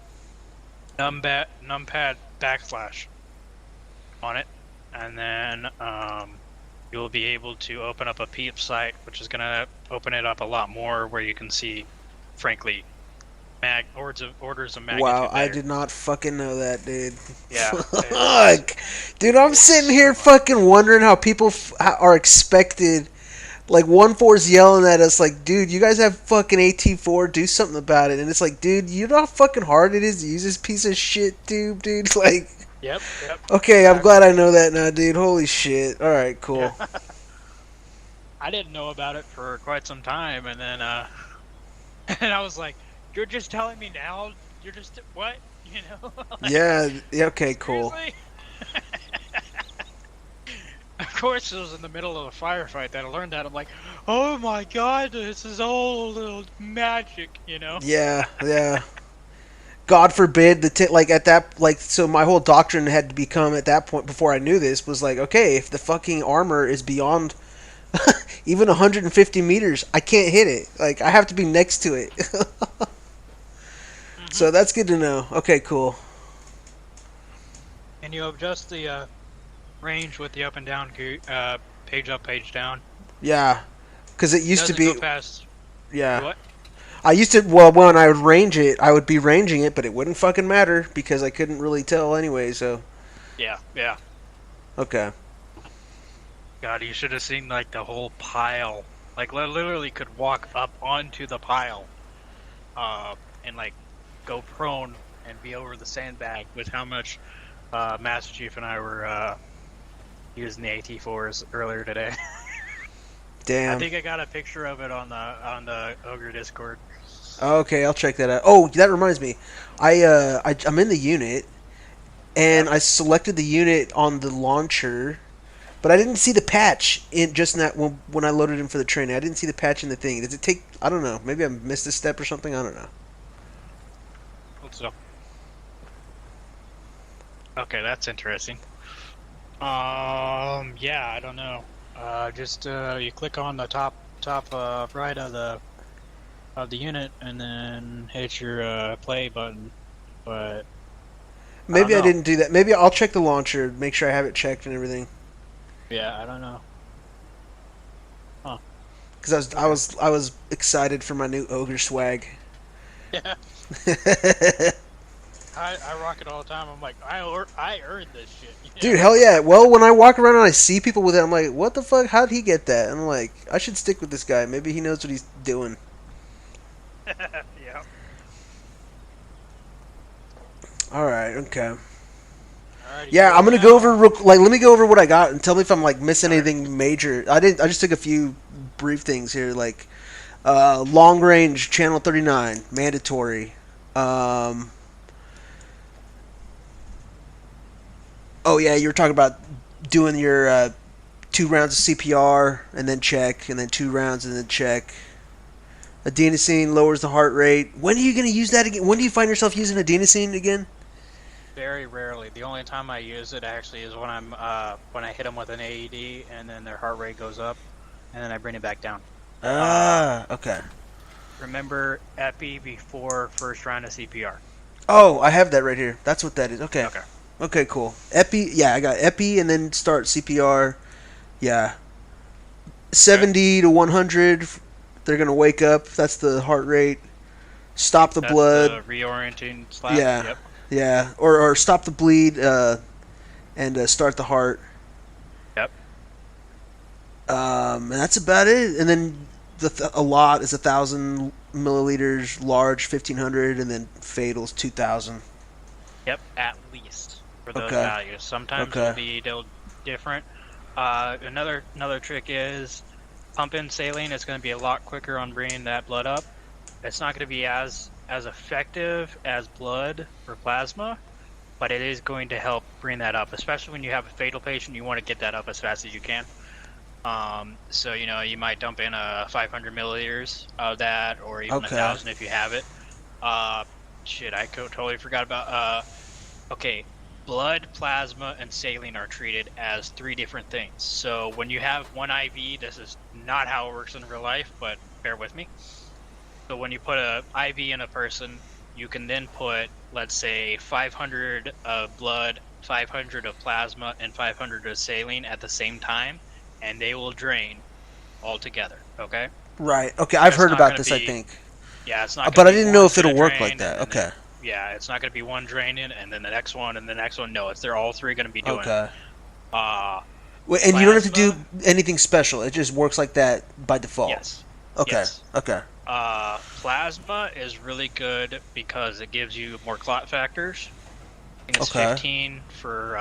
numpad backslash on it, and then you'll be able to open up a PEEP site, which is going to open it up a lot more, where you can see, frankly, orders of magnitude. Wow, better. I did not fucking know that, dude. Yeah. Fuck. Dude, I'm sitting here fucking wondering how people are expected. Like, 1-4's yelling at us like, dude, you guys have fucking AT4, do something about it. And it's like, dude, you know how fucking hard it is to use this piece of shit, dude? Like... Yep. Okay, I'm glad I know that now, dude. Holy shit. Alright, cool. Yeah. I didn't know about it for quite some time, and then, and I was like, you're just telling me now? You're just, what? You know? Like, yeah, okay, cool. Of course, it was in the middle of a firefight that I learned that. I'm like, oh my god, this is all little magic, you know? Yeah. God forbid so my whole doctrine had to become at that point before I knew this was like, okay, if the fucking armor is beyond even 150 meters, I can't hit it. Like, I have to be next to it. So that's good to know. Okay, cool. And you adjust the range with the up and down page up, page down. Yeah, because it used to be. Go past. Yeah. What? I used to. Well, when I would range it, I would be ranging it, but it wouldn't fucking matter because I couldn't really tell anyway. So. Yeah. Okay. God, you should have seen like the whole pile. Like, literally could walk up onto the pile, and like go prone and be over the sandbag with how much Master Chief and I were using the AT4s earlier today. Damn. I think I got a picture of it on the Ogre Discord. Okay, I'll check that out. Oh, that reminds me. I'm in the unit, and I selected the unit on the launcher, but I didn't see the patch in just in that when I loaded in for the training. I didn't see the patch in the thing. Does it take? I don't know. Maybe I missed a step or something. I don't know. What's up? Okay, that's interesting. Yeah, I don't know. Just you click on the top right of the unit, and then hit your play button. But Maybe I didn't do that. Maybe I'll check the launcher, make sure I have it checked and everything. Yeah, I don't know. Huh? Because I was excited for my new ogre swag. Yeah. I rock it all the time. I'm like, I earned this shit. You know? Dude, hell yeah. Well, when I walk around and I see people with it, I'm like, what the fuck? How'd he get that? I'm like, I should stick with this guy. Maybe he knows what he's doing. Yeah. Alright, okay. Alrighty, Yeah, I'm gonna go over let me go over what I got and tell me if I'm like missing anything major. I just took a few brief things here, like long range channel 39 mandatory. Oh yeah, you were talking about doing your 2 rounds of CPR and then check, and then 2 rounds and then check. Adenosine lowers the heart rate. When are you gonna use that again? When do you find yourself using adenosine again? Very rarely. The only time I use it actually is when when I hit them with an AED and then their heart rate goes up, and then I bring it back down. Okay. Remember epi before first round of CPR. Oh, I have that right here. That's what that is. Okay. Okay. Okay, cool. Epi, yeah, I got epi and then start CPR. Yeah. 70 to 100, they're gonna wake up. That's the heart rate. Stop the That's blood. the reorienting slap. Yeah, Yep. yeah. Or stop the bleed and start the heart. Yep. And that's about it. And then a lot is 1,000 milliliters, large 1,500, and then fatal's 2,000. Yep, at least for those Okay. values. Sometimes Okay. it'll be different. Another trick is pump in saline. It's going to be a lot quicker on bringing that blood up. It's not going to be as effective as blood or plasma, but it is going to help bring that up. Especially when you have a fatal patient, you want to get that up as fast as you can. So you might dump in 500 milliliters of that, or even 1,000 if you have it. Shit, I totally forgot about. Okay, blood, plasma, and saline are treated as 3 different things. So when you have one IV, this is not how it works in real life, but bear with me. So when you put a IV in a person, you can then put, let's say, 500 of blood, 500 of plasma, and 500 of saline at the same time, and they will drain all together. Okay. Right. Okay. I've heard about this. I think. Yeah, it's not. But I didn't know if it'll work like that. Okay. Yeah, it's not going to be one draining and then the next one and the next one. No, they're all 3 going to be doing. Okay. Wait, and you don't have to do anything special. It just works like that by default. Yes. Okay. Yes. Okay. Plasma is really good because it gives you more clot factors. I think it's Okay. 15 for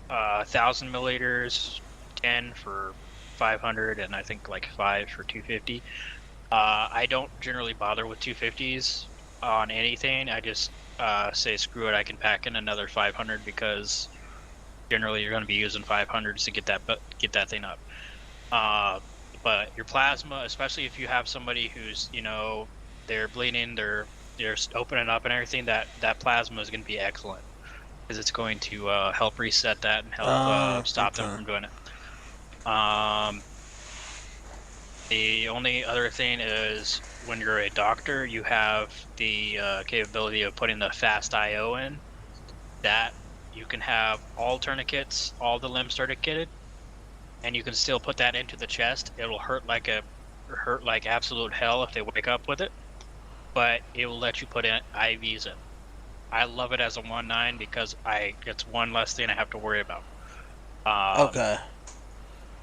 1,000 milliliters, 10 for 500, and I think like 5 for 250. I don't generally bother with 250s on anything. I just say screw it. I can pack in another 500 because generally you're going to be using 500s to get that thing up. But your plasma, especially if you have somebody who's they're bleeding, they're opening up and everything, that plasma is going to be excellent because it's going to help reset that and help stop them from doing it. The only other thing is when you're a doctor, you have the capability of putting the fast IO in. That you can have all tourniquets, all the limbs tourniqueted, and you can still put that into the chest. It'll hurt like absolute hell if they wake up with it, but it will let you put in IVs in. I love it as a 1.9 because it's one less thing I have to worry about. Okay.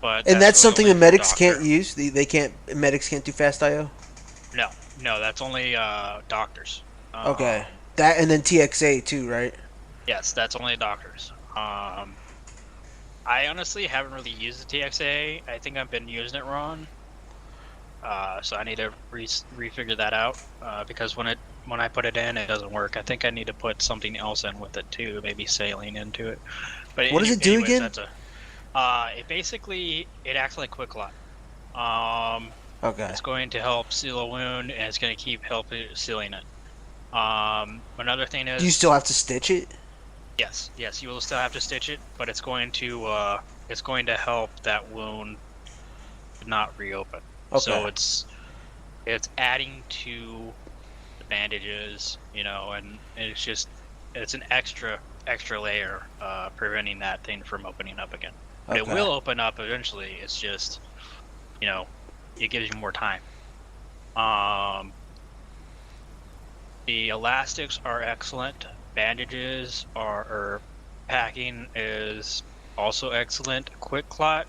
But and that's really something only the for a medics doctor. can't use. Medics can't do fast IO. No, that's only doctors. Okay. That and then TXA too, right? Yes, that's only doctors. I honestly haven't really used the TXA. I think I've been using it wrong. So I need to refigure that out because when I put it in, it doesn't work. I think I need to put something else in with it too, maybe saline into it. But what does it do again? It acts like Quick Lot. Okay. It's going to help seal a wound, and it's going to keep sealing it. Another thing is... Do you still have to stitch it? Yes, you will still have to stitch it, but it's going to help that wound not reopen. Okay. So it's adding to the bandages, and it's an extra layer preventing that thing from opening up again. It Okay. will open up eventually. It's just, it gives you more time. The elastics are excellent. Bandages or packing is also excellent. Quick Clot,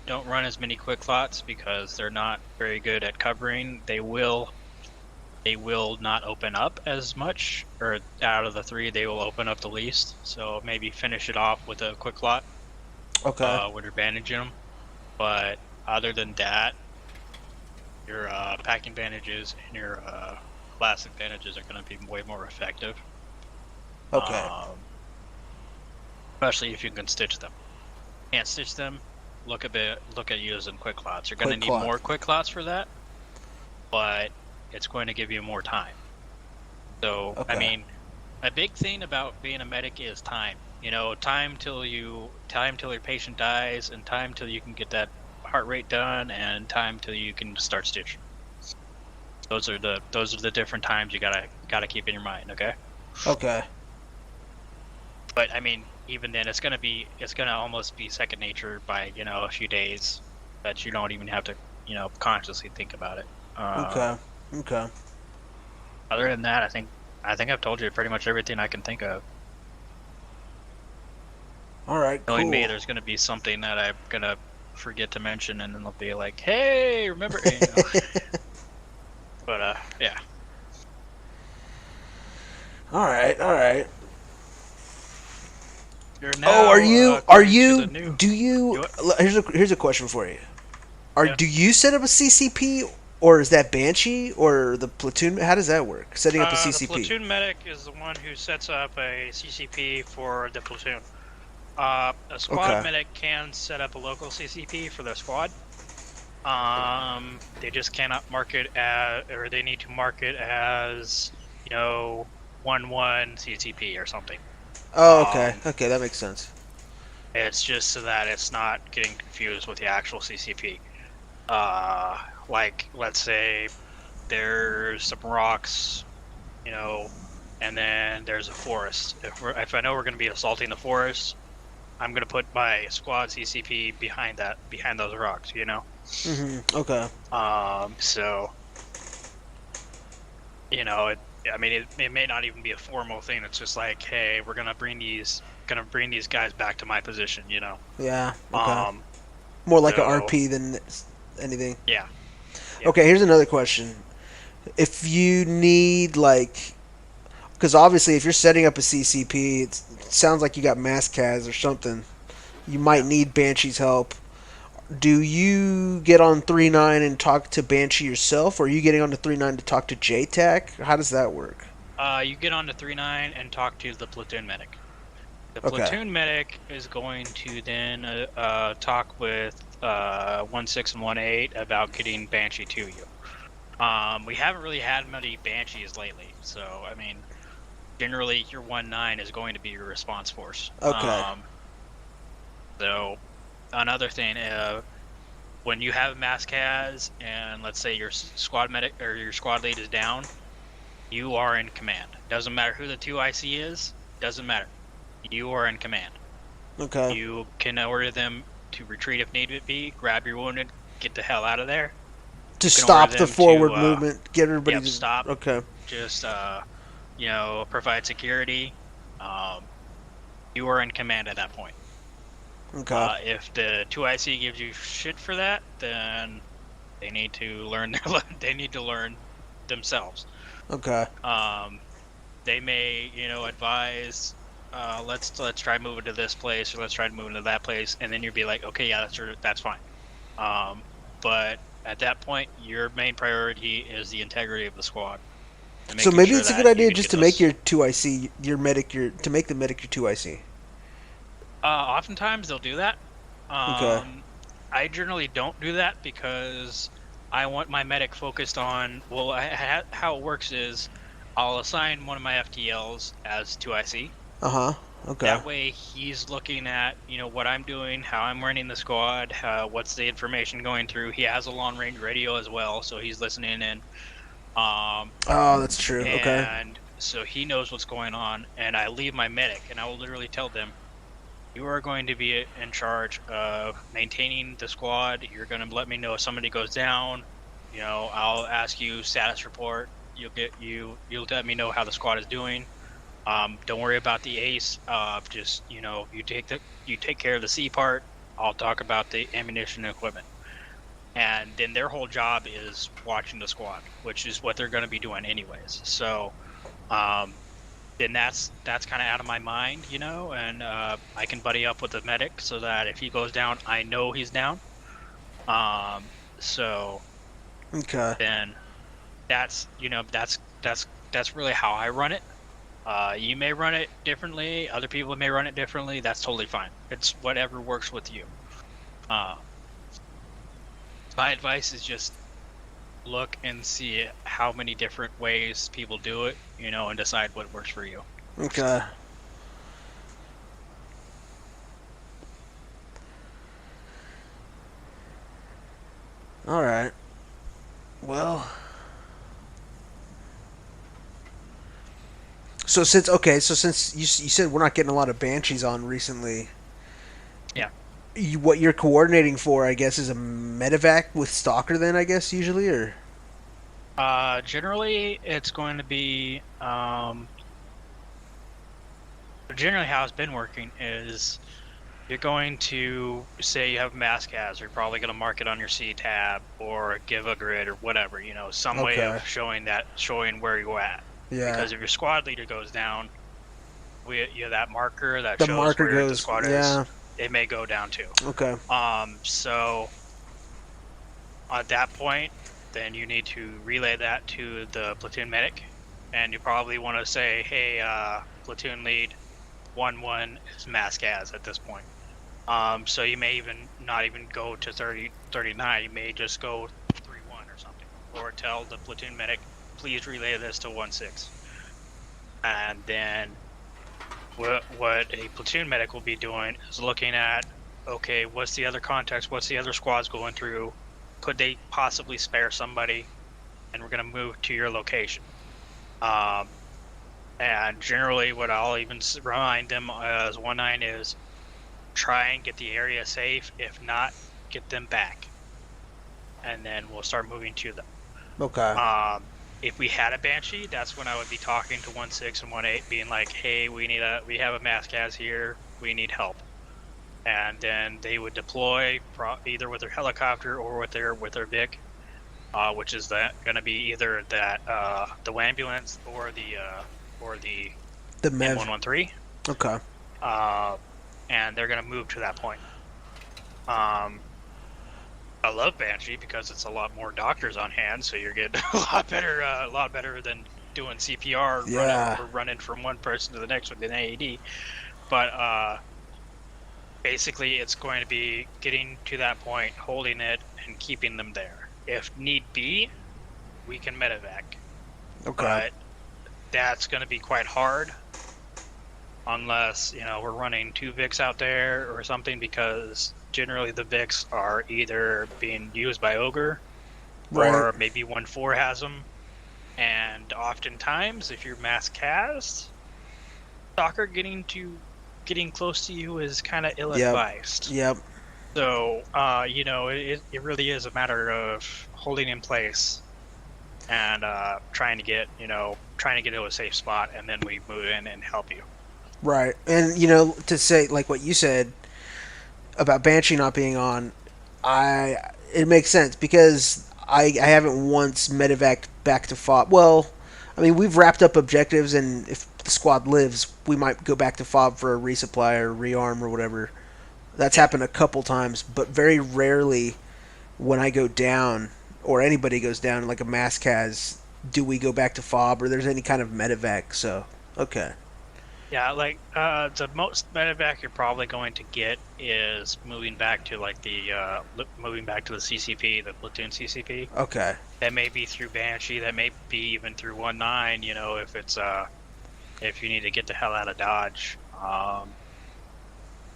don't run as many Quick Clots because they're not very good at covering. They will not open up as much, or out of the 3, they will open up the least. So maybe finish it off with a Quick Clot. Okay. When you're bandaging them. But other than that, your packing bandages and your elastic bandages are going to be way more effective. Okay. Especially if you can stitch them. Can't stitch them, look at using Quick Clots. You're going to Quick need Clot. more Quick Clots for that, but it's going to give you more time. So, Okay. I mean, a big thing about being a medic is time. Time till your patient dies, and time till you can get that heart rate done, and time till you can start stitching. Those are the different times you gotta keep in your mind. Okay. Okay. But I mean, even then, it's gonna almost be second nature by a few days. that you don't even have to, consciously think about it. Okay. Other than that, I think I've told you pretty much everything I can think of. All right, cool. Knowing me, there's going to be something that I'm going to forget to mention, and then they'll be like, "Hey, remember?" But yeah. All right. You're now, are you? Do you? What? Here's a question for you. Do you set up a CCP, or is that Banshee, or the platoon? How does that work? Setting up a CCP. The platoon medic is the one who sets up a CCP for the platoon. A squad medic can set up a local CCP for their squad. They just cannot mark it or they need to mark it as, 1-1 CCP or something. Oh, okay. Okay, that makes sense. It's just so that it's not getting confused with the actual CCP. Like, let's say there's some rocks, and then there's a forest. If I know we're going to be assaulting the forest, I'm going to put my squad CCP behind those rocks, Mm-hmm. Okay. So, it may not even be a formal thing. It's just like, hey, we're going to bring these guys back to my position, Yeah. Okay. More like an RP than anything. Yeah. Okay, here's another question. If you need, because obviously if you're setting up a CCP, it sounds like you got mass CAS or something. You might need Banshee's help. Do you get on 3.9 and talk to Banshee yourself, or are you getting on to 3.9 to talk to JTAC? How does that work? You get on to 3.9 and talk to the platoon medic. The platoon medic is going to then talk with 1.6 and 1.8 about getting Banshee to you. We haven't really had many Banshees lately, so, generally your 1.9 is going to be your response force. Okay. So, another thing, when you have mass CAS and let's say your squad medic or your squad lead is down, you are in command. Doesn't matter who the 2IC is, doesn't matter. You are in command. Okay. You can order them to retreat if need be, grab your wounded, get the hell out of there. To stop the forward movement, get everybody to stop. Okay. Just provide security. You are in command at that point. Okay. If the 2IC gives you shit for that, then they need to learn themselves. Okay. They may, advise, let's try moving to this place, or let's try moving to that place, and then you'd be like, okay, yeah, that's fine. But at that point, your main priority is the integrity of the squad. So maybe it's a good idea just to make your 2IC to make the medic your 2IC. Oftentimes they'll do that. Okay. I generally don't do that because I want my medic focused on. Well, how it works is I'll assign one of my FTLs as 2IC. Okay. That way he's looking at what I'm doing, how I'm running the squad, what's the information going through. He has a long range radio as well, so he's listening in. Oh, that's true. Okay. And so he knows what's going on, and I leave my medic, and I will literally tell them, you are going to be in charge of maintaining the squad. You're going to let me know if somebody goes down. I'll ask you status report. You'll let me know how the squad is doing. Don't worry about the ace. Just you take care of the C part. I'll talk about the ammunition and equipment. And then their whole job is watching the squad, which is what they're going to be doing anyways. So, then that's kind of out of my mind, and I can buddy up with the medic so that if he goes down, I know he's down. So okay. Then that's really how I run it. You may run it differently. Other people may run it differently. That's totally fine. It's whatever works with you. My advice is just look and see how many different ways people do it, and decide what works for you. Okay. All right. Well. So since you said we're not getting a lot of Banshees on recently. Yeah. what you're coordinating for, I guess, is a medevac with Stalker. Then I guess usually, or Generally, it's going to be generally how it's been working is you're going to say you have mask has, you're probably going to mark it on your C tab or give a grid or whatever, some way of showing where you're at. Yeah. Because if your squad leader goes down, you have that marker that the shows marker where goes. the squad Yeah. is. It may go down too. Okay. So at that point, then you need to relay that to the platoon medic, and you probably want to say, "Hey, platoon lead, 1-1 is mask as at this point." So you may not even go to 39. You may just go 3-1 or something, or tell the platoon medic, "Please relay this to 1-6." And then what a platoon medic will be doing is looking at, okay, what's the other context? What's the other squads going through? Could they possibly spare somebody? And we're going to move to your location. And generally, what I'll even remind them as 1-9 is try and get the area safe. If not, get them back. And then we'll start moving to them. Okay. If we had a Banshee, that's when I would be talking to 1-6 and 1-8, being like, "Hey, we have a mass cas here. We need help." And then they would deploy either with their helicopter or with their Vic, which is going to be either the ambulance or the MEV. M113. Okay. And they're going to move to that point. I love Banshee because it's a lot more doctors on hand, so you're getting a lot better than doing CPR, running from one person to the next with an AED. But basically, it's going to be getting to that point, holding it, and keeping them there. If need be, we can medevac. Okay. But that's going to be quite hard, unless we're running 2 Vics out there or something, because generally the Vics are either being used by Ogre, or maybe 1-4 has them, and oftentimes if you're mass cast, Stalker getting close to you is kind of ill-advised. Yep. So it really is a matter of holding in place and trying to get to a safe spot, and then we move in and help you. Right. And to say like what you said about Banshee not being on, it makes sense because I haven't once medevaced back to FOB. Well, I mean, we've wrapped up objectives, and if the squad lives, we might go back to FOB for a resupply or rearm or whatever. That's happened a couple times, but very rarely when I go down or anybody goes down, like a mass cas, do we go back to FOB or there's any kind of medevac. So, okay. Yeah, like the most medevac you're probably going to get is moving back to the CCP, the platoon CCP. Okay. That may be through Banshee. That may be even through 1-9. If it's if you need to get the hell out of Dodge.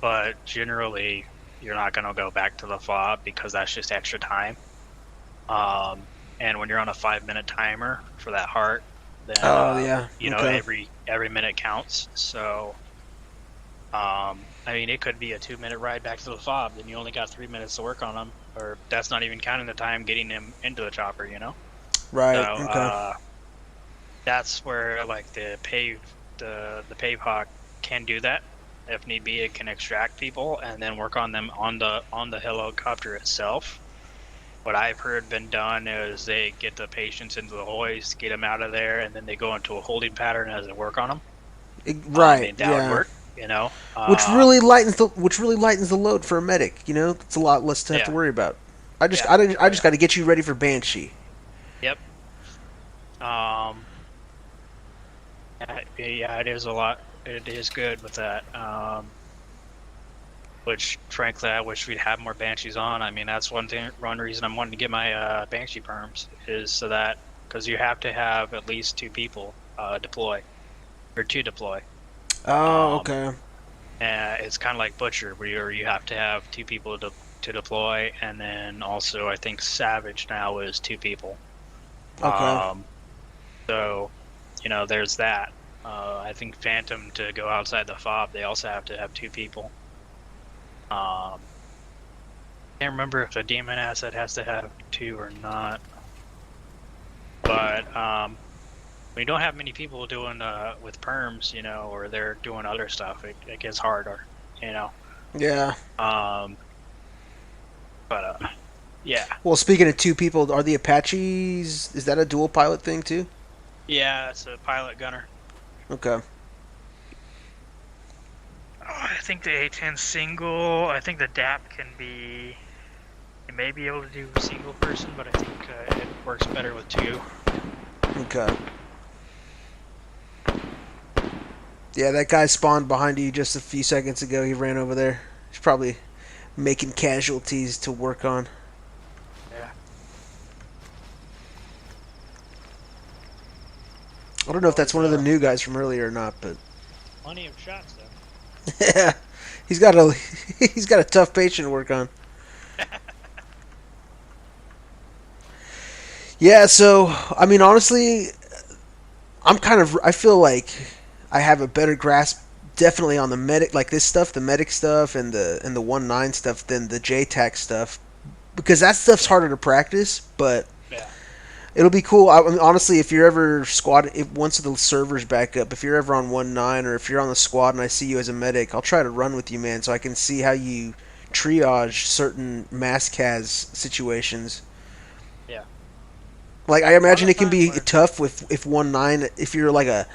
But generally, you're not going to go back to the FOB because that's just extra time. And when you're on a 5-minute timer for that heart, then every minute counts. So I mean, it could be a 2-minute ride back to the FOB, then you only got 3 minutes to work on them, or that's not even counting the time getting them into the chopper. Right. So, okay. That's where the pave hawk can do that. If need be, it can extract people and then work on them on the helicopter itself. What I've heard been done is they get the patients into the hoist, get them out of there, and then they go into a holding pattern as they work on them. Right. That would work. Which really lightens the load for a medic. It's a lot less to have to worry about. I just got to get you ready for Banshee. Yep. Yeah, it is a lot. It is good with that. Which, frankly, I wish we'd have more Banshees on. I mean, that's one reason I'm wanting to get my Banshee perms, is so that, because you have to have at least 2 people deploy. Oh, okay. It's kind of like Butcher, where you have to have 2 people to deploy, and then also I think Savage now is 2 people. Okay. So, there's that. I think Phantom, to go outside the FOB, they also have to have 2 people. can't remember if a demon asset has to have 2 or not. But when you don't have many people doing with perms, you know, or they're doing other stuff, it gets harder, you know. Yeah. Yeah. Well, speaking of 2 people, are the Apaches? Is that a dual pilot thing too? Yeah, it's a pilot gunner. Okay. I think the A10 single. I think the DAP can be. You may be able to do single person, but I think it works better with 2. Okay. Yeah, that guy spawned behind you just a few seconds ago. He ran over there. He's probably making casualties to work on. Yeah. I don't know if that's one of the new guys from earlier or not, but Plenty of shots though. yeah, he's got a tough patient to work on. Yeah, so I mean, honestly, I feel like I have a better grasp, definitely on the medic, like this stuff, the medic stuff, and the 1.9 stuff than the JTAC stuff, because that stuff's harder to practice, but. Yeah. It'll be cool. I mean, honestly, if you're ever once the server's back up, if you're ever on 1.9 or if you're on the squad and I see you as a medic, I'll try to run with you, man, so I can see how you triage certain mass cas situations. Yeah. Like, I imagine it can be tough if 1.9, if you're like a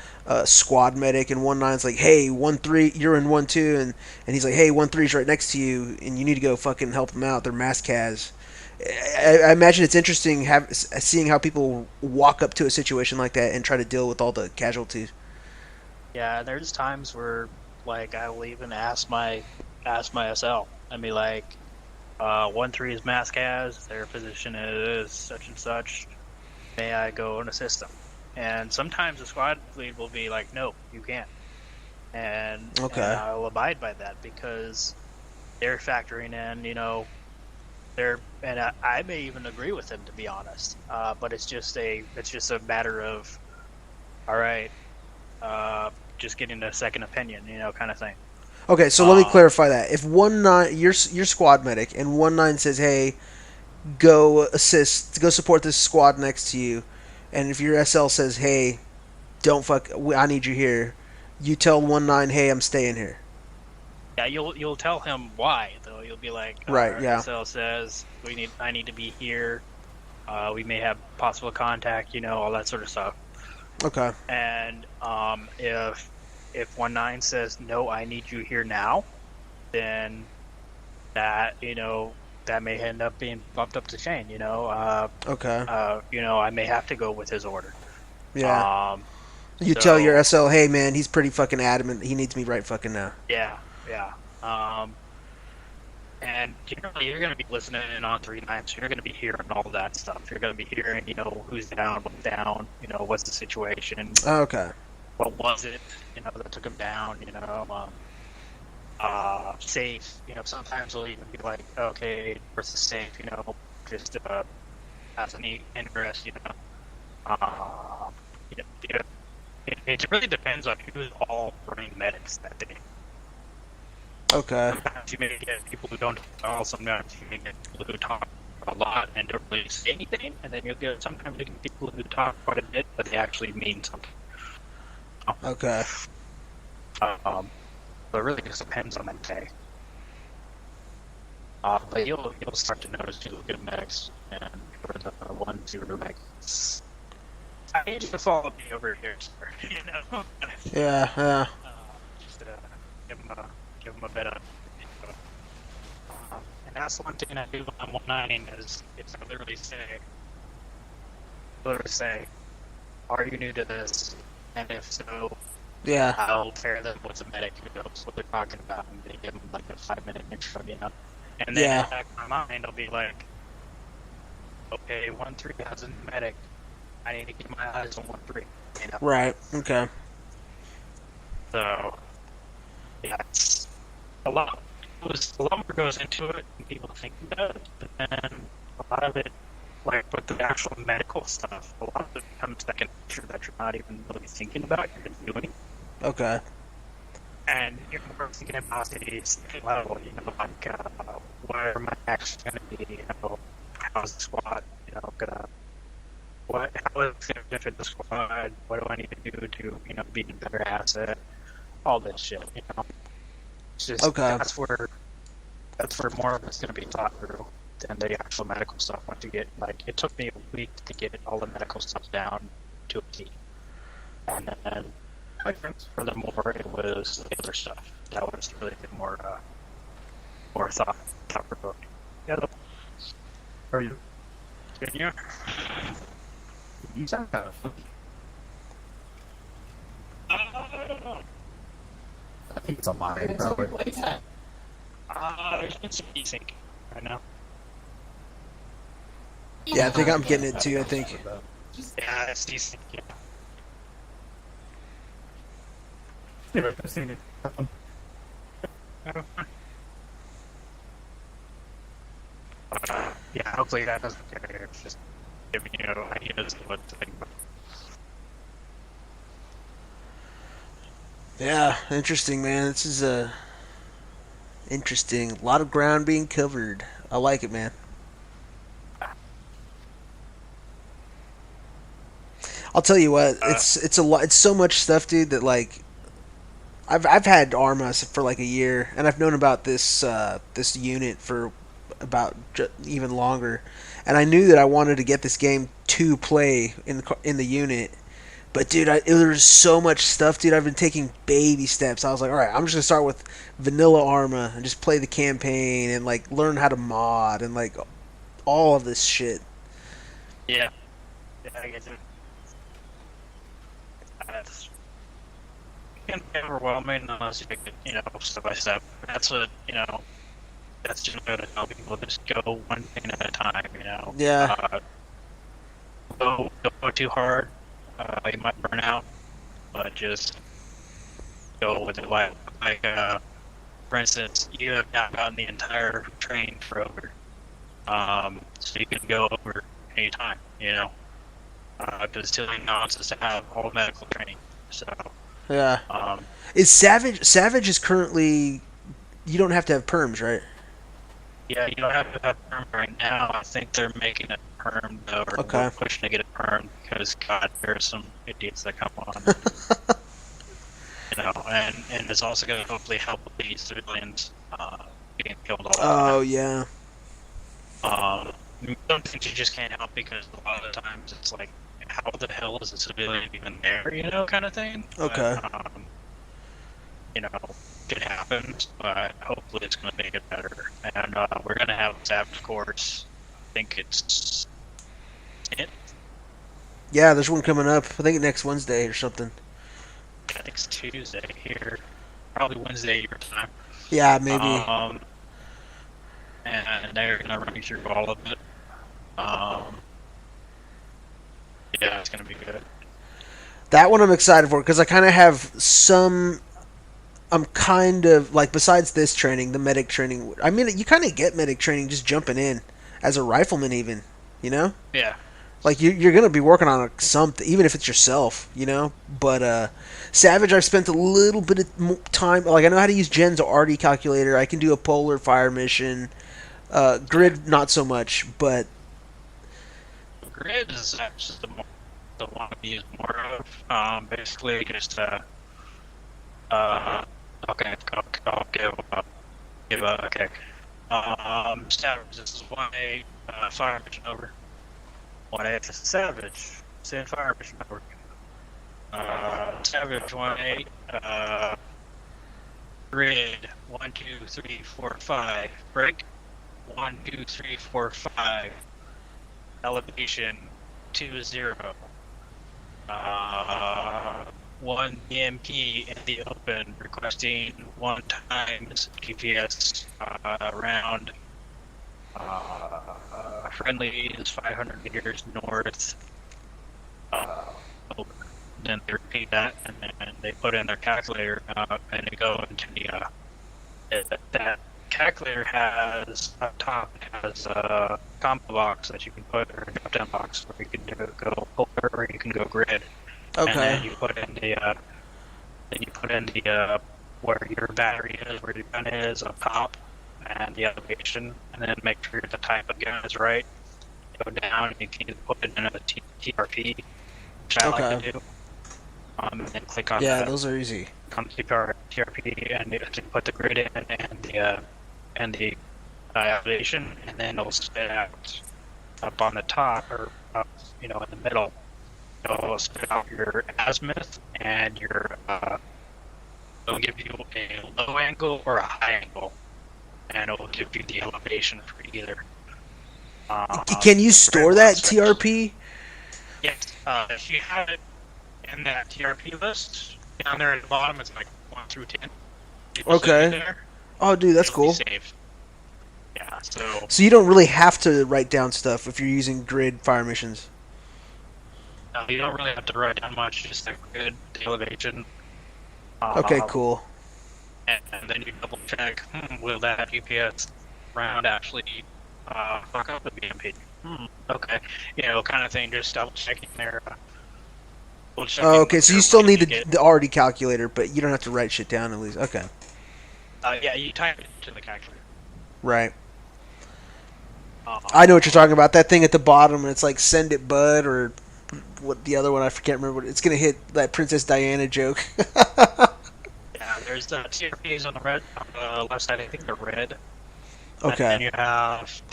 squad medic and 1.9's like, hey, 1.3, you're in 1.2, and he's like, hey, 1.3's right next to you, and you need to go fucking help them out. They're mass cas. I imagine it's interesting seeing how people walk up to a situation like that and try to deal with all the casualties. Yeah, there's times where, like, I will even ask my SL. I mean, like, 1.3 is mass cas, their position is such and such. May I go and assist them? And sometimes the squad lead will be like, no, you can't. And I'll abide by that because they're factoring in, you know, I may even agree with him, to be honest. But it's just a matter of, all right, just getting a second opinion, you know, kind of thing. Okay, so let me clarify that. If 1.9, you're squad medic, and 1.9 says, hey, go assist, go support this squad next to you, and if your SL says, hey, don't fuck, I need you here, you tell 1.9, hey, I'm staying here. Yeah, you'll tell him why though. You'll be like, right, yeah. SL says I need to be here. We may have possible contact, you know, all that sort of stuff. Okay. And if 1.9 says no, I need you here now, then that, you know, that may end up being bumped up the chain. You know. Okay. You know, I may have to go with his order. Yeah. You tell your SL, hey man, he's pretty fucking adamant. He needs me right fucking now. Yeah. Yeah. And generally you're going to be listening in on 3.9, so you're going to be hearing all that stuff. You're going to be hearing, you know, who's down, what's down, you know, what's the situation. Okay. What was it, you know, that took him down, you know, safe, you know, sometimes we'll even be like, okay, versus safe, you know, just as an interest, you know. It really depends on who's all running medics that day. Okay. Sometimes you may get people who don't talk at all, sometimes you may get people who talk a lot and don't really say anything, and then you'll get sometimes you get people who talk quite a bit, but they actually mean something. Okay. So it really just depends on that day. But you'll start to notice people good medics, and for the ones who are like, I need you to follow me over here, sir. You know? Yeah. Just give them a bit of. And that's one thing I do when I'm 1.9 is I literally say, are you new to this? And if so, yeah, I'll pair them with a medic who knows what they're talking about, and they give them like a 5-minute intro, you know. And then in the back of my mind, I'll be like, okay, 1.3 has a medic. I need to keep my eyes on 1.3. You know? Right. Okay. So, yeah, it's a lot more goes into it than people think it does, but then a lot of it, like with the actual medical stuff, a lot of it becomes second nature that you're not even really thinking about, you're just doing. Okay. And you're more thinking about the second level, you know, like where my action's gonna be, you know, how's the squad, you know, gonna, how is it gonna benefit the squad, what do I need to do to, you know, be a better asset, all this shit, you know. It's just, that's where more of it's gonna be thought through than the actual medical stuff. Once you get, like, it took me a week to get all the medical stuff down to a T. And then, furthermore, it was the other stuff that was really more thought provoking. Yeah, how are you? Good, yeah. You sound kind of funky. I don't know. I think it's on my end, probably. There's been some desync right now. Yeah, I think I'm getting it too. I think. Yeah, it's desync. Yeah. Yeah, hopefully that doesn't carry. It's just giving you ideas of what to think about. Yeah, interesting, man. This is interesting. A lot of ground being covered. I like it, man. I'll tell you what, it's a lot. It's so much stuff, dude. That like, I've had Arma for like a year, and I've known about this this unit for about even longer. And I knew that I wanted to get this game to play in the unit. But dude, there's so much stuff, dude. I've been taking baby steps. I was like, all right, I'm just gonna start with vanilla Arma and just play the campaign and like learn how to mod and like all of this shit. Yeah, I get it. It can be overwhelming unless you take it, you know, step by step. That's what, you know, that's just going to tell people, just go one thing at a time, you know. Yeah. Don't go too hard. You might burn out, but just go with it. Like for instance, you have now gotten the entire train for over, so you can go over anytime, you know. Because it's too nonsense to have all medical training. So yeah. Is Savage is currently, you don't have to have perms, right? Yeah, you don't have to have perm right now. I think they're making it perm though, or okay. pushing to get it perm because God, there are some idiots that come on. You know, and it's also going to hopefully help these civilians being killed all the time. Oh yeah. Some things you just can't help because a lot of the times it's like, how the hell is a civilian even there, you know, kind of thing. Okay. But, you know, it happens, but hopefully it's going to make it better. And we're going to have a Savage course. I think it's 10th. Yeah, there's one coming up. I think next Wednesday or something. I think it's Tuesday here. Probably Wednesday your time. Yeah, maybe. And they're going to run you through all of it. Yeah, it's going to be good. That one I'm excited for because I kind of have some. I'm kind of like, besides this training, the medic training. I mean, you kind of get medic training just jumping in as a rifleman, even. You know? Yeah. Like you're gonna be working on something, even if it's yourself, you know. But Savage, I've spent a little bit of time. Like I know how to use Jen's RD calculator. I can do a polar fire mission. Grid, not so much, but Grid is actually the one we use more of. Basically, just okay. I'll give okay. Savage, this is 1A fire mission over. 1A Savage, send fire mission over. Savage 1A Grid 1 2 3 4 5 break 1 2 3 4 5 elevation 2-0 1 BMP in the open requesting 1 times GPS around friendly is 500 meters north. Then they repeat that, and then they put in their calculator, and they go into the that calculator has up top has a combo box that you can put, or a drop-down box where you can go polar or you can go grid. Okay. And then you put in the where your battery is, where your gun is up top, and the elevation, and then make sure the type of gun is right. Go down, you can put it in a TRP, which I like to do. And then click on those are easy. Come to TRP, and you have to put the grid in and the elevation, and then it'll spit out up on the top, or up, in the middle. It'll spit out your azimuth and your it'll give you a low angle or a high angle, and it'll give you the elevation for either. Can you store that TRP? Yes. If you have it in that TRP list, down there at the bottom, it's like 1 through 10. Okay. Oh, dude, that's cool. Saved. Yeah, so you don't really have to write down stuff if you're using grid fire missions. No, you don't really have to write down much, just like grid, the elevation. Okay, cool. And then you double check, will that UPS round actually fuck up the BMP? Okay. Kind of thing, just double checking there. Oh, okay, so you still need the already calculator, but you don't have to write shit down at least. Okay. Yeah, you type it into the calculator. Right. I know what you're talking about. That thing at the bottom, and it's like "Send it, bud," or what the other one. I can't remember. It's gonna hit that Princess Diana joke. Yeah, there's the TRPs on the left side. I think they're red. Okay. And then you have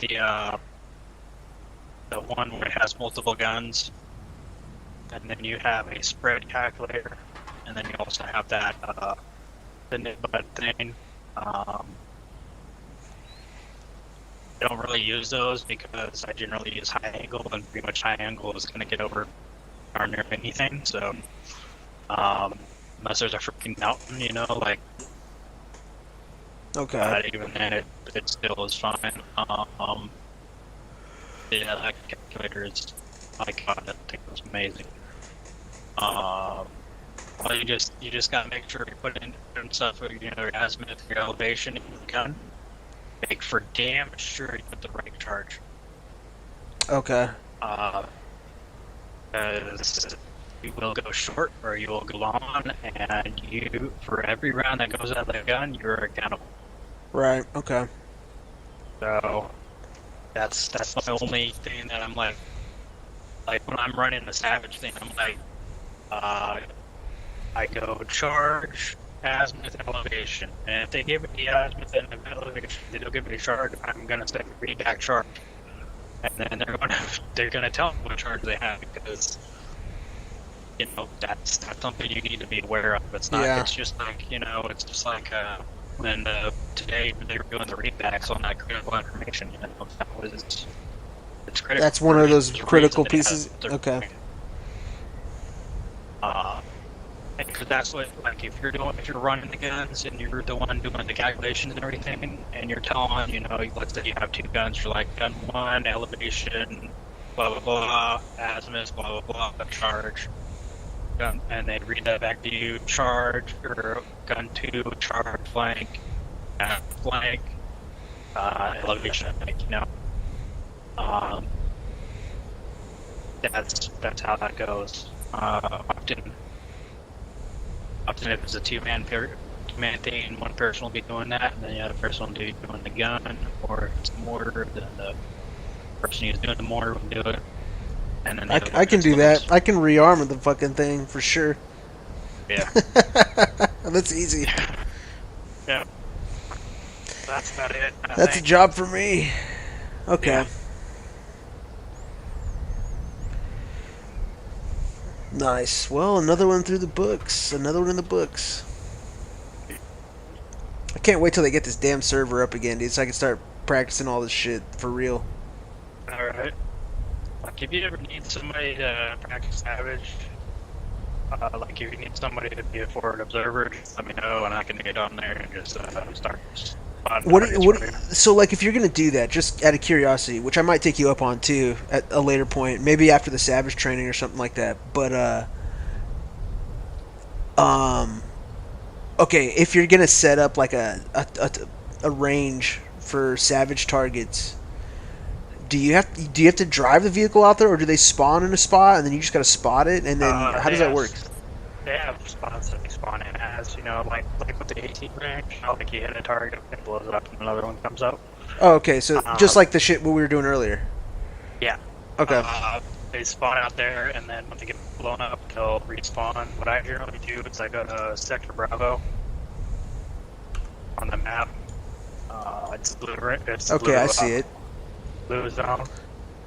the one where it has multiple guns, and then you have a spread calculator, and then you also have that the nib bud thing. I don't really use those because I generally use high angle, and pretty much high angle is going to get over darn near anything. So unless there's a freaking mountain, like. Okay. But even then, it still is fine. Yeah, that calculator is, my god, that thing was amazing. Well, you just gotta make sure you put in stuff with your azimuth, your elevation, and your gun. Make for damn sure you put the right charge. Okay. You will go short or you will go long, and for every round that goes out of the gun, you're accountable. Right. Okay. So that's my only thing that I'm like when I'm running the Savage thing, I'm like, I go charge, azimuth, elevation, and if they give me the azimuth and the elevation, they don't give me the charge, I'm gonna say read back charge, and then they're gonna tell me what charge they have, because that's something you need to be aware of. It's not. Yeah. It's just like it's just like when today they were doing the readbacks on that critical information. It's critical. That's one of those critical pieces. Okay. Because that's what, if you're running the guns and you're the one doing the calculations and everything, and you're telling, let's say you have 2 guns for gun 1, elevation, blah blah blah, azimuth, blah blah blah, charge, gun, and they read that back to you, charge, or gun 2, charge, flank, elevation, that's how that goes. Often if it's a two-man thing, one person will be doing that, and then the other person will be doing the gun, or if it's a mortar, then the person who's doing the mortar will do it. And then I can do that. I can rearm the fucking thing for sure. Yeah. That's easy. Yeah. That's about it. That's a job for me. Okay. Yeah. Nice. Well, another one through the books. Another one in the books. I can't wait till they get this damn server up again, dude, so I can start practicing all this shit for real. Alright. If you ever need somebody to practice Savage, if you need somebody to be a forward observer, just let me know and I can get on there and just start. So, if you're gonna do that, just out of curiosity, which I might take you up on too at a later point, maybe after the Savage training or something like that. But okay, if you're gonna set up like a range for Savage targets, do you have to drive the vehicle out there, or do they spawn in a spot and then you just gotta spot it, and then how does that work? They have spots that they respawn in as, you know, like with the 18 range, you know, like you hit a target, it blows up, and another one comes up. Oh, okay. So just like the shit what we were doing earlier. Yeah. Okay. They spawn out there, and then when they get blown up, they'll respawn. What I generally do is I go to Sector Bravo on the map. It's blue. It's Okay, blue, I see it. Blue zone.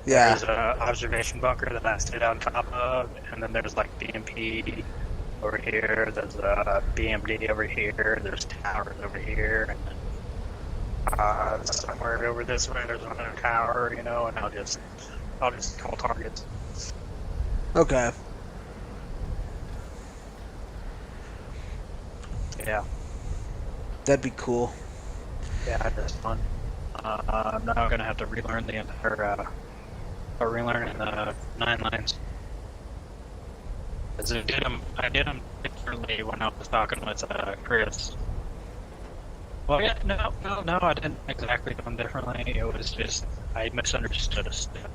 Yeah. There's a observation bunker that I sit on top of, and then there's like BMP over here. There's a BMD over here. There's towers over here, and then somewhere over this way there's another tower. You know, and I'll just call targets. Okay. Yeah. That'd be cool. Yeah, that's fun. I'm now gonna have to relearn the entire, or relearn the 9 lines. Cause I did them differently when I was talking with Chris. Well, yeah, no, I didn't exactly do them differently. It was just I misunderstood a step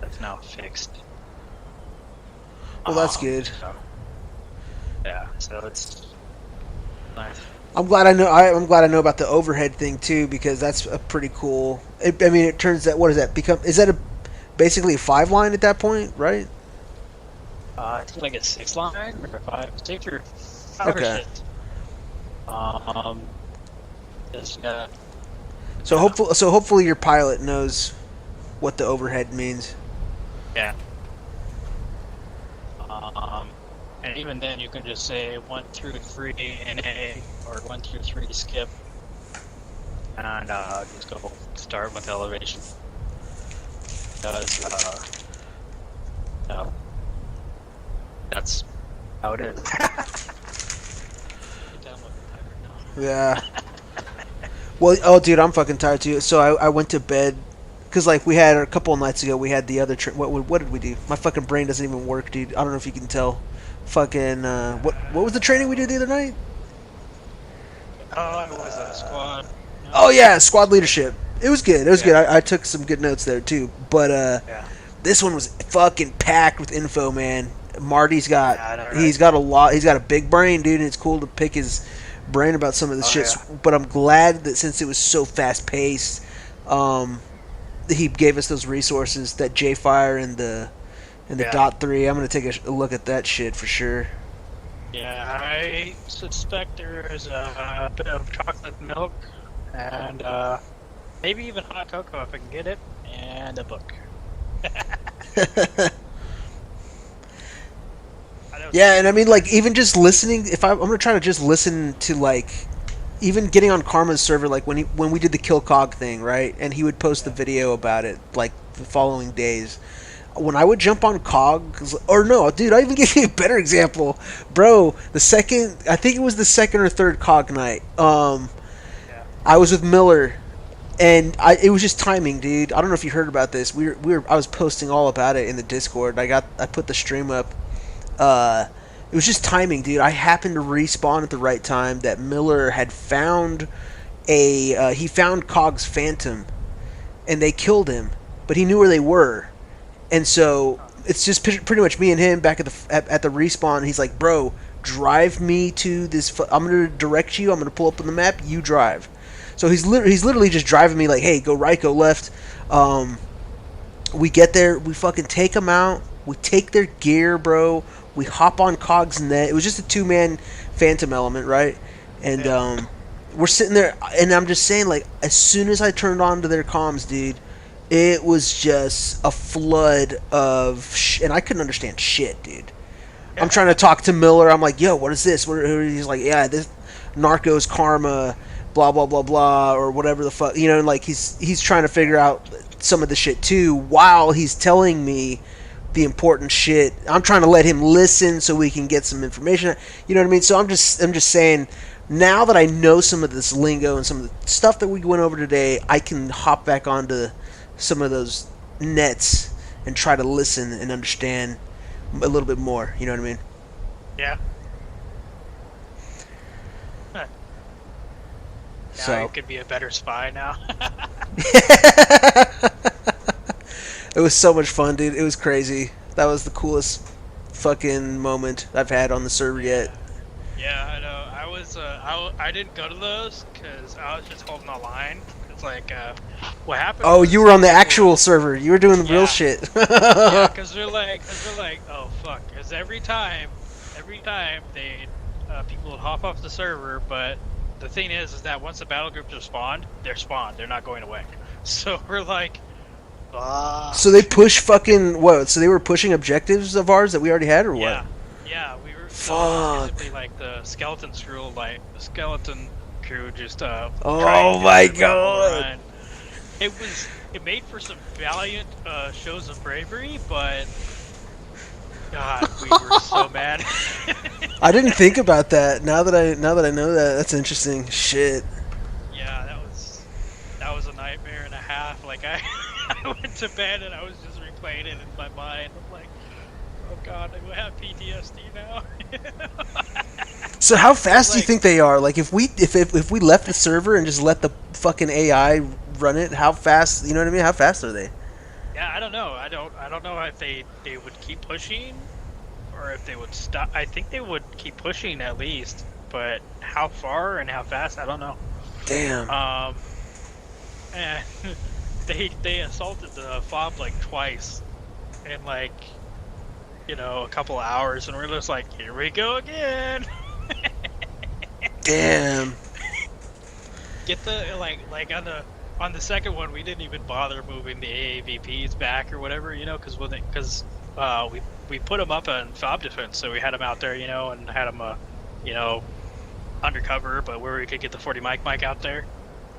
that's now fixed. Well, that's good. So, yeah, so it's nice. I'm glad I know. I'm glad I know about the overhead thing too, because that's a pretty cool. I mean, it turns that what does that become? Is that basically a 5 line at that point, right? It's like a 6 line or 5, 6 or 5 Okay. or 6. So hopefully your pilot knows what the overhead means. Yeah. And even then, you can just say 1 through 3 NA or 1 through 3 skip, and just go start with elevation. Because that's how it is. Yeah. Well, oh, dude, I'm fucking tired too. So I went to bed because like we had a couple of nights ago. We had the other what did we do? My fucking brain doesn't even work, dude. I don't know if you can tell. Fucking what was the training we did the other night? Oh, it was a squad. Oh yeah, squad leadership. It was good. It was good. I took some good notes there too. But this one was fucking packed with info, man. Marty's got he's got a lot. He's got a big brain, dude, and it's cool to pick his brain about some of the shit. Yeah. But I'm glad that since it was so fast paced, he gave us those resources, that JFire and the .3. I'm gonna take a look at that shit for sure. Yeah, I suspect there's a bit of chocolate milk and maybe even hot cocoa if I can get it, and a book. Yeah, and I mean, like, even just listening, I'm gonna try to just listen to, like, even getting on Karma's server, like, when we did the Kill Cog thing, right? And he would post the video about it, like, the following days. When I would jump on Cog, or no, dude, I'll even give you a better example. Bro, I think it was the second or third Cog night, I was with Miller, and it was just timing, dude. I don't know if you heard about this. I was posting all about it in the Discord. I put the stream up. It was just timing, dude. I happened to respawn at the right time. That Miller had found he found Cog's Phantom, and they killed him, but he knew where they were, and so it's just pretty much me and him back at the respawn. He's like, "Bro, drive me to this. I'm gonna direct you. I'm gonna pull up on the map. You drive." So he's literally just driving me like, "Hey, go right, go left." We get there. We fucking take them out. We take their gear, bro. We hop on Cog's net. It was just a 2-man Phantom element, right? And we're sitting there, and I'm just saying, like, as soon as I turned on to their comms, dude, it was just a flood of and I couldn't understand shit, dude. Yeah. I'm trying to talk to Miller. I'm like, yo, what is this? He's like, yeah, this Narcos Karma, blah, blah, blah, blah, or whatever the fuck. You know, like, he's trying to figure out some of the shit, too, while he's telling me the important shit. I'm trying to let him listen so we can get some information. You know what I mean? So I'm just saying, now that I know some of this lingo and some of the stuff that we went over today, I can hop back onto some of those nets and try to listen and understand a little bit more. You know what I mean? Yeah. Huh. So now you could be a better spy now. It was so much fun, dude. It was crazy. That was the coolest fucking moment I've had on the server yet. Yeah, I know. I didn't go to those because I was just holding the line. It's like, what happened? Oh, was you were on the people actual server. You were doing the real Yeah. shit. Yeah, because they're like, oh fuck, because every time they people would hop off the server, but the thing is that once the battle groups are spawned, they're spawned. They're not going away. So we're like, So they push fucking what? So they were pushing objectives of ours that we already had, or yeah, what? yeah, we were. Fuck. Basically, like the skeleton crew just Oh trying to my survival God. run. It made for some valiant shows of bravery, but God, we were so mad. I didn't think about that. Now that I know that, that's interesting. Shit. Yeah, that was a nightmare and a half. Like I went to bed and I was just replaying it in my mind. I'm like, oh God, I have PTSD now. So how fast do you Like- think they are? Like if we left the server and just let the fucking AI run it, how fast? You know what I mean? How fast are they? Yeah, I don't know. I don't know if they would keep pushing or if they would stop. I think they would keep pushing at least, but how far and how fast, I don't know. Damn. And they assaulted the fob like twice in like, you know, a couple hours, and we're just like, here we go again. Damn. Get the like on the second one, we didn't even bother moving the AAVPs back or whatever, you know, because we put them up on fob defense, so we had them out there, you know, and had them you know, undercover, but where we could get the 40 mic out there,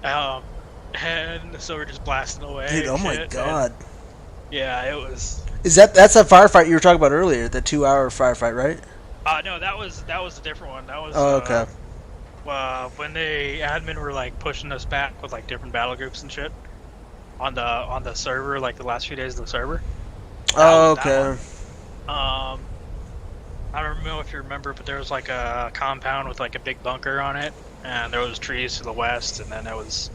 and so we're just blasting away. Dude, oh my shit, God. and, yeah, it was. That's a firefight you were talking about earlier, the 2-hour firefight, right? No, that was a different one. That was. Oh, okay. When the admin were like pushing us back with like different battle groups and shit on the server, like the last few days of the server. Oh, okay. I don't know if you remember, but there was like a compound with like a big bunker on it, and there was trees to the west, and then there was,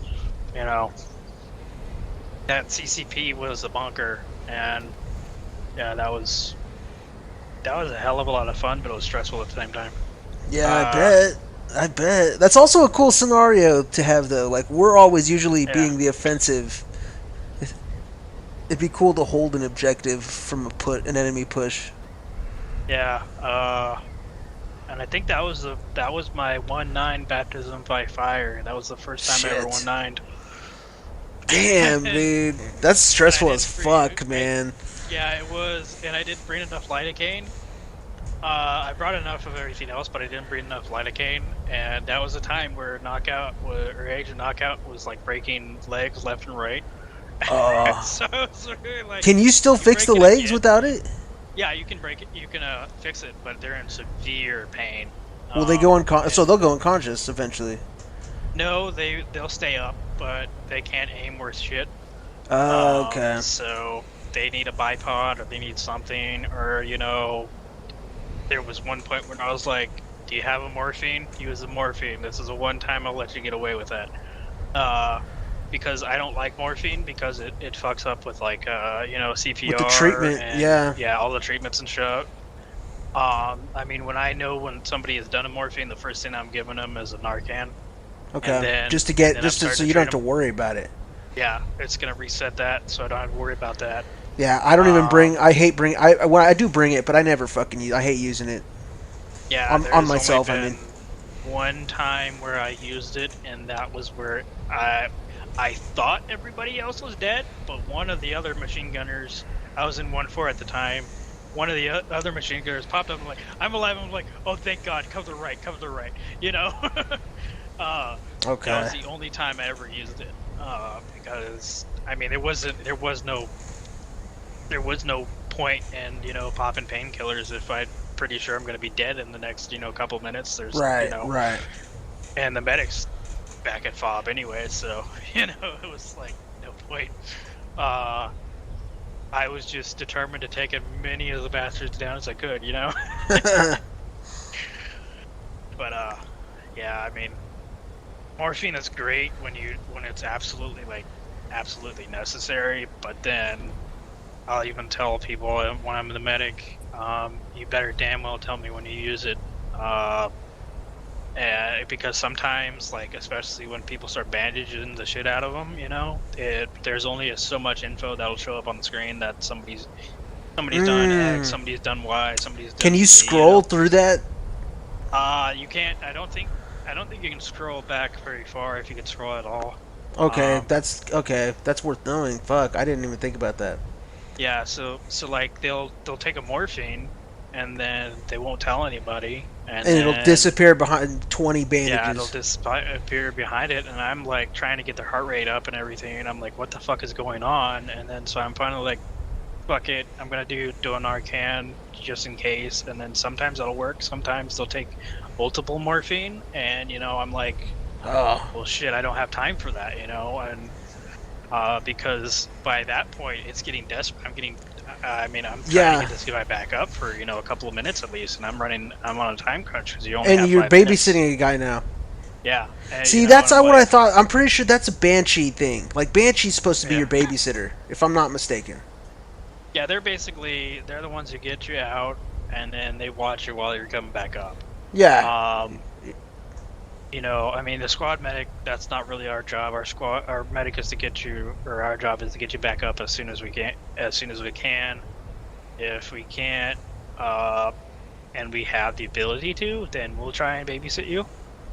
you know, that CCP was the bunker, and yeah, that was a hell of a lot of fun, but it was stressful at the same time. Yeah, I bet. That's also a cool scenario to have, though. Like, we're always usually being the offensive. It'd be cool to hold an objective from an enemy push. Yeah, and I think that was my 1-9 baptism by fire. That was the first time I ever 1-9'd. Damn, dude, that's stressful as fuck, man. Yeah, it was, and I didn't bring enough lidocaine. I brought enough of everything else, but I didn't bring enough lidocaine, and that was a time where Agent Knockout was like breaking legs left and right. So it's really like, Can you still fix the legs without it? Yeah, you can break it. You can fix it, but they're in severe pain. Will they go so they'll go unconscious eventually? No, they'll stay up, but they can't aim worth shit. Oh, okay. So they need a bipod, or they need something, or you know, there was one point when I was like, "Do you have a morphine? Use a morphine. This is a one time I'll let you get away with that." Because I don't like morphine because it fucks up with like you know, CPR. With the treatment, and, yeah, all the treatments and shit. I mean, when somebody has done a morphine, the first thing I'm giving them is a Narcan. Okay. Then, so you don't have to worry about it. Yeah, it's gonna reset that, so I don't have to worry about that. Yeah, I don't even bring. I hate bring. I do bring it, but I never fucking use. I hate using it. Yeah, on myself. Only I mean, one time where I used it, and that was where I thought everybody else was dead, but one of the other machine gunners, I was in 1-4 at the time, one of the other machine gunners popped up and like, I'm alive. I'm like, oh, thank God, cover the right, you know. Okay. That was the only time I ever used it, because I mean, there was no point in, you know, popping painkillers if I'm pretty sure I'm going to be dead in the next, you know, couple minutes. There's right, you know, right. And the medic's back at FOB anyway, so you know, it was like no point. I was just determined to take as many of the bastards down as I could, you know. But yeah, I mean, morphine is great when it's absolutely necessary, but then I'll even tell people when I'm the medic, you better damn well tell me when you use it, Because sometimes, like, especially when people start bandaging the shit out of them, you know, there's only so much info that'll show up on the screen that somebody's done X, somebody's done Y, somebody's done Can you Z, scroll through that? You can't. I don't think you can scroll back very far if you can scroll at all. Okay, that's worth knowing. Fuck, I didn't even think about that. Yeah, so like they'll take a morphine, and then they won't tell anybody, and it'll disappear behind 20 bandages. Yeah, it'll disappear behind it, and I'm like trying to get their heart rate up and everything, and I'm like, what the fuck is going on? And then so I'm finally like, fuck it, I'm gonna do a Narcan just in case, and then sometimes that'll work, sometimes they'll take multiple morphine, and you know, I'm like, oh well shit, I don't have time for that, you know, and because by that point it's getting desperate. I'm trying to get this guy back up for, you know, a couple of minutes at least, and I'm on a time crunch because you only have 5 you're minutes. babysitting a guy now. Yeah. See, that's not what I thought. I'm pretty sure that's a Banshee thing. Like, Banshee's supposed to be your babysitter, if I'm not mistaken. Yeah, they're the ones who get you out, and then they watch you while you're coming back up. Yeah. You know, I mean, the squad medic, that's not really our job. Our medic is to get you, or our job is to get you back up as soon as we can. If we can't, and we have the ability to, then we'll try and babysit you.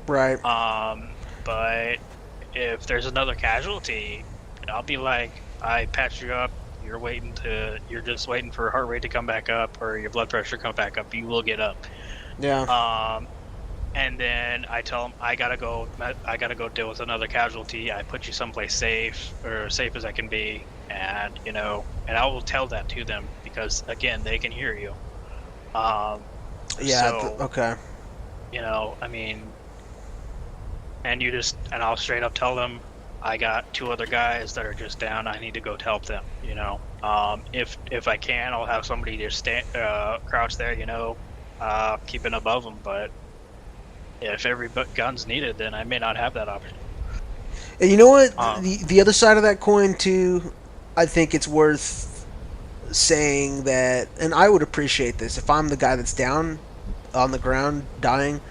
Right. But if there's another casualty, I'll be like, I patched you up. You're just waiting for heart rate to come back up, or your blood pressure to come back up. You will get up. Yeah. And then I tell them I gotta go deal with another casualty. I put you someplace safe, or safe as I can be, and you know, and I will tell that to them because again, they can hear you. Okay. You know, I mean, and I'll straight up tell them I got 2 other guys that are just down. I need to go to help them. You know, if I can, I'll have somebody just crouch there. You know, keeping above them, but. If every gun's needed, then I may not have that option. And you know what? The other side of that coin, too, I think it's worth saying that, and I would appreciate this, if I'm the guy that's down on the ground, dying,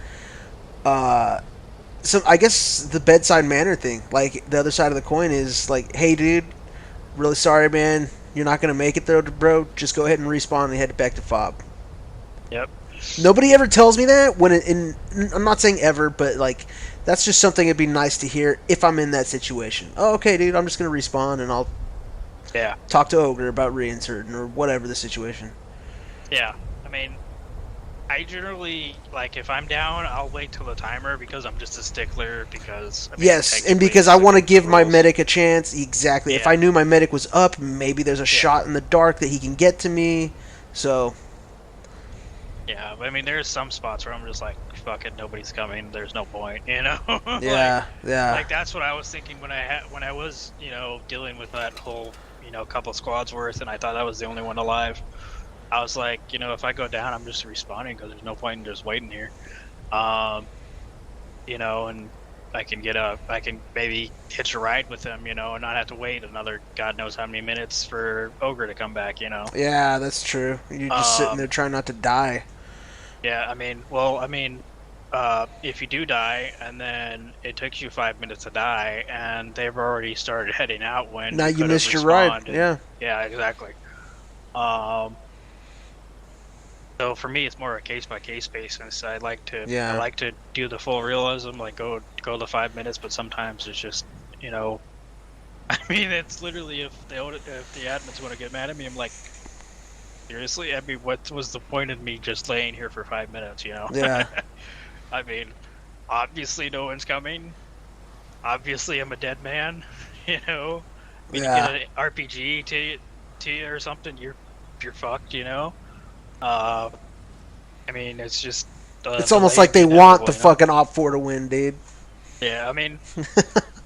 so I guess the bedside manner thing, like, the other side of the coin is, like, hey, dude, really sorry, man, you're not going to make it, though, bro, just go ahead and respawn and head back to FOB. Yep. Nobody ever tells me that I'm not saying ever, but like that's just something it'd be nice to hear if I'm in that situation. Oh, okay, dude, I'm just gonna respawn and I'll talk to Ogre about reinserting or whatever the situation. Yeah, I mean, I generally like if I'm down, I'll wait till the timer because I'm just a stickler. Because and because I want to give my medic a chance. Exactly. Yeah. If I knew my medic was up, maybe there's a shot in the dark that he can get to me. So. Yeah, but I mean, there's some spots where I'm just like, fuck it, nobody's coming. There's no point, you know. Yeah. Like that's what I was thinking when I was, you know, dealing with that whole, you know, couple squads worth, and I thought I was the only one alive. I was like, you know, if I go down, I'm just respawning because there's no point in just waiting here. You know, and I can maybe hitch a ride with them, you know, and not have to wait another God knows how many minutes for Ogre to come back, you know. Yeah, that's true. You're just sitting there trying not to die. Yeah, I mean, if you do die, and then it takes you 5 minutes to die, and they've already started heading out when now you missed your ride. Yeah. Yeah, exactly. So for me, it's more a case by case basis. I like to do the full realism, like go the 5 minutes, but sometimes it's just, you know, I mean, it's literally if the admins want to get mad at me, I'm like. Seriously? I mean, what was the point of me just laying here for 5 minutes, you know? Yeah. I mean, obviously no one's coming. Obviously I'm a dead man, you know? I mean, you get an RPG to you or something, you're fucked, you know? I mean, it's just... it's almost like they want the fucking Op 4 to win, dude. Yeah, I mean...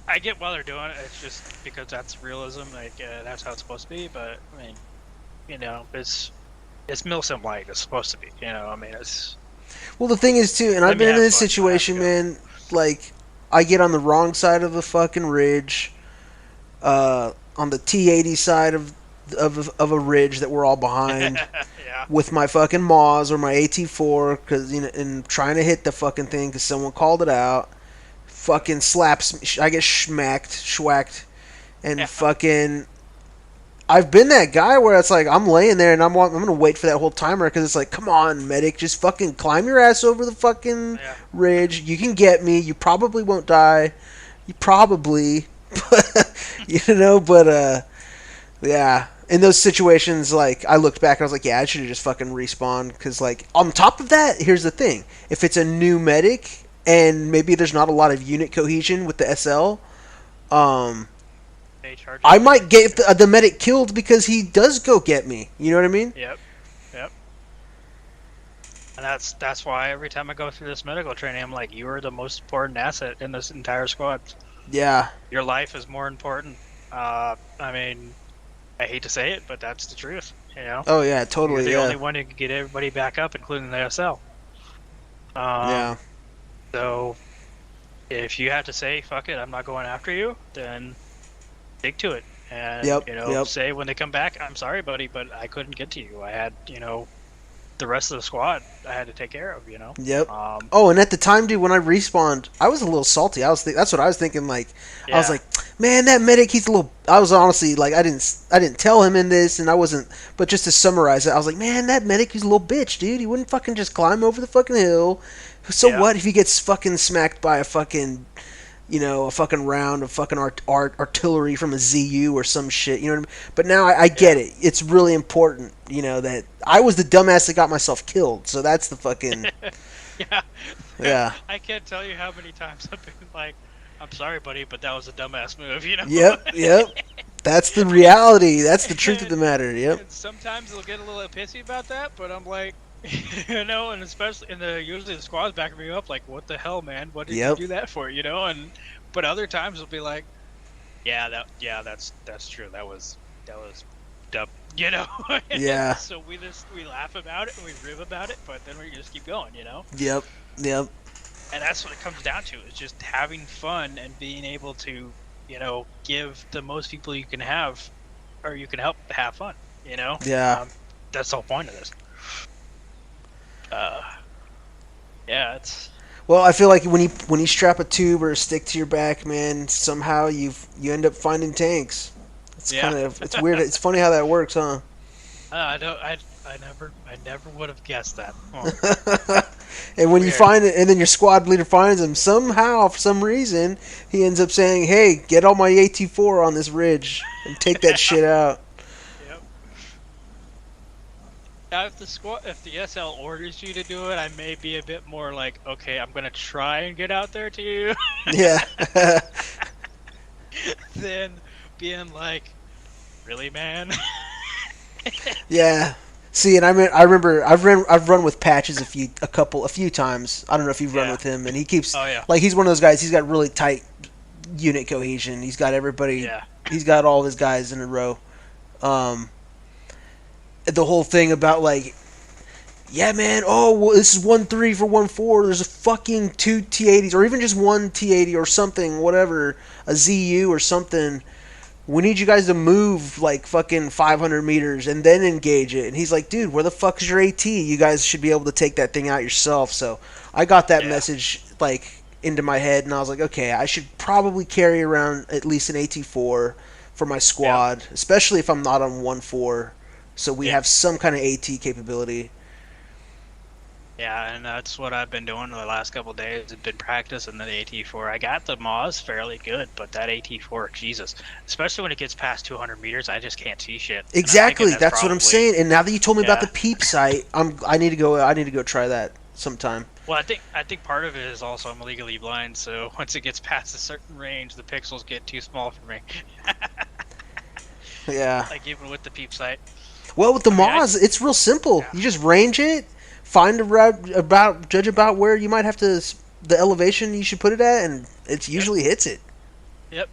I get why they're doing it, it's just because that's realism, like, that's how it's supposed to be, but, I mean... You know, it's Milsim like it's supposed to be. You know, I mean, it's. Well, the thing is too, and I've been in this situation, man. Like, I get on the wrong side of the fucking ridge, on the T80 side of of a ridge that we're all behind Yeah. with my fucking Maws or my AT4, cause and trying to hit the fucking thing because someone called it out. Fucking slaps. I get schwacked, and fucking. I've been that guy where it's like I'm laying there and I'm gonna wait for that whole timer because it's like, come on, medic, just fucking climb your ass over the fucking ridge. You can get me. You probably won't die. You probably, but yeah. In those situations, like I looked back, and I was like, yeah, I should have just fucking respawned because, like, on top of that, here's the thing: if it's a new medic and maybe there's not a lot of unit cohesion with the SL, I might get the medic killed because he does go get me. You know what I mean? Yep. And that's why every time I go through this medical training, I'm like, you are the most important asset in this entire squad. Yeah. Your life is more important. I mean, I hate to say it, but that's the truth. You know? Oh yeah, totally. You're the only one who can get everybody back up, including the SL. Yeah. So, if you have to say, fuck it, I'm not going after you, then stick to it. And, say when they come back, I'm sorry, buddy, but I couldn't get to you. I had, the rest of the squad I had to take care of, Yep. And at the time, dude, when I respawned, I was a little salty. That's what I was thinking. Like, I was like, man, that medic, he's a little. I was honestly like, I didn't tell him in this, and I wasn't. But just to summarize it, I was like, man, that medic, he's a little bitch, dude. He wouldn't fucking just climb over the fucking hill. So what if he gets fucking smacked by a fucking, a fucking round of fucking artillery from a ZU or some shit, you know what I mean? But now I get it. It's really important, that I was the dumbass that got myself killed. So that's the fucking... Yeah. I can't tell you how many times I've been like, I'm sorry, buddy, but that was a dumbass move, Yep. That's the reality. That's the truth of the matter, yep. And sometimes they'll get a little pissy about that, but I'm like... and especially usually the squad's backing me up, like, what the hell, man? What did you do that for? But other times it'll be like, that's true. That was dumb, Yeah. So we laugh about it and we rib about it, but then we just keep going, Yep. And that's what it comes down to. Is just having fun and being able to, give the most people you can have, or you can help have fun. Yeah. That's the whole point of this. It's. Well, I feel like when you strap a tube or a stick to your back, man, somehow you end up finding tanks. It's it's weird. It's funny how that works, huh? I never would have guessed that. And when you find it, and then your squad leader finds him, somehow, for some reason, he ends up saying, "Hey, get all my AT4 on this ridge and take that shit out." Now, if the SL orders you to do it, I may be a bit more like, okay, I'm gonna try and get out there to you. Yeah. Than being like, really, man? Yeah. See, and I remember I've run with Patches a few times. I don't know if you've run with him, and he keeps like he's one of those guys. He's got really tight unit cohesion. He's got everybody. Yeah. He's got all his guys in a row. The whole thing about like, yeah, man. Oh, well, this is 1-3 for 1-4. There's a fucking 2 T80s, or even just 1 T80 or something, whatever, a ZU or something. We need you guys to move like fucking 500 meters and then engage it. And he's like, dude, where the fuck is your AT? You guys should be able to take that thing out yourself. So I got that message like into my head, and I was like, okay, I should probably carry around at least an AT4 for my squad, especially if I'm not on 1-4. So we have some kind of AT capability. Yeah, and that's what I've been doing the last couple of days. I've been practicing the AT4. I got the Maws fairly good, but that AT4, Jesus. Especially when it gets past 200 meters, I just can't see shit. Exactly, that's what I'm saying. And now that you told me about the peep sight, I need to go try that sometime. Well, I think part of it is also I'm legally blind, so once it gets past a certain range, the pixels get too small for me. Yeah. Like even with the peep sight. Well, with the Maws, it's real simple. You just range it, find a route judge about where you might have to, the elevation you should put it at, and it usually hits it. Yep.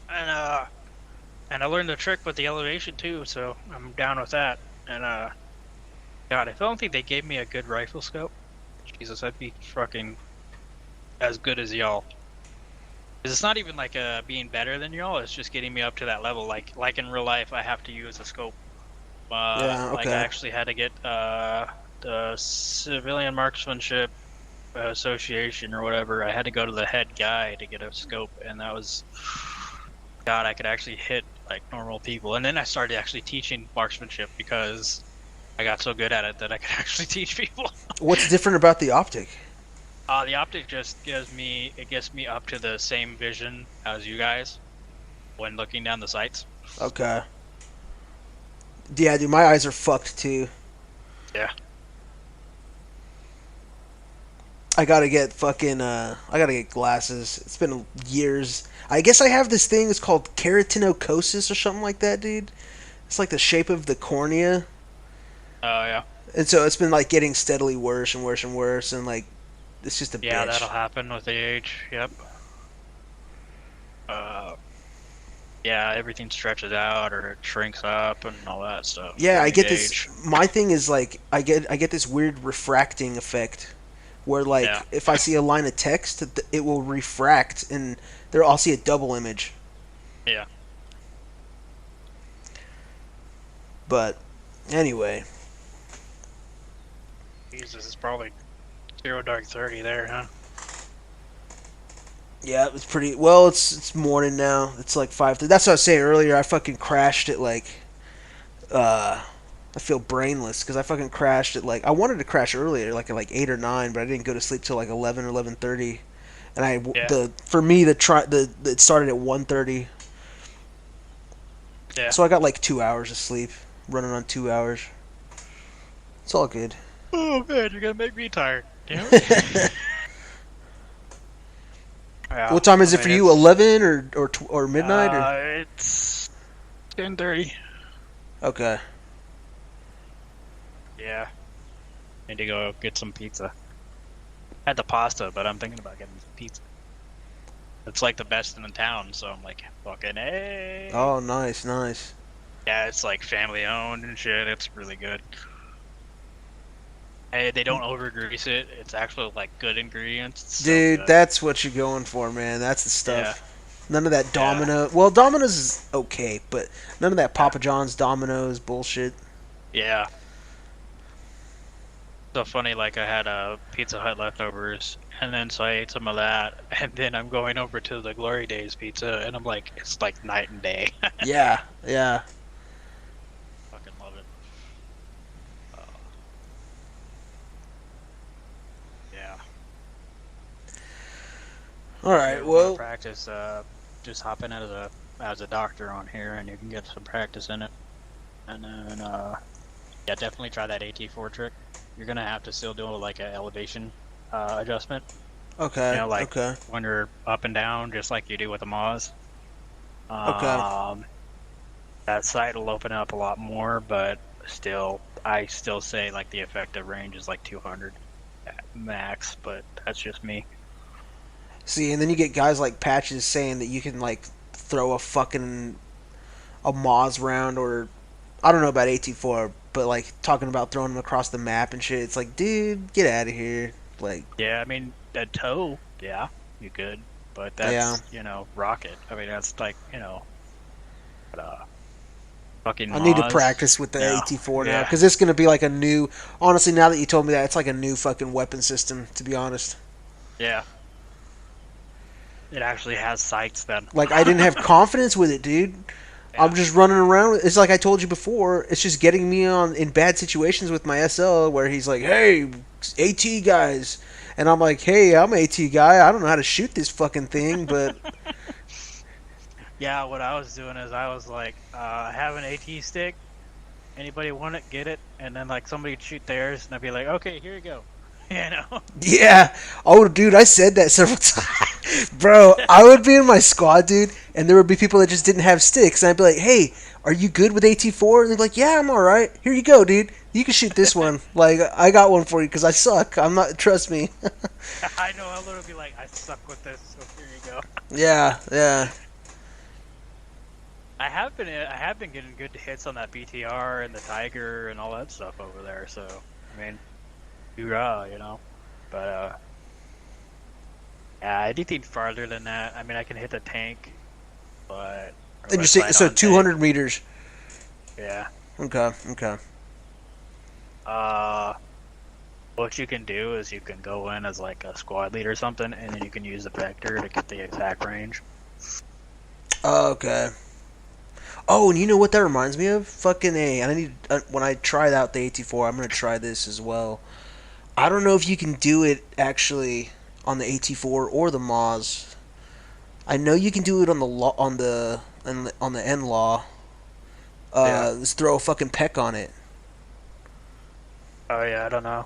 And I learned the trick with the elevation too, so I'm down with that. And God, if only they gave me a good rifle scope, Jesus, I'd be fucking as good as y'all. It's not even like being better than y'all. It's just getting me up to that level. Like in real life, I have to use a scope. Yeah, Like okay. I actually had to get the Civilian Marksmanship Association or whatever. I had to go to the head guy to get a scope, and that was, God, I could actually hit like normal people. And then I started actually teaching marksmanship because I got so good at it that I could actually teach people. What's different about the optic? The optic just gets me up to the same vision as you guys when looking down the sights. Okay. Yeah, dude, my eyes are fucked too. Yeah. I gotta get fucking, I gotta get glasses. It's been years. I guess I have this thing, it's called keratinocosis or something like that, dude. It's like the shape of the cornea. Oh, yeah. And so it's been like getting steadily worse and worse and worse, and like, it's just a bitch. Yeah, that'll happen with the age, yep. Yeah, everything stretches out or it shrinks up and all that stuff. Yeah, I get Age. this. My thing is like I get this weird refracting effect, where like Yeah. if I see a line of text, it will refract, and there I'll see a double image. Yeah. But anyway, Jesus, it's probably 0 dark 30 there, huh? yeah, it's pretty well. It's morning now. It's like 5. That's what I was saying earlier. I fucking crashed at like. I feel brainless because I fucking crashed at like I wanted to crash earlier, like at like 8 or 9, but I didn't go to sleep till like 11 or 11:30, and for me it started at 1:30. Yeah. So I got like 2 hours of sleep, running on 2 hours. It's all good. Oh man, you're gonna make me tired. Damn. Yeah, What time is it for you? it's- 11 or midnight or? It's 10:30. Okay. Yeah. Need to go get some pizza. Had the pasta, but I'm thinking about getting some pizza. It's like the best in the town, so I'm like, fucking hey. Oh, nice. Yeah, it's like family owned and shit. It's really good. Hey, they don't over grease it. It's actually like good ingredients. It's so Dude, good. that's what you're going for, man. That's the stuff. Yeah. None of that Domino. Well, Domino's is okay, but none of that Papa John's Domino's bullshit. Yeah. So funny, like I had a Pizza Hut leftovers, and then so I ate some of that, and then I'm going over to the Glory Days pizza, and I'm like, it's like night and day. Yeah. Fucking love it. Yeah. All right. If you wanna Well, practice. Just hop in as a doctor on here, and you can get some practice in it. And then, yeah, definitely try that AT4 trick. You're gonna have to still do like an elevation adjustment. okay. You know, like okay. when you're up and down, just like you do with the Moz. Okay. That sight will open up a lot more, but still, I still say like the effective range is like 200 at max, but that's just me. See, and then you get guys like Patches saying that you can like throw a Moz round, or I don't know about AT4, but like talking about throwing them across the map and shit. It's like, dude, get out of here. Like, Yeah, I mean, a toe, yeah, you could, but that's, rocket. I mean, that's like, fucking I need to Moz. practice with the No. AT4 now, Yeah. because it's going to be like a new... Honestly, now that you told me that, it's like a new fucking weapon system, to be honest. Yeah. It actually has sights then. Like, I didn't have confidence with it, dude. I'm just running around. It's like I told you before. It's just getting me in bad situations with my SL where he's like, hey, AT guys. And I'm like, hey, I'm an AT guy. I don't know how to shoot this fucking thing, but... Yeah, what I was doing is I was like, I have an AT stick. Anybody want it? Get it. And then like somebody would shoot theirs, and I'd be like, okay, here you go. You know? Yeah. Oh, dude, I said that several times. Bro, I would be in my squad, dude, and there would be people that just didn't have sticks, and I'd be like, hey, are you good with AT4? And they'd be like, yeah, I'm alright. Here you go, dude. You can shoot this one. Like, I got one for you, because I suck. I'm not... Trust me. I know, I'll literally be like, I suck with this, so here you go. Yeah. I have been getting good hits on that BTR and the Tiger and all that stuff over there, so, I mean... Hoorah, but Yeah, anything farther than that. I mean, I can hit the tank, but. And you say so 200 meters. Yeah. Okay. Okay. What you can do is you can go in as like a squad leader or something, and then you can use the vector to get the exact range. Okay. Oh, and you know what that reminds me of? Fucking A. I need when I tried out the AT4, I'm gonna try this as well. I don't know if you can do it actually on the AT4 or the Moz. I know you can do it on the N-Law. Let's throw a fucking peck on it. Oh yeah, I don't know.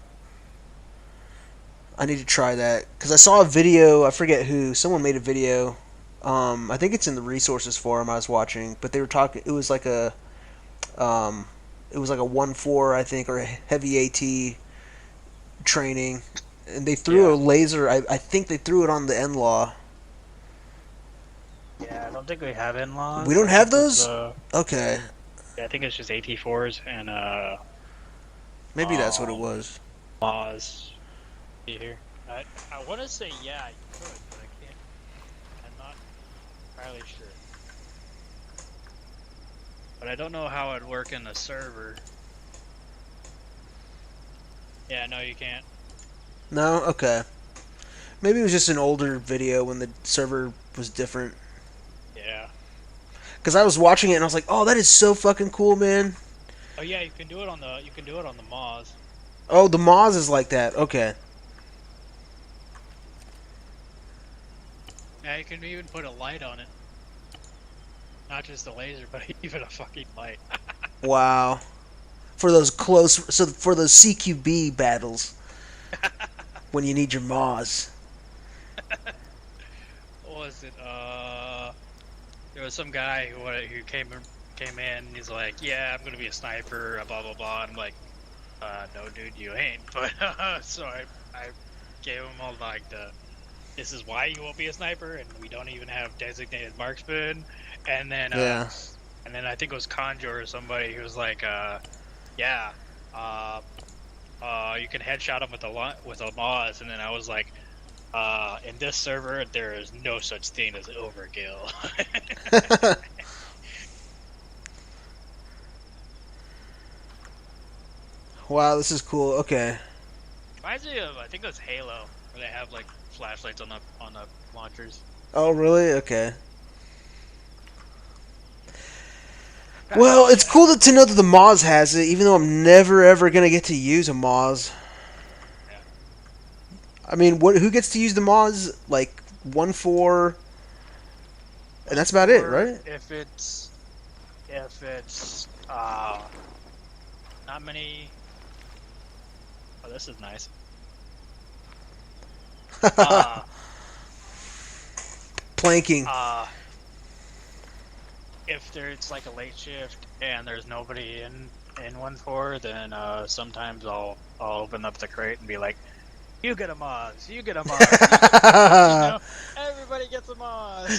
I need to try that because I saw a video. I forget who. Someone made a video. I think it's in the resources forum I was watching, but they were talking. It was like a 1-4, I think, or a heavy AT training, and they threw a laser. I think they threw it on the N-Law. Yeah, I don't think we have in-laws. We don't have those? Okay. Yeah, I think it's just AT4s and maybe that's what it was. Moz. Here. I want to say yeah, you could, but I can't. I'm not entirely sure. But I don't know how it'd work in the server. Yeah, no, you can't. No? Okay. Maybe it was just an older video when the server was different. Yeah. Because I was watching it and I was like, oh, that is so fucking cool, man. Oh yeah, you can do it on the Moz. Oh, the Moz is like that. Okay. Yeah, you can even put a light on it. Not just a laser, but even a fucking light. Wow. For those for those CQB battles. When you need your Moz. What was it? There was some guy who came in and he's like, yeah, I'm gonna be a sniper, blah blah blah. And I'm like, no dude, you ain't. But so I gave him all like this is why you won't be a sniper, and we don't even have designated marksman. And then and then I think it was Conjure or somebody who was like, you can headshot him with a Moz. And then I was like, in this server there is no such thing as overkill. Wow, this is cool. Okay. Reminds me of, I think it was Halo, where they have like flashlights on the launchers. Oh, really? Okay. Well, it's cool to know that the Moz has it, even though I'm never ever gonna get to use a Moz. Yeah. I mean, who gets to use the Moz? Like 1-4, and that's about it, right? If it's not many. Oh, this is nice. Planking. If there's like a late shift and there's nobody in 1-4, then sometimes I'll open up the crate and be like, you get a Moz, you get a Moz, everybody gets a Moz.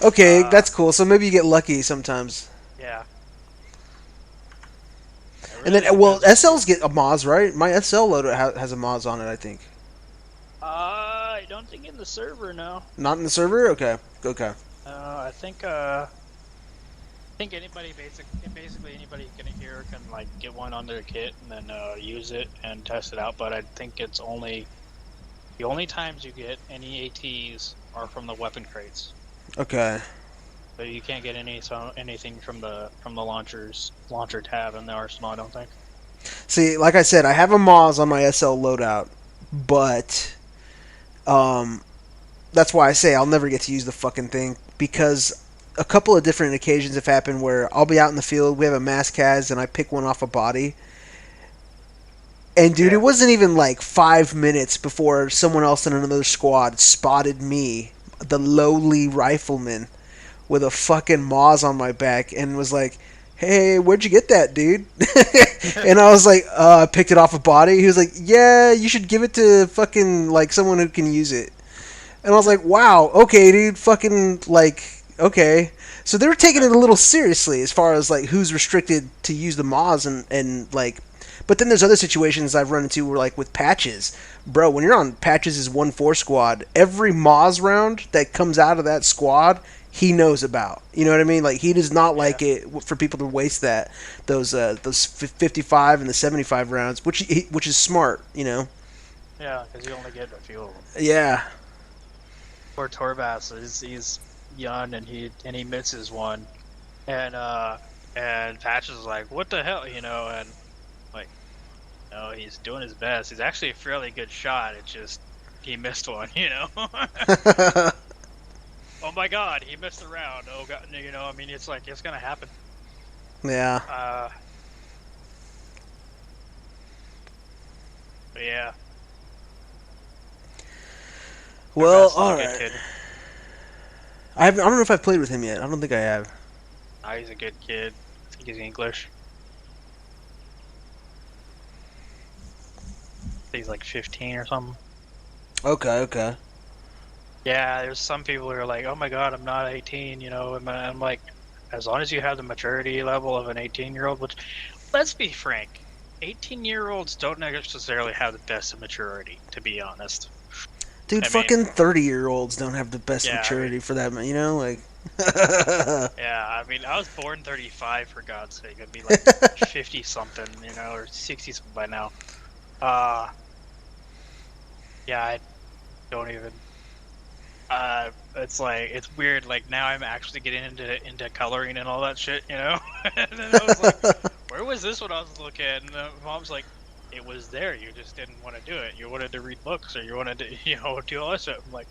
Okay, that's cool. So maybe you get lucky sometimes. Yeah. And then, well, SLs get a Moz, right? My SL loader has a Moz on it, I think. I don't think in the server, no. Not in the server? Okay. Okay. I think anybody basically anybody here can like get one on their kit and then use it and test it out. But I think it's the only times you get any ATs are from the weapon crates. Okay. So you can't get anything from the launcher tab in the arsenal, I don't think. See, like I said, I have a Moz on my SL loadout, but that's why I say I'll never get to use the fucking thing, because a couple of different occasions have happened where I'll be out in the field, we have a mass cas, and I pick one off a body. And dude, it wasn't even like 5 minutes before someone else in another squad spotted me, the lowly rifleman, with a fucking Moz on my back, and was like, hey, where'd you get that, dude? And I was like, I picked it off a body. He was like, yeah, you should give it to fucking, like, someone who can use it. And I was like, wow, okay, dude, fucking, like, okay. So they were taking it a little seriously as far as, like, who's restricted to use the Moz and like, But then there's other situations I've run into where, like, with patches. Bro, when you're on patches' 1-4 squad, every Moz round that comes out of that squad, he knows about. You know what I mean? Like, he does not like it for people to waste those 55 and the 75 rounds, which is smart, you know? Yeah, because you only get a few of them. Yeah. Poor Torvas, he's young and he misses one, and Patches is like, what the hell, you know, and like, no, he's doing his best. He's actually a fairly good shot. It's just he missed one, you know. Oh my God, he missed the round. Oh God, you know, I mean, it's like it's gonna happen. Yeah. But yeah. Well, all right. I don't know if I've played with him yet. I don't think I have. Oh, he's a good kid. I think he's English. He's like 15 or something. Okay. Yeah, there's some people who are like, oh my God, I'm not 18, you know, and I'm like, as long as you have the maturity level of an 18-year-old, which, let's be frank, 18-year-olds don't necessarily have the best of maturity, to be honest. Dude, fucking 30-year-olds don't have the best maturity for that, you know? Like, yeah, I mean, I was born 35, for God's sake. I'd be like 50-something, you know, or 60-something by now. Yeah, I don't even... it's like, it's weird, like, now I'm actually getting into coloring and all that shit, you know? And then I was like, where was this when I was looking? And Mom's like, it was there, you just didn't want to do it. You wanted to read books, or you wanted to, you know, do all this stuff. I'm like,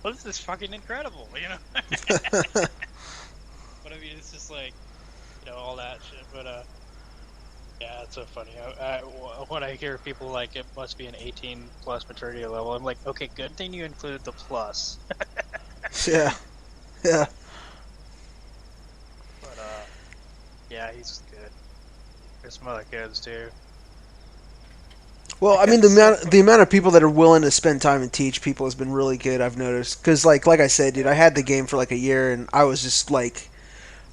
well, this is fucking incredible, you know? But I mean, it's just like, you know, all that shit. But, yeah, it's so funny. When I hear people like, it must be an 18-plus maturity level, I'm like, okay, good thing you included the plus. Yeah. But, yeah, he's good. There's some other kids, too. Well, I mean, the amount of people that are willing to spend time and teach people has been really good, I've noticed. Because, like I said, dude, I had the game for like a year, and I was just like,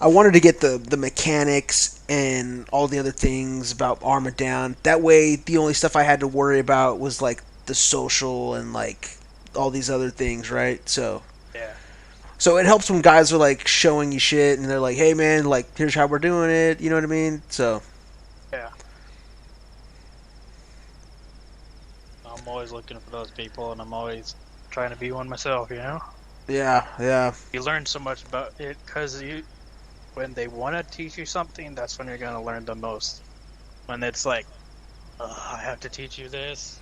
I wanted to get the mechanics and all the other things about Arma down. That way, the only stuff I had to worry about was like the social and like all these other things, right? So yeah. So it helps when guys are like showing you shit, and they're like, "Hey, man, like here's how we're doing it." You know what I mean? So yeah. I'm always looking for those people, and I'm always trying to be one myself, you know? Yeah. You learn so much about it, because when they want to teach you something, that's when you're going to learn the most. When it's like, I have to teach you this,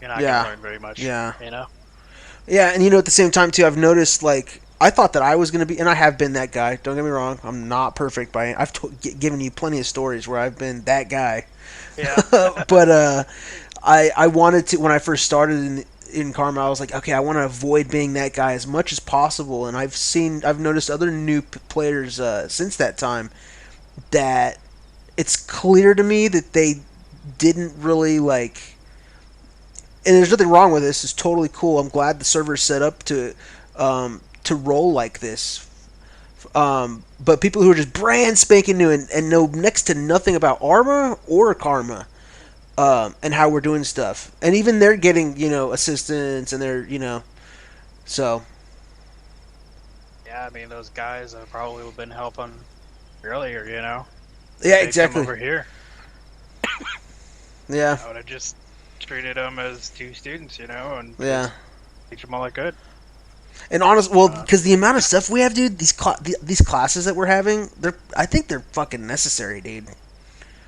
you're not going to learn very much, you know? Yeah, and you know, at the same time, too, I've noticed, like, I thought that I was going to be, and I have been that guy, don't get me wrong, I'm not perfect by it. I've given you plenty of stories where I've been that guy. Yeah. But, I wanted to, when I first started in Karma, I was like, okay, I want to avoid being that guy as much as possible, and I've noticed other new players since that time that it's clear to me that they didn't really like, and there's nothing wrong with this, it's totally cool, I'm glad the server's set up to roll like this, but people who are just brand spanking new and know next to nothing about Arma or Karma, and how we're doing stuff. And even they're getting, you know, assistance, and they're, you know, so. Yeah, I mean, those guys have probably been helping earlier, you know? Yeah, They exactly. come over here. Yeah. I would have just treated them as two students, you know, and teach them all I could. And honest, well, because the amount of stuff we have, dude, these classes that we're having, I think they're fucking necessary, dude.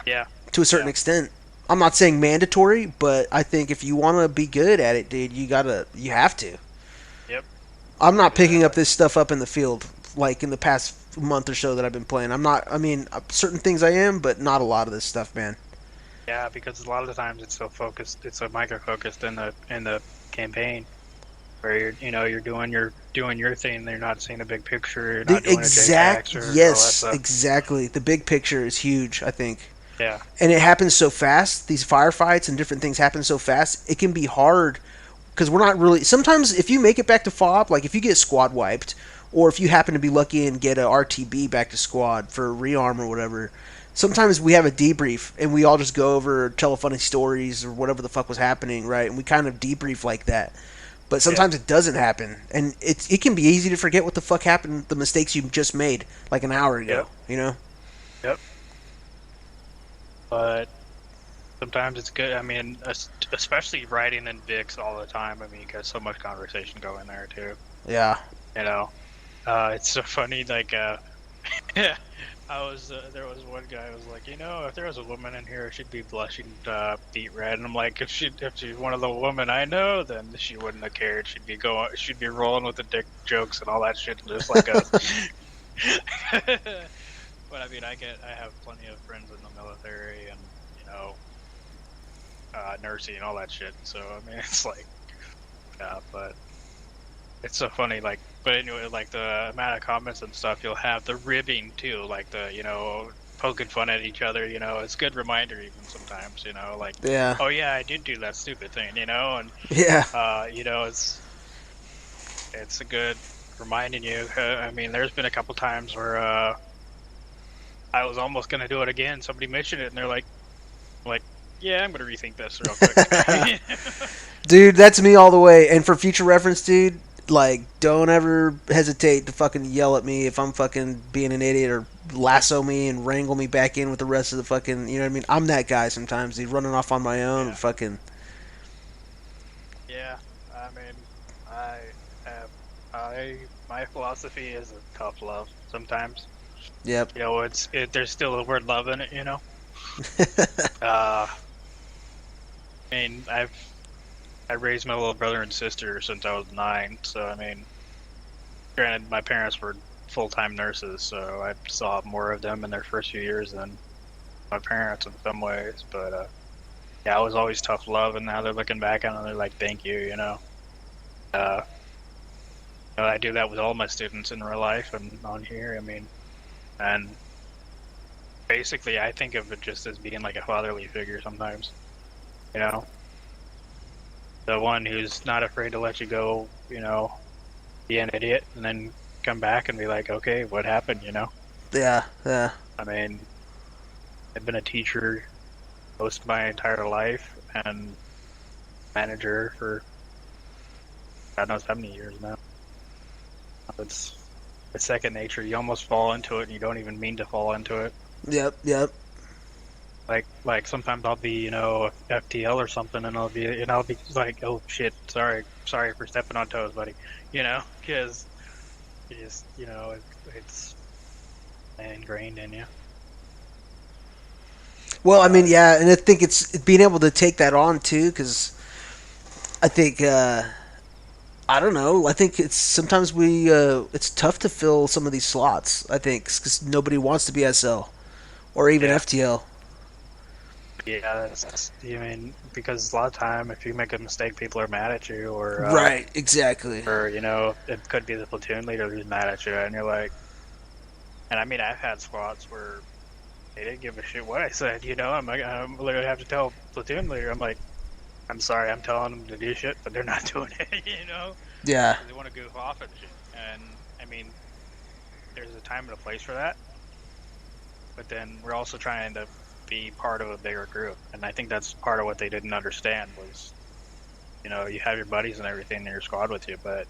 Yeah. To a certain extent. I'm not saying mandatory, but I think if you want to be good at it, dude, you have to. Yep. I'm not picking up this stuff up in the field, like in the past month or so that I've been playing. I mean, certain things I am, but not a lot of this stuff, man. Yeah, because a lot of the times it's so focused, it's so micro-focused in the campaign, where you're doing your thing, they're not seeing the big picture, you're not doing a JTAC or all that stuff. Exactly. The big picture is huge, I think. Yeah. And it happens so fast. These firefights and different things happen so fast. It can be hard because we're not really. Sometimes if you make it back to FOB, like if you get squad wiped, or if you happen to be lucky and get a RTB back to squad for a rearm or whatever, sometimes we have a debrief and we all just go over, tell funny stories or whatever the fuck was happening, right? And we kind of debrief like that. But sometimes it doesn't happen, and it can be easy to forget what the fuck happened, the mistakes you just made like an hour ago, you know? Yep. But sometimes it's good. I mean, especially writing in Vix all the time. I mean, you got so much conversation going there too. Yeah. You know, it's so funny. Like, there was one guy who was like, you know, if there was a woman in here, she'd be blushing beet red. And I'm like, if she's one of the women I know, then she wouldn't have cared. She'd be rolling with the dick jokes and all that shit, just like us. But I mean, I have plenty of friends in the military and, you know, nursing and all that shit. So I mean, it's like, yeah, but it's so funny. Like, but anyway, like the amount of comments and stuff you'll have, the ribbing too, like the, you know, poking fun at each other. You know, it's a good reminder even sometimes. You know, like, oh yeah, I did do that stupid thing. You know, and you know, it's a good reminding you. I mean, there's been a couple times where I was almost gonna do it again. Somebody mentioned it, and they're like, yeah, I'm gonna rethink this real quick. Dude, that's me all the way. And for future reference, dude, like, don't ever hesitate to fucking yell at me if I'm fucking being an idiot, or lasso me and wrangle me back in with the rest of the fucking, you know what I mean? I'm that guy sometimes, dude, running off on my own, fucking. Yeah, I mean, my philosophy is a tough love sometimes. Yep. You know, there's still the word love in it, you know? I mean, I raised my little brother and sister since I was 9, so I mean, granted, my parents were full-time nurses, so I saw more of them in their first few years than my parents in some ways, but yeah, it was always tough love, and now they're looking back on it and they're like, thank you, you know? I do that with all my students in real life and on here, I mean, and basically I think of it just as being like a fatherly figure sometimes, you know? The one who's not afraid to let you go, you know, be an idiot, and then come back and be like, okay, what happened, you know? Yeah. I mean, I've been a teacher most of my entire life, and manager for God knows how many years now. It's second nature. You almost fall into it, and you don't even mean to fall into it. Yep. Like sometimes I'll be, you know, FTL or something, and I'll be like, oh shit, sorry for stepping on toes, buddy, you know, because just, you know, it's ingrained in you. Well, I mean, yeah, and I think it's being able to take that on too, because I think I don't know. I think it's sometimes it's tough to fill some of these slots. I think because nobody wants to be SL or even FTL. Yeah, I mean, because a lot of time, if you make a mistake, people are mad at you, or right, exactly, or you know, it could be the platoon leader who's mad at you, and you're like, and I mean, I've had squads where they didn't give a shit what I said, you know. I'm literally have to tell platoon leader, I'm like, I'm sorry, I'm telling them to do shit, but they're not doing it, you know. Yeah. They want to goof off and shit, and I mean, there's a time and a place for that, but then we're also trying to be part of a bigger group, and I think that's part of what they didn't understand was, you know, you have your buddies and everything in your squad with you, but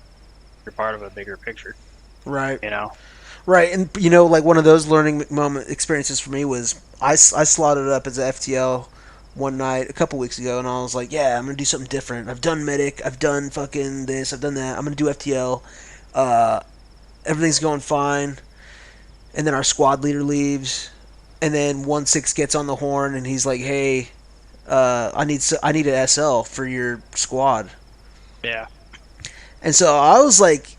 you're part of a bigger picture, right? You know, right? And you know, like one of those learning moment experiences for me was I slotted up as a FTL one night a couple weeks ago, and I was like, yeah, I'm gonna do something different. I've done medic, I've done fucking this, I've done that. I'm gonna do FTL. Everything's going fine, and then our squad leader leaves. And then 1-6 gets on the horn, and he's like, "Hey, I need an SL for your squad." Yeah. And so I was like,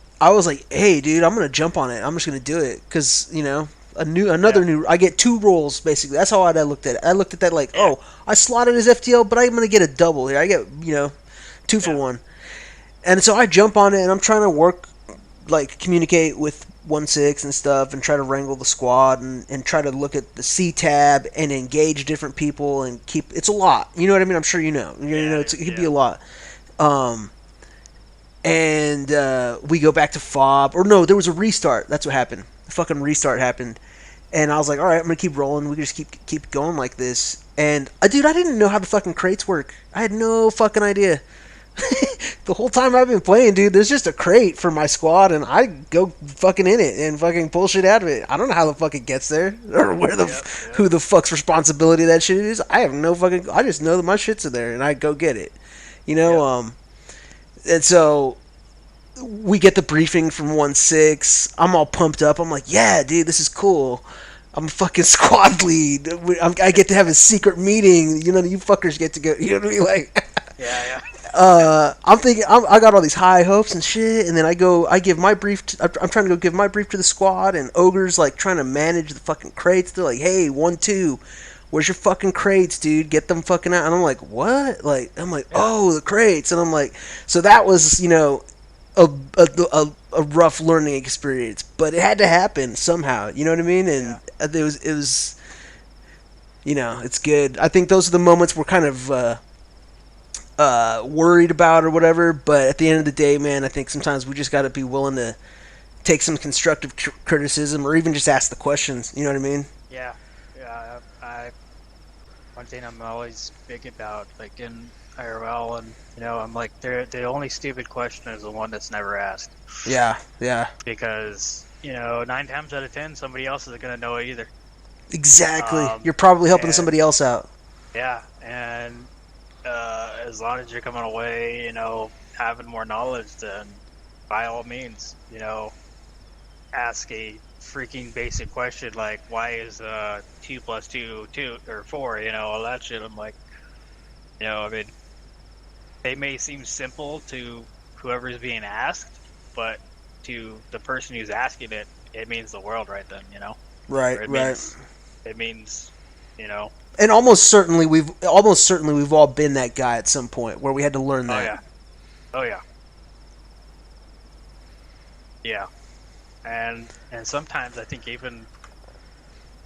"Hey, dude, I'm gonna jump on it. I'm just gonna do it because you know, I get 2 roles basically. That's how I looked at it. I looked at that like, oh, I slotted as FTL, but I'm gonna get a double here. I get 2 for 1. And so I jump on it, and I'm trying to communicate with 1-6 and stuff, and try to wrangle the squad, and try to look at the C tab and engage different people and keep. It's a lot, you know what I mean? I'm sure you know. It could be a lot. and we go back to fob. Or no, there was a restart. That's what happened. The fucking restart happened. And I was like, all right, I'm going to keep rolling. We can just keep going like this. And, dude, I didn't know how the fucking crates work. I had no fucking idea. The whole time I've been playing, dude, there's just a crate for my squad, and I go fucking in it and fucking pull shit out of it. I don't know how the fuck it gets there, or where who the fuck's responsibility that shit is. I have no fucking. I just know that my shit's in there, and I go get it. You know, and so we get the briefing from 1-6. I'm all pumped up. I'm like, yeah, dude, this is cool. I'm a fucking squad lead. I get to have a secret meeting. You know, you fuckers get to go. You know what I mean? Like, yeah. I'm thinking, I got all these high hopes and shit, and then I give my brief. I'm trying to go give my brief to the squad, and Ogre's like trying to manage the fucking crates. They're like, hey, 1-2, where's your fucking crates, dude? Get them fucking out. And I'm like, what? Like, I'm like, oh, the crates, and I'm like, so that was, you know, a rough learning experience, but it had to happen somehow. You know what I mean? And it was, you know, it's good. I think those are the moments we're kind of worried about or whatever, but at the end of the day, man, I think sometimes we just got to be willing to take some constructive criticism or even just ask the questions. You know what I mean? Yeah. One thing I'm always big about, like in IRL, and you know, I'm like, the only stupid question is the one that's never asked. Yeah. Because you know, 9 times out of 10, somebody else isn't gonna know it either. Exactly. You're probably helping somebody else out. Yeah, and as long as you're coming away, you know, having more knowledge, then by all means, you know, ask a freaking basic question like, why is 2 + 2 2 or 4? You know, all that shit. I'm like, you know, I mean, they may seem simple to whoever's being asked, but to the person who's asking it, it means the world right then. You know, right. It means, you know. And almost certainly we've all been that guy at some point where we had to learn that. Oh yeah. Yeah. And sometimes I think even,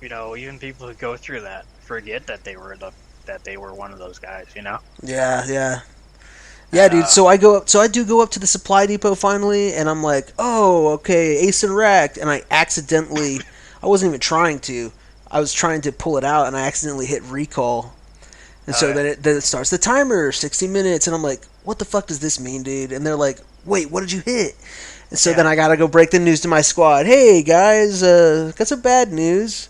you know, even people who go through that forget that they were one of those guys, you know? Yeah, dude. So I do go up to the supply depot finally, and I'm like, oh, okay, ASRock, and I wasn't even trying to. I was trying to pull it out, and I accidentally hit recall. And then it starts the timer, 60 minutes, and I'm like, what the fuck does this mean, dude? And they're like, wait, what did you hit? And so then I gotta go break the news to my squad. Hey, guys, got some bad news.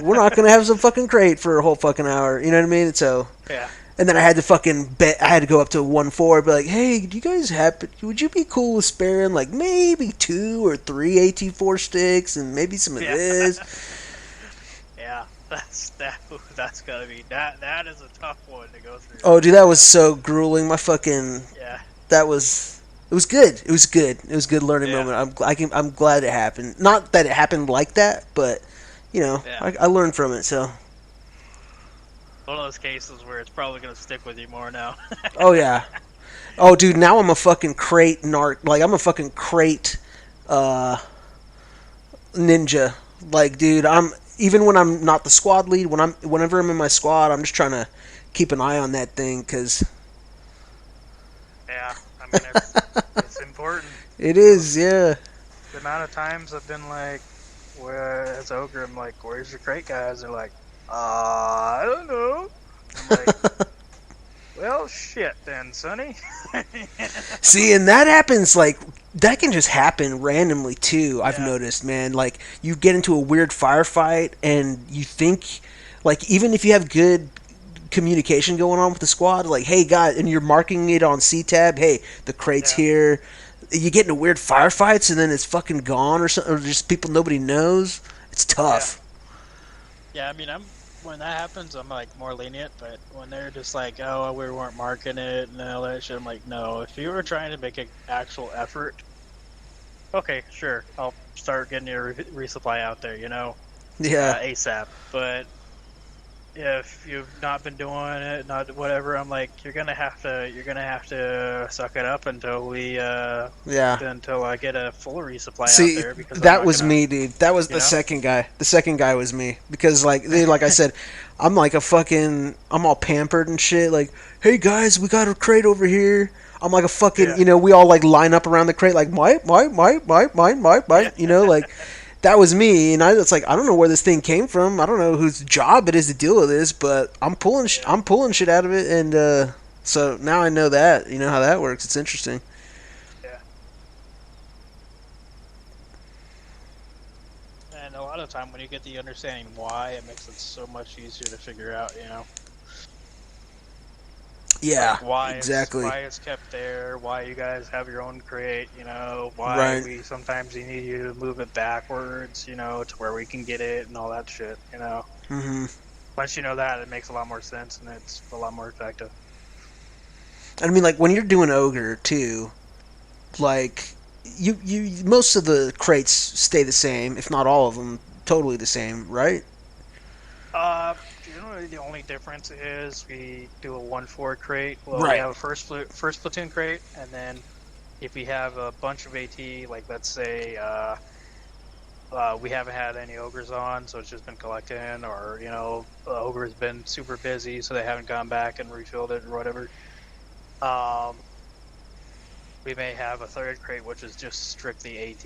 We're not gonna have some fucking crate for a whole fucking hour. You know what I mean? So, and then I had to fucking I had to go up to 1-4, be like, hey, do you guys would you be cool with sparing like maybe 2 or 3 AT4 sticks and maybe some of this? Yeah, that's gotta be that is a tough one to go through. Oh, dude, that was so grueling. My fucking it was good. It was good. It was a good learning moment. I'm glad it happened. Not that it happened like that, but you know, I learned from it. So one of those cases where it's probably gonna stick with you more now. Oh yeah. Oh, dude, now I'm a fucking crate narc. Like I'm a fucking crate ninja. Like, dude, even when I'm not the squad lead, whenever I'm in my squad, I'm just trying to keep an eye on that thing, because I mean, it's important. It is, yeah. The amount of times I've been like, as Ogre, I'm like, where's your crate guys? They're like, I don't know. I'm like, well, shit then, Sonny. See, and that happens, like, that can just happen randomly, too, I've noticed, man. Like, you get into a weird firefight, and you think, like, even if you have good communication going on with the squad, like, hey, guys, and you're marking it on C-Tab, hey, the crate's here. You get into weird firefights, and then it's fucking gone, or something, or just people nobody knows. It's tough. Yeah, I mean, when that happens, I'm like more lenient, but when they're just like, oh, we weren't marking it and all that shit, I'm like, no, if you were trying to make an actual effort, okay, sure, I'll start getting your resupply out there, you know, ASAP. But if you've not been doing it, not whatever, I'm like, you're gonna have to suck it up until we until I get a full resupply out there. Because that was me, dude. That was the second guy. The second guy was me, because like I said, I'm like I'm all pampered and shit. Like, hey guys, we got a crate over here. I'm like a fucking, you know, we all like line up around the crate like, mine, you know, like that was me. And it's like, I don't know where this thing came from. I don't know whose job it is to deal with this, but I'm pulling shit out of it. And so now I know that, you know how that works. It's interesting. Yeah. And a lot of time when you get the understanding why, it makes it so much easier to figure out, you know. Yeah, like why exactly. Why it's kept there, why you guys have your own crate, you know, why sometimes you need you to move it backwards, you know, to where we can get it and all that shit, you know. Mm-hmm. Once you know that, it makes a lot more sense and it's a lot more effective. I mean, like when you're doing Ogre too, like you most of the crates stay the same, if not all of them, totally the same, right? Generally the only difference is we do a 1-4 crate. Well, right. We have a first platoon crate, and then if we have a bunch of AT, like let's say we haven't had any ogres on, so it's just been collecting, or you know, the ogre's been super busy, so they haven't gone back and refilled it or whatever. We may have a third crate, which is just strictly AT.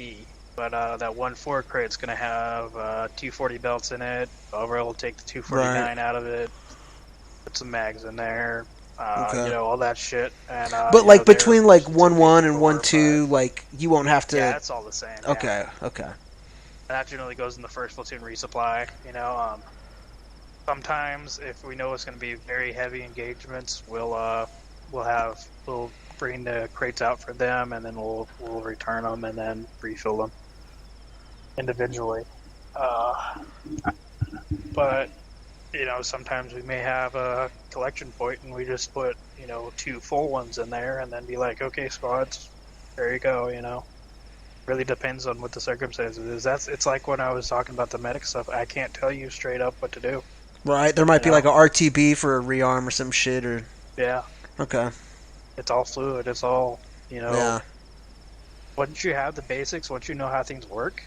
But that 1-4 crate's going to have 240 belts in it. However, we'll take the 249 out of it, put some mags in there, you know, all that shit. And, but like between like 1-1 and 1-2, like you won't have to. Yeah, it's all the same. Okay, yeah. Okay. That generally goes in the first platoon resupply. You know, sometimes if we know it's going to be very heavy engagements, we'll bring the crates out for them, and then we'll return them and then refill them individually. But you know, sometimes we may have a collection point and we just put, you know, 2 full ones in there and then be like, okay, squads, there you go. You know, really depends on what the circumstances is. It's like when I was talking about the medic stuff. I can't tell you straight up what to do. Right, there might be like a RTB for a rearm or some shit, or yeah. Okay. It's all fluid. It's all, you know. Yeah. Once you have the basics, once you know how things work,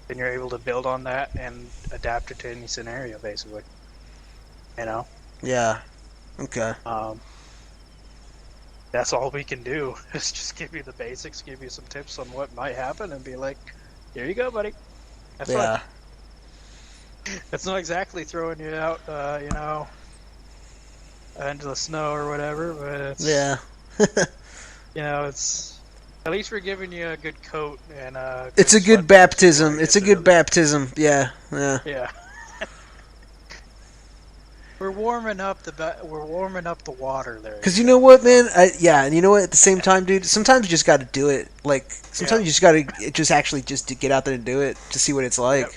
then you're able to build on that and adapt it to any scenario, basically. You know? Yeah. Okay. That's all we can do, is just give you the basics, give you some tips on what might happen, and be like, here you go, buddy. Have fun. It's not exactly throwing you out, you know, into the snow or whatever, but it's... Yeah. You know, it's... At least we're giving you a good coat and it's a good baptism. It's a good baptism. Yeah. Yeah. Yeah. We're warming up the water there. Because you know what, man? Yeah, and you know what? At the same time, dude, sometimes you just got to do it. Like, sometimes you just got to just to get out there and do it to see what it's like. Yep.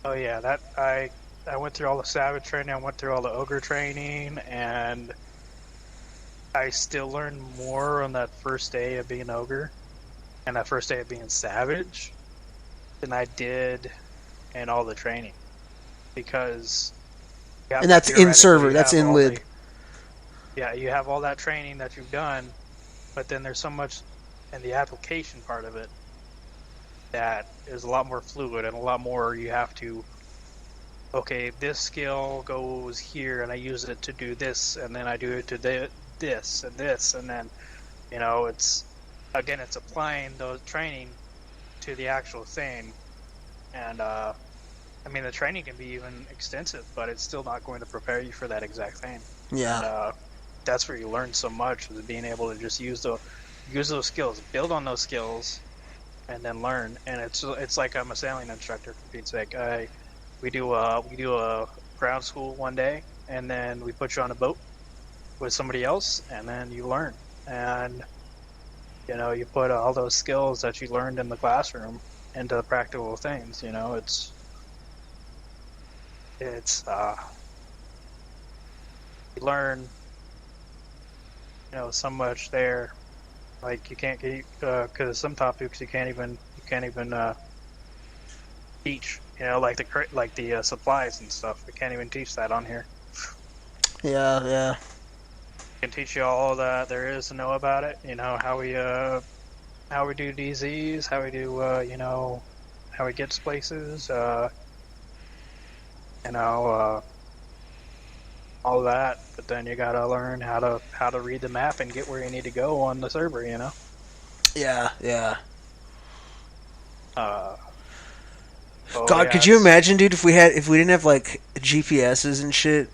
Oh yeah, that I went through all the Savage training. I went through all the Ogre training, and I still learned more on that first day of being Ogre and that first day of being Savage than I did in all the training, because. And that's in server. That's in lib. Yeah, you have all that training that you've done, but then there's so much in the application part of it that is a lot more fluid and a lot more you have to. Okay, this skill goes here, and I use it to do this, and then I do it to this and this, and then, you know, it's applying the training to the actual thing, and I mean, the training can be even extensive, but it's still not going to prepare you for that exact thing. Yeah. And, that's where you learn so much, is being able to just use those skills, build on those skills, and then learn. And it's like I'm a sailing instructor, for Pete's sake. We do a ground school one day, and then we put you on a boat with somebody else, and then you learn. And you know, you put all those skills that you learned in the classroom into practical things. You know, it's you learn, you know, so much there. Like you can't get, because some topics you can't even teach. You know, like the supplies and stuff. We can't even teach that on here. Yeah, yeah. I can teach you all that there is to know about it. You know, how we do DZs, how we do you know, how we get places. You know, all that. But then you gotta learn how to read the map and get where you need to go on the server. Yeah, yeah. Oh, God, yeah, could you imagine, dude, if we didn't have like GPSs and shit?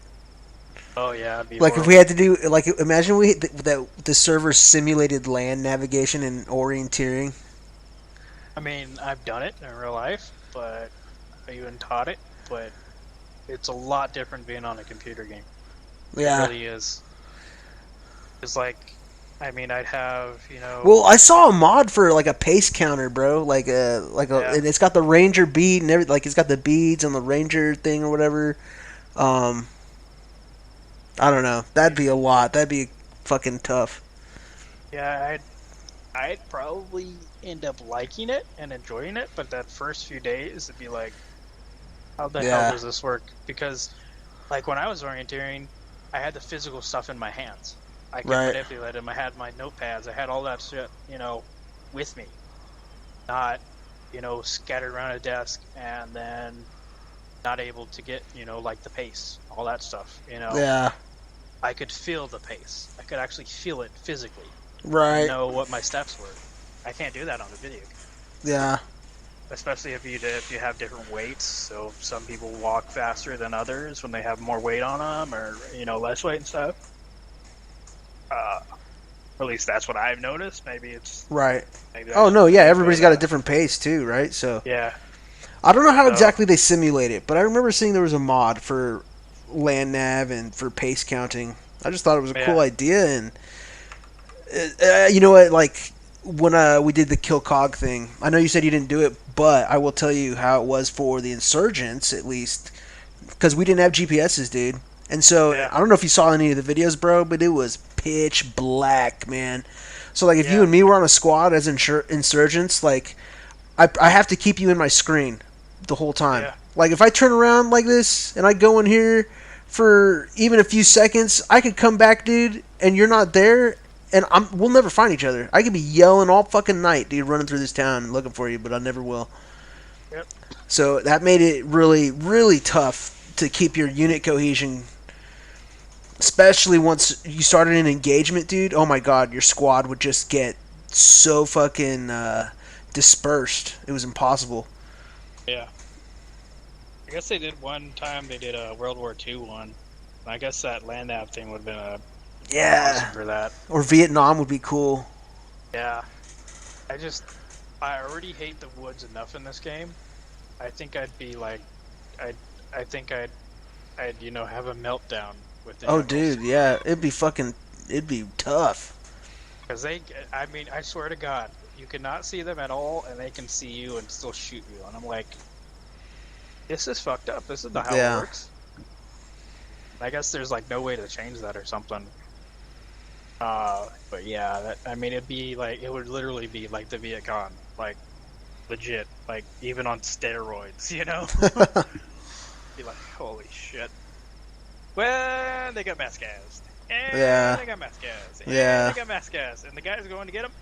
Oh yeah, it'd be Like if horrible. we had to do like imagine that the server simulated land navigation and orienteering. I mean, I've done it in real life, but I even taught it. But it's a lot different being on a computer game. Yeah. It really is. It's like, I mean, I'd have, Well, I saw a mod for like a pace counter, bro. And it's got the ranger bead and everything. Like it's got the beads on the ranger thing or whatever. I don't know. That'd be a lot. That'd be fucking tough. Yeah, I'd probably end up liking it and enjoying it, but that first few days, it'd be like, how the hell does this work? Because, like, when I was orienteering, I had the physical stuff in my hands. I could manipulate them. I had my notepads. I had all that shit, with me. Not, scattered around a desk and then not able to get, like the pace, all that stuff, Yeah. I could feel the pace. I could actually feel it physically. Right. Know what my steps were. I can't do that on the video game. Yeah. Especially if you have different weights. So some people walk faster than others when they have more weight on them, or less weight and stuff. At least that's what I've noticed. Maybe it's right. Maybe Oh no, yeah. Everybody's got a different pace too, right? So yeah. I don't know how exactly they simulate it, but I remember seeing there was a mod for land nav and for pace counting. I just thought it was a cool idea, and you know what? Like when we did the kill cog thing, I know you said you didn't do it, but I will tell you how it was for the insurgents, at least, because we didn't have GPSs, dude. And so I don't know if you saw any of the videos, bro, but it was pitch black, man. So like if you and me were on a squad as insurgents, like I have to keep you in my screen the whole time. Yeah. Like if I turn around like this and I go in here for even a few seconds, I could come back, dude, and you're not there, and we'll never find each other. I could be yelling all fucking night, dude, running through this town looking for you, but I never will. Yep. So that made it really, really tough to keep your unit cohesion, especially once you started an engagement, dude. Oh my god, your squad would just get so fucking dispersed. It was impossible. Yeah. I guess they did one time. They did a World War II one. I guess that land nav thing would have been awesome for that. Or Vietnam would be cool. Yeah. I already hate the woods enough in this game. I think I'd be like, I'd have a meltdown with the Oh, dude, yeah, it'd be tough. Because I swear to God, you cannot see them at all, and they can see you and still shoot you. And I'm like, this is fucked up. This is not how it works. I guess there's like no way to change that or something. But yeah, it'd be like, it would literally be like the Viet Cong, like legit, like even on steroids, Be like, holy shit. Well, they got mass gas. And they got mass gas. And they got mass gas. And the guy's going to get them.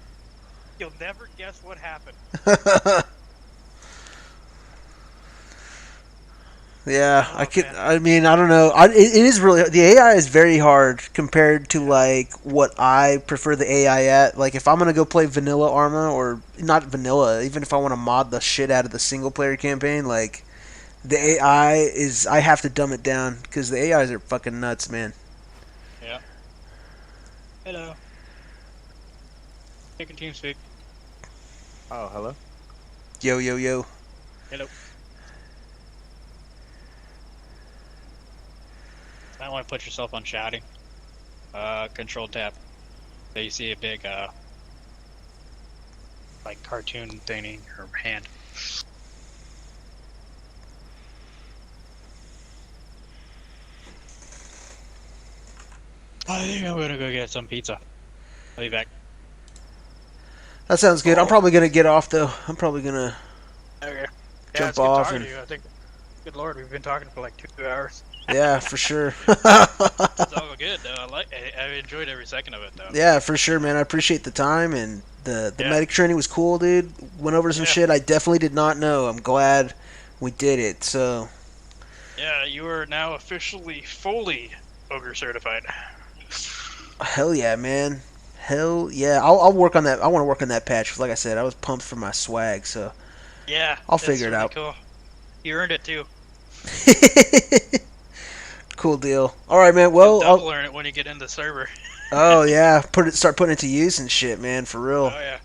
You'll never guess what happened. Yeah, I don't know. It is really, the AI is very hard compared to like what I prefer the AI at. Like if I'm gonna go play vanilla Arma, or not vanilla, even if I want to mod the shit out of the single player campaign, like the AI is, I have to dumb it down because the AIs are fucking nuts, man. Yeah. Hello. Taking TeamSpeak. Oh, hello. Yo, yo, yo. Hello. I want to put yourself on shouting. Control tab. So you see a big, like cartoon thing in your hand. I think I'm gonna go get some pizza. I'll be back. That sounds good. I'm probably gonna get off though. I'm probably gonna jump off. And... I think, good lord, we've been talking for like 2 hours. Yeah, for sure. It's all good though. I enjoyed every second of it though. Yeah, for sure, man. I appreciate the time, and the medic training was cool, dude. Went over some shit I definitely did not know. I'm glad we did it. So. Yeah, you are now officially fully ogre certified. Hell yeah, man. Hell yeah. I'll work on that. I want to work on that patch. 'Cause like I said, I was pumped for my swag, so Yeah, I'll that's figure it really out. Cool. You earned it too. Cool deal. All right, man. Well, You'll double earn it when you get into the server. oh yeah, start putting it to use and shit, man, for real. Oh yeah.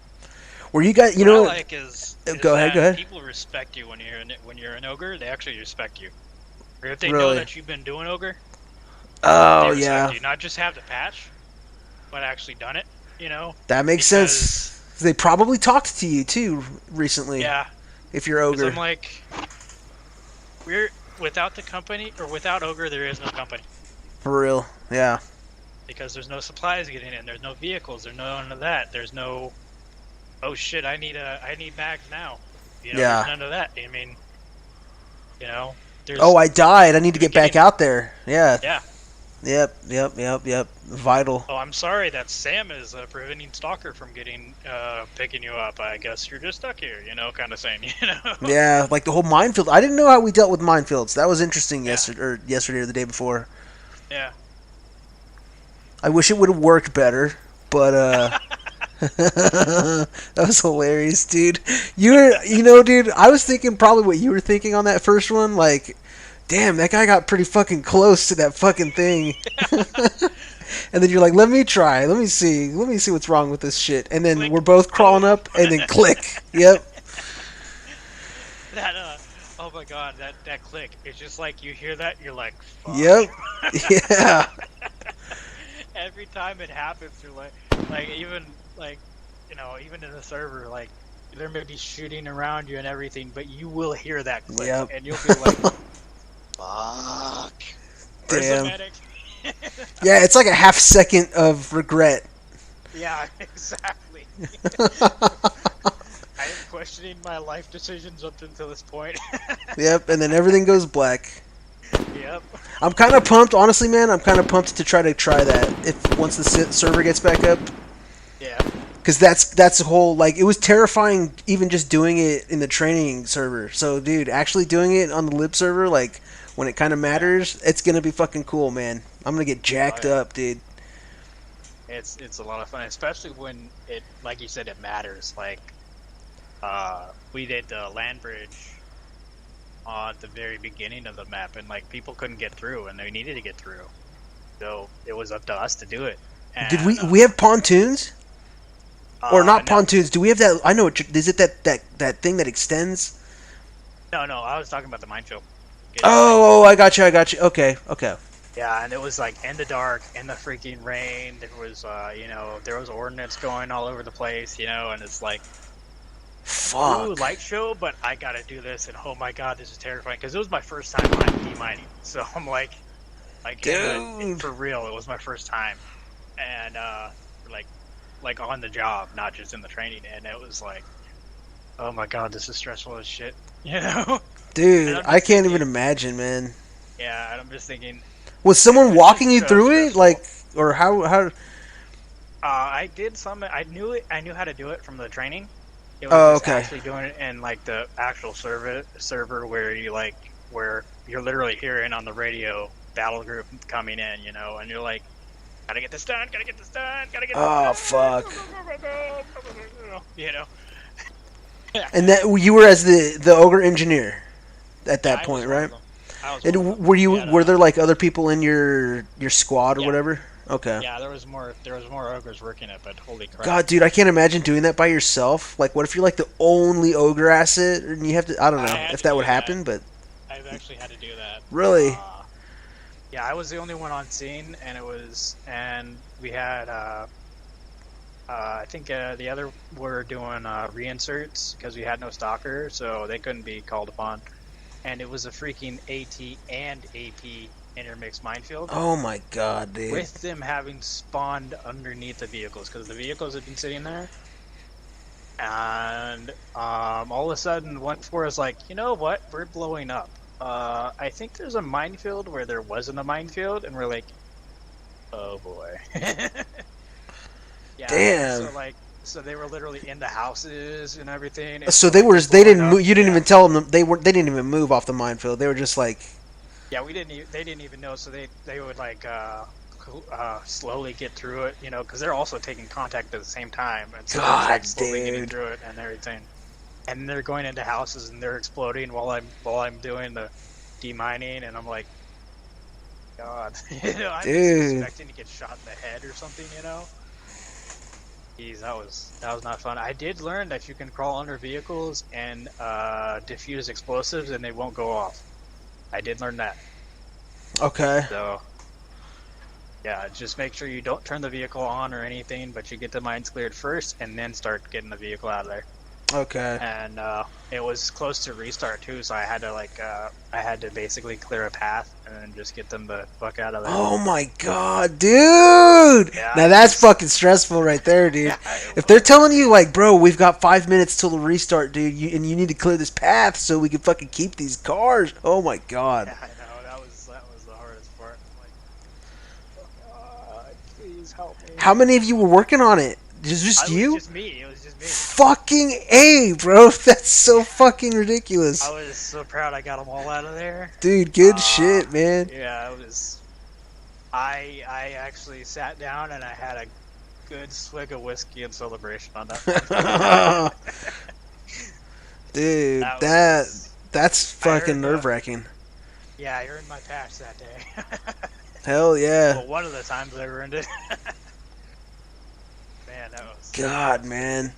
Were you guys? You what know, I like is go ahead. that people respect you when you're an ogre. They actually respect you. Or if they know Really? that you've been doing ogre. Oh they respect yeah, you. Not just have the patch, but actually done it. You know. that makes sense. They probably talked to you too recently. Yeah. If you're 'Cause ogre. I'm like, we're without the company or without ogre, there is no company. For real. Yeah. Because there's no supplies getting in. There's no vehicles. There's none of that. There's no. Oh shit! I need bags now. You know, Yeah. There's none of that. I mean, you know. There's, Oh, I died. I need to get back out there. Yeah. Yeah. Yep. Vital. Oh, I'm sorry that Sam is preventing Stalker from picking you up. I guess you're just stuck here, kind of saying, Yeah, like the whole minefield. I didn't know how we dealt with minefields. That was interesting yesterday or the day before. Yeah. I wish it would have worked better, but that was hilarious, dude. Dude, I was thinking probably what you were thinking on that first one, like, damn, that guy got pretty fucking close to that fucking thing. And then you're like, let me try, let me see what's wrong with this shit. And then we're both crawling up, and then click. Yep. That oh my god, that click. It's just like you hear that, you're like, fuck. Yep. Yeah. Every time it happens, you're like even even in the server, like there may be shooting around you and everything, but you will hear that click, Yep. and you'll be like, fuck. Where's the Damn. medic? Yeah, it's like a half second of regret. Yeah, exactly. I am questioning my life decisions up until this point. Yep, and then everything goes black. Yep. I'm kind of pumped, honestly, man. I'm kind of pumped to try that if once the server gets back up. Yeah. Because that's the whole, like, it was terrifying even just doing it in the training server. So, dude, actually doing it on the lib server, like, when it kind of matters, it's going to be fucking cool, man. I'm going to get jacked up, dude. It's a lot of fun, especially when it, like you said, it matters. Like, we did the land bridge at the very beginning of the map, and like people couldn't get through, and they needed to get through, so it was up to us to do it. And, Did we have pontoons? Or not no. pontoons? Do we have that? I know. Is it that thing that extends? No, I was talking about the minefield. Oh, I got you. Okay. Yeah, and it was like in the dark, in the freaking rain. There was, there was ordnance going all over the place, and it's like, fuck. Ooh, light show, but I gotta do this, and oh my god, this is terrifying because it was my first time demining. So I'm like, dude, for real, it was my first time, and like on the job, not just in the training, and it was like, oh my god, this is stressful as shit, Dude, I can't even imagine, man. Yeah, and I'm just thinking. Was someone walking you through it, like, or how? I did some. I knew how to do it from the training. It was just actually doing it in like the actual server where you're literally hearing on the radio battle group coming in, and you're like, gotta get this done. Oh fuck. Yeah. And that you were as the ogre engineer at that point, right? And were there like other people in your squad or whatever? Okay. Yeah, there was more ogres working it, but holy crap. God, dude, I can't imagine doing that by yourself. Like, what if you're like the only ogre asset and you have to? I don't know if that would happen, but I've actually had to do that. Really? Yeah, I was the only one on scene, and we had I think the other were doing reinserts because we had no stalker, so they couldn't be called upon. And it was a freaking AT and AP intermixed minefield. Oh my god, dude. With them having spawned underneath the vehicles, because the vehicles had been sitting there. And all of a sudden, 1-4 is like, you know what? We're blowing up. I think there's a minefield where there wasn't a minefield, and we're like, oh boy. Yeah, damn. So they were literally in the houses and everything. And so they didn't move. You didn't even tell them they didn't even move off the minefield. They were just like Yeah, they didn't even know, so they would like slowly get through it, you know, because they're also taking contact at the same time, and so God, it's like slowly getting dude. through it and everything. And they're going into houses and they're exploding while I'm doing the demining, and I'm like, God, you know, I'm just expecting to get shot in the head or something, you know. Jeez, that was not fun. I did learn that you can crawl under vehicles and defuse explosives and they won't go off. I did learn that. Okay. So, yeah, just make sure you don't turn the vehicle on or anything, but you get the mines cleared first and then start getting the vehicle out of there. Okay. And it was close to restart too, so I had to basically clear a path and then just get them the fuck out of there. Oh my god, dude! Yeah, now that's fucking stressful right there, dude. Yeah, if they're telling you, like, bro, we've got 5 minutes till the restart, dude, and you need to clear this path so we can fucking keep these cars. Oh my god. Yeah, I know, that was the hardest part. I'm like, oh god, please help me. How many of you were working on it? Just you? It was just me. Fucking A, bro. That's so fucking ridiculous. I was so proud I got them all out of there. Dude, good shit, man. Yeah, it was. I actually sat down and I had a good swig of whiskey in celebration on that. Dude, that's fucking nerve-wracking. Yeah, I earned my patch that day. Hell yeah. Well, one of the times I earned it. Man, that was... God, man.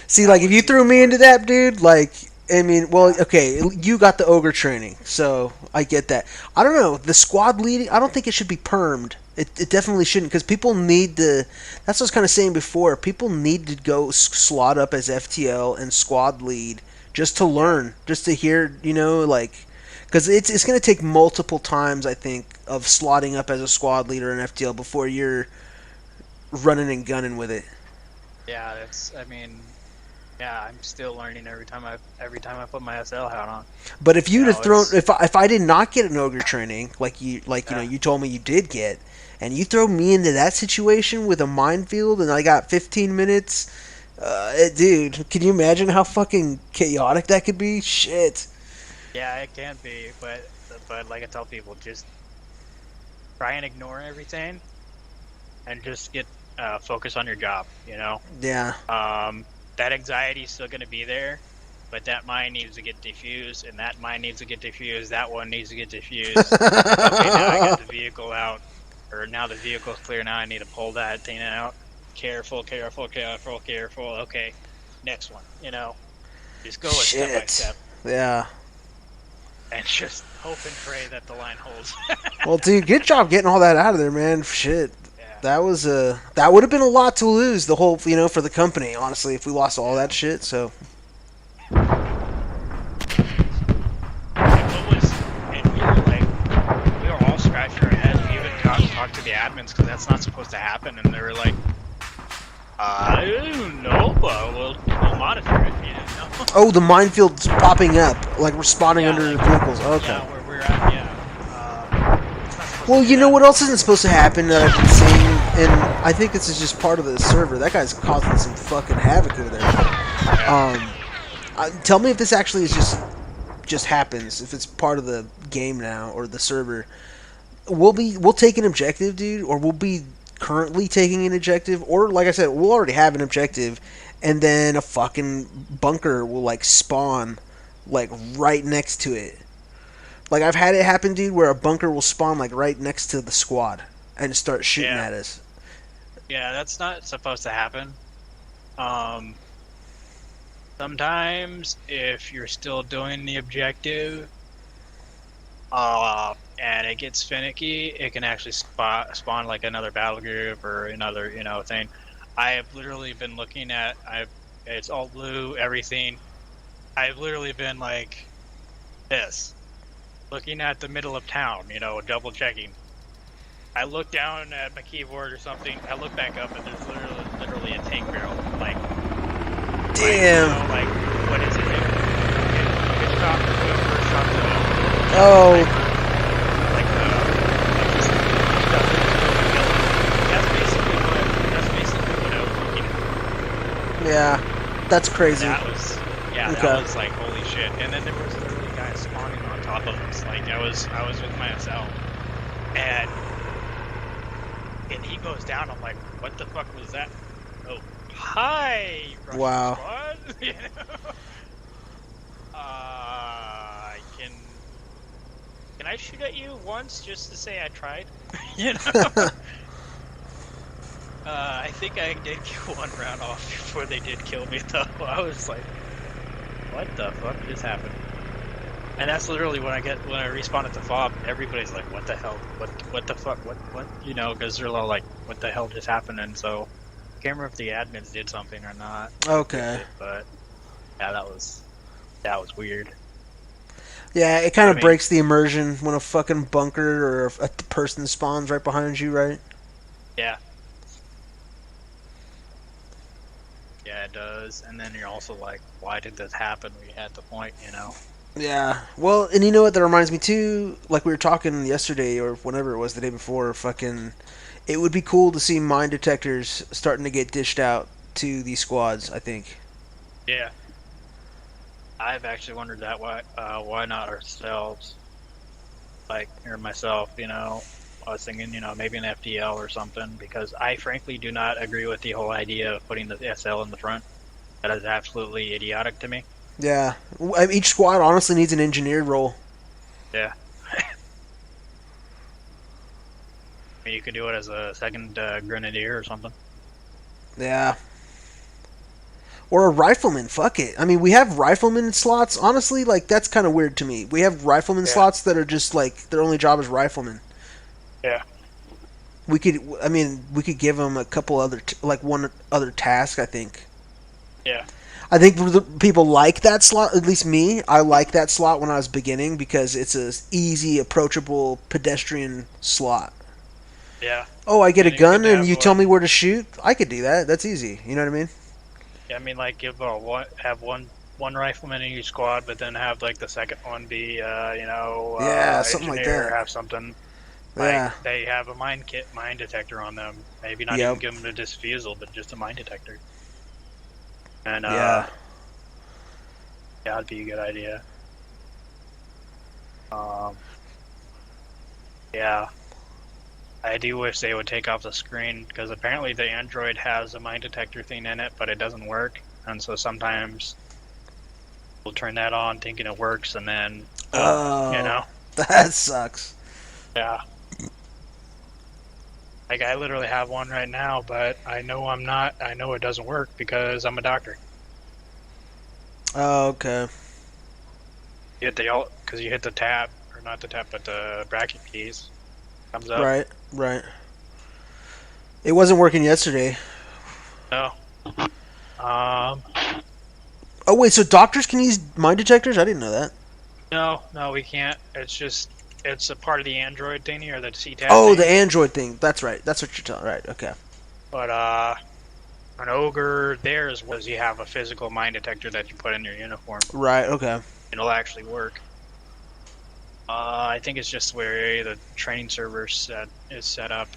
See, like, if you threw me into that, dude, like, I mean, well, okay, you got the ogre training, so I get that. I don't know, the squad leading, I don't think it should be permed. It definitely shouldn't, because people need to, that's what I was kind of saying before, people need to go slot up as FTL and squad lead just to learn, just to hear, you know, like, because it's going to take multiple times, I think, of slotting up as a squad leader in FTL before you're running and gunning with it. Yeah, that's, I mean, yeah, I'm still learning every time I put my SL hat on. But if you'd have thrown, if I did not get an ogre training like you know, you told me you did get, and you throw me into that situation with a minefield and I got 15 minutes, dude, can you imagine how fucking chaotic that could be? Shit. Yeah, it can be, but like I tell people, just try and ignore everything, and just get focus on your job. You know. Yeah. That anxiety is still going to be there, but that mine needs to get defused, and that mine needs to get defused. That one needs to get defused. Okay, now I got the vehicle out, or now the vehicle's clear. Now I need to pull that thing out. Careful, careful, careful, careful. Okay, next one. You know, just go step by step. Yeah. And just hope and pray that the line holds. Well, dude, good job getting all that out of there, man. Shit. That was that would have been a lot to lose, the whole, you know, for the company, honestly, if we lost all that shit, so. And we were all scratching our heads. We even talked to the admins because that's not supposed to happen, and they were like, I don't know, but we'll monitor it, you know? Oh, the minefield's popping up, like we're spawning under the vehicles. Okay. Yeah, where we're at, yeah. Well, you know what else isn't supposed to happen that I've been seeing, and I think this is just part of the server. That guy's causing some fucking havoc over there. Tell me if this actually is just happens, if it's part of the game now or the server. We'll take an objective, dude, or we'll be currently taking an objective, or like I said, we'll already have an objective, and then a fucking bunker will like spawn like right next to it. Like, I've had it happen, dude, where a bunker will spawn, like, right next to the squad and start shooting at us. Yeah, that's not supposed to happen. Sometimes, if you're still doing the objective, and it gets finicky, it can actually spawn, like, another battle group or another, you know, thing. I have literally been looking at, it's all blue, everything. I've literally been, like, this. Looking at the middle of town, you know, double checking. I look down at my keyboard or something. I look back up and there's literally a tank barrel. Like, damn. Like, you know, like, what is it? It's shot, first shot to, oh. That's basically what I was looking at. Yeah, that's crazy. That was, okay. That was like holy shit. And then there was literally guys spawning on top top of us. Like I was with myself, and he goes down. I'm like, what the fuck was that? Oh, hi, Russian Wow. squad. You know? Can I shoot at you once just to say I tried? You know. I think I did get one round off before they did kill me, though. I was like, what the fuck just happened? And that's literally when I respawn at the fob, everybody's like, what the hell? What the fuck? What? You know, because they're all like, what the hell just happened? And so, I can't remember if the admins did something or not. Okay. But, yeah, that was weird. Yeah, it kind of breaks the immersion when a fucking bunker or a person spawns right behind you, right? Yeah. Yeah, it does. And then you're also like, why did this happen? We had the point, you know? Yeah. Well, and you know what that reminds me too? Like we were talking yesterday or whenever it was, the day before, fucking... It would be cool to see mine detectors starting to get dished out to these squads, I think. Yeah. I've actually wondered that why not ourselves? Like, or myself, you know? I was thinking, you know, maybe an FDL or something, because I frankly do not agree with the whole idea of putting the SL in the front. That is absolutely idiotic to me. Yeah. Each squad honestly needs an engineered role. Yeah. I mean, you could do it as a second grenadier or something. Yeah. Or a rifleman, fuck it. I mean, we have rifleman slots. Honestly, like, that's kind of weird to me. We have rifleman slots that are just, like, their only job is rifleman. Yeah. We could give them a couple other, one other task, I think. Yeah. I think people like that slot, at least me. I like that slot when I was beginning because it's a easy, approachable, pedestrian slot. Yeah. Oh, I get a gun and you tell me where to shoot? I could do that. That's easy. You know what I mean? Yeah, I mean, like, have one rifleman in each squad, but then have, like, the second one be, something like that. Or have something. Like, they have a mine detector on them. Maybe not even give them a disfusal, but just a mine detector. And, yeah, that'd be a good idea. Yeah. I do wish they would take off the screen, because apparently the Android has a mine detector thing in it, but it doesn't work. And so sometimes we'll turn that on thinking it works, and then, you know? That sucks. Yeah. Like, I literally have one right now, but I know I know it doesn't work because I'm a doctor. Oh, okay. Because you hit the tab, or not the tab, but the bracket keys. Comes up. Right. It wasn't working yesterday. No. Oh, wait, so doctors can use mine detectors? I didn't know that. No, we can't. It's a part of the Android thingy, or the CTAC Oh, thing. the Android thing. That's right. That's what you're telling. Right, okay. But, an ogre, theirs was you have a physical mine detector that you put in your uniform. Right, okay. It'll actually work. I think it's just where the training server is set up.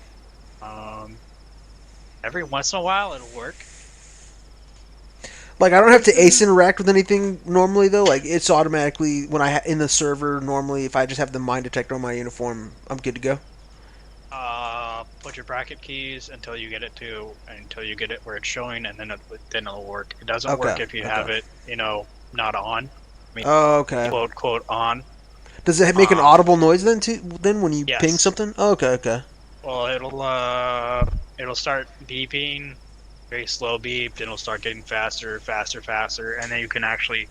Every once in a while, it'll work. Like, I don't have to ace interact with anything normally, though. Like, it's automatically, when in the server, normally, if I just have the mine detector on my uniform, I'm good to go. Put your bracket keys until you get it where it's showing, and then it'll work. It doesn't work if you have it, not on. I mean, okay. Quote on. Does it make an audible noise then too? Then when you ping something? Oh, okay. Well, it'll start beeping, very slow beep. Then it'll start getting faster, and then you can actually,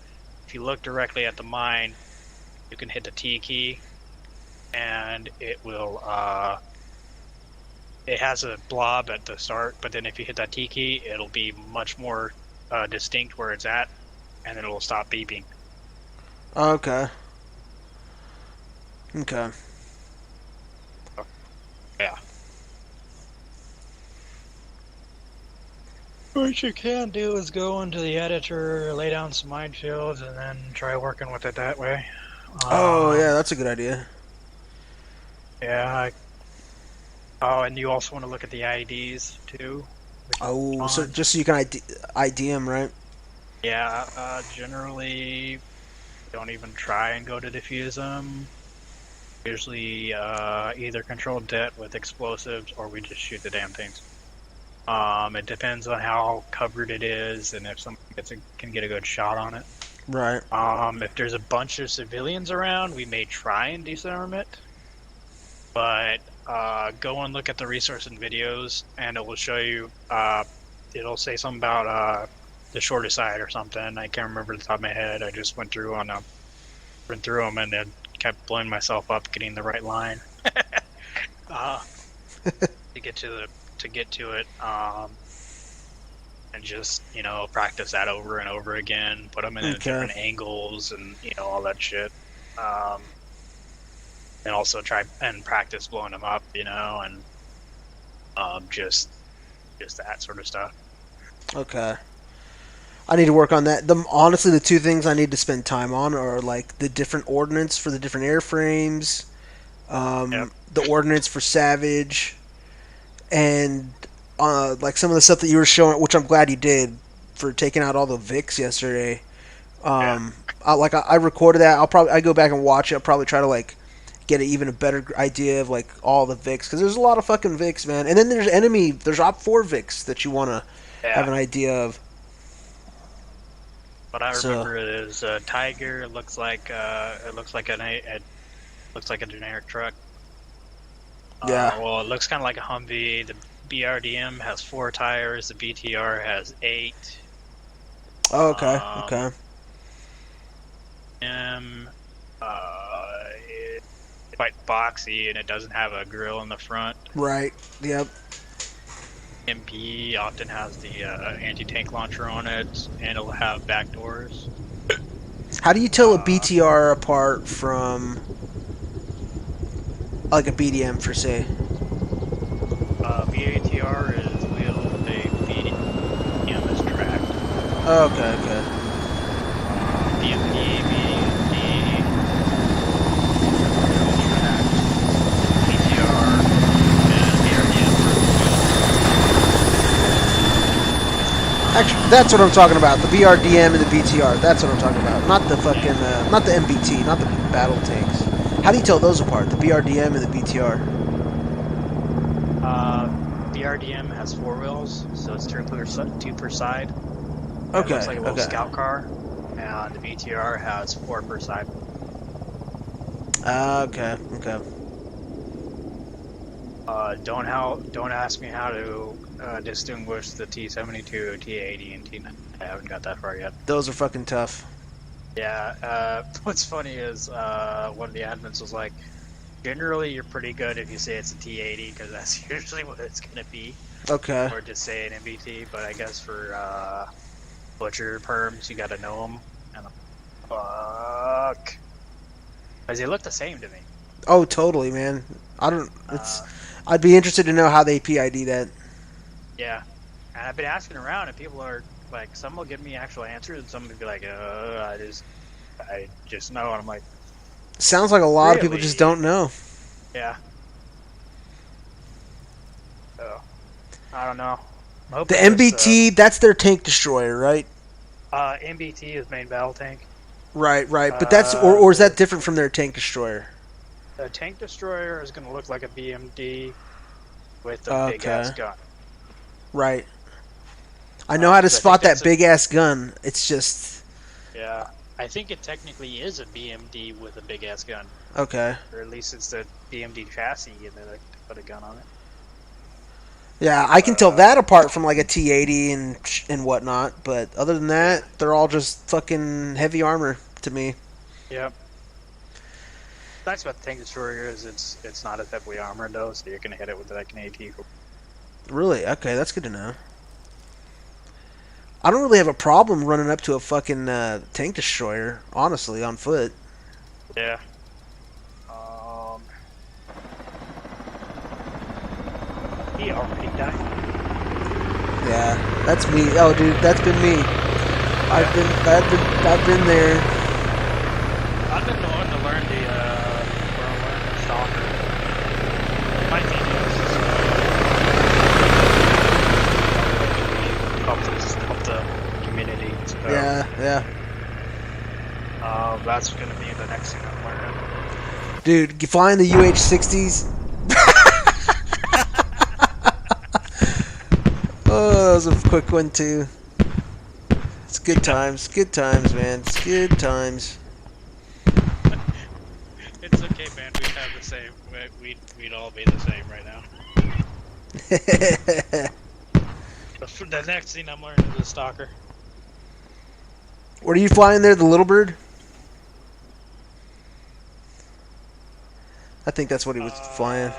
if you look directly at the mine, you can hit the T key, and it will. It has a blob at the start, but then if you hit that T key, it'll be much more distinct where it's at, and then it'll stop beeping. Okay. Yeah. What you can do is go into the editor, lay down some minefields, and then try working with it that way. Yeah, that's a good idea. Yeah. And you also want to look at the IDs too. Oh, so just so you can ID them, right? Yeah. Generally, don't even try and go to defuse them. Usually either controlled det with explosives or we just shoot the damn things. It depends on how covered it is and if someone can get a good shot on it. Right. If there's a bunch of civilians around, we may try and disarm it. But go and look at the resource and videos, and it will show you. It'll say something about the shorter side or something. I can't remember the top of my head. I just went through them and then kept blowing myself up getting the right line to get to it. And just practice that over and over again. Put them in different angles and all that shit. And also try and practice blowing them up, and just that sort of stuff. Okay. I need to work on that. Honestly, the two things I need to spend time on are like the different ordnance for the different airframes, the ordnance for Savage, and like some of the stuff that you were showing, which I'm glad you did, for taking out all the VIX yesterday. I recorded that. I go back and watch it. I'll probably try to get even a better idea of all the VIX, because there's a lot of fucking VIX, man. And then there's Op 4 VIX that you want to have an idea of. What I remember is Tiger looks like a generic truck. Yeah. Well, it looks kind of like a Humvee. The BRDM has 4 tires. The BTR has 8. Oh, okay. Okay. It's quite boxy, and it doesn't have a grill in the front. Right. Yep. MP often has the anti-tank launcher on it, and it'll have back doors. How do you tell a BTR apart from a BDM, for say? BATR is wheeled, the BDM is tracked. Oh, okay. DMP, BD, tracked. BTR, and BRDM. Actually, that's what I'm talking about. The BRDM and the BTR. That's what I'm talking about. Not the fucking, not the MBT, not the battle tanks. How do you tell those apart? The BRDM and the BTR. BRDM has 4 wheels, so it's 2 per side. Okay. It looks like a little scout car, and the BTR has 4 per side. Okay. Don't ask me how to distinguish the T-72, T-80, and T-90. I haven't got that far yet. Those are fucking tough. Yeah. What's funny is one of the admins was like, generally you're pretty good if you say it's a T-80, because that's usually what it's going to be. Okay. Or just say an MBT, but I guess for butcher perms, you got to know them. And fuck. Because they look the same to me. Oh, totally, man. I'd be interested to know how they PID that. Yeah. And I've been asking around, and people are like, some will give me actual answers, and some will be like, I just know. And I'm like, sounds like a lot of people just don't know. Yeah. So, I don't know. The MBT, that's their tank destroyer, right? MBT is main battle tank. Right. But that's, or is that different from their tank destroyer? The tank destroyer is going to look like a BMD with a big ass gun. Right. I know how to spot that big ass gun. It's just. Yeah. I think it technically is a BMD with a big ass gun. Okay. Or at least it's the BMD chassis and then I put a gun on it. Yeah, I can tell that apart from a T-80 and whatnot, but other than that, they're all just fucking heavy armor to me. Yep. Nice about the tank destroyer is it's not as heavily armored though, so you're gonna hit it with an AT. Really? Okay, that's good to know. I don't really have a problem running up to a fucking tank destroyer, honestly, on foot. Yeah. He already died. Yeah, that's me. Oh, dude, that's been me. I've been there. I've been the one to learn the stalker. My team help the community. So. Yeah. That's Dude, flying the UH-60s. Oh, that was a quick one too. It's good times, man. It's good times. It's okay, man. We'd have the same. We'd all be the same right now. The next thing I'm learning is a stalker. What are you flying there, the Little Bird? I think that's what he was flying.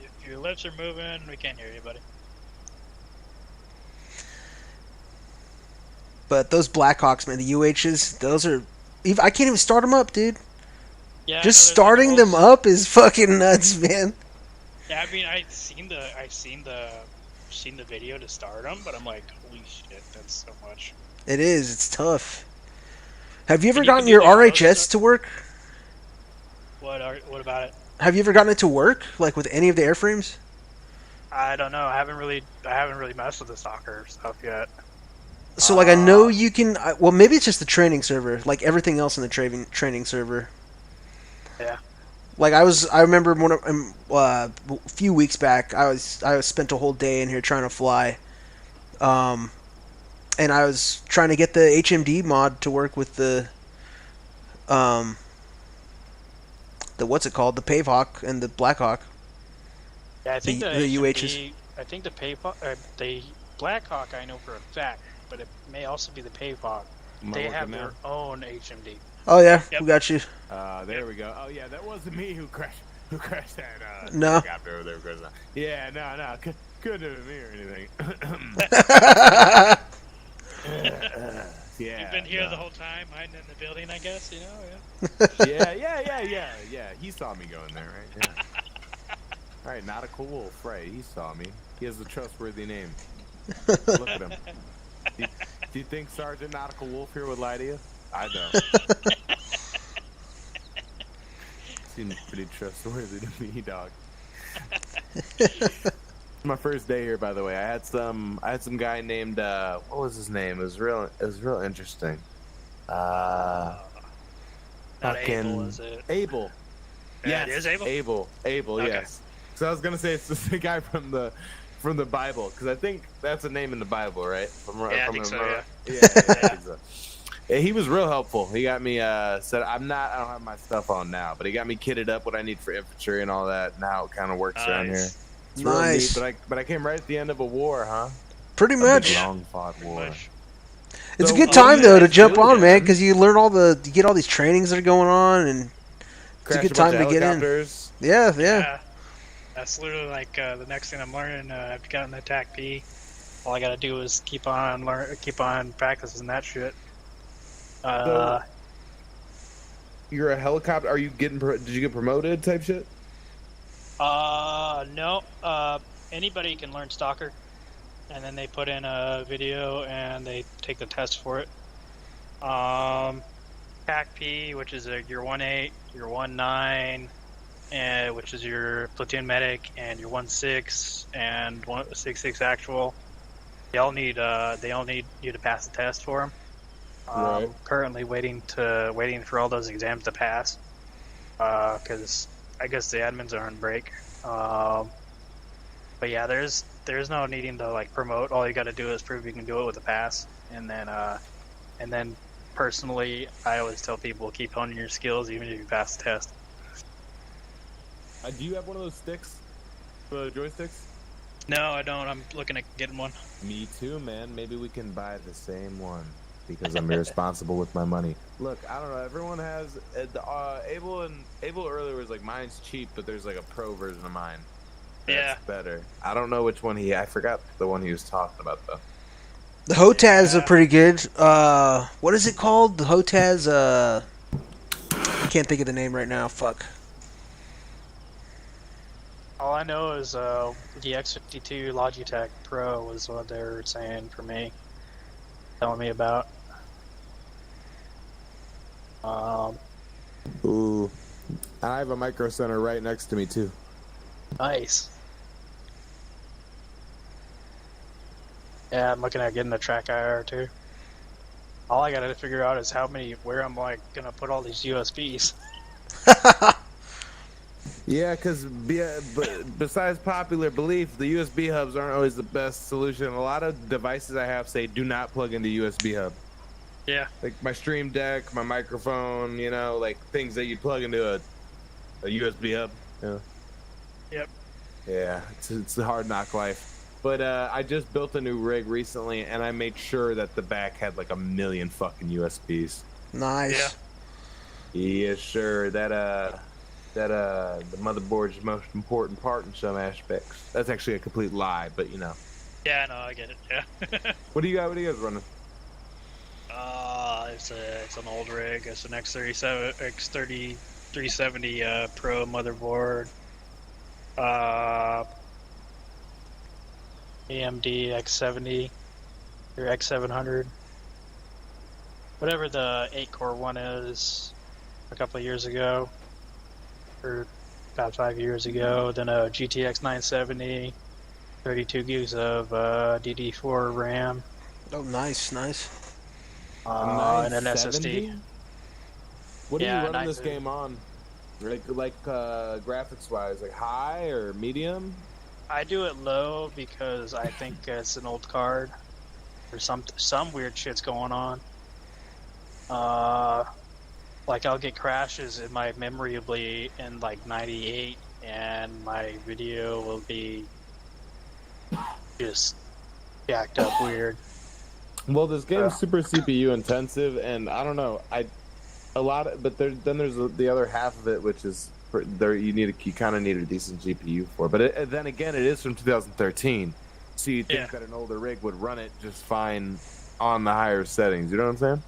If your lips are moving, we can't hear you, buddy. But those Blackhawks, man, the UHs, those are... I can't even start them up, dude. Yeah, just starting them up is fucking nuts, man. Yeah, I mean, I've seen the video to start them, but I'm like, holy shit, that's so much. It is. It's tough. Have you ever gotten your RHS to work? What about it? Have you ever gotten it to work, like with any of the airframes? I don't know. I haven't really messed with the stalker stuff yet. So, like, I know you can... Well, maybe it's just the training server, like everything else in the training server. Yeah. Like, I remember a few weeks back, I spent a whole day in here trying to fly. And I was trying to get the HMD mod to work with the what's it called? The Pavehawk and the Blackhawk. Yeah, I think the HMD, I think the the Blackhawk I know for a fact, but it may also be the Pavehawk. They have their own HMD. Oh yeah, yep. We got you. There we go. Oh yeah, that wasn't me who crashed that no. helicopter over there. Yeah, no, couldn't have been me or anything. You've been here the whole time, hiding in the building, I guess. You know, yeah. He saw me going there, right? Yeah. All right, NauticalWolf, right? He saw me. He has a trustworthy name. Look at him. Do you think Sergeant NauticalWolf here would lie to you? I don't. Seems pretty trustworthy to me, dog. My first day here, by the way. I had some guy named what was his name? It was real interesting. Not Abel, is it? Abel. Yeah, Yes, it is Abel. Abel, Okay. yes. So I was gonna say it's the guy from the Bible, because I think that's a name in the Bible, right? I think so. Yeah. Yeah, I think so. Yeah, he was real helpful. He got me said I don't have my stuff on now, but he got me kitted up what I need for infantry and all that, and how it kind of works around here. It's real neat, but I came right at the end of a war, huh? Pretty much. Long fought war. It's a good time though to jump on, man, because you learn you get all these trainings that are going on, and it's a good time to get in. Yeah. That's literally like the next thing I'm learning. I've gotten the TAC P. All I gotta do is keep on practicing that shit. So, you're a helicopter. Are you getting? Did you get promoted? Type shit. No. Anybody can learn Stalker, and then they put in a video and they take the test for it. TAC P, which is your 1.8, your 1.9. Which is your platoon medic, and your 1.6 and 1.66 actual. They all need you to pass the test for them. Right. Currently waiting for all those exams to pass, because I guess the admins are on break. But yeah, there's no needing to like promote. All you got to do is prove you can do it with a pass, and then personally, I always tell people keep honing your skills even if you pass the test. Do you have one of those sticks? The joysticks? No, I don't. I'm looking at getting one. Me too, man. Maybe we can buy the same one, because I'm irresponsible with my money. Look, I don't know. Everyone has Abel earlier was like, mine's cheap, but there's like a pro version of mine. That's better. I don't know which one I forgot the one he was talking about though. The HOTAS are pretty good. What is it called? The HOTAS. I can't think of the name right now. Fuck. All I know is the X52 Logitech Pro was what they were saying for me, telling me about. Ooh, I have a micro center right next to me too. Nice. Yeah, I'm looking at getting a track IR too. All I gotta figure out is where I'm like gonna put all these USBs. Yeah, because besides popular belief, the USB hubs aren't always the best solution. A lot of devices I have say do not plug into USB hub. Yeah. Like my Stream Deck, my microphone, you know, like things that you plug into a USB hub. Yeah. Yep. Yeah, it's a hard knock life. But I just built a new rig recently, and I made sure that the back had like 1 million fucking USBs. Nice. Yes, sure. The motherboard's the most important part in some aspects. That's actually a complete lie, but you know. Yeah, no, I get it. Yeah. What do you guys running? It's an old rig. It's an X30 370 Pro motherboard. AMD X70 or X700. Whatever the 8-core one is, a couple of years ago, or about 5 years ago. Then a GTX 970, 32 gigs of DD4 RAM. Oh, nice. And an SSD. What are you running this game on? Like graphics wise, like high or medium? I do it low because I think it's an old card, or some weird shit's going on. Like I'll get crashes in my memory will be in like 98, and my video will be just jacked up weird. Well, this game is super CPU intensive, and I don't know. But then there's the other half of it, which is you kind of need a decent GPU for. But then again, it is from 2013, so you think that an older rig would run it just fine on the higher settings. You know what I'm saying?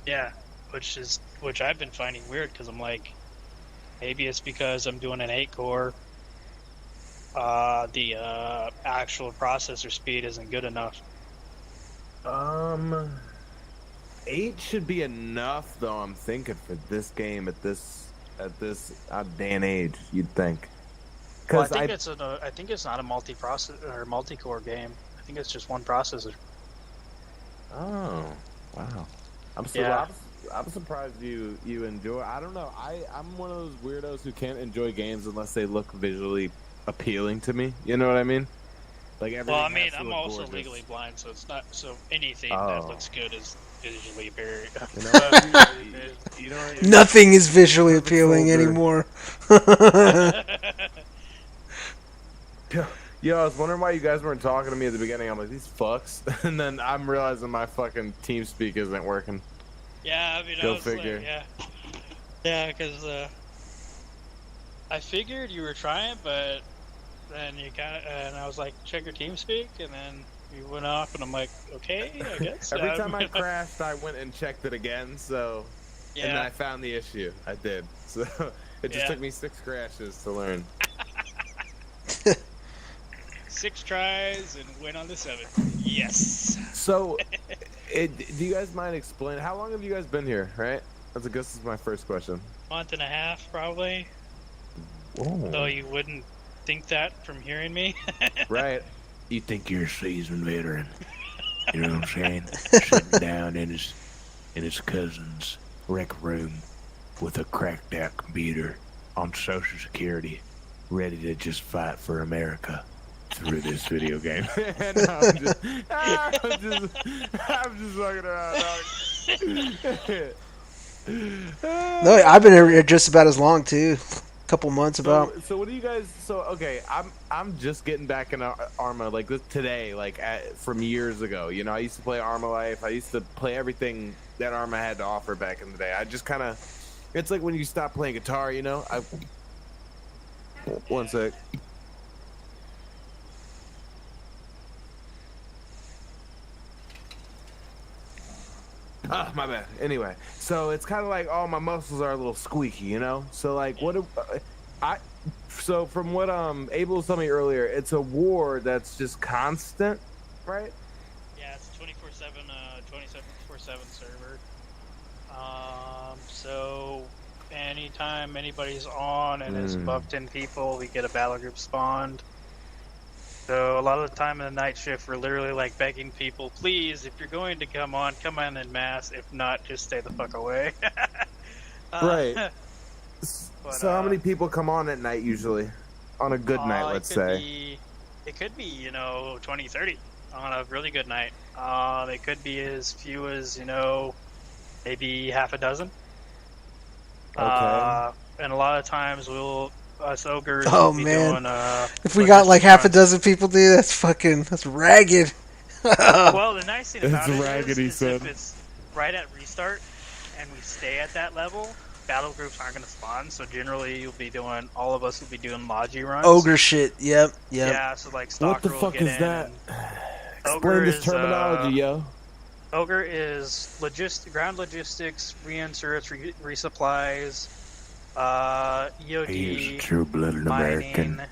Yeah, which I've been finding weird because I'm like, maybe it's because I'm doing an 8-core. The actual processor speed isn't good enough. 8 should be enough, though. I'm thinking for this game at this day and age, you'd think. Well, I think it's not a multi-processor or multi-core game. I think it's just one processor. Oh, wow! I'm surprised you enjoy. I don't know. I'm one of those weirdos who can't enjoy games unless they look visually appealing to me. You know what I mean? Like I'm also legally blind, so it's not anything that looks good is visually very. Nothing is visually appealing anymore. Yo, I was wondering why you guys weren't talking to me at the beginning. I'm like, these fucks, and then I'm realizing my fucking TeamSpeak isn't working. Yeah, I mean, Go figure. Like, yeah, because I figured you were trying, but. And and I was like, check your TeamSpeak, and then you went off, and I'm like, okay, I guess. Every time I crashed, I went and checked it again, and then I found the issue. I did. So it just took me 6 crashes to learn. 6 tries and went on the 7th. Yes. So, do you guys mind explaining, how long have you guys been here, right? I guess this is my first question. Month and a half, probably. Whoa. Though you wouldn't think that from hearing me. Right. You think you're a seasoned veteran. You know what I'm saying? Sitting down in his cousin's rec room with a cracked out computer on Social Security, ready to just fight for America through this video game. I'm just fucking around, dog. No, I've been here just about as long too. Couple months about. So what do you guys? So okay, I'm just getting back into Arma like this today, from years ago. You know, I used to play Arma Life. I used to play everything that Arma had to offer back in the day. I just kind of, it's like when you stop playing guitar. You know, one sec. My bad. Anyway, so it's kind of like all my muscles are a little squeaky, you know. So like, so from what Abel was telling me earlier, it's a war that's just constant, right? Yeah, it's 24/7, 24/7 server. So anytime anybody's on and it's above 10 people, we get a battle group spawned. So a lot of the time in the night shift, we're literally like begging people, please, if you're going to come on in mass. If not, just stay the fuck away. Right. But, So how many people come on at night usually? On a good night, let's say. It could be, 20, 30 on a really good night. It could be as few as, maybe half a dozen. Okay. And a lot of times us ogres Oh will be man! doing, if we got like half a dozen people, dude, that's ragged. Well, the nice thing about It's it raggedy, is son. if it's right at restart and we stay at that level, battle groups aren't going to spawn. So generally, all of us will be doing Logi runs. Ogre shit. Yep. Yeah. So like Stalker What the fuck will get is in that? and Explain this terminology, yo. Ogre is ground logistics, reinserts, resupplies, EOD, He's a true-blooded mining, American.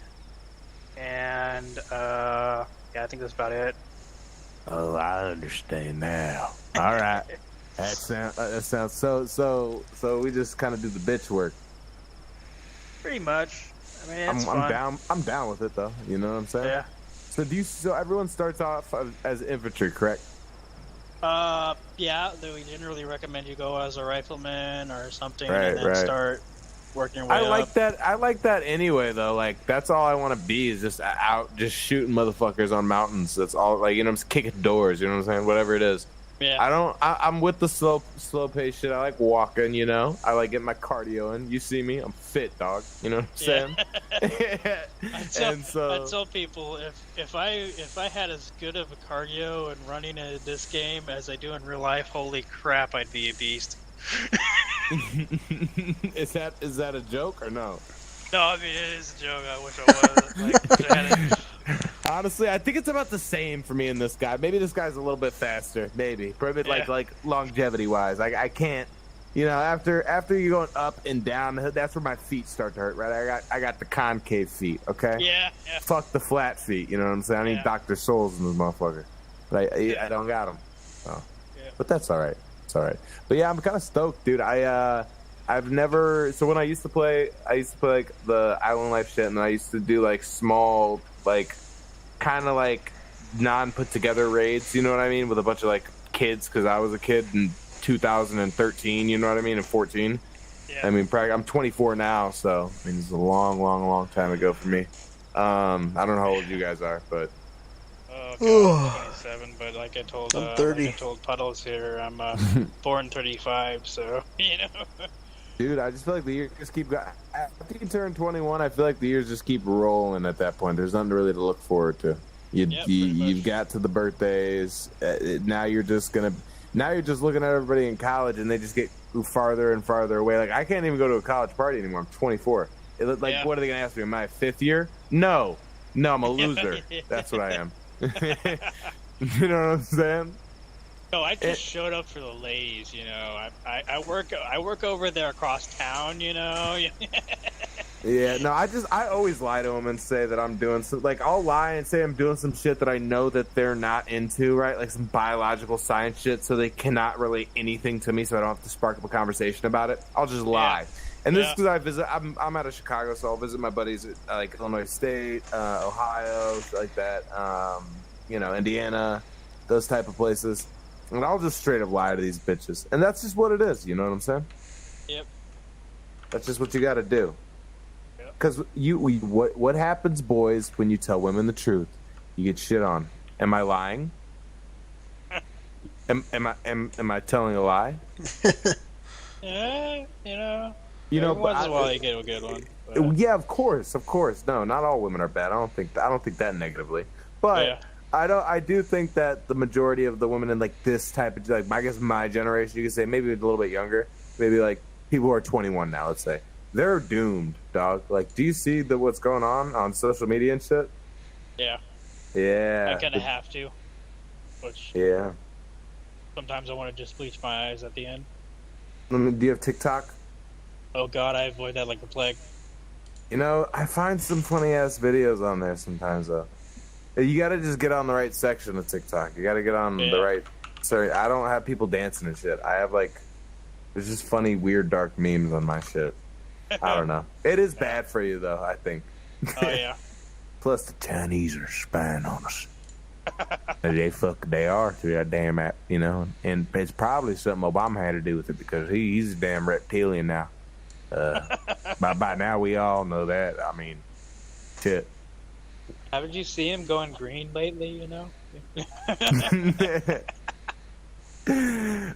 and yeah, I think that's about it. Oh, I understand now. All right. That sounds so. We just kind of do the bitch work. Pretty much. I mean, it's fun. I'm down with it though. You know what I'm saying? Yeah. So everyone starts off as infantry, correct? Yeah. We generally recommend you go as a rifleman or something, Right, and then right. start working your way I like up. that. I like that anyway, though. Like that's all I want to be is just out, just shooting motherfuckers on mountains. That's all. Like I'm just kicking doors. You know what I'm saying? Whatever it is. Yeah. I'm with the slow pace shit. I like walking. I like getting my cardio in. You see me? I'm fit, dog. You know what I'm saying? I tell people if I had as good of a cardio and running in this game as I do in real life, holy crap, I'd be a beast. Is that a joke or no? No, I mean it is a joke. I wish I was. Honestly, I think it's about the same for me and this guy. Maybe this guy's a little bit faster. Maybe, probably like longevity wise. I can't. After you're going up and down, that's where my feet start to hurt. Right? I got the concave feet. Okay. Yeah. Fuck the flat feet. You know what I'm saying? I need Dr. Souls in this motherfucker, but I don't got them. So. Yeah. But that's all right. It's all right. But yeah, I'm kind of stoked, dude. I've never. So when I used to play like the Island Life shit, and I used to do like small, like kind of like non-put together raids. You know what I mean? With a bunch of like kids, because I was a kid in 2013. You know what I mean? And 14. Yeah. I mean, I'm 24 now, so I mean, it's a long time ago for me. I don't know how old you guys are, but. I'm 27, but like I told, I'm 30. Like I told Puddles here, I'm born 35, so Dude, I just feel like the years just keep going. After you turn 21, I feel like the years just keep rolling at that point. There's nothing really to look forward to. You've got to the birthdays. Now you're just looking at everybody in college, and they just get farther and farther away. Like I can't even go to a college party anymore. I'm 24. What are they gonna ask me? Am I 5th year? No, I'm a loser. That's what I am. You know what I'm saying? No, I just showed up for the ladies. I work over there across town. Yeah, no, I always lie to them and say that I'm doing some, like, I'll lie and say I'm doing some shit that I know that they're not into, right? Like some biological science shit, so they cannot relate anything to me, so I don't have to spark up a conversation about it. I'll just lie. And this is because I'm out of Chicago, so I'll visit my buddies at like Illinois State, Ohio, like that, Indiana, those type of places. And I'll just straight up lie to these bitches. And that's just what it is, you know what I'm saying? Yep. That's just what you gotta do. Because what happens, boys, when you tell women the truth? You get shit on. Am I lying? Am I telling a lie? Yeah, Every once in a while you get a good one. But. Yeah, of course. No, not all women are bad. I don't think that negatively. But I do think that the majority of the women in like this type of, like, I guess my generation, you could say maybe a little bit younger, maybe like people who are 21 now, let's say, they're doomed, dog. Like, do you see what's going on social media and shit? Yeah. Yeah. I kind of have to. Which. Yeah. Sometimes I want to just bleach my eyes at the end. Do you have TikTok? Oh God, I avoid that like the plague. I find some funny ass videos on there sometimes though. You gotta just get on the right section of TikTok. You gotta get on the right. Sorry, I don't have people dancing and shit. I have there's just funny, weird, dark memes on my shit. I don't know. It is bad for you though, I think. Oh yeah. Plus the Chinese are spying on us. They are through that damn app, and it's probably something Obama had to do with it because he's a damn reptilian now. By now we all know that. I mean, shit. Haven't you seen him going green lately? You know.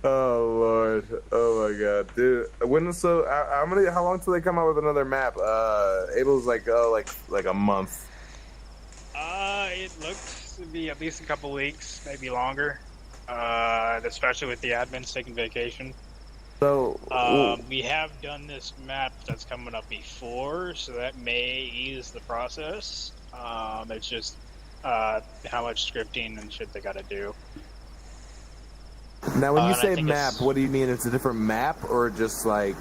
Oh Lord! Oh my God, dude. How long till they come out with another map? Abel's like a month. It looks to be at least a couple weeks, maybe longer. Especially with the admins taking vacation. So we have done this map that's coming up before, so that may ease the process. It's just how much scripting and shit they got to do. Now, when you and I say think map, it's- what do you mean? It's a different map, or just like?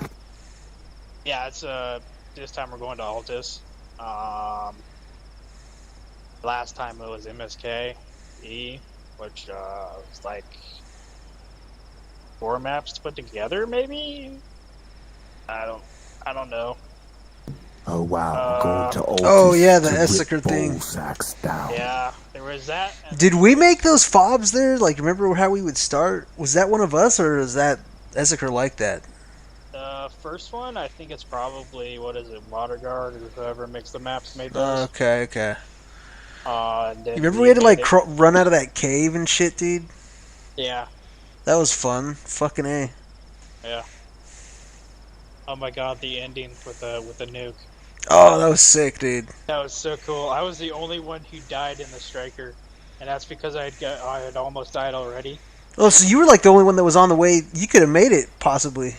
Yeah, it's this time we're going to Altus. Last time it was MSK E, which was like 4 maps to put together, maybe. I don't know. Oh wow, going to Altus Oh yeah, the to rip ASRock thing. ball sacks down. Yeah, there was that. And Did we make those fobs there? Like, remember how we would start? Was that one of us, or is that ASRock like that? the first one, I think it's probably, what is it, WaterGuard or whoever makes the maps made those. Okay. And then You remember we had to like made it- run out of that cave and shit, dude? Yeah, That was fun. Fucking A. yeah. Oh my god, the ending with the nuke. Oh, that was sick, dude. That was so cool. I was the only one who died in the striker, and that's because I had almost died already. Oh, so you were like the only one that was on the way. You could have made it, possibly.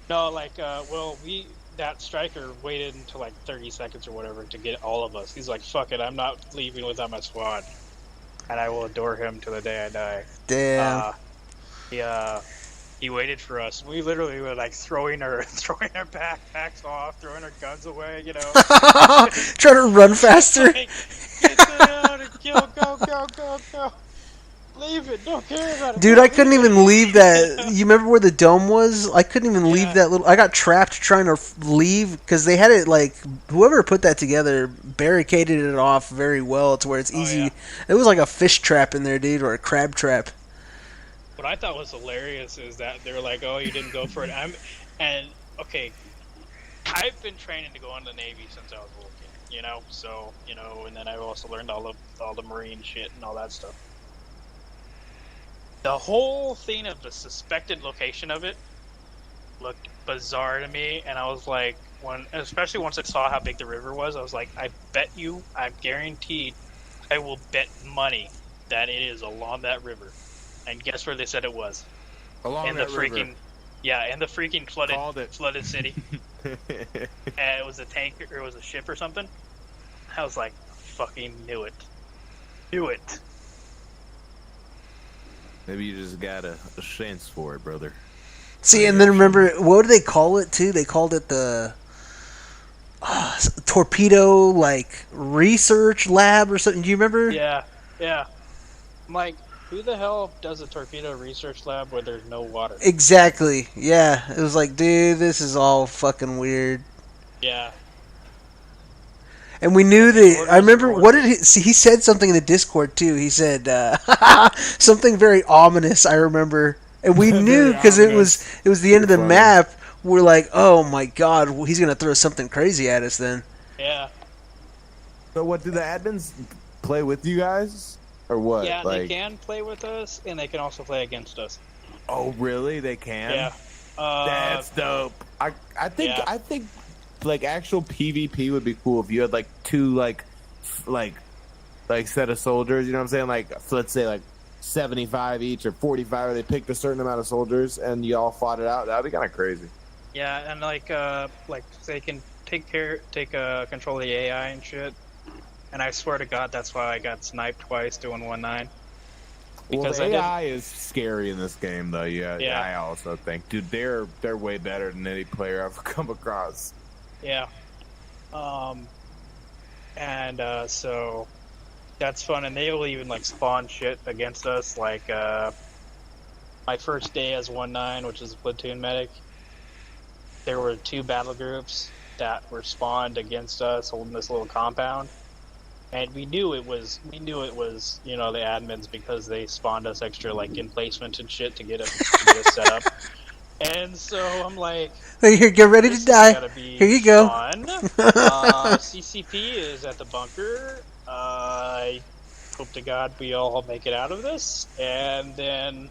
No, like, that striker waited until like 30 seconds or whatever to get all of us. He's like, fuck it, I'm not leaving without my squad. And I will adore him till the day I die. Damn. He waited for us. We literally were like throwing our backpacks off, throwing our guns away, you know. Trying to run faster. Like, get down and kill, go. Leave it, don't care about it. Dude, I couldn't even leave that. You remember where the dome was? I couldn't even leave that little. I got trapped trying to leave because they had it like whoever put that together barricaded it off very well to where it's easy. yeah. It was like a fish trap in there, dude, or a crab trap. What I thought was hilarious is that they're like, "Oh, you didn't go for it." Okay, I've been training to go into the Navy since I was a little kid, you know. So and then I've also learned all the Marine shit and all that stuff. The whole thing of the suspected location of it looked bizarre to me, and I was like, especially once I saw how big the river was, I was like, I bet you, I'm guaranteed, I will bet money that it is along that river. And guess where they said it was? Along in that the freaking, river. Yeah, in the freaking flooded city. And it was a tanker, or it was a ship or something. I was like, fucking knew it. Maybe you just got a sense for it, brother. See, and then remember, what do they call it too? They called it the torpedo like research lab or something. Do you remember? Yeah. I'm like, who the hell does a torpedo research lab where there's no water? Exactly. Yeah, it was like, dude, this is all fucking weird. Yeah. And we knew that. I remember what did he? See, he said something in the Discord too. He said something very ominous. I remember, and we knew because it was the end of the map. We're like, oh my god, he's gonna throw something crazy at us then. Yeah. So what, do the admins play with you guys? Or what? Yeah, like... they can play with us, and they can also play against us. Oh, really? They can? Yeah. That's dope. I think like actual PvP would be cool if you had like two like set of soldiers, you know what I'm saying? Like, let's say like 75 each or 45, or they picked a certain amount of soldiers and you all fought it out. That'd be kind of crazy. Yeah, and like they can take control of the AI and shit. And I swear to God, that's why I got sniped twice doing 1-9. Because well, the AI is scary in this game, though. Yeah, I also think, dude, they're way better than any player I've come across. Yeah. So that's fun, and they will even like spawn shit against us. Like my first day as 1-9, which is a platoon medic, there were 2 battle groups that were spawned against us holding this little compound. And we knew it was, the admins, because they spawned us extra, like, emplacement and shit to get us set up. And so I'm like, Here, get ready this to die. is gonna be Here you go. fun. CCP is at the bunker. I hope to God we all make it out of this. And then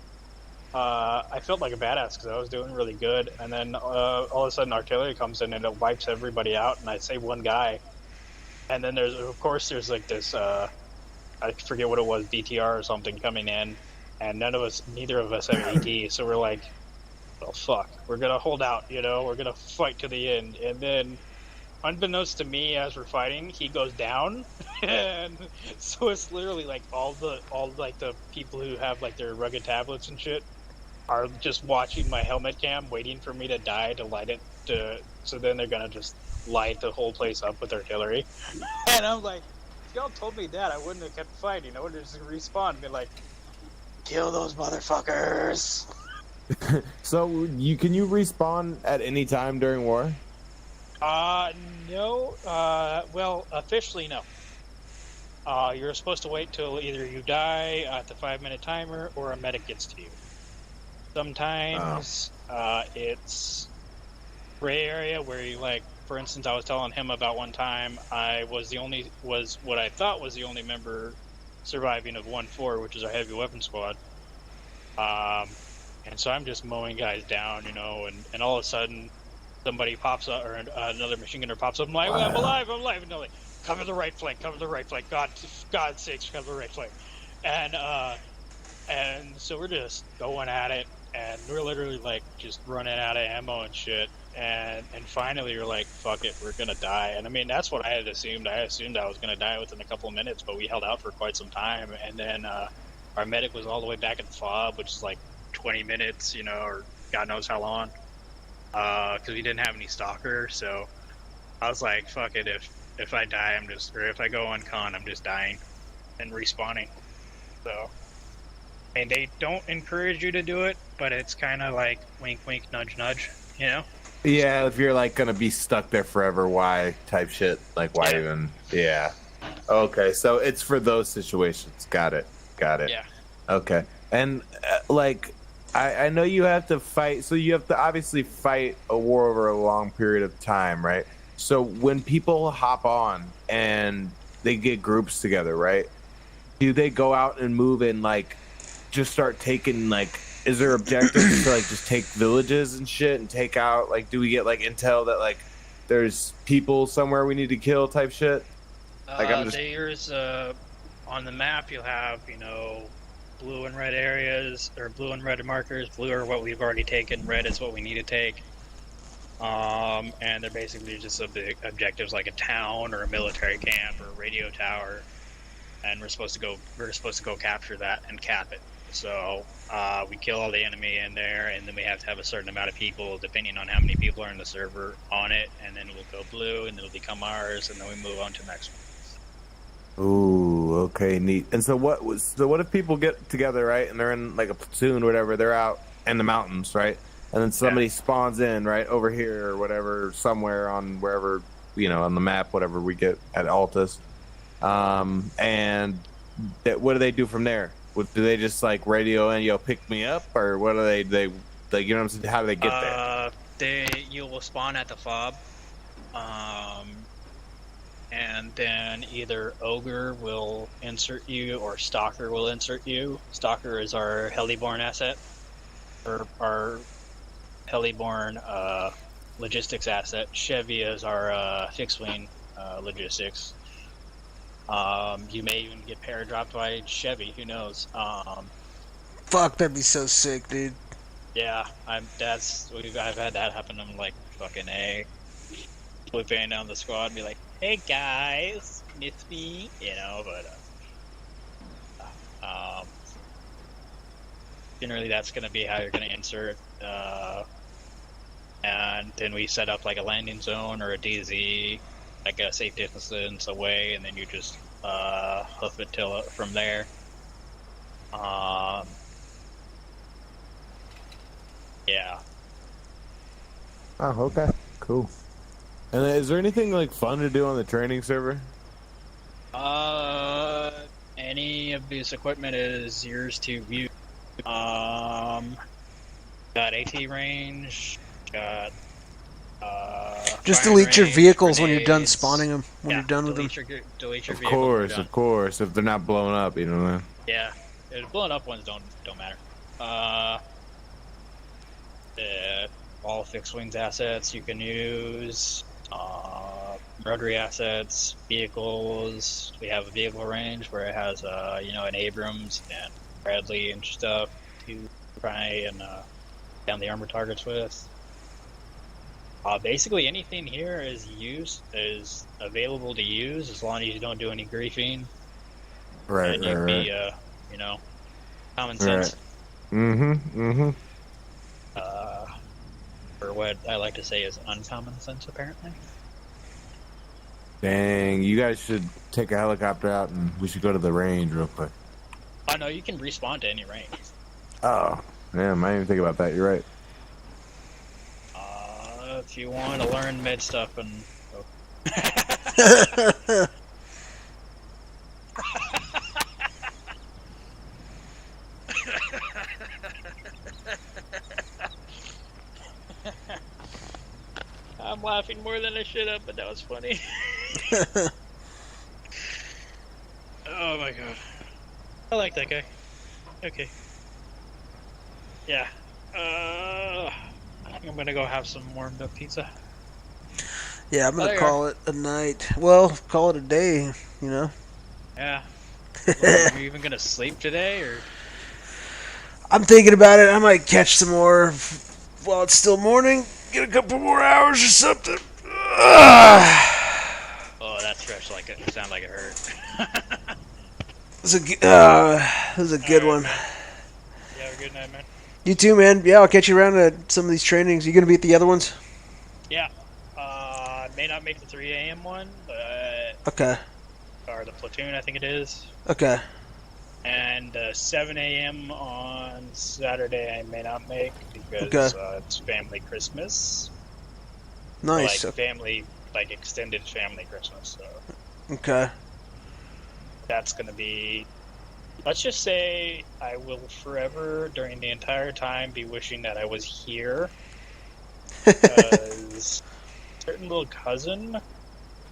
I felt like a badass because I was doing really good. And then all of a sudden artillery comes in and it wipes everybody out. And I save one guy. And then there's like this, I forget what it was, DTR or something coming in. And neither of us have AT. So we're like, well, fuck, we're gonna hold out, we're gonna fight to the end. And then, unbeknownst to me, as we're fighting, he goes down, and so it's literally like all the people who have like their rugged tablets and shit are just watching my helmet cam, waiting for me to die to light it. So then they're gonna just light the whole place up with artillery. And I'm like, if y'all told me that, I wouldn't have kept fighting. I would have just respawned and been like, kill those motherfuckers. So can you respawn at any time during war? No. Well, officially no. You're supposed to wait till either you die at the 5-minute timer or a medic gets to you. Sometimes it's gray area where you, like, for instance, I was telling him about one time I was what I thought was the only member surviving of 1-4, which is our heavy weapon squad. And so I'm just mowing guys down, and all of a sudden somebody pops up, or another machine gunner pops up. I'm like, I'm alive. And they're like, cover the right flank. God's sakes, cover the right flank. And so we're just going at it, and we're literally like just running out of ammo and shit. And finally we're like, fuck it, we're gonna die. And I mean, that's what I had assumed. I assumed I was gonna die within a couple of minutes, but we held out for quite some time. And then our medic was all the way back at the fob, which is like 20 minutes, or God knows how long, because we didn't have any stalker. So I was like, fuck it, if I die, or if I go on con, I'm just dying and respawning. So, and they don't encourage you to do it, but it's kind of like wink, wink, nudge, nudge, Yeah, if you're like gonna be stuck there forever, why type shit? Like, why even? Yeah. Okay, so it's for those situations. Got it. Yeah. Okay, and like, I know you have to fight, so you have to obviously fight a war over a long period of time, right? So when people hop on and they get groups together, right? Do they go out and move and like just start taking, like, is there objectives to like just take villages and shit and take out, like, do we get like intel that like there's people somewhere we need to kill type shit? Like, There's on the map you'll have blue and red areas, or blue and red markers. Blue are what we've already taken, red is what we need to take. And they're basically just objectives like a town or a military camp or a radio tower, and we're supposed to go capture that and cap it. So we kill all the enemy in there, and then we have to have a certain amount of people, depending on how many people are in the server, on it, and then we'll go blue, and it'll become ours, and then we move on to the next one. Ooh, okay, neat. And so what if people get together, right, and they're in like a platoon or whatever, they're out in the mountains, right, and then somebody spawns in right over here or whatever, somewhere on wherever, on the map, whatever we get at Altus, and what do they do from there? Do they just like radio and pick me up, or what do they like, what I'm saying? How do they get there? You will spawn at the fob, and then either Ogre will insert you or Stalker will insert you. Stalker is our heliborne asset, or our heliborne logistics asset. Chevy is our fixed wing logistics. You may even get paradropped by Chevy, who knows. Fuck, that'd be so sick, dude. Yeah, I've had that happen. I'm like, fucking A. Flipping down the squad and be like, hey guys, miss me, but generally that's gonna be how you're gonna insert, and then we set up like a landing zone or a DZ, like a safe distance away, and then you just hoof it till from there. Yeah. Oh, okay, cool. And is there anything like fun to do on the training server? Any of this equipment is yours to view. Got AT range. Got. Just firing delete your range, vehicles when you're done grenades. spawning them. When Yeah, you're done with them. delete your Of vehicle when you're course, done. of course. If they're not blowing up, you know. Yeah, the blown up ones don't matter. All fixed wings assets you can use. Rotary assets, vehicles. We have a vehicle range where it has an Abrams and Bradley and stuff to try and down the armor targets with. Basically anything here is available to use as long as you don't do any griefing. Right, and you right, be common sense. Mm-hmm. Or what I like to say is uncommon sense, apparently. Dang, you guys should take a helicopter out and we should go to the range real quick. Oh no, you can respawn to any range. Oh, damn, I didn't even think about that. You're right. If you want to learn mid stuff and. I'm laughing more than I should have, but that was funny. Oh my god. I like that guy. Okay. Yeah. I think I'm gonna go have some warmed up pizza. Yeah, I'm gonna call it a night. Well, call it a day, you know? Yeah. Are you even gonna sleep today, or? I'm thinking about it. I might catch some more while it's still morning. Get a couple more hours or something. Oh, that stretched like it sounded like it hurt. It was a good one. Man. You have a good night, man. You too, man. Yeah, I'll catch you around at some of these trainings. You gonna be at the other ones? Yeah. I may not make the 3 a.m. one, but... Okay. Or the platoon, I think it is. Okay. And 7 a.m. on Saturday I may not make because it's family Christmas. Nice. Like family, like extended family Christmas. So Okay. that's gonna be. Let's just say I will forever, during the entire time, be wishing that I was here. Because certain little cousin.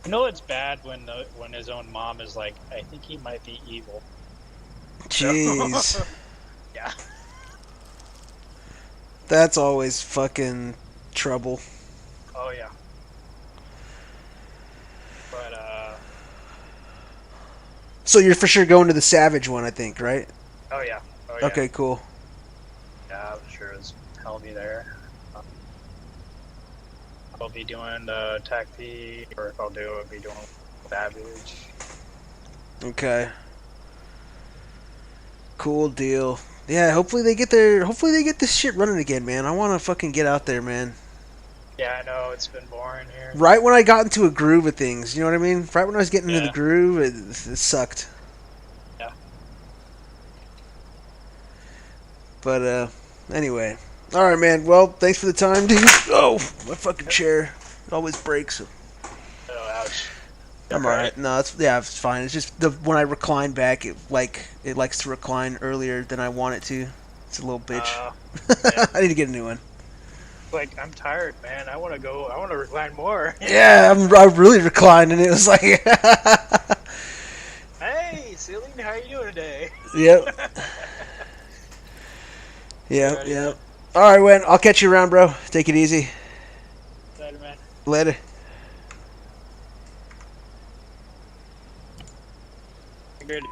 I know it's bad when his own mom is like, I think he might be evil. Jeez. Yeah. That's always fucking trouble. Oh yeah. But So you're for sure going to the Savage one, I think, right? Oh yeah. Oh yeah. Okay, cool. Yeah, I'm sure as hell be there. I'll be doing TAC P, or if I'll do it, I'll be doing Savage. Okay. Cool deal. Yeah, hopefully they get this shit running again, man. I want to fucking get out there, man. Yeah, I know, it's been boring here. Right when I got into a groove of things, you know what I mean? Right when I was getting into the groove, it sucked. Yeah. But, anyway. Alright, man. Well, thanks for the time, dude. Oh, my fucking chair. It always breaks. Oh, ouch. I'm alright. No, it's fine. It's just when I recline back, it likes to recline earlier than I want it to. It's a little bitch. Yeah. I need to get a new one. Like, I'm tired, man. I want to recline more. Yeah, I really reclined, and it was like... Hey, Celine, how are you doing today? Yep. Yep. Alright, Wen. I'll catch you around, bro. Take it easy. Later, man. Later. Good.